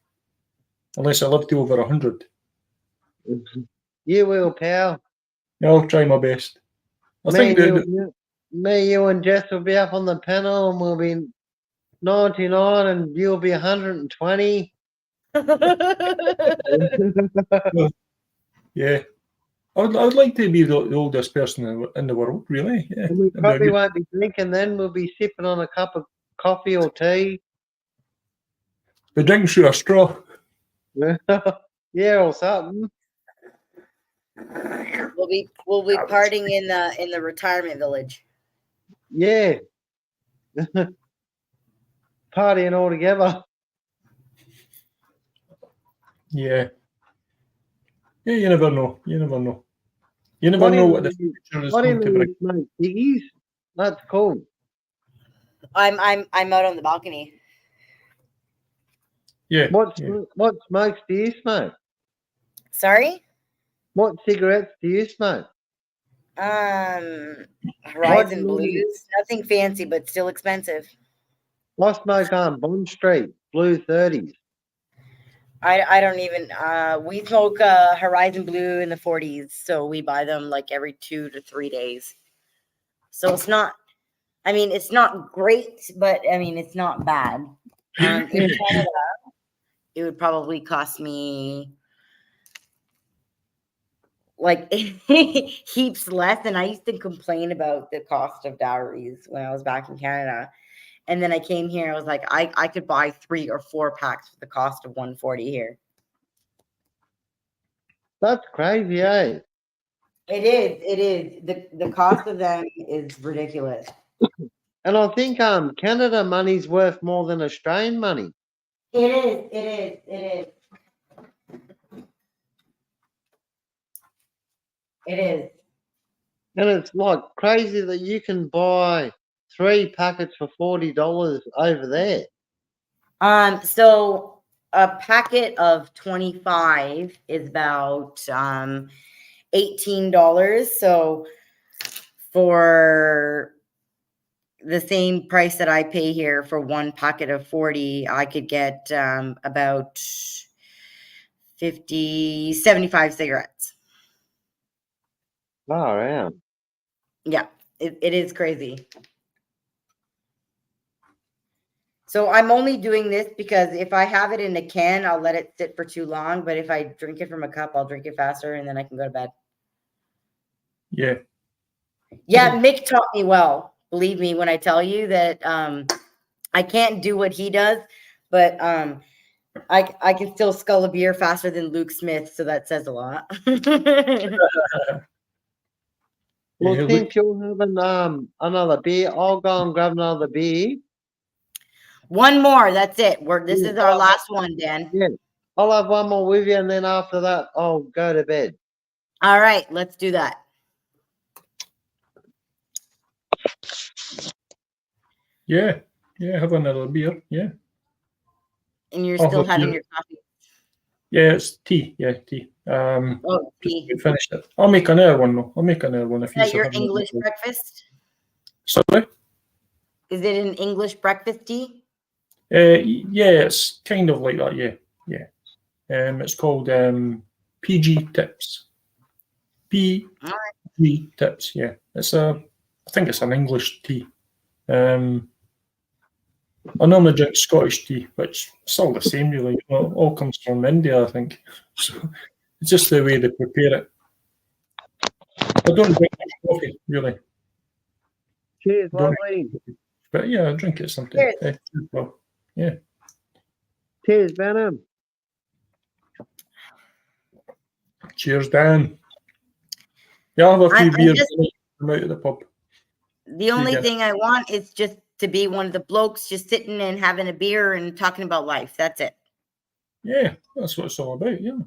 Unless I live to over 100. You will, pal. Yeah, I'll try my best. Me, you, and Jess will be up on the panel, and we'll be 99, and you'll be 120. Yeah. I'd like to be the oldest person in the world, really. Yeah. And we probably won't be drinking then. We'll be sipping on a cup of coffee or tea. The drink through a straw. Yeah, or something. We'll be partying in the retirement village. Yeah. Partying all together. Yeah. Yeah, you never know. You never know. You never know what the future is going to bring. Smoke ciggies? That's cool. I'm out on the balcony. Yeah. What smokes do you smoke? Sorry? What cigarettes do you smoke? Horizon Blues. Nothing fancy, but still expensive. I smoke Bond Street Blue 30s. I don't even. We smoke Horizon Blue in the 40s, so we buy them like every 2 to 3 days. So it's not. I mean, it's not great, but I mean, it's not bad. In Canada, it would probably cost me like heaps less. And I used to complain about the cost of dowries when I was back in Canada. And then I came here. I was like, I could buy 3 or 4 packs for the cost of $140 here. That's crazy, eh? It is. It is. The cost of them is ridiculous. And I think Canada money's worth more than Australian money. It is. It is. It is. It is. And it's like crazy that you can buy 3 packets for $40 over there. So a packet of 25 is about $18. So for the same price that I pay here for 1 packet of 40, I could get about 75 cigarettes. Oh, yeah. Yeah, it is crazy. So I'm only doing this because if I have it in a can, I'll let it sit for too long. But if I drink it from a cup, I'll drink it faster and then I can go to bed. Yeah. Yeah, Mick taught me well. Believe me when I tell you that I can't do what he does, but I can still scull a beer faster than Luke Smith, so that says a lot. Well, Yeah, since you're having another beer, I'll go and grab another beer. One more, that's it. This is our last one, Dan. Yeah. I'll have one more with you, and then after that, I'll go to bed. All right, let's do that. Yeah. Have another beer. Yeah. And you're I'll still have having beer. your coffee. Yeah, it's tea. Yeah, tea. Oh, tea. Finished it. I'll make another one though. I'll make another one if Is you that your have English another. breakfast? Sorry. Is it an English breakfast tea? Yeah, it's kind of like that. Yeah. It's called PG Tips. PG Tips. Yeah, I think it's an English tea. I normally drink Scottish tea, which it's all the same really. It all comes from India, I think. So it's just the way they prepare it. I don't drink much coffee, really. Cheers, Don't, lovely. but yeah, I drink it sometimes. Cheers. Well, yeah. Cheers, Venom. Cheers, Dan. Yeah, I'll have a few beers from out of the pub. The only thing I want is just to be one of the blokes just sitting and having a beer and talking about life. That's it. Yeah, that's what it's all about. Yeah.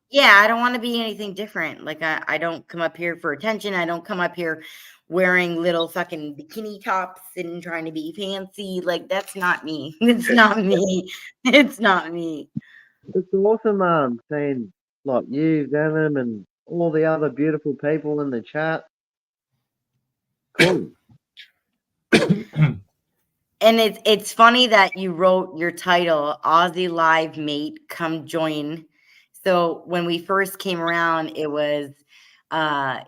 Yeah, I don't want to be anything different. Like I don't come up here for attention. I don't come up here wearing little fucking bikini tops and trying to be fancy. Like that's not me. It's not me. It's not me. It's awesome, seeing like you, Venom, and all the other beautiful people in the chat. Cool. And it's funny that you wrote your title, Aussie Live Mate, come join. So when we first came around, it was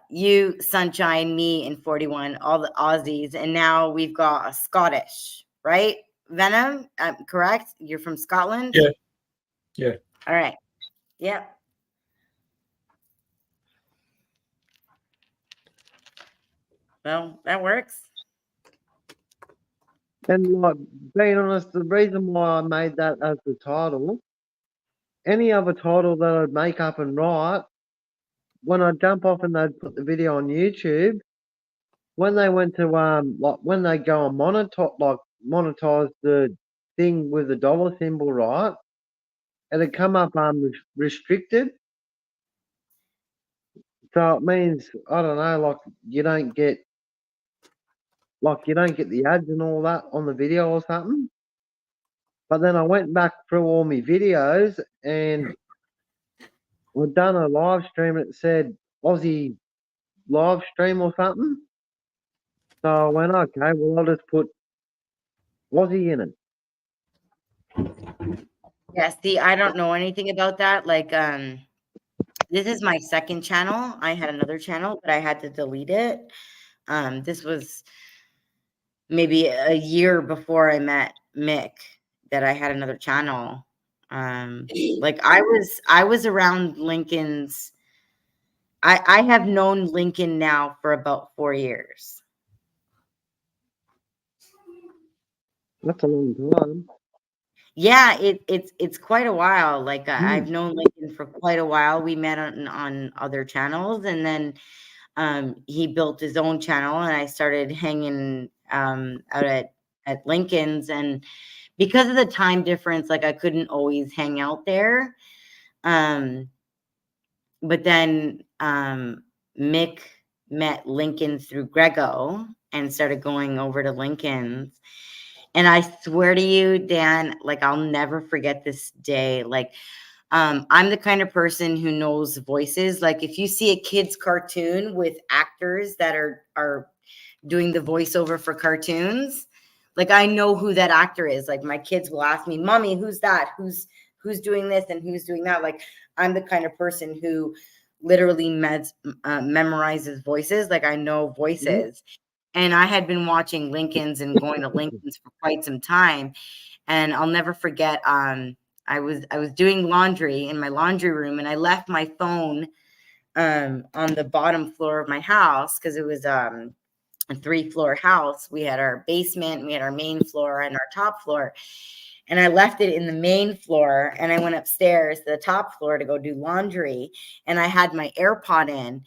you, Sunshine, me, and 41, all the Aussies. And now we've got a Scottish, right? Venom, correct? You're from Scotland? Yeah. All right. Yep. Well, that works. And like being honest, the reason why I made that as the title, any other title that I'd make up and write, when I jump off and they'd put the video on YouTube, when they went to like when they go and monetize the thing with the dollar symbol, right? It'd come up restricted. So it means I don't know, like you don't get the ads and all that on the video or something. But then I went back through all my videos and I'd done a live stream and it said Aussie live stream or something. So I went, okay, well I'll just put Aussie in it. Yeah, see, I don't know anything about that. Like, this is my second channel. I had another channel, but I had to delete it. This was maybe a year before I met Mick that I had another channel. Like I was around Lincoln's. I have known Lincoln now for about 4 years. That's a long time. Yeah, it's quite a while. Like I've known Lincoln for quite a while. We met on other channels, and then he built his own channel, and I started hanging out at Lincoln's, and because of the time difference, like I couldn't always hang out there. But then Mick met Lincoln through Grego and started going over to Lincoln's. And I swear to you, Dan, like I'll never forget this day. Like I'm the kind of person who knows voices. Like if you see a kid's cartoon with actors that are doing the voiceover for cartoons, like I know who that actor is. Like my kids will ask me, "Mommy, who's that? Who's doing this and who's doing that?" Like I'm the kind of person who literally memorizes voices. Like I know voices. And I had been watching Lincoln's and going to Lincoln's for quite some time. And I'll never forget, I was doing laundry in my laundry room, and I left my phone on the bottom floor of my house because it was a 3-floor house. We had our basement, we had our main floor, and our top floor. And I left it in the main floor, and I went upstairs to the top floor to go do laundry. And I had my AirPod in,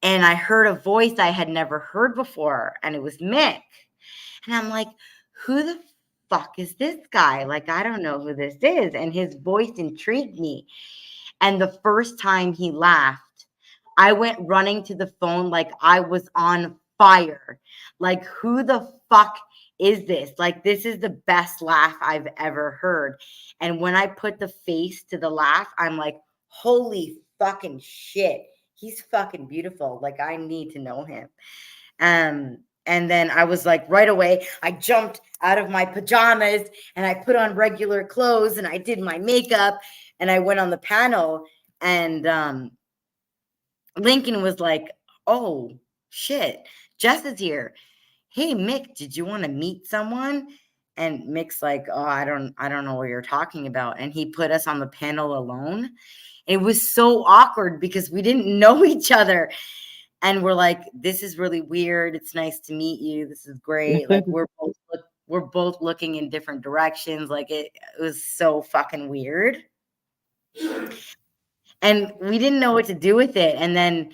and I heard a voice I had never heard before, and it was Mick. And I'm like, who the fuck is this guy? Like, I don't know who this is. And his voice intrigued me. And the first time he laughed, I went running to the phone like I was on fire. Like, who the fuck is this? Like, this is the best laugh I've ever heard. And when I put the face to the laugh, I'm like, holy fucking shit. He's fucking beautiful. Like, I need to know him. And then I was like, right away, I jumped out of my pajamas and I put on regular clothes and I did my makeup and I went on the panel. And Lincoln was like, oh shit, Jess is here. Hey, Mick, did you want to meet someone? And Mick's like, oh, I don't know what you're talking about. And he put us on the panel alone. It was so awkward because we didn't know each other. And we're like, this is really weird. It's nice to meet you. This is great. Like we're both looking in different directions. Like it was so fucking weird. And we didn't know what to do with it. And then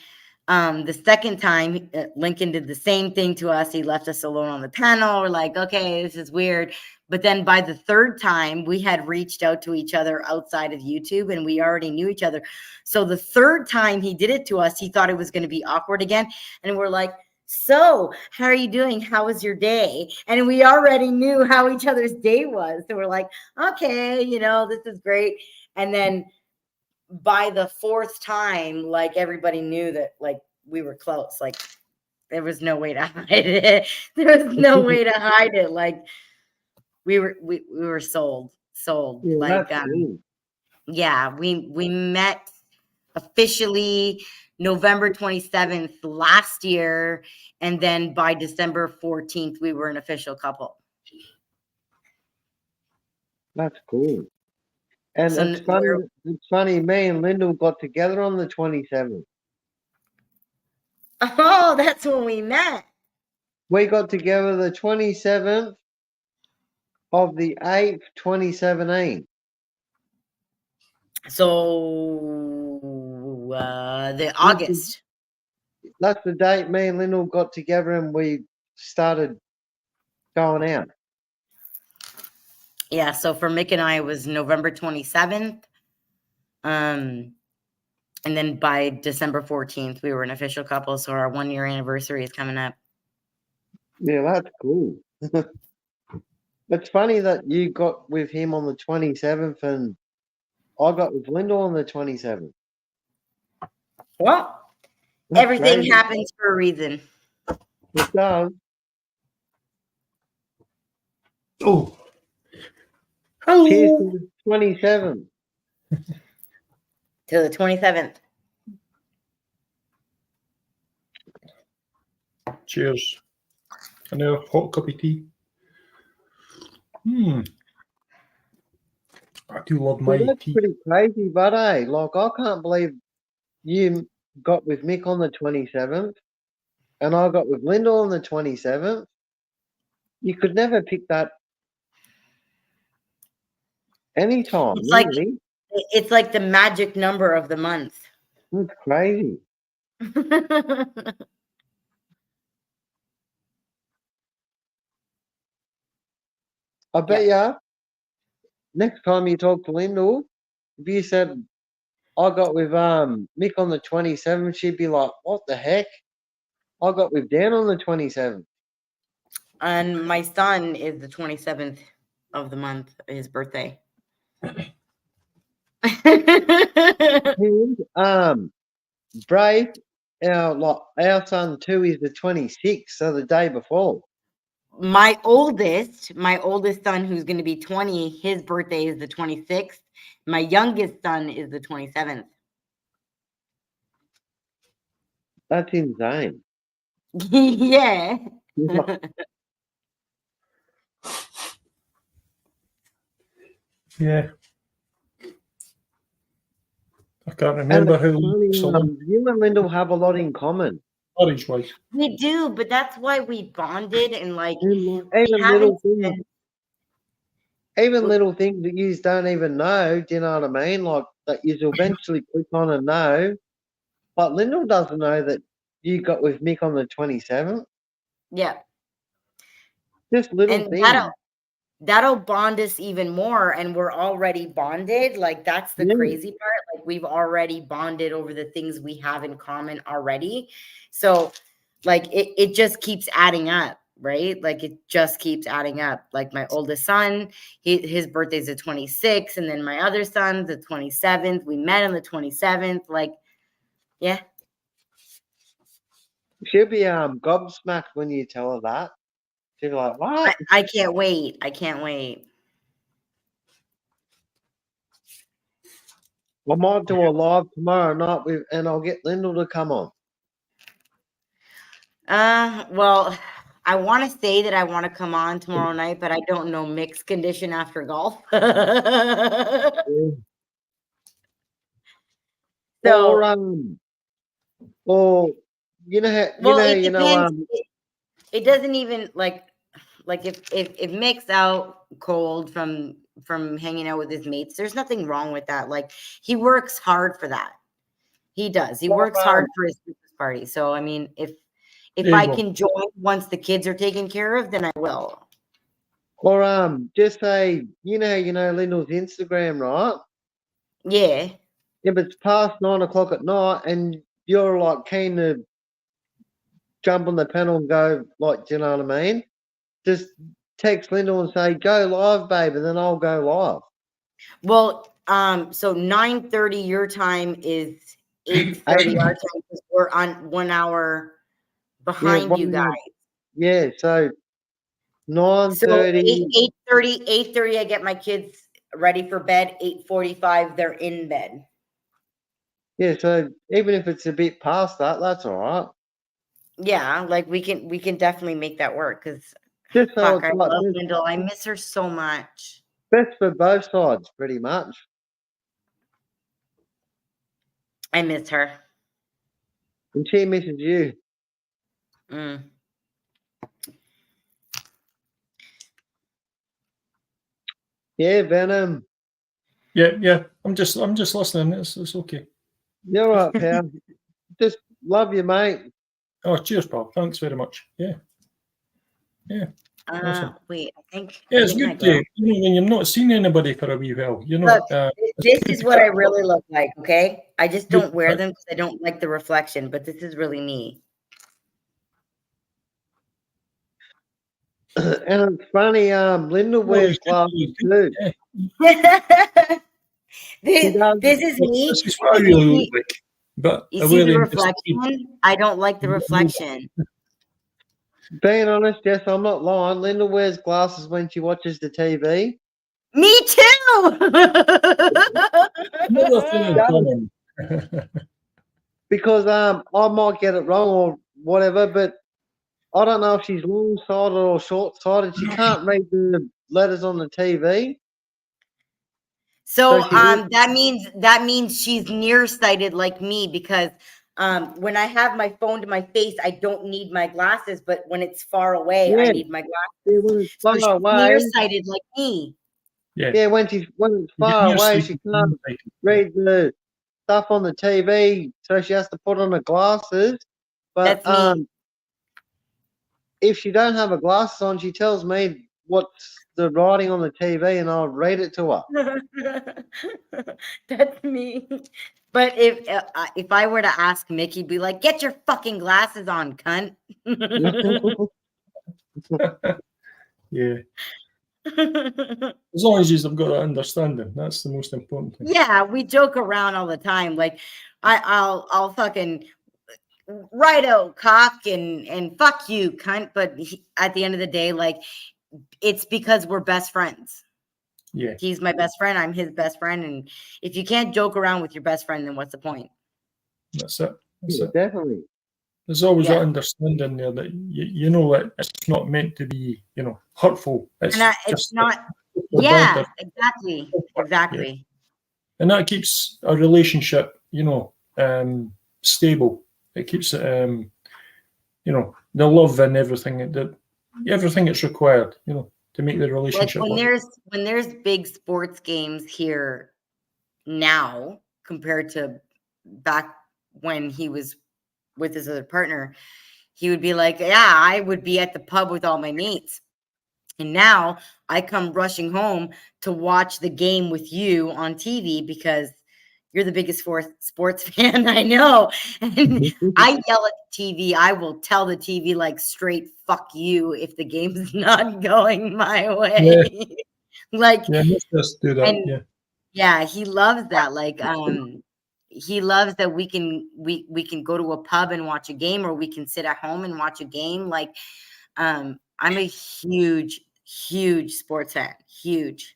the second time, Lincoln did the same thing to us. He left us alone on the panel. We're like, okay, this is weird. But then by the third time, we had reached out to each other outside of YouTube and we already knew each other. So the third time he did it to us, he thought it was going to be awkward again. And we're like, so how are you doing? How was your day? And we already knew how each other's day was. So we're like, okay, this is great. And then by the fourth time, like everybody knew that like we were close. Like there was no way to hide it. There was no way to hide it. Like we were sold. Yeah, like cool. Yeah, we met officially November 27th last year, and then by December 14th we were an official couple. That's cool. And So it's funny, me and Lyndall got together on the 27th. Oh, that's when we met. We got together the 27th of the 8th, 2017. So the August. That's the date me and Lyndall got together and we started going out. Yeah, so for Mick and I, it was November 27th. And then by December 14th, we were an official couple. So our 1-year anniversary is coming up. Yeah, that's cool. It's funny that you got with him on the 27th and I got with Lyndall on the 27th. Well, That's everything crazy. happens for a reason. It does. Oh. Cheers Hello. to the 27th. To the 27th. Cheers. And a hot cup of tea. I do love my Well, that's tea. pretty crazy, but like I can't believe you got with Mick on the 27th and I got with Lyndall on the 27th. You could never pick that Anytime, It's like really. it's like the magic number of the month. That's crazy. I bet ya next time you talk to Lyndall, if you said I got with Mick on the 27th, she'd be like, "What the heck? I got with Dan on the 27th." And my son is the 27th of the month, his birthday. And, Brave, our son too is the 26th, so the day before. My oldest son, who's going to be 20, his birthday is the 26th. My youngest son is the 27th. That's insane. Yeah. Yeah. I can't remember who. You and Lyndall have a lot in common. Orange wise. We do, but that's why we bonded and like even little things. Even little things that you don't even know, do you know what I mean? Like that you eventually click on and know. But Lyndall doesn't know that you got with Mick on the 27th. Yeah. Just little and things. That'll bond us even more, and we're already bonded. Like that's the crazy part. Like we've already bonded over the things we have in common already. So like it just keeps adding up, right? Like it just keeps adding up. Like my oldest son, his birthday's the 26th, and then my other son's the 27th. We met on the 27th. Like, yeah. She'll be gobsmacked when you tell her that. She'll be like, "What?" I can't wait. I can't wait. I might do a live tomorrow night and I'll get Lyndall to come on. Well, I want to say that I want to come on tomorrow night, but I don't know Mick's condition after golf. So, or you know, it doesn't even like if Mick's out cold from hanging out with his mates, there's nothing wrong with that. Like he works hard for that. He does. He works hard for his Christmas party. So I mean, if I can join once the kids are taken care of, then I will. Or just say, you know, Lyndall's Instagram, right? Yeah. If it's past 9 o'clock at night and you're like keen to jump on the panel and go, like, do you know what I mean? Just text Lyndall and say, "Go live, babe," and then I'll go live. Well, so 9:30 your time is 8:30 our time because we're on 1 hour behind you guys. Yeah, so 9:30. So 8:30 I get my kids ready for bed. 8:45 they're in bed. Yeah, so even if it's a bit past that, that's all right. Yeah, like we can definitely make that work because just so I love Lyndall. I miss her so much. Best for both sides, pretty much. I miss her. And she misses you. Mm. Yeah, Venom. Yeah. I'm just listening. It's okay. You're right, pal. Just love you, mate. Oh, cheers, pal. Thanks very much. Yeah. Awesome. Wait, I think. Yeah, it's good to, when you've not seen anybody for a wee while. You know, look, this is what I really look like. Okay, I just don't wear them because I don't like the reflection. But this is really me. And it's funny, Linda wears glasses too. This is me. This is what I really look like. But you see the reflection? I don't like the reflection. Being honest, yes, I'm not lying. Linda wears glasses when she watches the TV. Me too. Because I might get it wrong or whatever, but I don't know if she's long-sighted or short-sighted. She can't read the letters on the TV. So that means she's nearsighted like me because when I have my phone to my face, I don't need my glasses, but when it's far away, I need my glasses. Yeah, when it's far so she's away, nearsighted like me. Yeah, when it's far You're away, sleeping. she can't read the stuff on the TV, so she has to put on her glasses. But That's me. if she don't have her glasses on, she tells me what's the writing on the TV, and I'll read it to her. That's me. But if I were to ask Mick, he'd be like, "Get your fucking glasses on, cunt." Yeah. As long as you've got that understanding, that's the most important thing. Yeah, we joke around all the time. Like, I'll fucking righto, cock, and fuck you, cunt. But at the end of the day, like, it's because we're best friends. Yeah. He's my best friend. I'm his best friend. And if you can't joke around with your best friend, then what's the point? That's it. That's Yeah, it. definitely. There's always Yeah. that understanding there that you know that it's not meant to be, hurtful. It's It's not. for Yeah, banter. exactly. And that keeps a relationship, stable. It keeps it, the love and everything that's required, to make the Like relationship when work. there's big sports games here now compared to back when he was with his other partner, he would be like, "Yeah, I would be at the pub with all my mates." And now I come rushing home to watch the game with you on TV because you're the biggest sports fan I know. And I yell at the TV. I will tell the TV like straight fuck you if the game's not going my way. Like, Yeah, let's just do that. and yeah, he loves that. Like, he loves that we can go to a pub and watch a game, or we can sit at home and watch a game. Like, I'm a huge sports fan. Huge.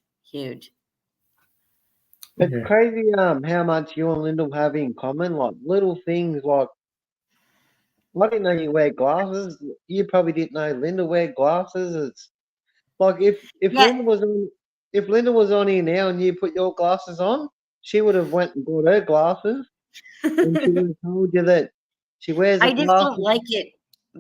It's crazy how much you and Lyndall have in common, like little things like I didn't know you wear glasses. You probably didn't know Linda wear glasses. It's like if Yeah. Linda was on here now and you put your glasses on, she would have went and bought her glasses and she would have told you that she wears the I just glasses. don't like it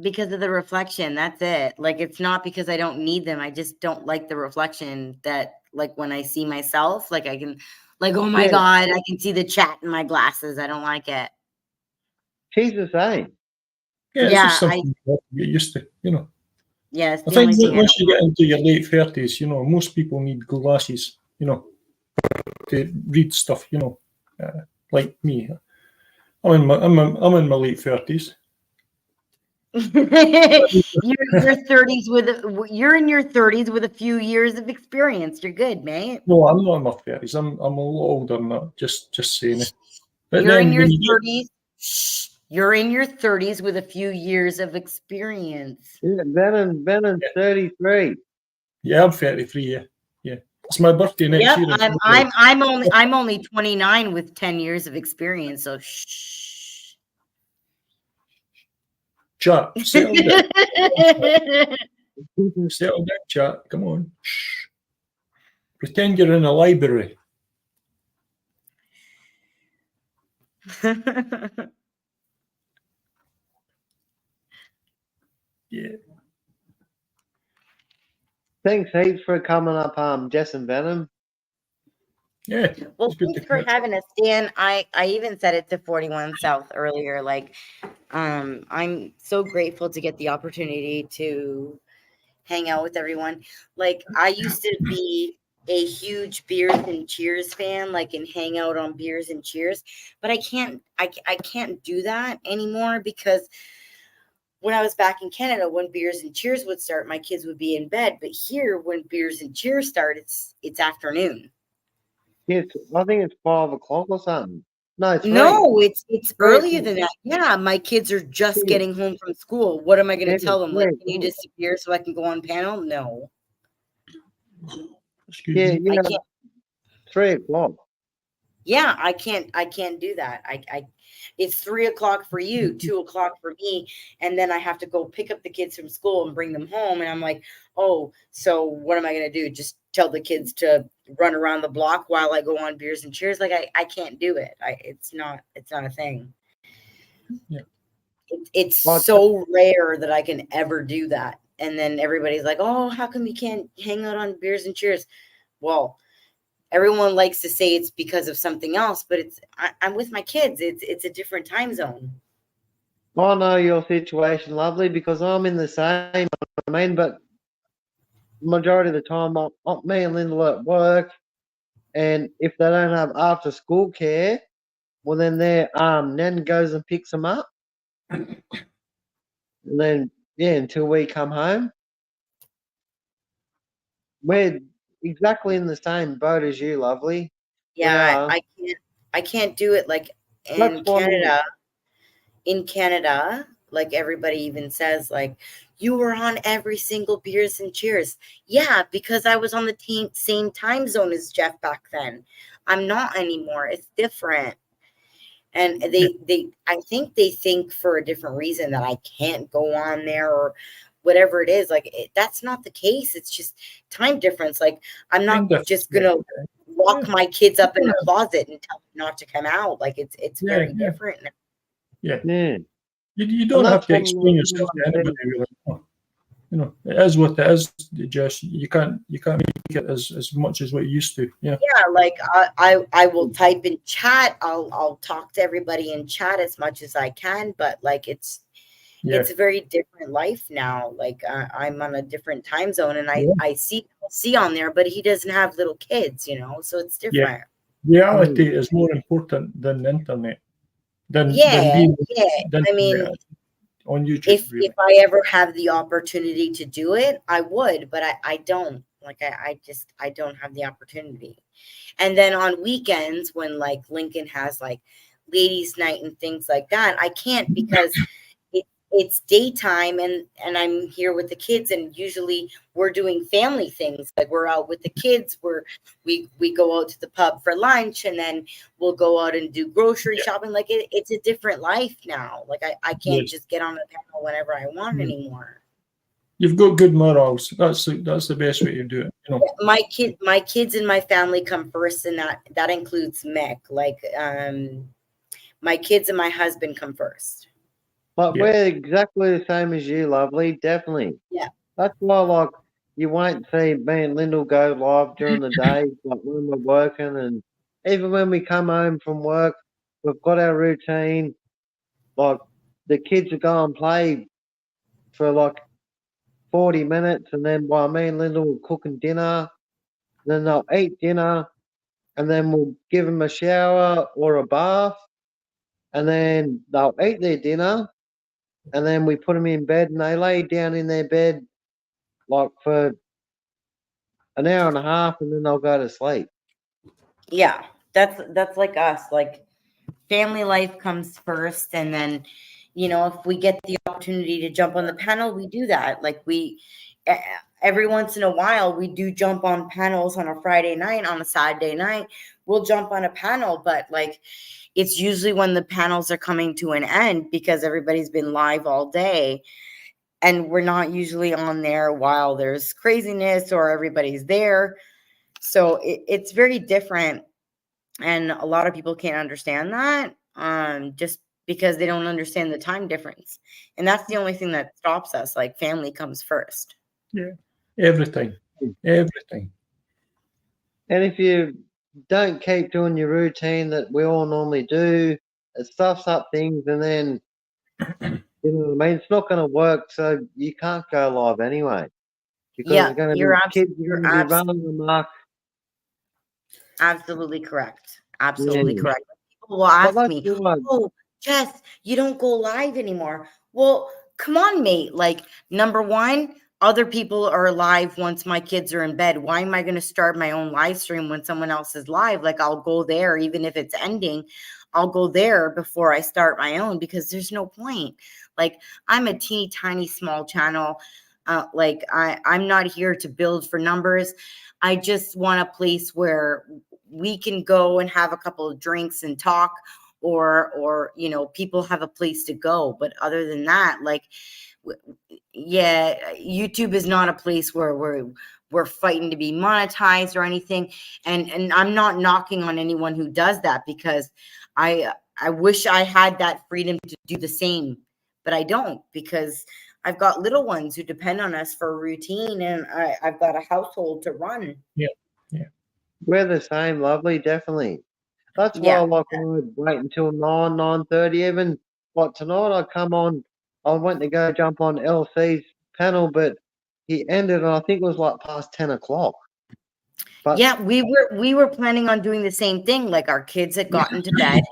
because of the reflection. That's it. Like, it's not because I don't need them. I just don't like the reflection that, like, when I see myself, like, I can, like, oh my God, I can see the chat in my glasses. I don't like it. She's the same. Yeah, it's just something you have to get used to, Yeah, it's I the only think thing once you get into your late 30s, most people need glasses, to read stuff, like me. I'm in my late 30s. You're in your 30s with a few years of experience. You're good, mate. No, I'm not in my 30s. I'm a lot older than that. Just saying it. But You're then in your when you 30s. You're in your 30s with a few years of experience. Yeah, Benham's 33. Yeah, I'm 33. Yeah. It's my birthday next year. I'm only 29 with 10 years of experience. So shh. Chat, settle down. Settle down, chat. Come on. Shh. Pretend you're in a library. Yeah. Thanks heaps for coming up, Jess and Venom. Yeah. Well, thanks for having us, Dan. I even said it to 41 South earlier. Like, I'm so grateful to get the opportunity to hang out with everyone. Like, I used to be a huge Beers and Cheers fan, like, and hang out on Beers and Cheers, but I can't do that anymore because when I was back in Canada, when Beers and Cheers would start, my kids would be in bed. But here, when Beers and Cheers start, it's afternoon. Yes, I think it's 5 o'clock or something. No, 3. No, it's earlier than that. Yeah, my kids are just getting home from school. What am I going to tell them? Like, can you disappear so I can go on panel? No. Yeah, I can't. 3 o'clock. Yeah, I can't do that. It's 3 o'clock for you, 2 o'clock for me, and then I have to go pick up the kids from school and bring them home. And I'm like, oh, so what am I going to do? Just tell the kids to run around the block while I go on Beers and Cheers? Like, I can't do it. It's not a thing. Yeah. It's so rare that I can ever do that. And then everybody's like, oh, how come you can't hang out on Beers and Cheers? Well, everyone likes to say it's because of something else, but I'm with my kids. It's a different time zone. I know your situation, lovely, because I'm in the same. I mean, but majority of the time, me and Linda are at work, and if they don't have after school care, well, then their nan goes and picks them up, and then until we come home, we're exactly in the same boat as you, lovely. Yeah, I can't do it like in Canada. In Canada, like everybody even says, like, you were on every single Beers and Cheers. Yeah, because I was on the same time zone as Jeff back then. I'm not anymore. It's different. And I think they think for a different reason that I can't go on there or whatever it is. Like, that's not the case. It's just time difference. Like, I'm not just going to lock my kids up in the closet and tell them not to come out. Like, it's very different now. Yeah. You don't have to explain yourself to anybody, really. You know, it is what it is, Jess. You can't make it as much as what you used to. Yeah. Yeah, like I will type in chat. I'll talk to everybody in chat as much as I can, but like it's a very different life now. Like I'm on a different time zone, and I see on there, but he doesn't have little kids, you know, so it's different. Reality is more important than the internet. Than being on YouTube. If I ever have the opportunity to do it, I would, but I don't. Like I don't have the opportunity. And then on weekends when like Lincoln has like ladies' night and things like that, I can't because it's daytime and I'm here with the kids, and usually we're doing family things. Like we're out with the kids, we go out to the pub for lunch, and then we'll go out and do grocery shopping. Like it's a different life now. Like I can't just get on the panel whenever I want anymore. You've got good morals. That's the best way to do it. You know? My kids and my family come first, and that includes Mick. Like my kids and my husband come first. But we're exactly the same as you, lovely. Definitely. Yeah. That's why, like, you won't see me and Lyndall go live during the day, like when we're working, and even when we come home from work, we've got our routine. Like, the kids will go and play for like 40 minutes, and then while me and Lyndall will cooking dinner, then they'll eat dinner, and then we'll give them a shower or a bath, and then they'll eat their dinner. And then we put them in bed, and they lay down in their bed like for an hour and a half, and then they'll go to sleep. Yeah, that's like us. Like family life comes first, and then if we get the opportunity to jump on the panel, we do that. Like we every once in a while we do jump on panels on a Friday night, on a Saturday night. We'll jump on a panel, but like it's usually when the panels are coming to an end because everybody's been live all day. And we're not usually on there while there's craziness or everybody's there. So it's very different. And a lot of people can't understand that just because they don't understand the time difference. And that's the only thing that stops us. Like family comes first. Yeah, everything. And if you don't keep doing your routine that we all normally do, it stuffs up things, and then you know what I mean. It's not going to work, so you can't go live anyway. Because there's going to be kids running amok. Absolutely correct. Absolutely correct. People will ask me, "Oh, Jess, you don't go live anymore." Well, come on, mate. Like, number one, other people are live once my kids are in bed. Why am I going to start my own live stream when someone else is live? Like, I'll go there, even if it's ending, I'll go there before I start my own because there's no point. Like, I'm a teeny tiny small channel. Like, I'm not here to build for numbers. I just want a place where we can go and have a couple of drinks and talk, or people have a place to go. But other than that, like, YouTube is not a place where we're fighting to be monetized or anything. And I'm not knocking on anyone who does that, because I wish I had that freedom to do the same, but I don't, because I've got little ones who depend on us for a routine, and I've got a household to run. Yeah. We're the same, lovely, definitely. That's why Yeah. like I would wait until 9:30 even. Like tonight I come on, I went to go jump on LC's panel, but he ended and I think it was like past 10 o'clock. But Yeah, we were planning on doing the same thing. Like our kids had gotten to bed,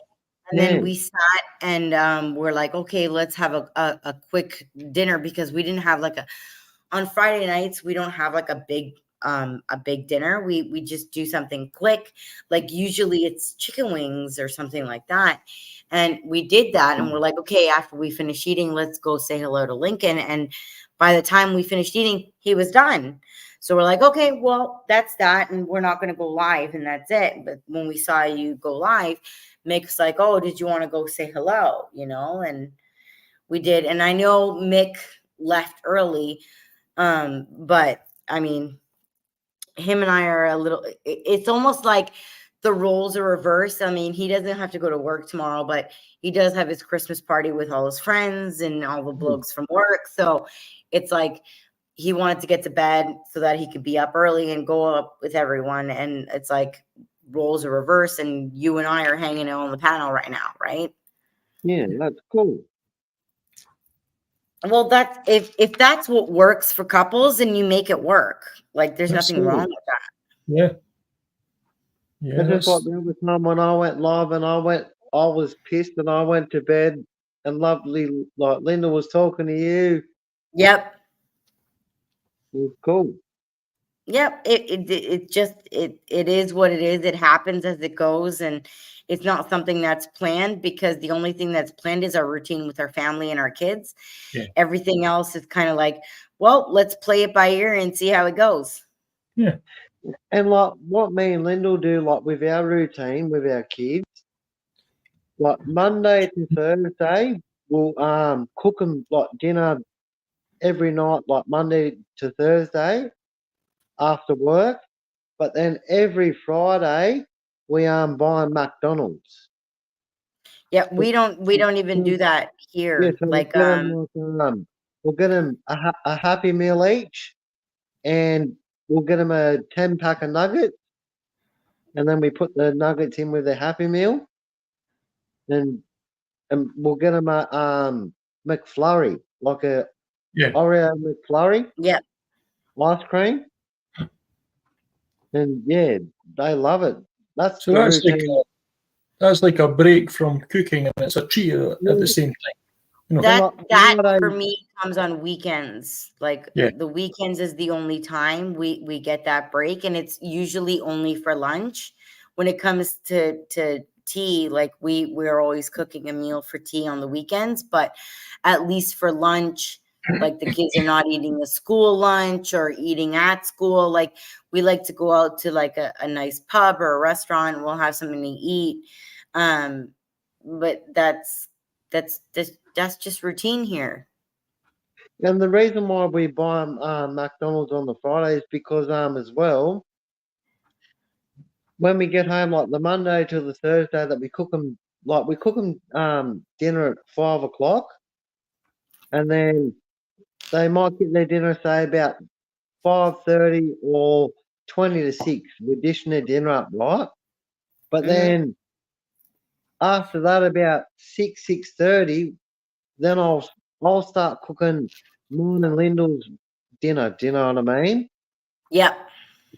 and yeah, then we sat and we're like, okay, let's have a quick dinner because we didn't have like on Friday nights we don't have like a big dinner. We just do something quick. Like usually it's chicken wings or something like that. And we did that and we're like, okay, after we finish eating, let's go say hello to Lincoln. And by the time we finished eating, he was done. So we're like, okay, well, that's that. And we're not going to go live and that's it. But when we saw you go live, Mick's like, oh, did you want to go say hello? You know, and we did. And I know Mick left early. But I mean, him and I are a little, it's almost like the roles are reversed. I mean, he doesn't have to go to work tomorrow, but he does have his Christmas party with all his friends and all the blokes from work. So it's like he wanted to get to bed so that he could be up early and go up with everyone. And it's like roles are reversed and you and I are hanging out on the panel right now, right? yeah, that's cool. Well, that's if that's what works for couples and you make it work, like there's nothing wrong with that. Yeah. Yeah. It's just like the other time when I went live and I was pissed and I went to bed and lovely like Linda was talking to you. Yep. It was cool. Yep. It is what it is. It happens as it goes, and it's not something that's planned because the only thing that's planned is our routine with our family and our kids. Yeah. Everything else is kind of like, well, let's play it by ear and see how it goes. Yeah. And like what me and Linda will do, like with our routine with our kids, like Monday to Thursday, we'll cook them like dinner every night, like Monday to Thursday after work. But then every Friday we buy McDonald's. Yeah, we don't even do that here. Yeah, so Like we'll get them a Happy Meal each, and we'll get them a 10-pack of nuggets, and then we put the nuggets in with the Happy Meal, and we'll get them a McFlurry, like a Oreo McFlurry. Yeah. Ice cream. And yeah, they love it. That's So the that's routine. that's like a break from cooking and it's a treat at the same time. You know? That for me comes on weekends. Like Yeah. the weekends is the only time we get that break, and it's usually only for lunch. When it comes to tea, like we're always cooking a meal for tea on the weekends, but at least for lunch, like the kids are not eating the school lunch or eating at school. Like we like to go out to like a nice pub or a restaurant and we'll have something to eat. But that's just routine here. And the reason why we buy McDonald's on the Friday is because as well, when we get home, like the Monday to the Thursday that we cook them, like we cook them dinner at 5 o'clock, and then they might get their dinner say about 5:30 or 20 to 6. We're dishing their dinner up, right? But then after that, about 6:30, then I'll start cooking mine and Lyndall's dinner. Do you know what I mean? Yep.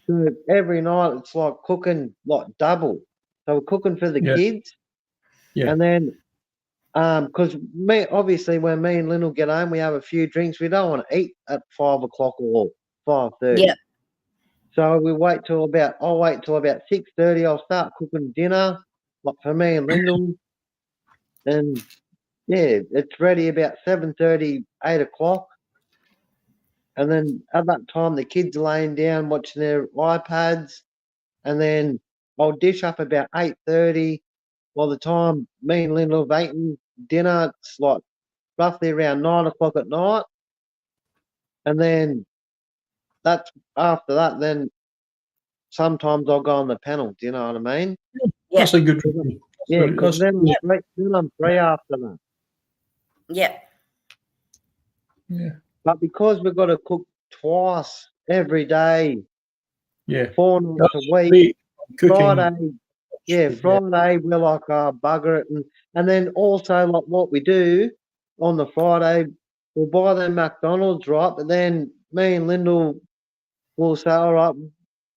So every night it's like cooking like double. So we're cooking for the kids. Yeah. And then because obviously when me and Lyndall get home, we have a few drinks. We don't want to eat at 5 o'clock or 5:30. Yeah. So I'll wait till about 6:30. I'll start cooking dinner, like for me and Lyndall. And yeah, it's ready about 7:30, 8 o'clock. And then at that time, the kids are laying down watching their iPads. And then I'll dish up about 8:30. By the time me and Lyndall have eaten dinner, it's like roughly around 9 o'clock at night. And then that's after that, then sometimes I'll go on the panel. Do you know what I mean? Yeah. That's a good routine. Yeah, because then I'm free after that. Yeah. Yeah. But because we've got to cook twice every day, Yeah. 4 nights a week. Great. cooking. Friday, yeah, Friday we're like bugger it, and then also like what we do on the Friday, we'll buy them McDonald's, right? But then me and Lyndall will say, all right,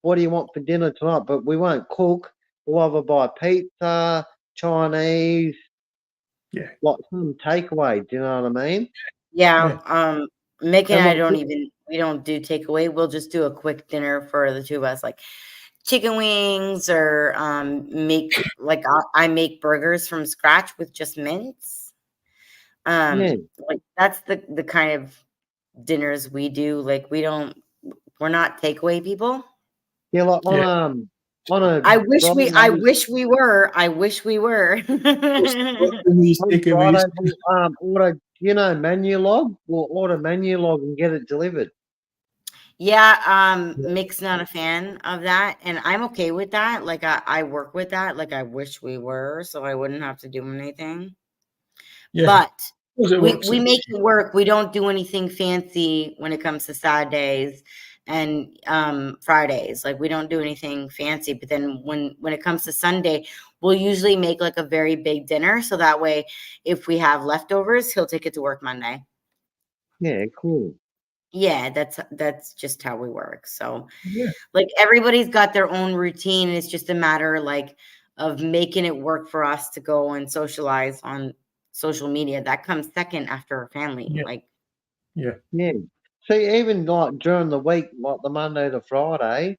what do you want for dinner tonight? But we won't cook. We'll either buy pizza, Chinese, Yeah. like some takeaway. Do you know what I mean? Yeah. Mick and I And we don't do takeaway. We'll just do a quick dinner for the two of us, like chicken wings, or I make burgers from scratch with just mince. Yeah. Like that's the kind of dinners we do. Like we're not takeaway people. Yeah, like on a I wish Friday, we were. I wish we were. on Friday we'll order, menu log. We'll order menu log and get it delivered. Yeah, Mick's not a fan of that, and I'm okay with that. Like I work with that. Like I wish we were, so I wouldn't have to do anything. Yeah. But we make it work. We don't do anything fancy when it comes to Saturdays and Fridays. Like we don't do anything fancy. But then when it comes to Sunday, we'll usually make like a very big dinner, so that way if we have leftovers, he'll take it to work Monday. Yeah, cool. Yeah, that's just how we work. So Yeah. like everybody's got their own routine. It's just a matter like of making it work for us to go and socialize on social media. That comes second after our family. Yeah. Like Yeah. Yeah. See, even like during the week, like the Monday to Friday,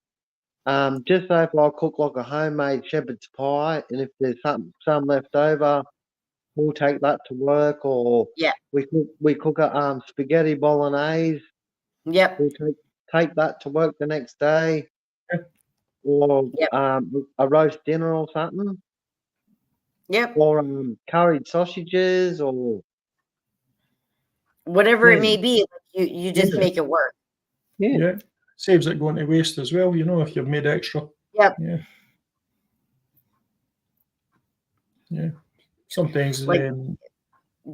just say if I cook like a homemade shepherd's pie, and if there's some left over, we'll take that to work, or yeah. we cook a spaghetti bolognese. Yep. We'll take that to work the next day, or Yep. A roast dinner or something. Yep. Or curried sausages, or whatever it may be. You just make it work. Yeah. Yeah. Saves it going to waste as well, if you've made extra. Yep. Yeah. Yeah. Sometimes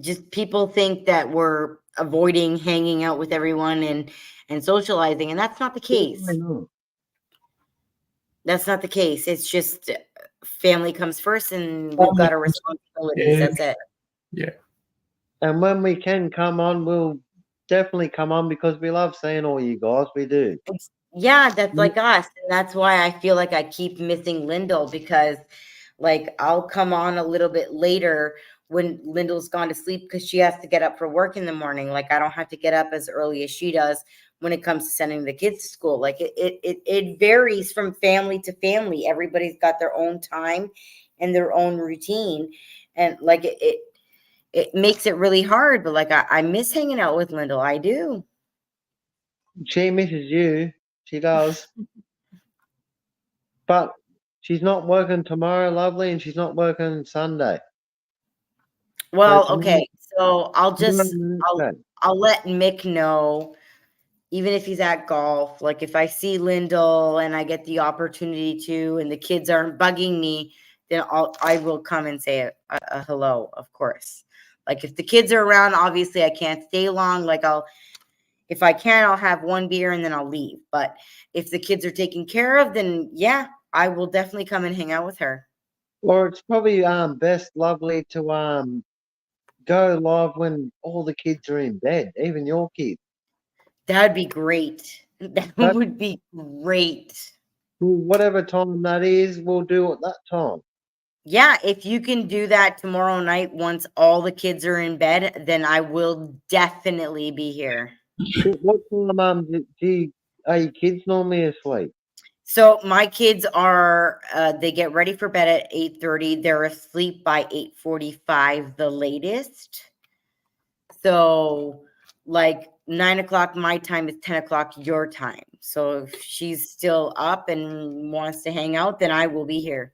just people think that we're avoiding hanging out with everyone and socializing, and that's not the case. I know. That's not the case. It's just family comes first, and we've got our responsibilities. That's it. Yeah. And when we can come on, we'll definitely come on because we love seeing all you guys. We do. Yeah, that's like us. And that's why I feel like I keep missing Lyndall, because like I'll come on a little bit later when Lyndall's gone to sleep because she has to get up for work in the morning. Like I don't have to get up as early as she does when it comes to sending the kids to school. Like it varies from family to family. Everybody's got their own time and their own routine. And like it makes it really hard. But like I miss hanging out with Lyndall. I do. She misses you. She does. But she's not working tomorrow, lovely, and she's not working Sunday. Well, okay. So I'll let Mick know, even if he's at golf. Like if I see Lyndall and I get the opportunity to, and the kids aren't bugging me, then I will come and say a hello, of course. Like if the kids are around, obviously I can't stay long. Like if I can, I'll have one beer and then I'll leave. But if the kids are taken care of, then yeah, I will definitely come and hang out with her. Or it's probably best, lovely, to go live when all the kids are in bed, even your kids. That'd be great. That would be great. Whatever time that is, we'll do it that time. Yeah, if you can do that tomorrow night once all the kids are in bed, then I will definitely be here. What time are your kids normally asleep? So my kids are they get ready for bed at 8:30. They're asleep by 8:45 the latest. So like 9 o'clock my time is 10 o'clock your time. So if she's still up and wants to hang out, then I will be here.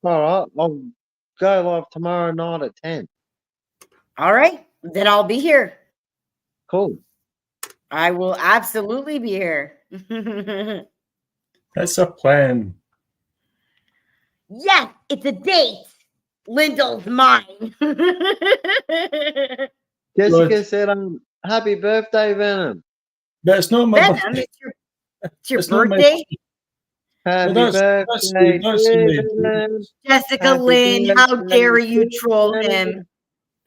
All right, I'll go live tomorrow night at 10. All right, then I'll be here. Cool. I will absolutely be here. That's a plan. Yes, it's a date. Lyndall's mine. Jessica said, happy birthday, Venom. But it's not my Venom, birthday. it's your It's not my birthday? Happy Well, birthday that's to Venom. Jessica Happy Lynn, how birthday dare you to troll Venom. him?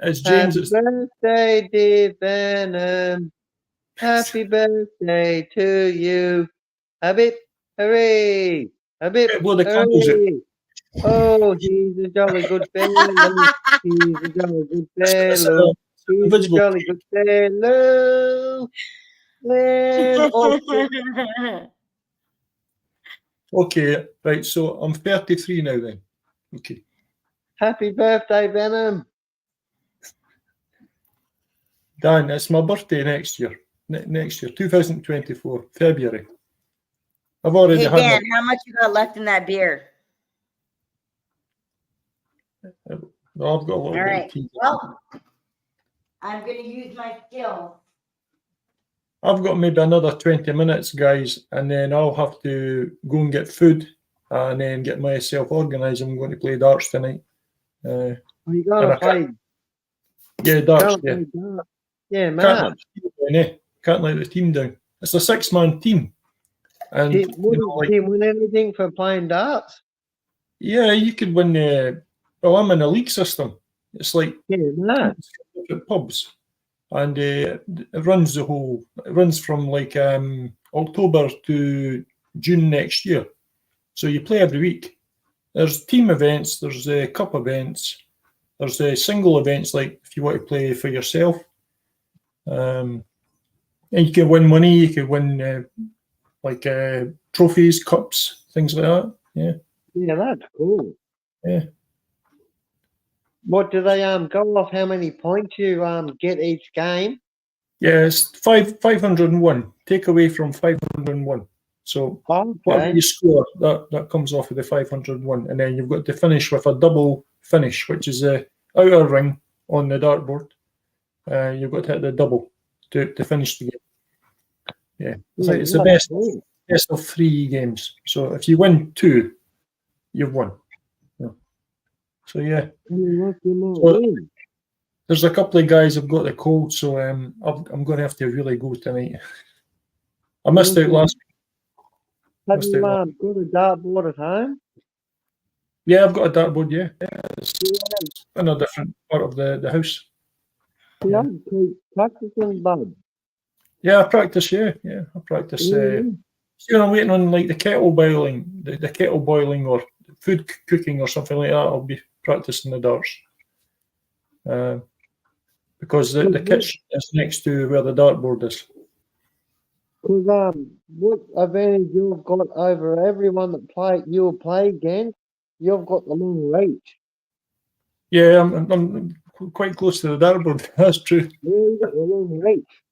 it's James. Happy birthday, dear Venom. Happy birthday to you. A bit, hooray! A bit, Blow the candles out. hooray! Oh, he's a jolly good fellow. He's a jolly good It's fellow. He's a invisible. jolly good fellow. Then also, Okay, right. So I'm 33 now. Then, okay. happy birthday, Venom. Dan, it's my birthday next year. Next year, 2024, February. I've already Hey had. Dan, how much you got left in that beer? I've got a little All bit right. of tea. Well, I'm gonna use my skill. I've got maybe another 20 minutes, guys, and then I'll have to go and get food and then get myself organised. I'm going to play darts tonight. You And gotta I play. Yeah, darts. Gotta Yeah, play darts. Yeah, can't man. let the team down, eh? Can't let the team down. It's a 6-man team, and Did you win anything for playing darts? yeah, you could win. Well, I'm in a league system. It's like Yeah, man. different pubs, and it runs the whole. It runs from like October to June next year. So you play every week. There's team events. There's cup events. There's single events, like if you want to play for yourself. And you can win money. You can win trophies, cups, things like that. Yeah. Yeah, that's cool. Yeah. What do they go off? How many points you get each game? Yeah, it's 501. Take away from 501. So whatever you score, that comes off of the 501, and then you've got to finish with a double finish, which is the outer ring on the dartboard. You've got to hit the double to finish the game. Yeah, it's the best of 3 games. So if you win 2, you've won. Yeah. So yeah. So, there's a couple of guys who've got the cold, so I'm going to have to really go tonight. I missed out last week. Have you got a dartboard at home? Yeah, I've got a dartboard, yeah. It's in a different part of the house. Yeah, keep practicing, bud. Yeah, I practice, yeah. I practice. See, when I'm waiting on like the kettle boiling, the kettle boiling or food cooking or something like that, I'll be practicing the darts. Because the kitchen is next to where the dartboard is. Because what advantage you've got over everyone that you'll play against, you've got the long reach. Yeah, I'm quite close to the dartboard. That's true. Yeah, you got the long reach.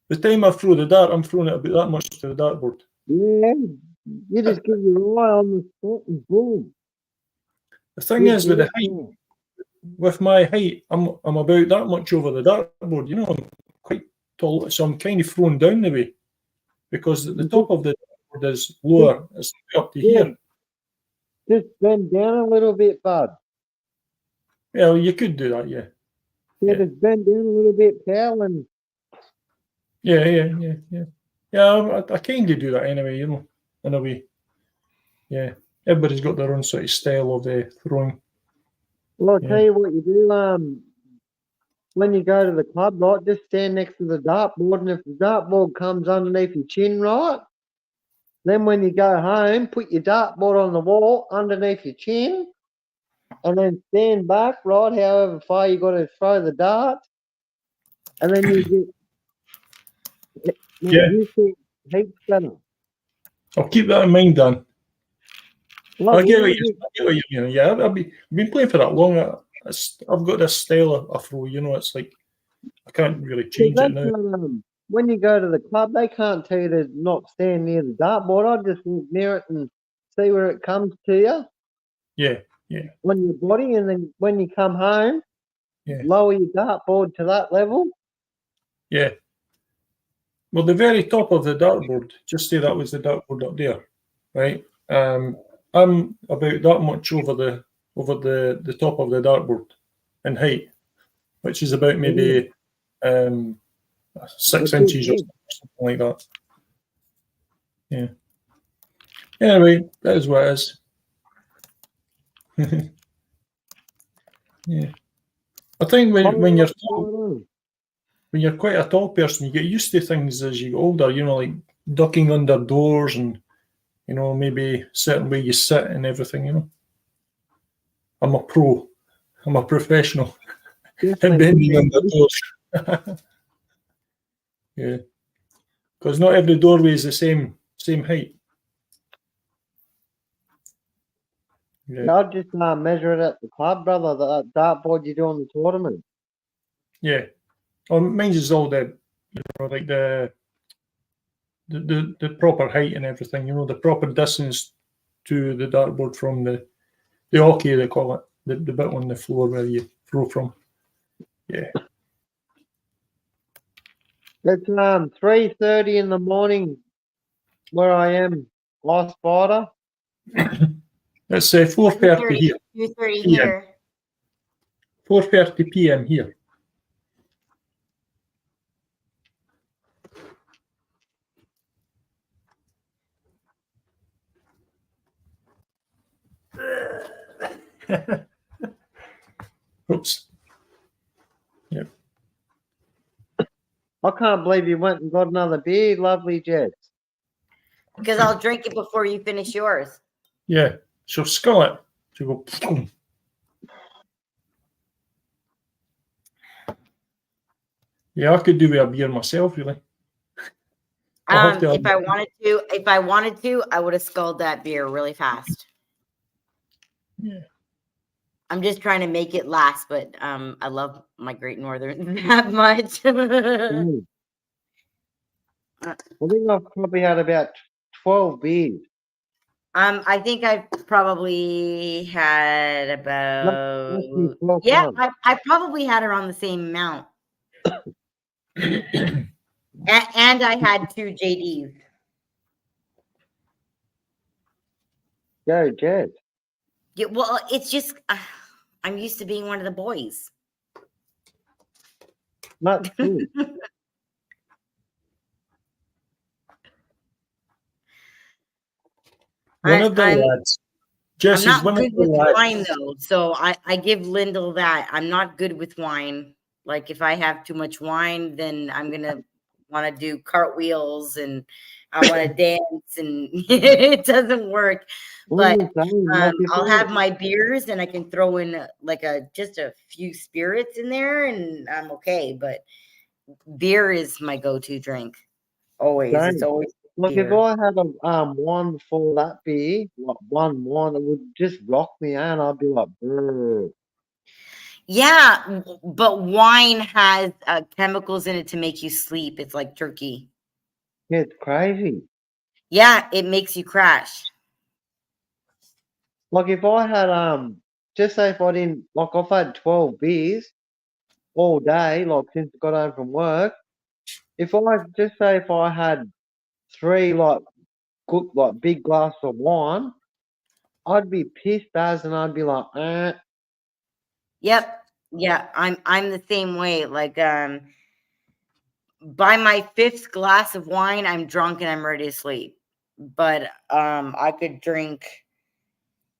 The time I throw the dart, I'm throwing it about that much to the dartboard. Yeah, you just give your eye on the spot and boom. The thing is, with the height, with my height, I'm about that much over the dartboard. You know, I'm quite tall, so I'm kind of thrown down the way because the top of the dartboard is lower. It's up to here. Just bend down a little bit, bud. Yeah, well, you could do that, yeah. Yeah, just bend down a little bit, pal, and Yeah, I kind of do that anyway, you know, in a way. Yeah, everybody's got their own sort of style of throwing. Well, I'll tell you what you do. When you go to the club, right, just stand next to the dartboard, and if the dartboard comes underneath your chin, right, then when you go home, put your dartboard on the wall underneath your chin, and then stand back, right, however far you got to throw the dart, and then you get heaps better. I'll keep that in mind, Dan. Well, I get what you mean. Yeah, I've been playing for that long. I've got this style of throw, you know, it's like I can't really change it now. When you go to the club, they can't tell you to not stand near the dartboard. I just walk near it and see where it comes to you. Yeah. On your body, and then when you come home, lower your dartboard to that level. Yeah. Well, the very top of the dartboard, just say that was the dartboard up there, right? I'm about that much over the top of the dartboard in height, which is about maybe 6 inches or something like that. Yeah. Anyway, that is what it is. Yeah. I think when you're tall, when you're quite a tall person, you get used to things as you get older. You know, like ducking under doors and maybe certain way you sit and everything. You know, I'm a pro. I'm a professional at bending under doors. Yeah, because not every doorway is the same height. Yeah. I'll just measure it at the club, brother. The dartboard you do on the tournament. Yeah. Oh, mine's is all the, like the proper height and everything. The proper distance to the dartboard from the hockey, they call it, the bit on the floor where you throw from. Yeah. It's 3:30 in the morning where I am, Lost Spider. It's 4:30 here. 2:30 here. 4:30 p.m. here. Oops. Yep. I can't believe you went and got another beer, lovely Jess. Because I'll drink it before you finish yours. Yeah. So skull it. So go. Boom. Yeah, I could do with a beer myself, really. If I wanted to, I would have sculled that beer really fast. Yeah. I'm just trying to make it last, but I love my Great Northern that much. I think I've probably had about 12 beers. I think I've probably had about I probably had around the same amount. And I had 2 JDs. Go, Jess. Yeah, well, it's just I'm used to being one of the boys. Not true. One of the lads. Jesse's I'm not one good of the with lads. wine though, so I give Lyndall that. I'm not good with wine. Like if I have too much wine, then I'm gonna want to do cartwheels and I want to dance, and it doesn't work. But I'll have my beers, and I can throw in just a few spirits in there, and I'm okay. But beer is my go-to drink. Always, it's always. Look, if I had a wine before that beer, like one wine, it would just rock me out. I'd be like, brr. Yeah, but wine has chemicals in it to make you sleep. It's like turkey. Yeah, it's crazy. Yeah, it makes you crash. Like if I had just say if I didn't, like I've had 12 beers all day, like since I got home from work. If I had 3 good big glass of wine, I'd be pissed and I'd be like, eh. Yep. Yeah, I'm the same way. Like by my 5th glass of wine, I'm drunk and I'm ready to sleep. But I could drink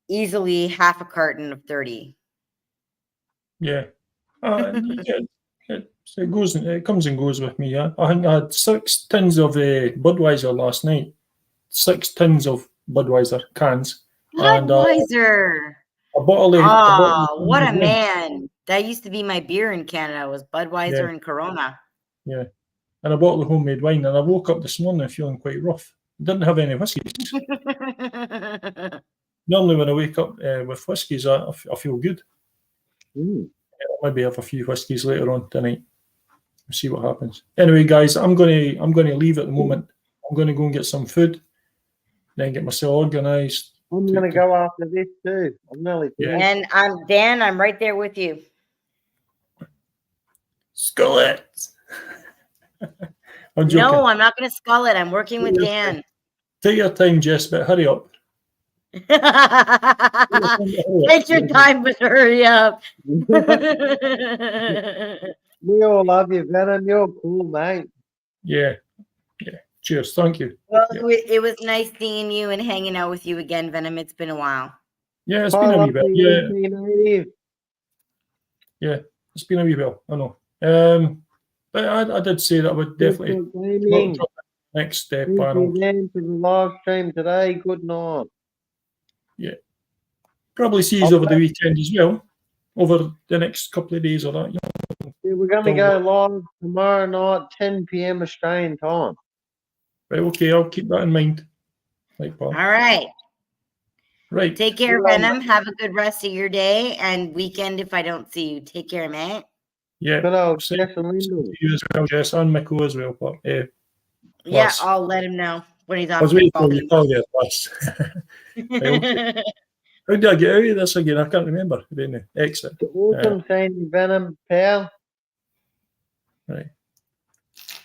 easily half a carton of 30. Yeah. It comes and goes with me. Yeah, I think I had 6 tins of Budweiser last night. 6 tins of Budweiser cans. Budweiser. And, a bottle of what a man! That used to be my beer in Canada. Was Budweiser and Corona. Yeah, and a bottle of homemade wine. And I woke up this morning feeling quite rough. Didn't have any whiskies. Normally, when I wake up with whiskies, I feel good. Maybe have a few whiskies later on tonight. We'll see what happens. Anyway, guys, I'm going to leave at the moment. I'm going to go and get some food, then get myself organised. I'm going to go after this too. I'm nearly finished. And I'm Dan. I'm right there with you. Skull it. No, I'm not going to skull it. I'm working with Dan. Take your time, Jess, but hurry up. Take your time, but hurry up. We all love you, Venom. You're cool, mate. Yeah. Cheers. Thank you. Well, Yeah. it was nice seeing you and hanging out with you again, Venom. It's been a while. Yeah, it's been a wee bit. Yeah. Yeah, it's been a wee while. I know. But I did say that I would definitely drop the next step. Thank you again for the live stream today. Good night. Yeah. Probably see you over the weekend as well. Over the next couple of days or that. Yeah, we're going to go live tomorrow night, 10 p.m. Australian time. Right, okay, I'll keep that in mind. Right, Paul. All right. Right. Take care, Venom. Have a good rest of your day and weekend if I don't see you. Take care, mate. Yeah. Good old Same Jess and Linda. to you as well, Jess, and Michael as well. But, Yeah, I'll let him know when he's I off. was waiting for you call there plus. Right, okay. How did I get out of this again? I can't remember. Exit. Awesome seeing you, Venom, pal. Right.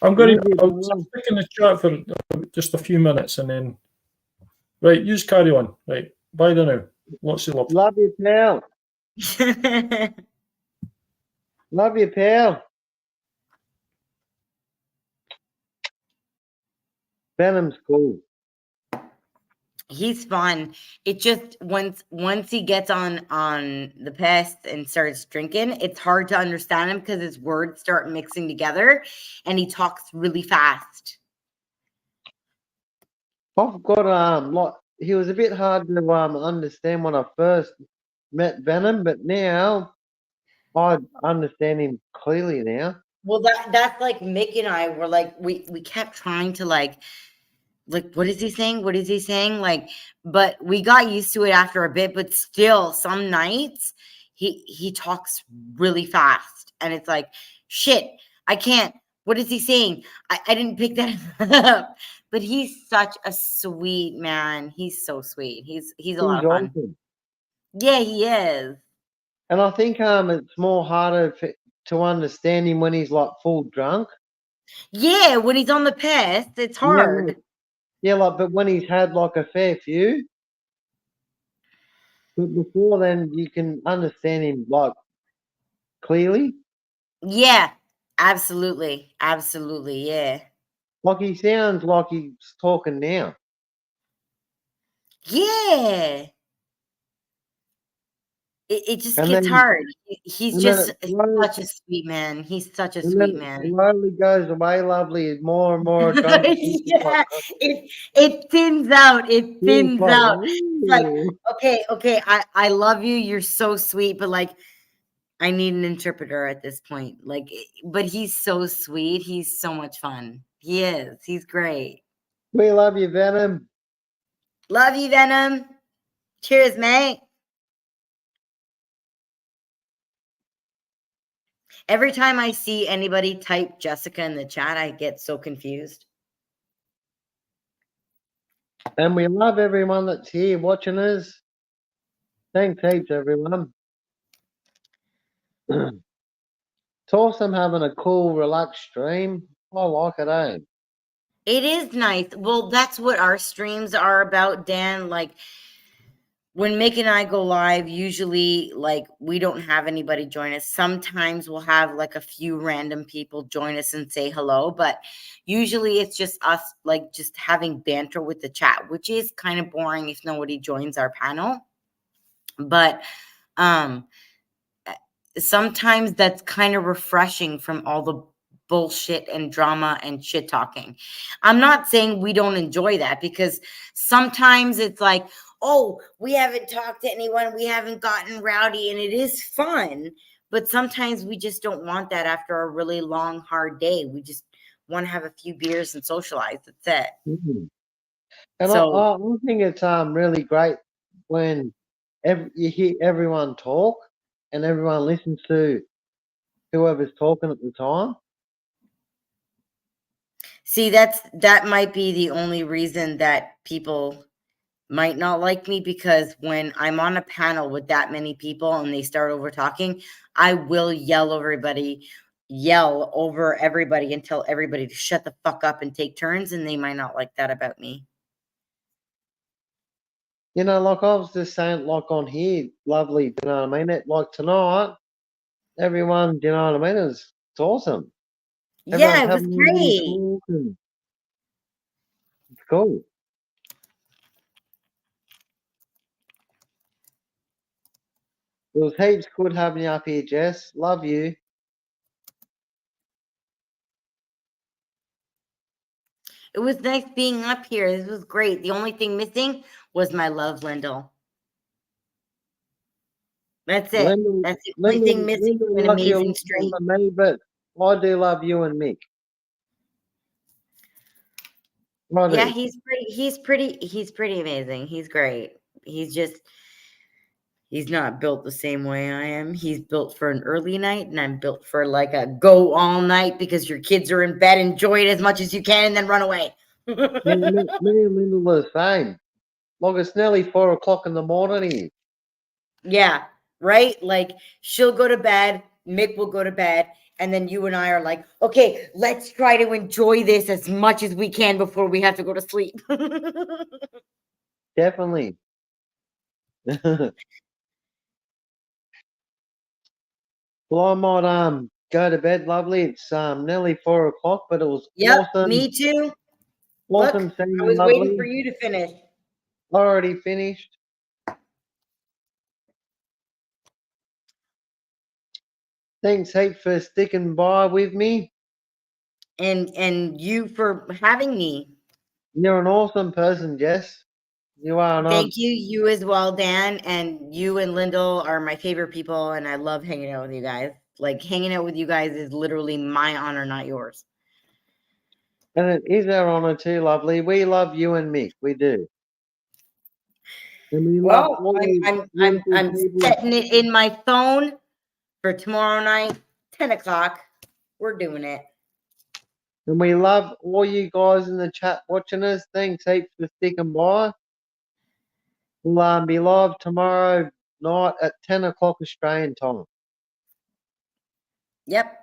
I'm going to. I'm sticking the chat for just a few minutes and then. Right, you just carry on. Right, bye now. Lots of love. Love you, pal. Love you, pal. Venom's cool. He's fun. It just once he gets on the pest and starts drinking, it's hard to understand him because his words start mixing together, and he talks really fast. I've got like he was a bit hard to understand when I first met Venom, but now I understand him clearly now. Well, that's like Mick and I were like we kept trying to like what is he saying? What is he saying? Like, but we got used to it after a bit, but still some nights he talks really fast and it's like, shit, I can't. What is he saying? I didn't pick that up. But he's such a sweet man. He's so sweet. He's a lot of fun. Awesome. Yeah, he is. And I think it's more harder to understand him when he's like full drunk. Yeah, when he's on the piss, it's hard. Yeah, but when he's had like a fair few. But before then, you can understand him like clearly. Yeah, absolutely. Absolutely, yeah. Like he sounds like he's talking now. Yeah. It just gets hard. He's just such a sweet man. He's such a sweet man. Slowly goes away, lovely, more and more drunk. Yeah, it thins out. It thins out. It's like, okay, I love you. You're so sweet, but like, I need an interpreter at this point. Like, but he's so sweet. He's so much fun. He is. He's great. We love you, Venom. Love you, Venom. Cheers, mate. Every time I see anybody type Jessica in the chat, I get so confused. And we love everyone that's here watching us. Thanks heaps, everyone. It's awesome having a cool, relaxed stream. I like it, eh? It is nice. Well, that's what our streams are about, Dan. Like, when Mick and I go live, usually, like, we don't have anybody join us. Sometimes we'll have, like, a few random people join us and say hello. But usually it's just us, like, just having banter with the chat, which is kind of boring if nobody joins our panel. But sometimes that's kind of refreshing from all the bullshit and drama and shit talking. I'm not saying we don't enjoy that, because sometimes it's like, oh, we haven't talked to anyone, we haven't gotten rowdy, and it is fun. But sometimes we just don't want that after a really long, hard day. We just want to have a few beers and socialize. That's it. Mm-hmm. And so, I think it's really great when you hear everyone talk and everyone listens to whoever's talking at the time. See, that might be the only reason that people might not like me, because when I'm on a panel with that many people and they start over talking, I will yell over everybody and tell everybody to shut the fuck up and take turns, and they might not like that about me. You know, like I was just saying, like on here, lovely, you know what I mean? Like tonight, everyone, you know what I mean? It's awesome. Yeah, it was great. Cool. It was heaps good having you up here, Jess. Love you. It was nice being up here. This was great. The only thing missing was my love, Lyndall. That's it. Lyndall, That's the only thing missing from an loves you a amazing lot street. more than me, but I do love you and Mick. I do. Yeah, he's pretty amazing. He's great. He's not built the same way I am. He's built for an early night, and I'm built for like a go all night because your kids are in bed. Enjoy it as much as you can and then run away. Me and Lyndall are the same. Like it's nearly 4 o'clock in the morning here. Yeah, right? Like she'll go to bed, Mick will go to bed, and then you and I are like, okay, let's try to enjoy this as much as we can before we have to go to sleep. Definitely. Well, I might go to bed, lovely. It's nearly 4 o'clock, but it was Yep, awesome. me too. Awesome Look, seeing I you, was lovely. waiting for you to finish. Already finished. Thanks heap for sticking by with me. And you for having me. You're an awesome person, Jess. You are. Thank you. You as well, Dan. And you and Lyndall are my favorite people, and I love hanging out with you guys. Like hanging out with you guys is literally my honor, not yours. And it is our honour too, lovely. We love you and Mick. We do. And we love Well, all you I'm beautiful people. setting it in my phone for tomorrow night, 10 o'clock. We're doing it. And we love all you guys in the chat watching us. Thanks heaps for sticking by. We'll be live tomorrow night at 10 o'clock Australian time. Yep.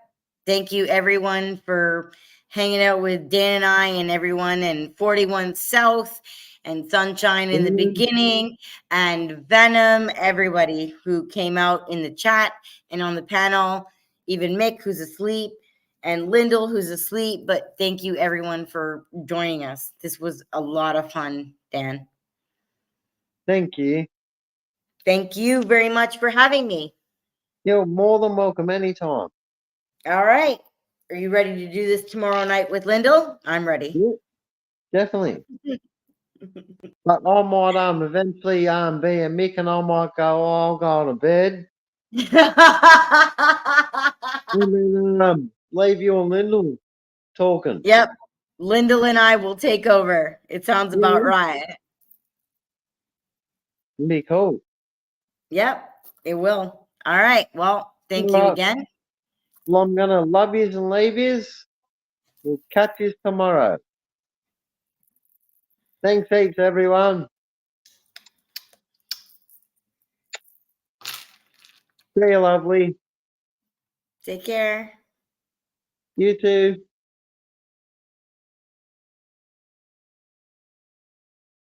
Thank you, everyone, for hanging out with Dan and I and everyone in 41 South and Sunshine in the beginning and Venom, everybody who came out in the chat and on the panel, even Mick, who's asleep, and Lyndall, who's asleep. But thank you, everyone, for joining us. This was a lot of fun, Dan. Thank you. Thank you very much for having me. You're more than welcome anytime. All right. Are you ready to do this tomorrow night with Lyndall? I'm ready. Yeah, definitely. But I might eventually be a Mick and I might go, I'll go to bed. And then leave you and Lyndall talking. Yep. Lyndall and I will take over. It sounds about right. Be cool. Yep, it will. All right. Well, thank you again. Well, I'm going to love yous and leave yous. We'll catch yous tomorrow. Thanks heaps, everyone. See you, lovely. Take care. You too.